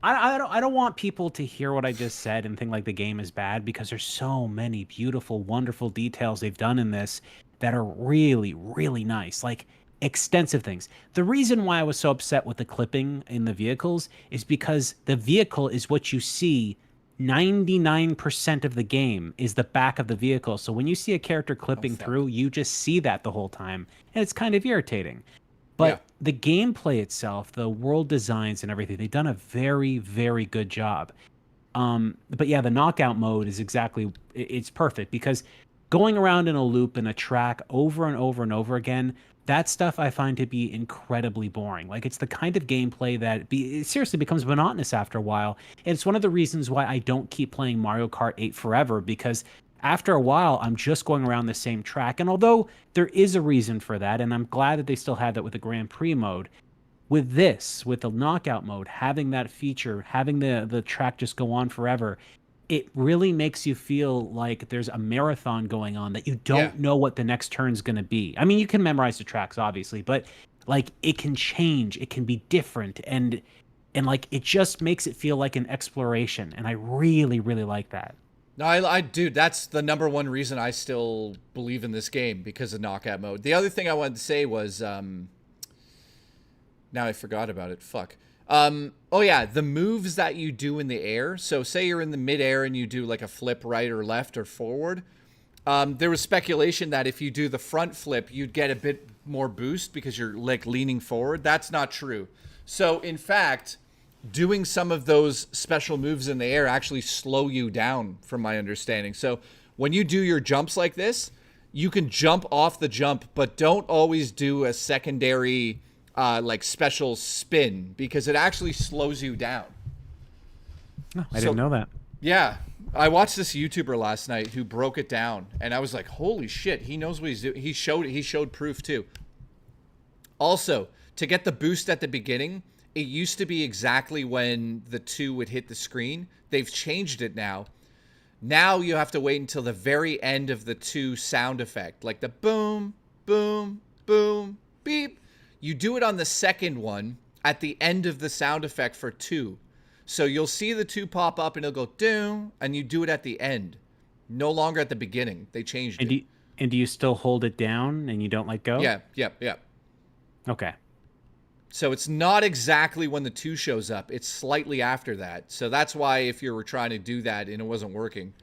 I don't want people to hear what I just said and think like the game is bad, because there's so many beautiful, wonderful details they've done in this that are really, really nice. Like extensive things. The reason why I was so upset with the clipping in the vehicles is because the vehicle is what you see 99% of the game is the back of the vehicle. So when you see a character clipping through, you just see that the whole time. And it's kind of irritating. But the gameplay itself, the world designs and everything, they've done a very, very good job. But yeah, the knockout mode is it's perfect, because going around in a loop in a track over and over and over again, that stuff I find to be incredibly boring. Like, it's the kind of gameplay that it seriously becomes monotonous after a while. And it's one of the reasons why I don't keep playing Mario Kart 8 forever, because after a while, I'm just going around the same track. And although there is a reason for that, and I'm glad that they still have that with the Grand Prix mode, with the knockout mode, having that feature, having the track just go on forever, it really makes you feel like there's a marathon going on, that you don't know what the next turn's going to be. I mean, you can memorize the tracks, obviously, but like, it can change, it can be different, and like, it just makes it feel like an exploration. And I really, really like that. No, dude, that's the number one reason I still believe in this game, because of knockout mode. The other thing I wanted to say was, now I forgot about it. Fuck. Oh yeah, the moves that you do in the air. So say you're in the midair and you do like a flip right or left or forward. There was speculation that if you do the front flip, you'd get a bit more boost because you're like leaning forward. That's not true. So in fact, doing some of those special moves in the air actually slow you down, from my understanding. So when you do your jumps like this, you can jump off the jump, but don't always do a secondary like special spin, because it actually slows you down. Oh, I didn't know that. Yeah. I watched this YouTuber last night who broke it down, and I was like, holy shit, he knows what he's doing. He showed proof too. Also, to get the boost at the beginning, it used to be exactly when the 2 would hit the screen. They've changed it now. Now you have to wait until the very end of the 2 sound effect, like the boom, boom, boom, beep. You do it on the second one, at the end of the sound effect for 2. So you'll see the 2 pop up and it'll go doom, and you do it at the end. No longer at the beginning. They changed it. And do you still hold it down and you don't let go? Yeah. Okay. So it's not exactly when the 2 shows up. It's slightly after that. So that's why if you were trying to do that and it wasn't working,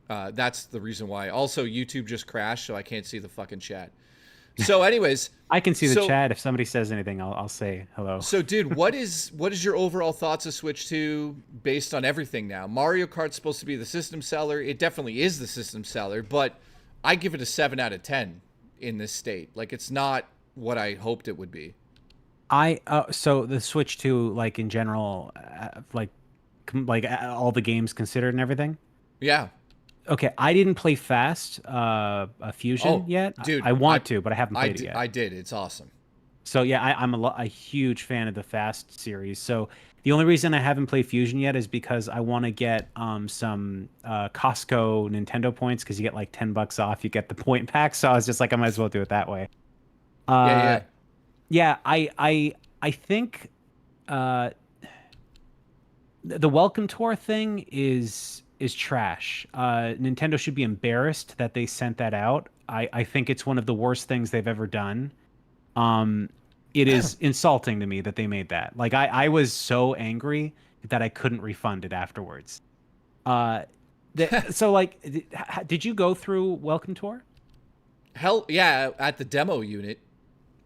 that's the reason why. Also, YouTube just crashed, so I can't see the fucking chat. So anyways. I can see the chat. If somebody says anything, I'll say hello. So, dude, what is your overall thoughts of Switch 2 based on everything now? Mario Kart's supposed to be the system seller. It definitely is the system seller, but I give it a 7 out of 10 in this state. Like, it's not what I hoped it would be. So the Switch 2, like in general, like all the games considered and everything. Yeah. Okay, I didn't play Fast Fusion yet. Dude, I want to, but I haven't played it yet. I did. It's awesome. So yeah, I'm a huge fan of the Fast series. So the only reason I haven't played Fusion yet is because I want to get some Costco Nintendo points, because you get like $10 off. You get the point pack. So I was just like, I might as well do it that way. Yeah, I think the Welcome Tour thing is trash. Nintendo should be embarrassed that they sent that out. I think it's one of the worst things they've ever done. It is insulting to me that they made that. Like, I was so angry that I couldn't refund it afterwards. So like, did you go through Welcome Tour? Hell yeah, at the demo unit.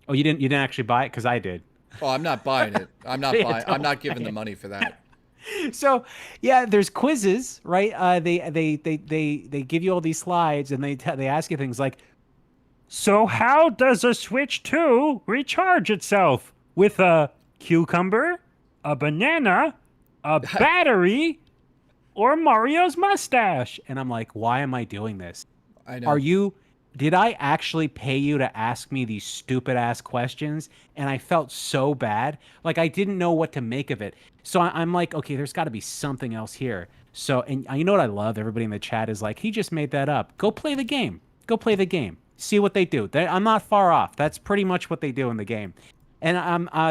Oh, you didn't actually buy it? Because I did. Oh, I'm not buying it. I'm not buying. I'm not giving the money for that. So yeah, there's quizzes, right? They give you all these slides, and they ask you things like, so how does a Switch 2 recharge itself? With a cucumber, a banana, a battery, or Mario's mustache? And I'm like, why am I doing this? I know. Did I actually pay you to ask me these stupid ass questions? And I felt so bad. Like, I didn't know what to make of it. So I'm like, okay, there's got to be something else here. So, and you know what I love? Everybody in the chat is like, he just made that up. Go play the game. Go play the game. See what they do. I'm not far off. That's pretty much what they do in the game. And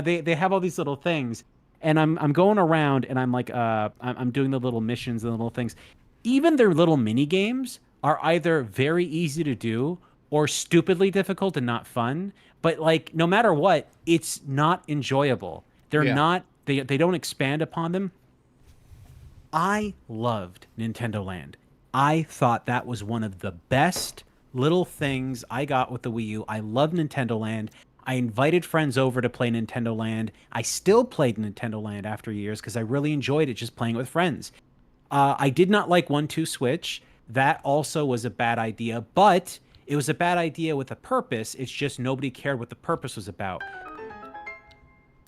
they have all these little things. And I'm going around, and I'm like, I'm doing the little missions and the little things. Even their little mini games are either very easy to do or stupidly difficult and not fun. But like, no matter what, it's not enjoyable. They're not, they don't expand upon them. I loved Nintendo Land. I thought that was one of the best little things I got with the Wii U. I love Nintendo Land. I invited friends over to play Nintendo Land. I still played Nintendo Land after years because I really enjoyed it just playing with friends. I did not like 1-2 Switch. That also was a bad idea, but it was a bad idea with a purpose. It's just nobody cared what the purpose was about.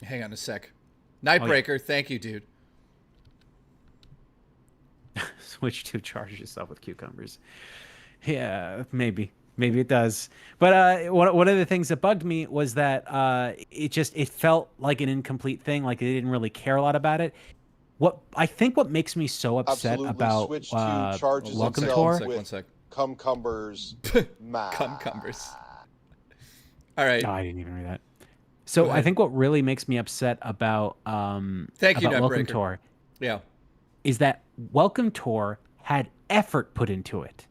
Hang on a sec. Nightbreaker, thank you, dude. Switch 2 charges yourself with cucumbers. Yeah, maybe it does. But one of the things that bugged me was that it felt like an incomplete thing. Like they didn't really care a lot about it. What makes me so upset about Switch 2 charges Welcome itself Tour. with Cumcumbers. Cumcumbers. All right. Oh, I didn't even read that. So I think what really makes me upset about Thank you, Welcome Nightbreaker. Tour, is that Welcome Tour had effort put into it.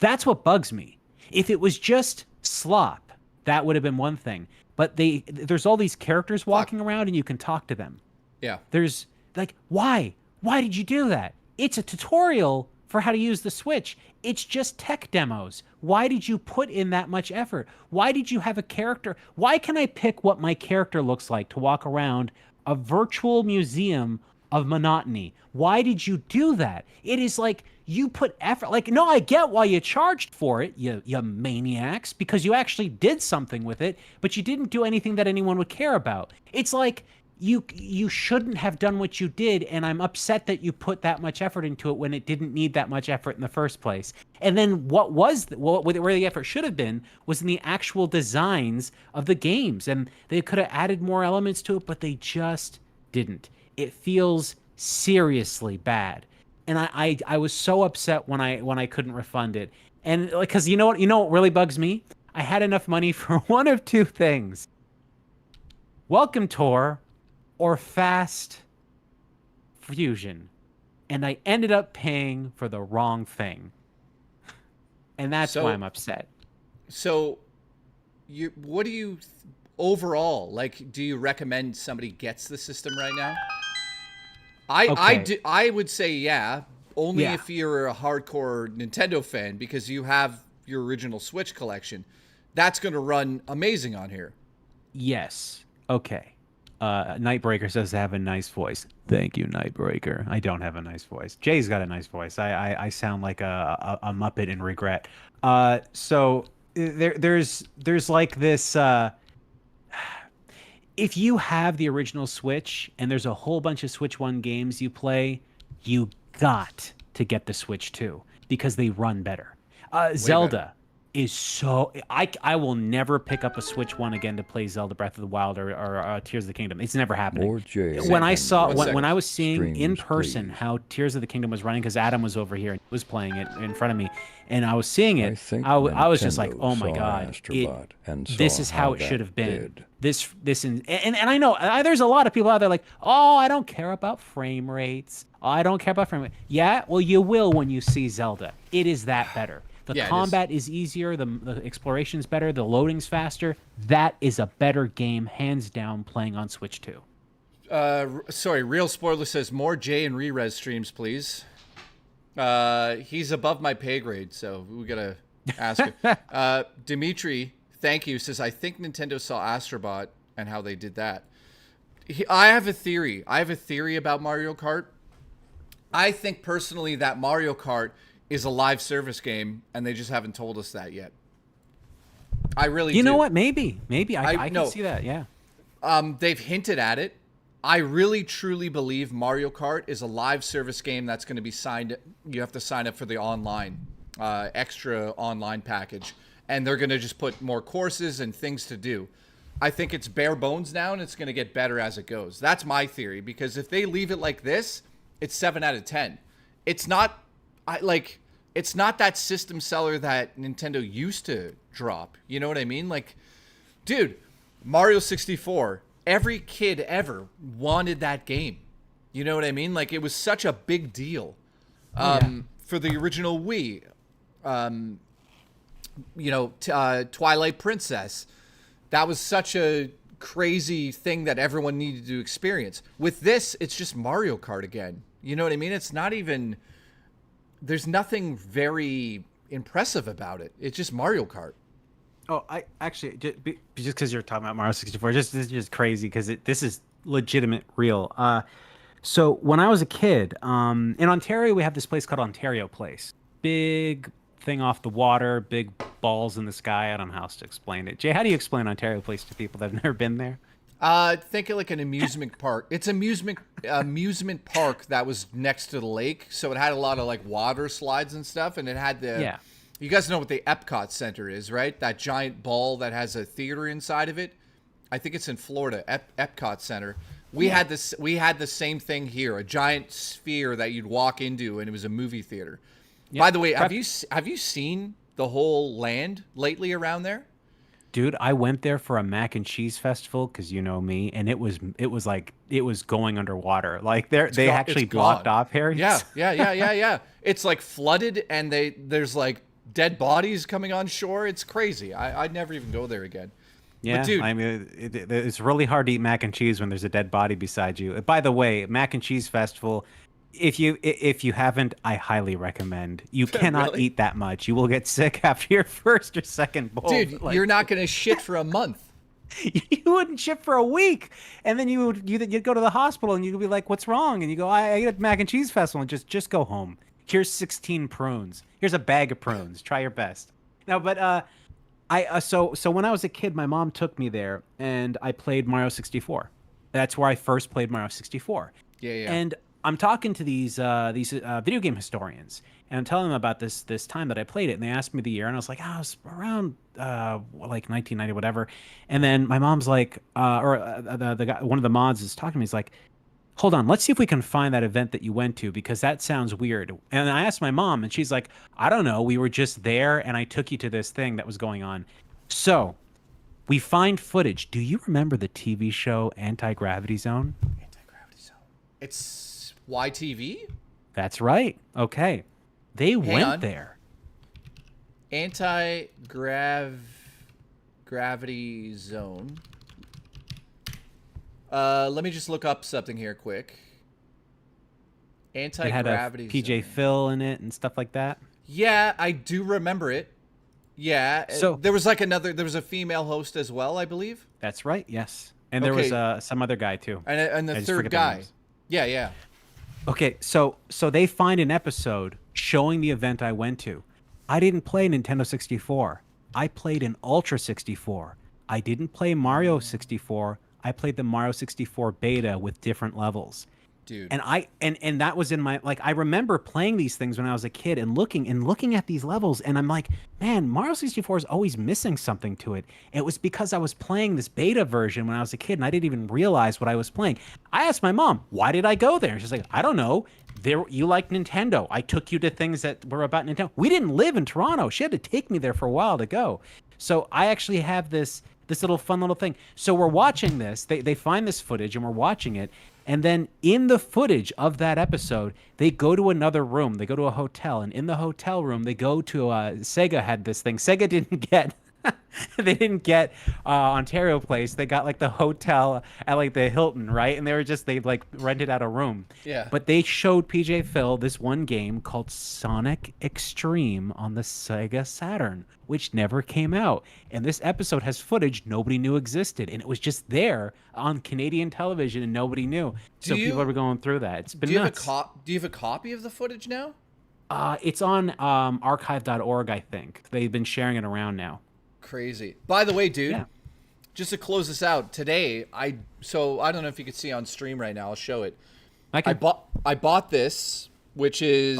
That's what bugs me. If it was just slop, that would have been one thing. But there's all these characters walking around, and you can talk to them. Yeah. There's like, why? Why did you do that? It's a tutorial for how to use the Switch. It's just tech demos. Why did you put in that much effort? Why did you have a character? Why can I pick what my character looks like to walk around a virtual museum of monotony? Why did you do that? It is like you put effort. Like, no, I get why you charged for it, you maniacs, because you actually did something with it, but you didn't do anything that anyone would care about. It's like you shouldn't have done what you did, and I'm upset that you put that much effort into it when it didn't need that much effort in the first place. And then where the effort should have been was in the actual designs of the games, and they could have added more elements to it, but they just didn't. It feels seriously bad, and I was so upset when I couldn't refund it. And like, because you know what really bugs me? I had enough money for one of two things. Welcome Tour or Fast Fusion. And I ended up paying for the wrong thing. And that's why I'm upset. So, what do you overall like? Do you recommend somebody gets the system right now? I would say yeah, only if you're a hardcore Nintendo fan because you have your original Switch collection. That's going to run amazing on here. Yes. Okay. Nightbreaker says to have a nice voice. Thank you, Nightbreaker. I don't have a nice voice. Jay's got a nice voice. I sound like a Muppet in Regret. So there's like this. If you have the original Switch and there's a whole bunch of Switch 1 games you play, you got to get the Switch 2 because they run better. Zelda is so... I will never pick up a Switch 1 again to play Zelda Breath of the Wild or Tears of the Kingdom. It's never happening. When I was seeing in person how Tears of the Kingdom was running, because Adam was over here and was playing it in front of me, and I was seeing it, I was just like, oh my God, this is how it should have been. And I know there's a lot of people out there like, oh, I don't care about frame rates. Oh, I don't care about frame rates. Yeah, well, you will when you see Zelda. It is that better. The combat is easier. The exploration's better. The loading's faster. That is a better game, hands down, playing on Switch 2. Sorry, Real Spoiler says more Jay and Re-Res streams, please. He's above my pay grade, so we gotta ask him. Dimitri, thank you, says, I think Nintendo saw Astrobot and how they did that. I have a theory. I have a theory about Mario Kart. I think personally that Mario Kart is a live service game, and they just haven't told us that yet. I really do. You know what? Maybe. I can see that, yeah. They've hinted at it. I really, truly believe Mario Kart is a live service game that's going to be signed. You have to sign up for the online, extra online package. And they're going to just put more courses and things to do. I think it's bare bones now, and it's going to get better as it goes. That's my theory, because if they leave it like this, it's 7 out of 10. It's not... it's not that system seller that Nintendo used to drop. You know what I mean? Like, dude, Mario 64, every kid ever wanted that game. You know what I mean? Like, it was such a big deal for the original Wii. Twilight Princess. That was such a crazy thing that everyone needed to experience. With this, it's just Mario Kart again. You know what I mean? It's not even... There's nothing very impressive about it. It's just Mario Kart. Oh, I actually just because you're talking about Mario 64, this is just crazy because this is legitimate, real. So when I was a kid, in Ontario, we have this place called Ontario Place. Big thing off the water, big balls in the sky. I don't know how else to explain it. Jay, how do you explain Ontario Place to people that have never been there? Think of like an amusement park. It's amusement park that was next to the lake, so it had a lot of like water slides and stuff, and it had the You guys know what the Epcot Center is, right? That giant ball that has a theater inside of it. I think it's in Florida, Epcot Center. We had this. We had the same thing here, a giant sphere that you'd walk into, and it was a movie theater. By the way, have you seen the whole land lately around there? Dude, I went there for a mac and cheese festival because you know me, and it was going underwater. Like they actually blocked off areas. Yeah. It's like flooded, and there's like dead bodies coming on shore. It's crazy. I'd never even go there again. Yeah, but dude, I mean, it's really hard to eat mac and cheese when there's a dead body beside you. By the way, mac and cheese festival. If you haven't, I highly recommend. You cannot eat that much. You will get sick after your first or second bowl. Dude, you're not going to shit for a month. You wouldn't shit for a week. And then you'd go to the hospital and you'd be like, what's wrong? And you go, I ate at mac and cheese festival. And just go home. Here's 16 prunes. Here's a bag of prunes. Try your best. No, but so when I was a kid, my mom took me there and I played Mario 64. That's where I first played Mario 64. Yeah. And I'm talking to these video game historians, and I'm telling them about this time that I played it, and they asked me the year, and I was like, it was around like 1990, whatever. And then my mom's like, the guy, one of the mods is talking to me. He's like, hold on, let's see if we can find that event that you went to because that sounds weird. And I asked my mom, and she's like, I don't know, we were just there, and I took you to this thing that was going on. So We find footage. Do you remember the TV show Anti-Gravity Zone? Anti-Gravity Zone. It's YTV? That's right. Okay. They went there. Anti-Gravity Zone. Let me just look up something here quick. Anti-Gravity Zone. PJ Phil in it and stuff like that. Yeah, I do remember it. Yeah. So there was like there was a female host as well, I believe. That's right. Yes. And there was some other guy too. And the third guy. Yeah, yeah. Okay, so they find an episode showing the event I went to. I didn't play Nintendo 64. I played an Ultra 64. I didn't play Mario 64. I played the Mario 64 beta with different levels. Dude. And that was in my, like, I remember playing these things when I was a kid and looking at these levels, and I'm like, man, Mario 64 is always missing something to it. It was because I was playing this beta version when I was a kid and I didn't even realize what I was playing. I asked my mom, why did I go there? And she's like, I don't know. You like Nintendo. I took you to things that were about Nintendo. We didn't live in Toronto. She had to take me there for a while to go. So I actually have this little fun little thing. So we're watching this. They find this footage and we're watching it. And then in the footage of that episode, they go to another room. They go to a hotel. And in the hotel room, they go to Sega had this thing. Sega didn't get they didn't get Ontario Place. They got like the hotel at like the Hilton, right? And they like rented out a room. Yeah. But they showed PJ Phil this one game called Sonic Extreme on the Sega Saturn, which never came out. And this episode has footage nobody knew existed, and it was just there on Canadian television, and nobody knew. So people were going through that. It's been nuts. Do you have a copy of the footage now? It's on archive.org, I think. They've been sharing it around now. Crazy. By the way, dude, just to close this out, today I don't know if you can see on stream right now. I'll show it. I bought this, which is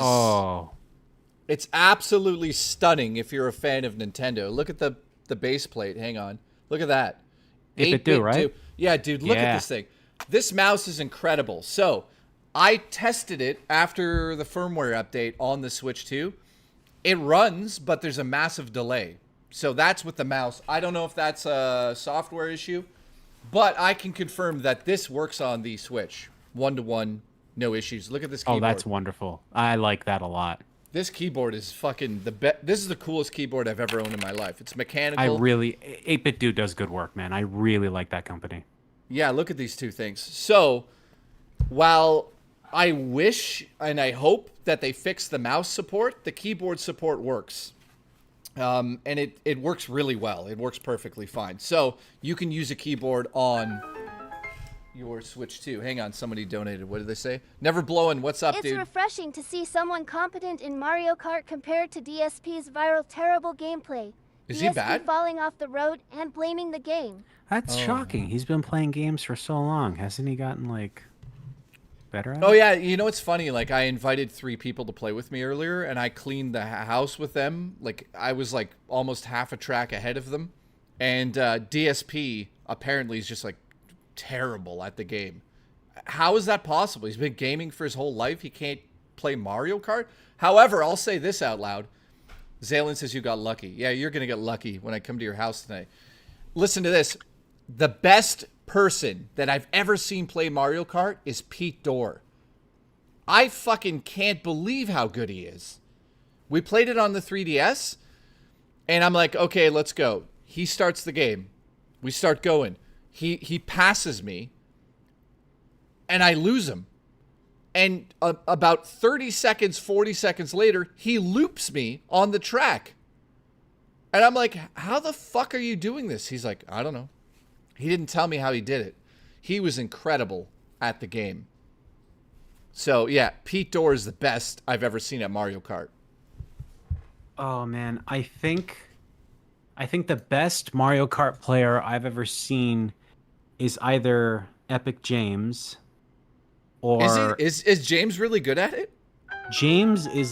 it's absolutely stunning if you're a fan of Nintendo. Look at the base plate. Hang on. Look at that. 8-bit, right? Yeah, dude, look at this thing. This mouse is incredible. So, I tested it after the firmware update on the Switch 2. It runs, but there's a massive delay. So that's with the mouse. I don't know if that's a software issue, but I can confirm that this works on the Switch. 1-to-1, no issues. Look at this keyboard. Oh, that's wonderful. I like that a lot. This keyboard is fucking the best. This is the coolest keyboard I've ever owned in my life. It's mechanical. 8-Bit Dude does good work, man. I really like that company. Yeah, look at these two things. So, while I wish and I hope that they fix the mouse support, the keyboard support works. And it works really well. It works perfectly fine. So you can use a keyboard on your Switch too. Hang on, somebody donated. What did they say? Never blowing. What's up, dude? It's refreshing to see someone competent in Mario Kart compared to DSP's viral terrible gameplay. Is he bad? Falling off the road and blaming the game. That's shocking. He's been playing games for so long. Hasn't he gotten like better at it? Oh yeah, you know it's funny, like I invited 3 people to play with me earlier and I cleaned the house with them. Like I was like almost half a track ahead of them. And DSP apparently is just like terrible at the game. How is that possible? He's been gaming for his whole life. He can't play Mario Kart? However, I'll say this out loud. Zalen says you got lucky. Yeah, you're going to get lucky when I come to your house tonight. Listen to this. The best person that I've ever seen play Mario Kart is Pete Dorr. I fucking can't believe how good he is. We played it on the 3DS, and I'm like, okay, let's go. He starts the game. We start going. He passes me, and I lose him. And about 30 seconds, 40 seconds later, he loops me on the track. And I'm like, how the fuck are you doing this? He's like, I don't know. He didn't tell me how he did it. He was incredible at the game. So, yeah, Pete Dorr is the best I've ever seen at Mario Kart. Oh, man. I think the best Mario Kart player I've ever seen is either Epic James or... Is James really good at it? James is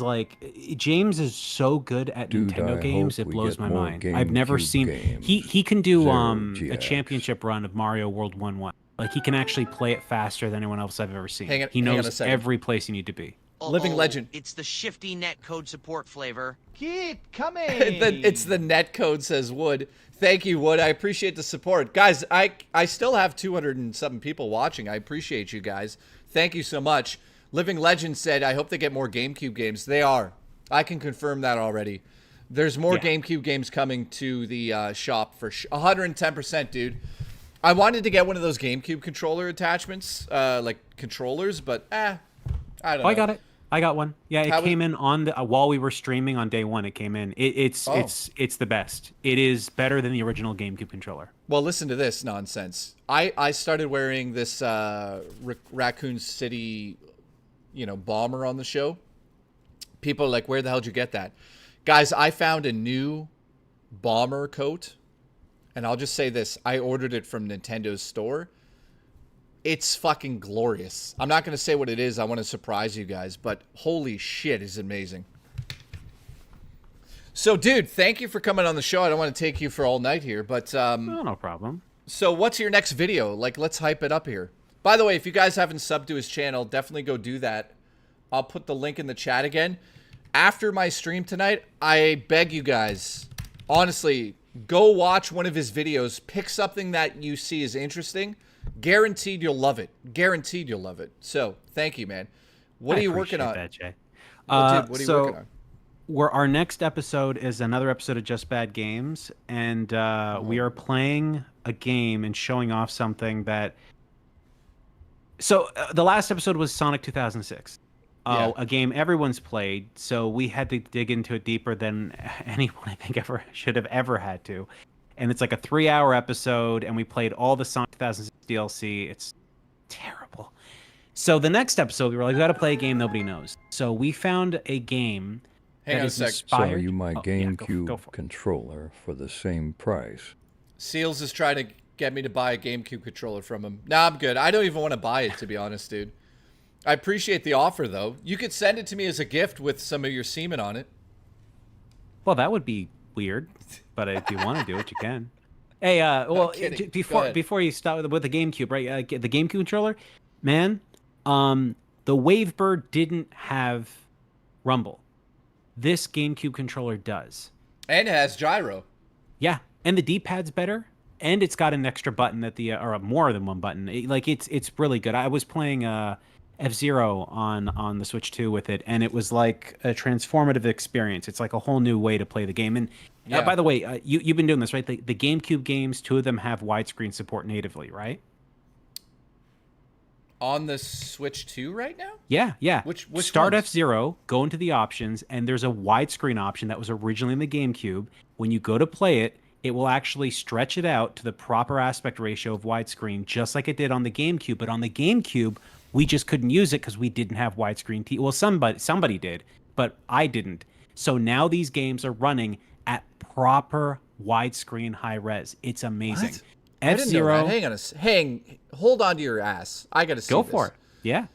so good at Nintendo games, it blows my mind. I've never seen he can do a championship run of Mario World 1-1. Like he can actually play it faster than anyone else I've ever seen. He knows every place you need to be. Living Legend. It's the shifty netcode support flavor. Keep coming. It's the netcode, says Wood. Thank you, Wood. I appreciate the support. Guys, I still have 200 and something people watching. I appreciate you guys. Thank you so much. Living Legend said, I hope they get more GameCube games. They are. I can confirm that already. There's more GameCube games coming to the shop for 110%, dude. I wanted to get one of those GameCube controller attachments, like controllers, but I don't know. I got it. I got one. Yeah, it came in on the while we were streaming on day one. It came in. It's the best. It is better than the original GameCube controller. Well, listen to this nonsense. I started wearing this Raccoon City, bomber on the show. People are like, where the hell did you get that? Guys, I found a new bomber coat, and I'll just say this. I ordered it from Nintendo's store. It's fucking glorious. I'm not going to say what it is. I want to surprise you guys, but holy shit, is amazing. So, dude, thank you for coming on the show. I don't want to take you for all night here, but... no problem. So, what's your next video? Like, let's hype it up here. By the way, if you guys haven't subbed to his channel, definitely go do that. I'll put the link in the chat again. After my stream tonight, I beg you guys, honestly, go watch one of his videos. Pick something that you see is interesting. Guaranteed you'll love it. Guaranteed you'll love it. So, thank you, man. What are you working on? That, Jay. What are you working on? Our next episode is another episode of Just Bad Games, and we are playing a game and showing off something that... So, the last episode was Sonic 2006. A game everyone's played, so we had to dig into it deeper than anyone I think ever should have ever had to. And it's like a 3-hour episode, and we played all the Sonic 2006 DLC. It's terrible. So the next episode, we were like, we got to play a game nobody knows. So we found a game that is inspired. Sell you my GameCube controller for the same price. Seals is trying to get me to buy a GameCube controller from him. Nah, I'm good. I don't even want to buy it, to be honest, dude. I appreciate the offer, though. You could send it to me as a gift with some of your semen on it. Well, that would be weird, but if you want to do it, you can. Hey, before you start with the GameCube, right? The GameCube controller, man. The Wavebird didn't have rumble. This GameCube controller does, and it has gyro. Yeah, and the D-pad's better, and it's got an extra button that or more than one button. It's really good. I was playing F-Zero on the Switch 2 with it, and it was like a transformative experience. It's like a whole new way to play the game. And by the way, you've been doing this, right? The GameCube games, 2 of them have widescreen support natively, right? On the Switch 2 right now? Yeah. Which Start ones? F-Zero, go into the options, and there's a widescreen option that was originally in the GameCube. When you go to play it, it will actually stretch it out to the proper aspect ratio of widescreen, just like it did on the GameCube. But on the GameCube, we just couldn't use it because we didn't have widescreen TV. Well, somebody did, but I didn't. So now these games are running at proper widescreen high res. It's amazing. What? F-Zero. Hold on to your ass. I gotta see. Go for it. Yeah.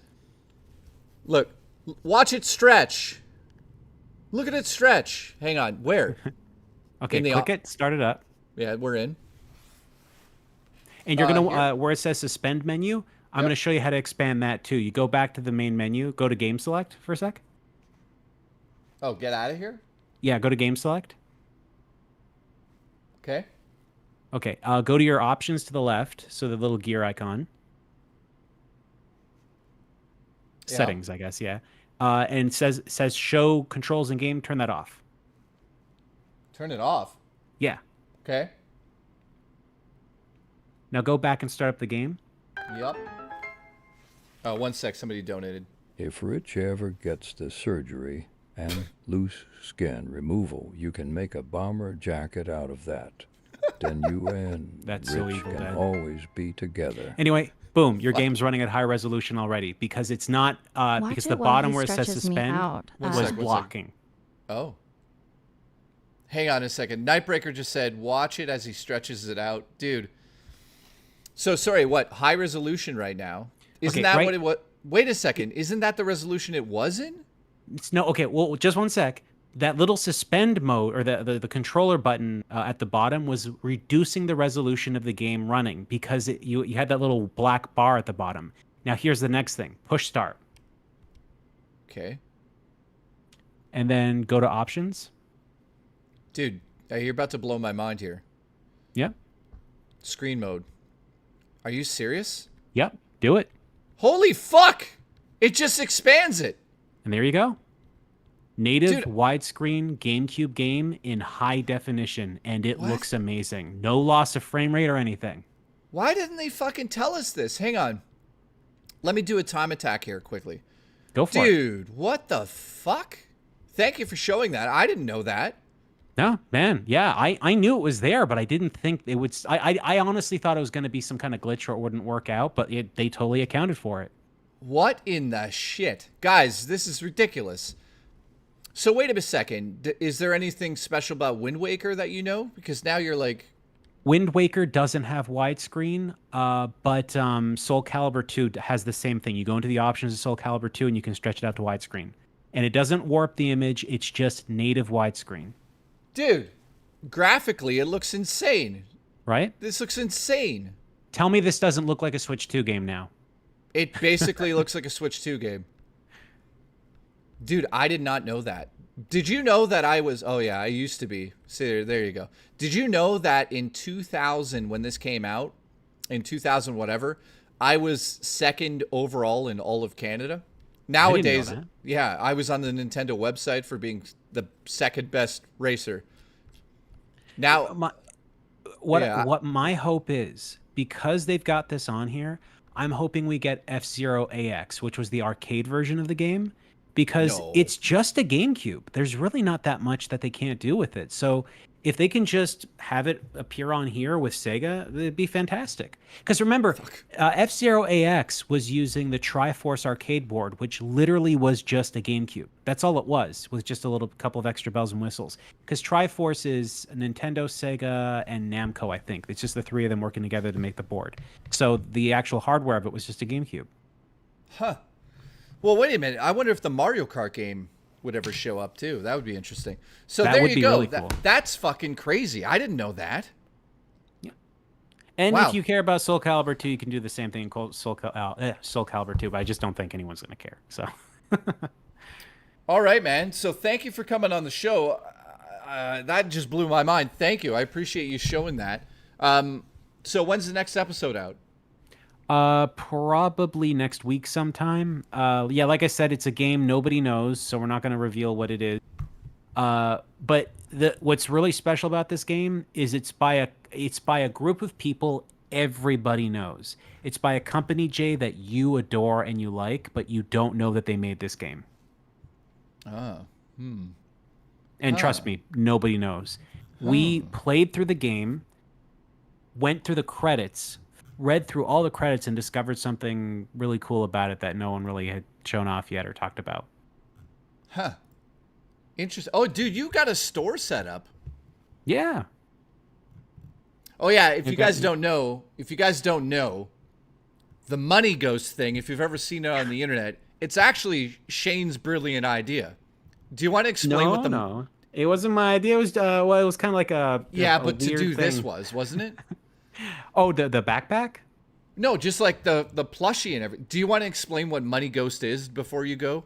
Look, watch it stretch. Look at it stretch. Hang on. Where? Okay, click it. Start it up. Yeah, we're in. And you're gonna where it says suspend menu. I'm going to show you how to expand that too. You go back to the main menu, go to Game Select for a sec. Oh, get out of here? Yeah, go to Game Select. Okay. Okay, go to your options to the left, so the little gear icon. Yeah. Settings, I guess, yeah. And says show controls in game, turn that off. Turn it off? Yeah. Okay. Now go back and start up the game. Yep. Oh, 1 sec. Somebody donated. If Rich ever gets the surgery and loose skin removal, you can make a bomber jacket out of that. Then you and That's Rich so evil, can Dad. always be together. Anyway, boom, your game's running at high resolution already because it's not because the bottom where it says suspend was blocking. Oh. Hang on a second. Nightbreaker just said, watch it as he stretches it out. Dude. So, sorry, what? High resolution right now? Isn't that what it was? Wait a second. Isn't that the resolution it was in? Okay, well, just 1 sec. That little suspend mode, or the controller button at the bottom, was reducing the resolution of the game running because you had that little black bar at the bottom. Now, here's the next thing. Push start. Okay. And then go to options. Dude, you're about to blow my mind here. Yep. Screen mode. Are you serious? Yep. Do it. Holy fuck! It just expands it. And there you go. Native widescreen GameCube game in high definition, and it looks amazing. No loss of frame rate or anything. Why didn't they fucking tell us this? Hang on. Let me do a time attack here quickly. Go for it. Dude, what the fuck? Thank you for showing that. I didn't know that. No, man. Yeah, I knew it was there, but I didn't think it would. I honestly thought it was going to be some kind of glitch or it wouldn't work out, but they totally accounted for it. What in the shit? Guys, this is ridiculous. So wait a second. Is there anything special about Wind Waker that you know? Because now you're like... Wind Waker doesn't have widescreen, but Soul Calibur 2 has the same thing. You go into the options of Soul Calibur 2 and you can stretch it out to widescreen. And it doesn't warp the image. It's just native widescreen. Dude, graphically, it looks insane. Right? This looks insane. Tell me this doesn't look like a Switch 2 game now. It basically looks like a Switch 2 game. Dude, I did not know that. Did you know that I was... Oh, yeah, I used to be. See, there you go. Did you know that in 2000, when this came out, in 2000 whatever, I was second overall in all of Canada? Nowadays, yeah, I was on the Nintendo website for being the second best racer. Now... What my hope is, because they've got this on here, I'm hoping we get F-Zero AX, which was the arcade version of the game, because it's just a GameCube. There's really not that much that they can't do with it. So if they can just have it appear on here with Sega, it'd be fantastic. Because remember, F-Zero AX was using the Triforce arcade board, which literally was just a GameCube. That's all it was just a little couple of extra bells and whistles. Because Triforce is Nintendo, Sega, and Namco, I think. It's just the three of them working together to make the board. So the actual hardware of it was just a GameCube. Huh. Well, wait a minute. I wonder if the Mario Kart game would ever show up, too. That would be interesting. So that there would you be go. Really cool. That's fucking crazy. I didn't know that. Yeah. And wow. if you care about Soul Calibur 2, you can do the same thing in Soul Calibur 2, but I just don't think anyone's going to care. So. All right, man. So thank you for coming on the show. That just blew my mind. Thank you. I appreciate you showing that. So when's the next episode out? Probably next week sometime. Yeah, like I said, it's a game nobody knows, so we're not going to reveal what it is. But what's really special about this game is it's by a group of people everybody knows. It's by a company, Jay, that you adore and you like, but you don't know that they made this game. And trust me, nobody knows. We played through the game, went through the credits, read through all the credits, and discovered something really cool about it that no one really had shown off yet or talked about. Huh. Interesting. Oh, dude, you got a store set up. Yeah. Oh, yeah. If you guys don't know, the Money Ghost thing, if you've ever seen it on the internet, it's actually Shane's brilliant idea. Do you want to explain what the... No, it wasn't my idea. It was, well, it was kind of like a... Yeah, a but to do thing. this wasn't it? Oh, the backpack? No, just like the plushie and everything. Do you want to explain what Money Ghost is before you go?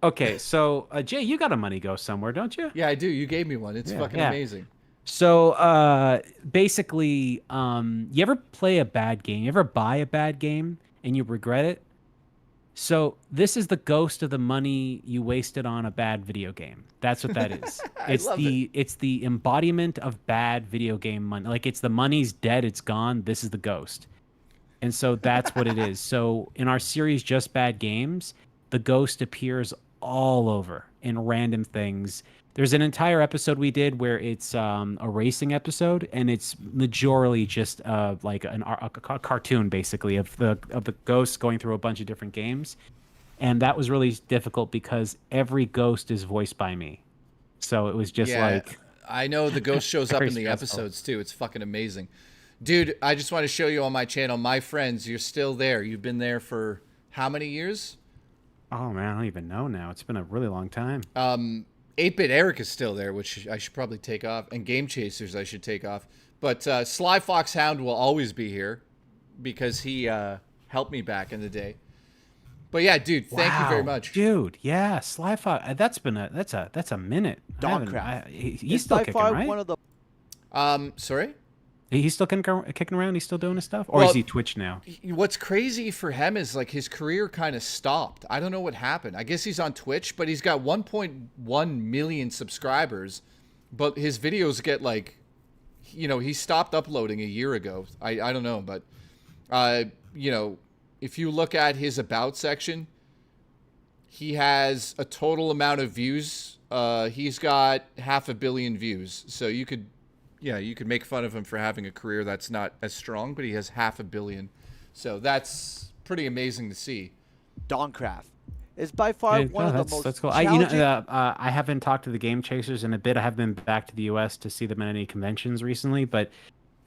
Okay, so Jay, you got a Money Ghost somewhere, don't you? Yeah, I do. You gave me one. It's fucking amazing. So basically, you ever play a bad game? You ever buy a bad game and you regret it? So this is the ghost of the money you wasted on a bad video game. That's what that is. It's the embodiment of bad video game money. Like, it's the money's dead, it's gone. This is the ghost. And so that's what it is. So in our series, Just Bad Games, the ghost appears all over in random things. There's an entire episode we did where it's a racing episode, and it's majorly just like a cartoon, basically, of the ghosts going through a bunch of different games. And that was really difficult because every ghost is voiced by me. So it was just like... I know the ghost shows up in the stressful. episodes, too. It's fucking amazing. Dude, I just want to show you on my channel, my friends, you're still there. You've been there for how many years? Oh, man, I don't even know now. It's been a really long time. 8-Bit Eric is still there, which I should probably take off. And Game Chasers I should take off. But Sly Fox Hound will always be here because he helped me back in the day. But yeah, dude, thank you very Wow, much. dude. Yeah, Sly Fox. That's a minute. He's still kicking, right? One of the Sorry? He's still kicking around. He's still doing his stuff, or is he Twitch now? What's crazy for him is like his career kind of stopped. I don't know what happened. I guess he's on Twitch, but he's got 1.1 million subscribers. But his videos get like, he stopped uploading a year ago. I don't know, but if you look at his about section, he has a total amount of views. He's got 500 million views. So you could make fun of him for having a career that's not as strong, but he has 500 million. So that's pretty amazing to see. Dawncraft is by far one of the most That's cool. challenging... I haven't talked to the Game Chasers in a bit. I have been back to the U.S. to see them at any conventions recently, but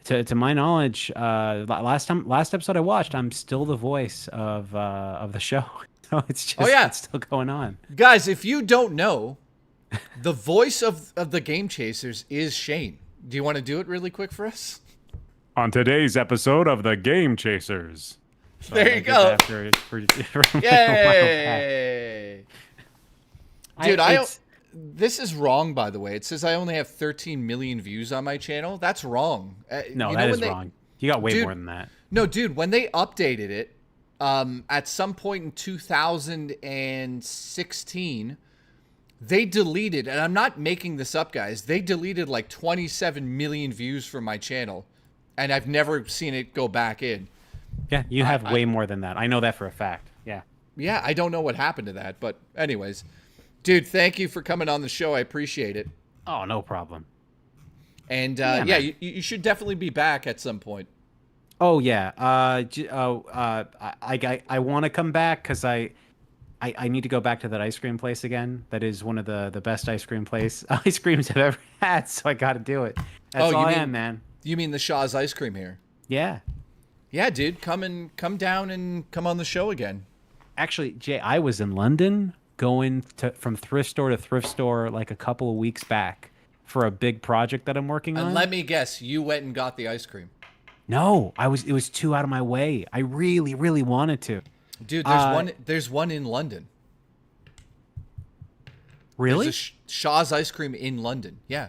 to my knowledge, last episode I watched, I'm still the voice of the show. So it's just it's still going on. Guys, if you don't know, the voice of the Game Chasers is Shane. Do you want to do it really quick for us? On today's episode of the Game Chasers. There you go. Yay! Dude, this is wrong, by the way. It says I only have 13 million views on my channel. That's wrong. No, that is wrong. You got way more than that. No, dude, when they updated it, at some point in 2016, they deleted, and I'm not making this up, guys, they deleted like 27 million views from my channel, and I've never seen it go back in. Yeah, you have way more than that. I know that for a fact. Yeah. Yeah, I don't know what happened to that, but anyways. Dude, thank you for coming on the show. I appreciate it. Oh, no problem. And you should definitely be back at some point. Oh yeah. I want to come back because I need to go back to that ice cream place again. That is one of the best ice creams I've ever had. So I got to do it. That's all I am, man. You mean the Shaw's ice cream here? Yeah. Yeah, dude. Come down and come on the show again. Actually, Jay, I was in London going from thrift store to thrift store like a couple of weeks back for a big project that I'm working on. And let me guess, you went and got the ice cream. No, it was too out of my way. I really, really wanted to. Dude, there's one in London. Really? There's a Shaw's ice cream in London. Yeah.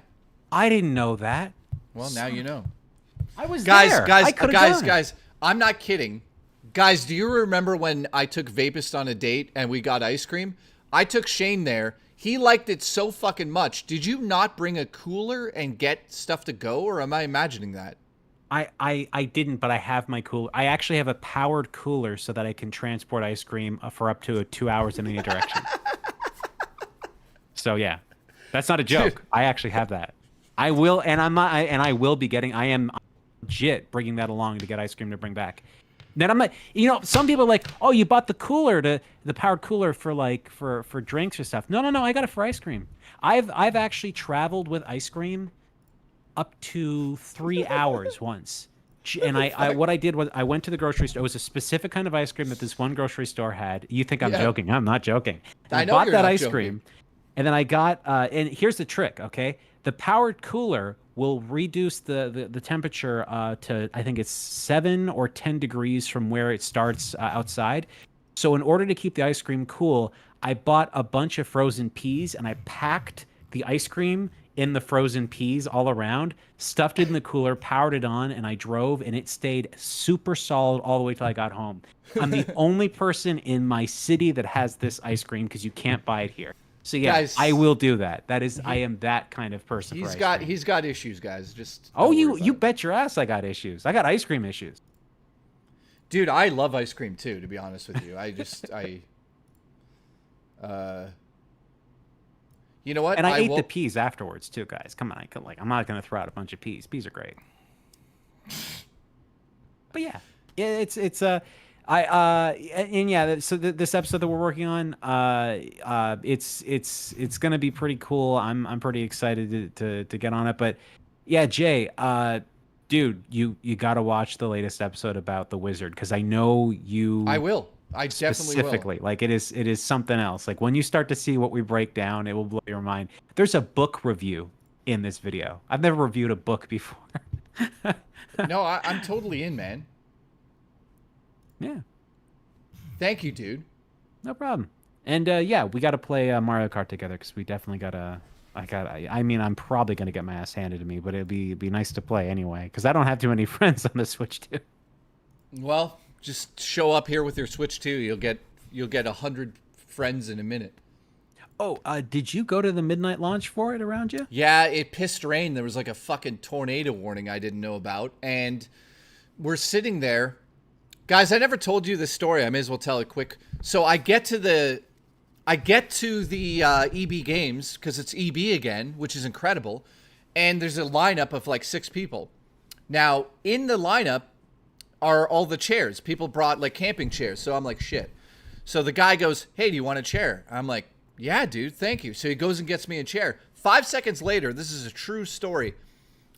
I didn't know that. Well, now you know. I was there. Guys, I'm not kidding. Guys, do you remember when I took Vapist on a date and we got ice cream? I took Shane there. He liked it so fucking much. Did you not bring a cooler and get stuff to go, or am I imagining that? I didn't, but I have my cooler. I actually have a powered cooler so that I can transport ice cream for up to 2 hours in any direction. So yeah, that's not a joke. Dude. I actually have that. I will, and I will be getting. I am legit bringing that along to get ice cream to bring back. Then I'm like, some people are like, oh, you bought the powered cooler for drinks or stuff. No, I got it for ice cream. I've actually traveled with ice cream up to 3 hours once. And what I did was I went to the grocery store. It was a specific kind of ice cream that this one grocery store had. You think I'm joking? I'm not joking. I bought that ice cream, and then I got. And here's the trick, okay? The powered cooler will reduce the temperature to, I think it's 7 or 10 degrees from where it starts outside. So in order to keep the ice cream cool, I bought a bunch of frozen peas and I packed the ice cream in the frozen peas all around, stuffed it in the cooler, powered it on, and I drove, and it stayed super solid all the way till I got home. I'm the only person in my city that has this ice cream because you can't buy it here. So yeah, guys, I will do that. I am that kind of person. He's got issues, guys. Just you bet your ass I got issues. I got ice cream issues. Dude, I love ice cream too, to be honest with you. You know what? And I ate the peas afterwards too, guys. Come on, I'm not gonna throw out a bunch of peas. Peas are great. But yeah, so this episode that we're working on, it's gonna be pretty cool. I'm pretty excited to get on it. But yeah, Jay, dude, you gotta watch the latest episode about the wizard because I know you. I will. I definitely will. Like it is something else. Like when you start to see what we break down, it will blow your mind. There's a book review in this video. I've never reviewed a book before. No, I'm totally in, man. Yeah. Thank you, dude. No problem. And yeah, we got to play Mario Kart together because we definitely got to. I mean, I'm probably gonna get my ass handed to me, but it'd be nice to play anyway because I don't have too many friends on the Switch too. Well, just show up here with your Switch 2. You'll get 100 friends in a minute. Oh, did you go to the midnight launch for it around you? Yeah, it pissed rain. There was like a fucking tornado warning I didn't know about, and we're sitting there. Guys, I never told you this story. I may as well tell it quick. So I get to the EB Games because it's EB again, which is incredible. And there's a lineup of like 6 people. Now, in the lineup are all the chairs. People brought like camping chairs. So I'm like, shit. So the guy goes, hey, do you want a chair? I'm like, yeah, dude, thank you. So he goes and gets me a chair. 5 seconds later, this is a true story.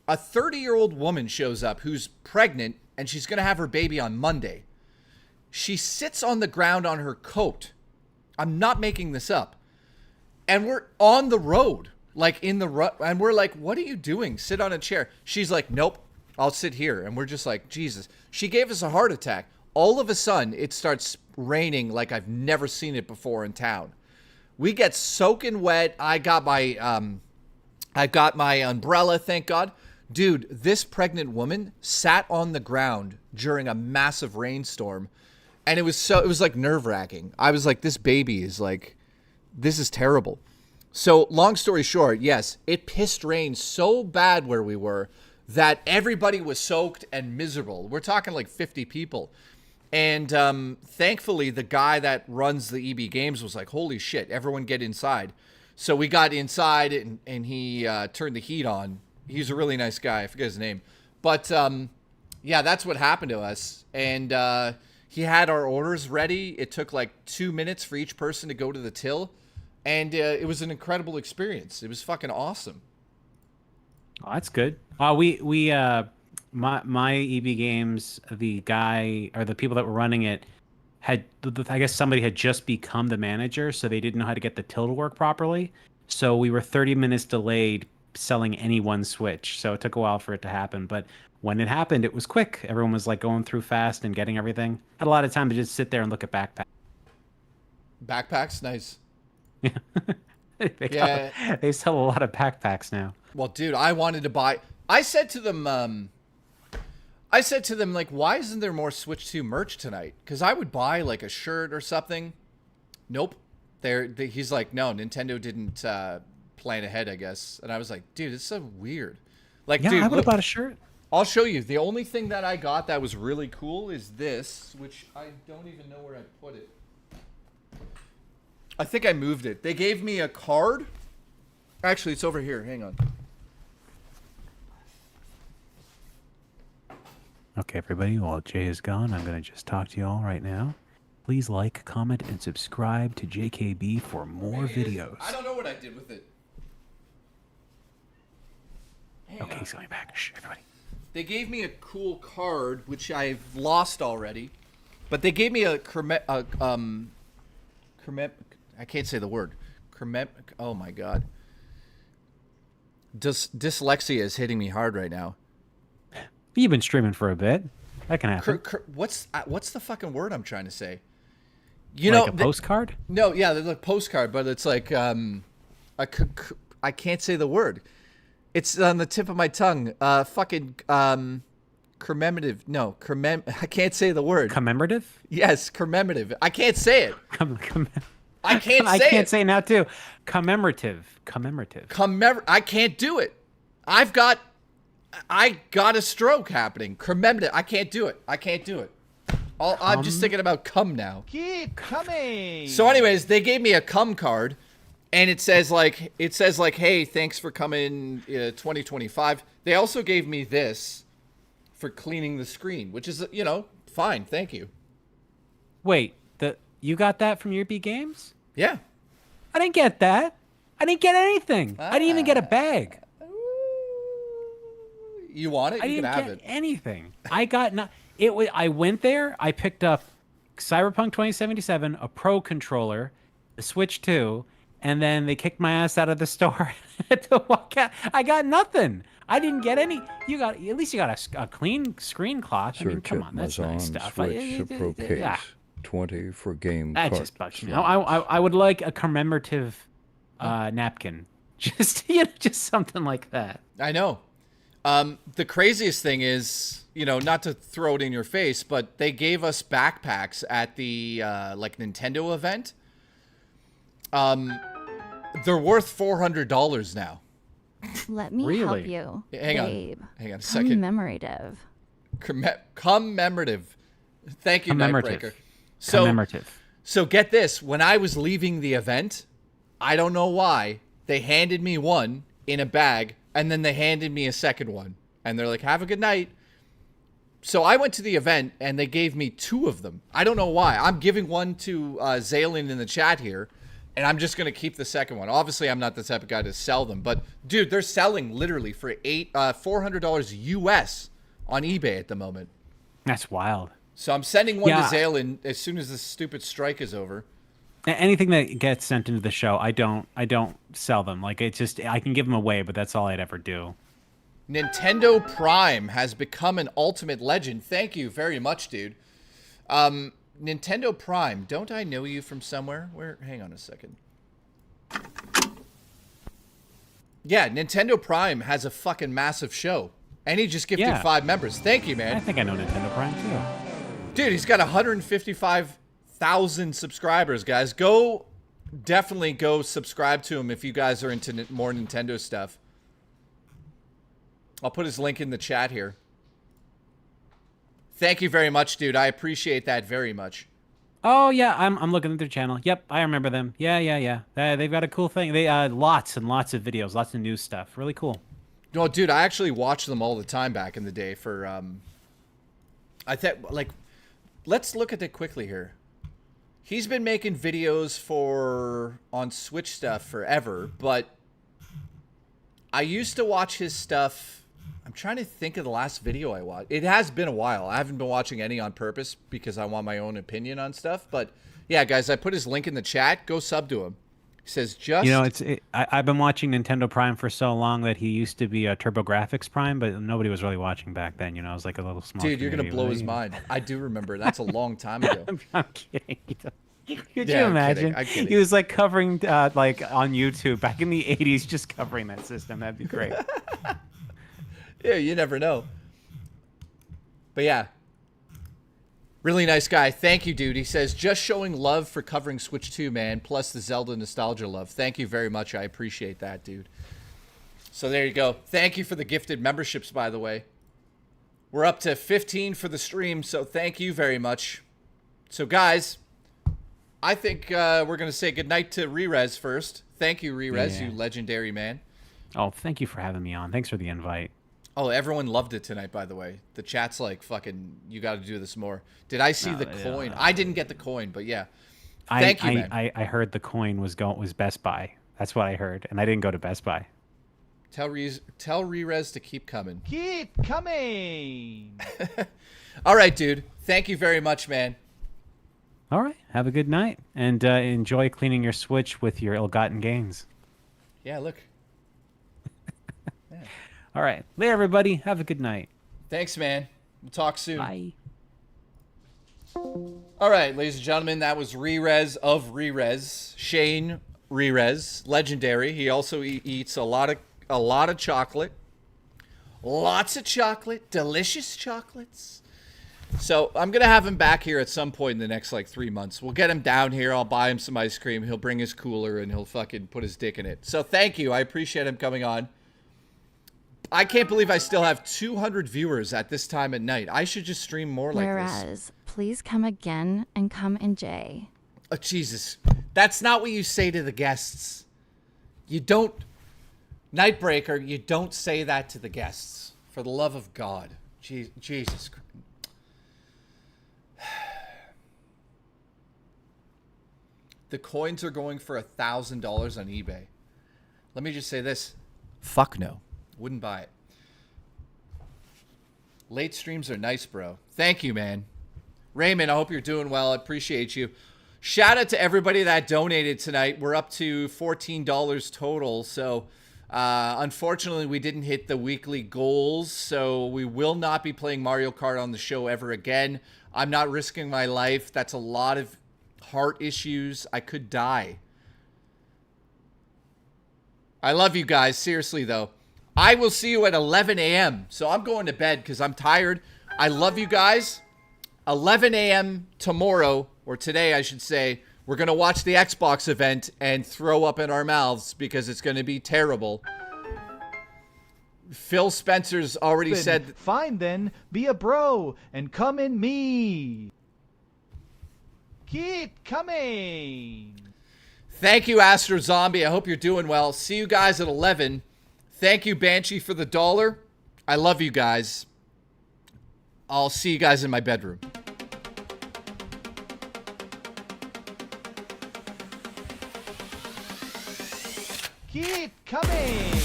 A 30-year-old woman shows up who's pregnant and she's going to have her baby on Monday. She sits on the ground on her coat. I'm not making this up. And we're on the road, like in the rut. And we're like, what are you doing? Sit on a chair. She's like, nope, I'll sit here. And we're just like, Jesus. She gave us a heart attack. All of a sudden, it starts raining like I've never seen it before in town. We get soaking wet. I got my umbrella, thank God. Dude, this pregnant woman sat on the ground during a massive rainstorm. And it was like nerve-wracking. I was like, this baby is like, this is terrible. So long story short, yes, it pissed rain so bad where we were that everybody was soaked and miserable. We're talking like 50 people. And thankfully, the guy that runs the EB Games was like, holy shit, everyone get inside. So we got inside and he turned the heat on. He's a really nice guy. I forget his name. But yeah, that's what happened to us. And he had our orders ready. It took like 2 minutes for each person to go to the till. And it was an incredible experience. It was fucking awesome. Oh, that's good. My EB Games, the guy or the people that were running it I guess somebody had just become the manager, so they didn't know how to get the till to work properly. So we were 30 minutes delayed selling any one Switch. So it took a while for it to happen. But when it happened, it was quick. Everyone was like going through fast and getting everything. Had a lot of time to just sit there and look at backpacks. Backpacks? Nice. They sell a lot of backpacks now. Well, dude, I wanted to buy. I said to them, like, why isn't there more Switch 2 merch tonight? Because I would buy, like, a shirt or something. Nope. He's like, no, Nintendo didn't plan ahead, I guess. And I was like, dude, it's so weird. Like, yeah, dude, I would have bought a shirt. I'll show you. The only thing that I got that was really cool is this, which I don't even know where I put it. I think I moved it. They gave me a card. Actually, it's over here. Hang on. Okay, everybody, while Jay is gone, I'm going to just talk to you all right now. Please like, comment, and subscribe to JKB for more videos. I don't know what I did with it. Okay, he's coming back. Shh, everybody. They gave me a cool card, which I've lost already. But they gave me a I can't say the word. Oh my God. Dyslexia is hitting me hard right now. You've been streaming for a bit. That can happen. What's the fucking word I'm trying to say? Like a postcard? No, yeah, there's a postcard, but it's like I can't say the word. It's on the tip of my tongue. Commemorative. No, I can't say the word. Commemorative? Yes, commemorative. I can't say it. I can't say it. I can't say it now too. Commemorative. I can't do it. I got a stroke happening. Commemorative. I can't do it. I'm just thinking about cum now. Keep coming. So anyways, they gave me a cum card. And it says like, hey, thanks for coming 2025. They also gave me this for cleaning the screen, which is, fine. Thank you. Wait, you got that from your EB Games? Yeah. I didn't get that. I didn't get anything. I didn't even get a bag. You want it? You can have it. I didn't get anything. I got I went there. I picked up Cyberpunk 2077, a Pro controller, the Switch 2. And then they kicked my ass out of the store to walk out. I got nothing. I didn't get any. At least you got a clean screen cloth. I mean, come on, that's nice stuff. Switch, a Pro case. $20 for game That cart just bugs me. slots. I would like a commemorative napkin. Just just something like that. I know. The craziest thing is, not to throw it in your face, but they gave us backpacks at the like Nintendo event. They're worth $400 now. Let me help you. Hang babe. on a second. Commemorative. Commemorative. Thank you, Commemorative. Nightbreaker. So, Commemorative. So get this. When I was leaving the event, I don't know why, they handed me one in a bag, and then they handed me a second one. And they're like, have a good night. So I went to the event, and they gave me 2 of them. I don't know why. I'm giving one to Zalen in the chat here, and I'm just going to keep the second one. Obviously, I'm not the type of guy to sell them. But, dude, they're selling literally for $400 US on eBay at the moment. That's wild. So I'm sending one to Zalen as soon as this stupid strike is over. Anything that gets sent into the show, I don't sell them. Like, it's just, I can give them away, but that's all I'd ever do. Nintendo Prime has become an ultimate legend. Thank you very much, dude. Nintendo Prime, don't I know you from somewhere? Hang on a second. Yeah, Nintendo Prime has a fucking massive show. And he just gifted 5 members. Thank you, man. I think I know Nintendo Prime, too. Dude, he's got 155,000 subscribers, guys. Definitely go subscribe to him if you guys are into more Nintendo stuff. I'll put his link in the chat here. Thank you very much, dude. I appreciate that very much. Oh yeah, I'm looking at their channel. Yep, I remember them. Yeah. They've got a cool thing. They lots and lots of videos, lots of new stuff. Really cool. No, dude, I actually watched them all the time back in the day for I think, like, let's look at it quickly here. He's been making videos on Switch stuff forever, but I used to watch his stuff. I'm trying to think of the last video I watched. It has been a while. I haven't been watching any on purpose because I want my own opinion on stuff. But yeah, guys, I put his link in the chat. Go sub to him. He says I've been watching Nintendo Prime for so long that he used to be a TurboGrafx Prime, but nobody was really watching back then. It was like a little small. Dude, you're gonna blow his mind. I do remember. That's a long time ago. I'm kidding. Could you imagine? I'm kidding. He was like covering like on YouTube back in the 80s, just covering that system. That'd be great. Yeah, you never know. But yeah. Really nice guy. Thank you, dude. He says, just showing love for covering Switch 2, man, plus the Zelda nostalgia love. Thank you very much. I appreciate that, dude. So there you go. Thank you for the gifted memberships, by the way. We're up to 15 for the stream, so thank you very much. So, guys, I think we're going to say goodnight to Rerez first. Thank you, Rerez, you legendary man. Oh, thank you for having me on. Thanks for the invite. Oh, everyone loved it tonight, by the way. The chat's like, fucking, you got to do this more. Did I see the coin? I didn't get the coin, but yeah. Thank you, man. I heard the coin was Best Buy. That's what I heard, and I didn't go to Best Buy. Tell Rerez to keep coming. Keep coming! All right, dude. Thank you very much, man. All right. Have a good night, and enjoy cleaning your Switch with your ill-gotten gains. Yeah, look. All right. Later, everybody. Have a good night. Thanks, man. We'll talk soon. Bye. All right, ladies and gentlemen, that was Rerez of Rerez. Shane Rerez, legendary. He also eats a lot of chocolate. Lots of chocolate. Delicious chocolates. So I'm going to have him back here at some point in the next, 3 months. We'll get him down here. I'll buy him some ice cream. He'll bring his cooler, and he'll fucking put his dick in it. So thank you. I appreciate him coming on. I can't believe I still have 200 viewers at this time at night. I should just stream more like this. Please come again and come in J. Oh, Jesus. That's not what you say to the guests. You don't... Nightbreaker, you don't say that to the guests. For the love of God. Jesus Christ. The coins are going for $1,000 on eBay. Let me just say this. Fuck no. Wouldn't buy it. Late streams are nice, bro. Thank you, man. Raymond, I hope you're doing well. I appreciate you. Shout out to everybody that donated tonight. We're up to $14 total. So, unfortunately, we didn't hit the weekly goals. So, we will not be playing Mario Kart on the show ever again. I'm not risking my life. That's a lot of heart issues. I could die. I love you guys. Seriously, though. I will see you at 11 a.m. So I'm going to bed because I'm tired. I love you guys. 11 a.m. tomorrow, or today, I should say, we're going to watch the Xbox event and throw up in our mouths because it's going to be terrible. Phil Spencer's already said... Fine then, be a bro and come in me. Keep coming. Thank you, Astro Zombie. I hope you're doing well. See you guys at 11. Thank you, Banshee, for the $1. I love you guys. I'll see you guys in my bedroom. Keep coming.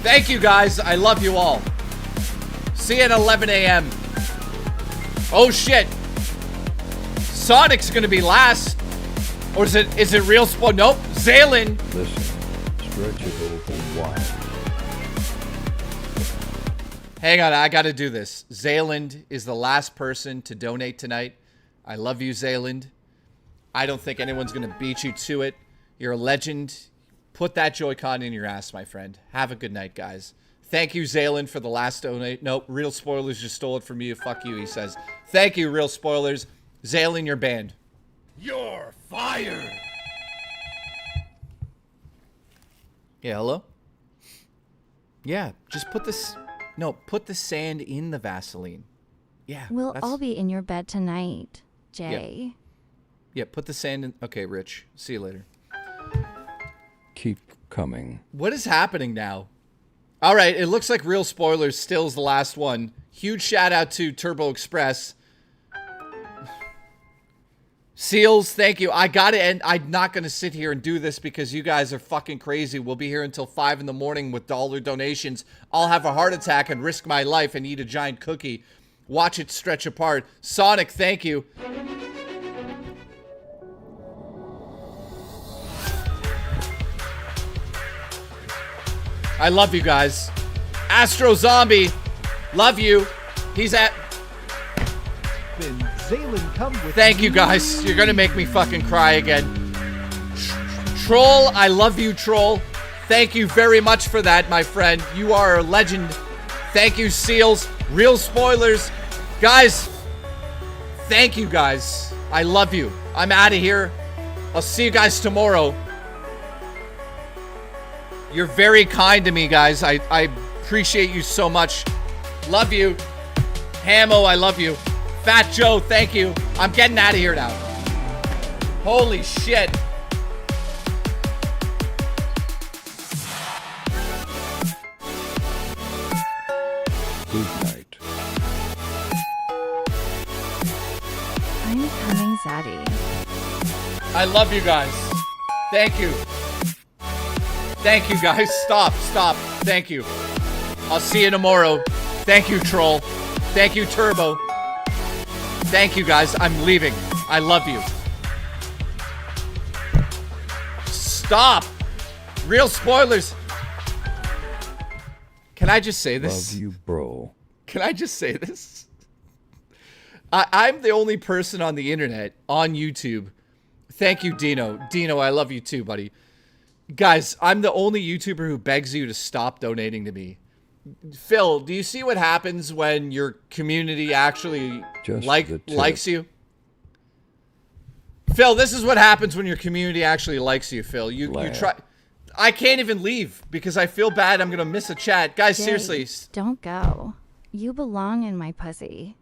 Thank you, guys. I love you all. See you at 11 a.m. Oh, shit. Sonic's going to be last. Or is it real spoil? Nope. Zaylin. Listen, stretch it open wide. Hang on, I got to do this. Zayland is the last person to donate tonight. I love you, Zayland. I don't think anyone's going to beat you to it. You're a legend. Put that Joy-Con in your ass, my friend. Have a good night, guys. Thank you, Zayland, for the last donate. Nope, Real Spoilers just stole it from you. Fuck you, he says. Thank you, Real Spoilers. Zayland, you're banned. You're fired. Yeah, hello? Yeah, just put this... No, put the sand in the Vaseline. Yeah. We'll all be in your bed tonight, Jay. Yeah, put the sand in... Okay, Rich. See you later. Keep coming. What is happening now? All right, it looks like Real Spoilers still is the last one. Huge shout out to Turbo Express. Seals, thank you. I got to end. I'm not going to sit here and do this because you guys are fucking crazy. We'll be here until 5 in the morning with dollar donations. I'll have a heart attack and risk my life and eat a giant cookie. Watch it stretch apart. Sonic, thank you. I love you guys. Astro Zombie, love you. He's at... Zaylin, come with Thank you, guys. You're going to make me fucking cry again. Troll, I love you, Troll. Thank you very much for that, my friend. You are a legend. Thank you, Seals. Real Spoilers. Guys, thank you, guys. I love you. I'm out of here. I'll see you guys tomorrow. You're very kind to me, guys. I appreciate you so much. Love you. Hamo, I love you. Fat Joe, thank you. I'm getting out of here now. Holy shit. Good night. I'm coming, Zaddy. I love you guys. Thank you. Thank you, guys. Stop. Thank you. I'll see you tomorrow. Thank you, Troll. Thank you, Turbo. Thank you, guys. I'm leaving. I love you. Stop. Real Spoilers. Can I just say this? Love you, bro. Can I just say this? I'm the only person on the internet, on YouTube. Thank you, Dino. Dino, I love you too, buddy. Guys, I'm the only YouTuber who begs you to stop donating to me. Phil, do you see what happens when your community actually likes you? Phil, this is what happens when your community actually likes you, Phil. You try... I can't even leave because I feel bad I'm going to miss a chat. Guys, Jay, seriously. Don't go. You belong in my pussy.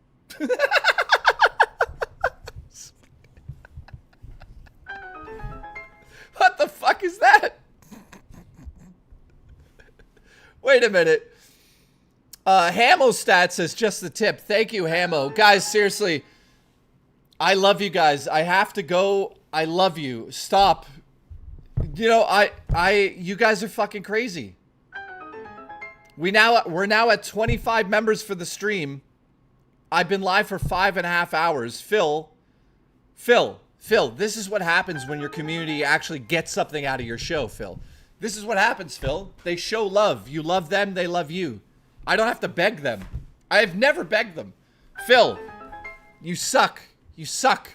What the fuck is that? Wait a minute. Hamostat says just the tip. Thank you, Hamo. Guys, seriously. I love you guys. I have to go. I love you. Stop. You know, you guys are fucking crazy. We're now at 25 members for the stream. I've been live for 5.5 hours. Phil, this is what happens when your community actually gets something out of your show, Phil. This is what happens, Phil. They show love. You love them, they love you. I don't have to beg them. I have never begged them. Phil, You suck. You suck.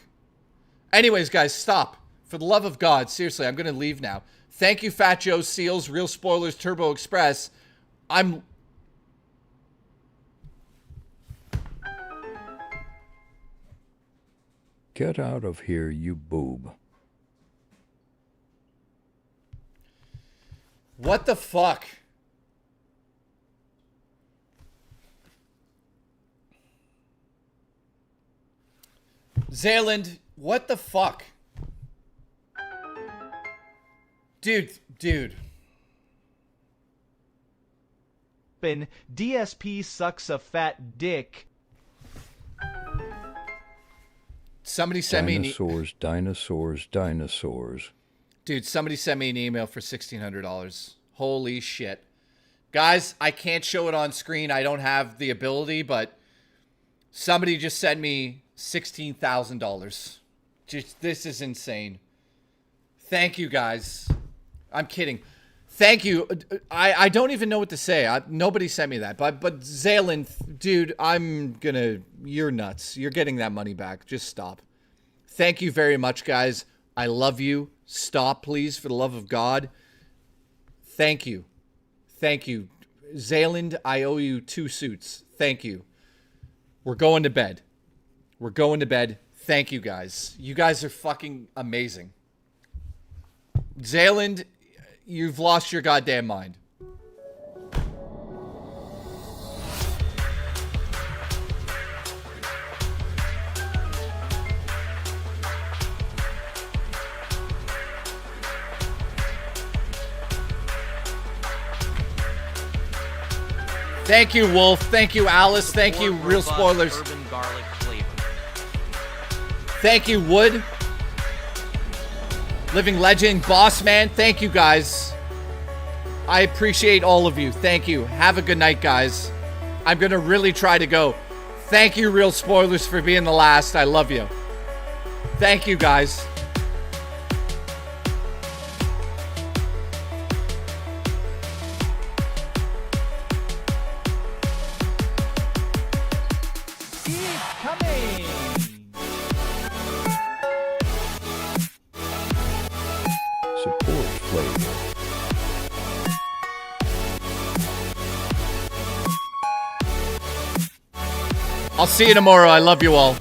Anyways, guys, stop. For the love of God, seriously, I'm going to leave now. Thank you, Fat Joe, Seals, Real Spoilers, Turbo Express. Get out of here, you boob. What the fuck? Zayland, what the fuck? Dude. DSP sucks a fat dick. Somebody sent me dinosaurs. Dude, somebody sent me an email for $1,600. Holy shit. Guys, I can't show it on screen. I don't have the ability, but somebody just sent me $16,000. This is insane. Thank you, guys. I'm kidding. Thank you. I don't even know what to say. Nobody sent me that. But Zaylen, dude, you're nuts. You're getting that money back. Just stop. Thank you very much, guys. I love you. Stop, please, for the love of God. Thank you. Thank you. Zayland, I owe you 2 suits. Thank you. We're going to bed. We're going to bed. Thank you, guys. You guys are fucking amazing. Zayland, you've lost your goddamn mind. Thank you, Wolf. Thank you, Alice. Thank you, Real Spoilers. Urban garlic flavor. Thank you, Wood. Living Legend, Boss Man. Thank you, guys. I appreciate all of you. Thank you. Have a good night, guys. I'm going to really try to go. Thank you, Real Spoilers, for being the last. I love you. Thank you, guys. I'll see you tomorrow. I love you all.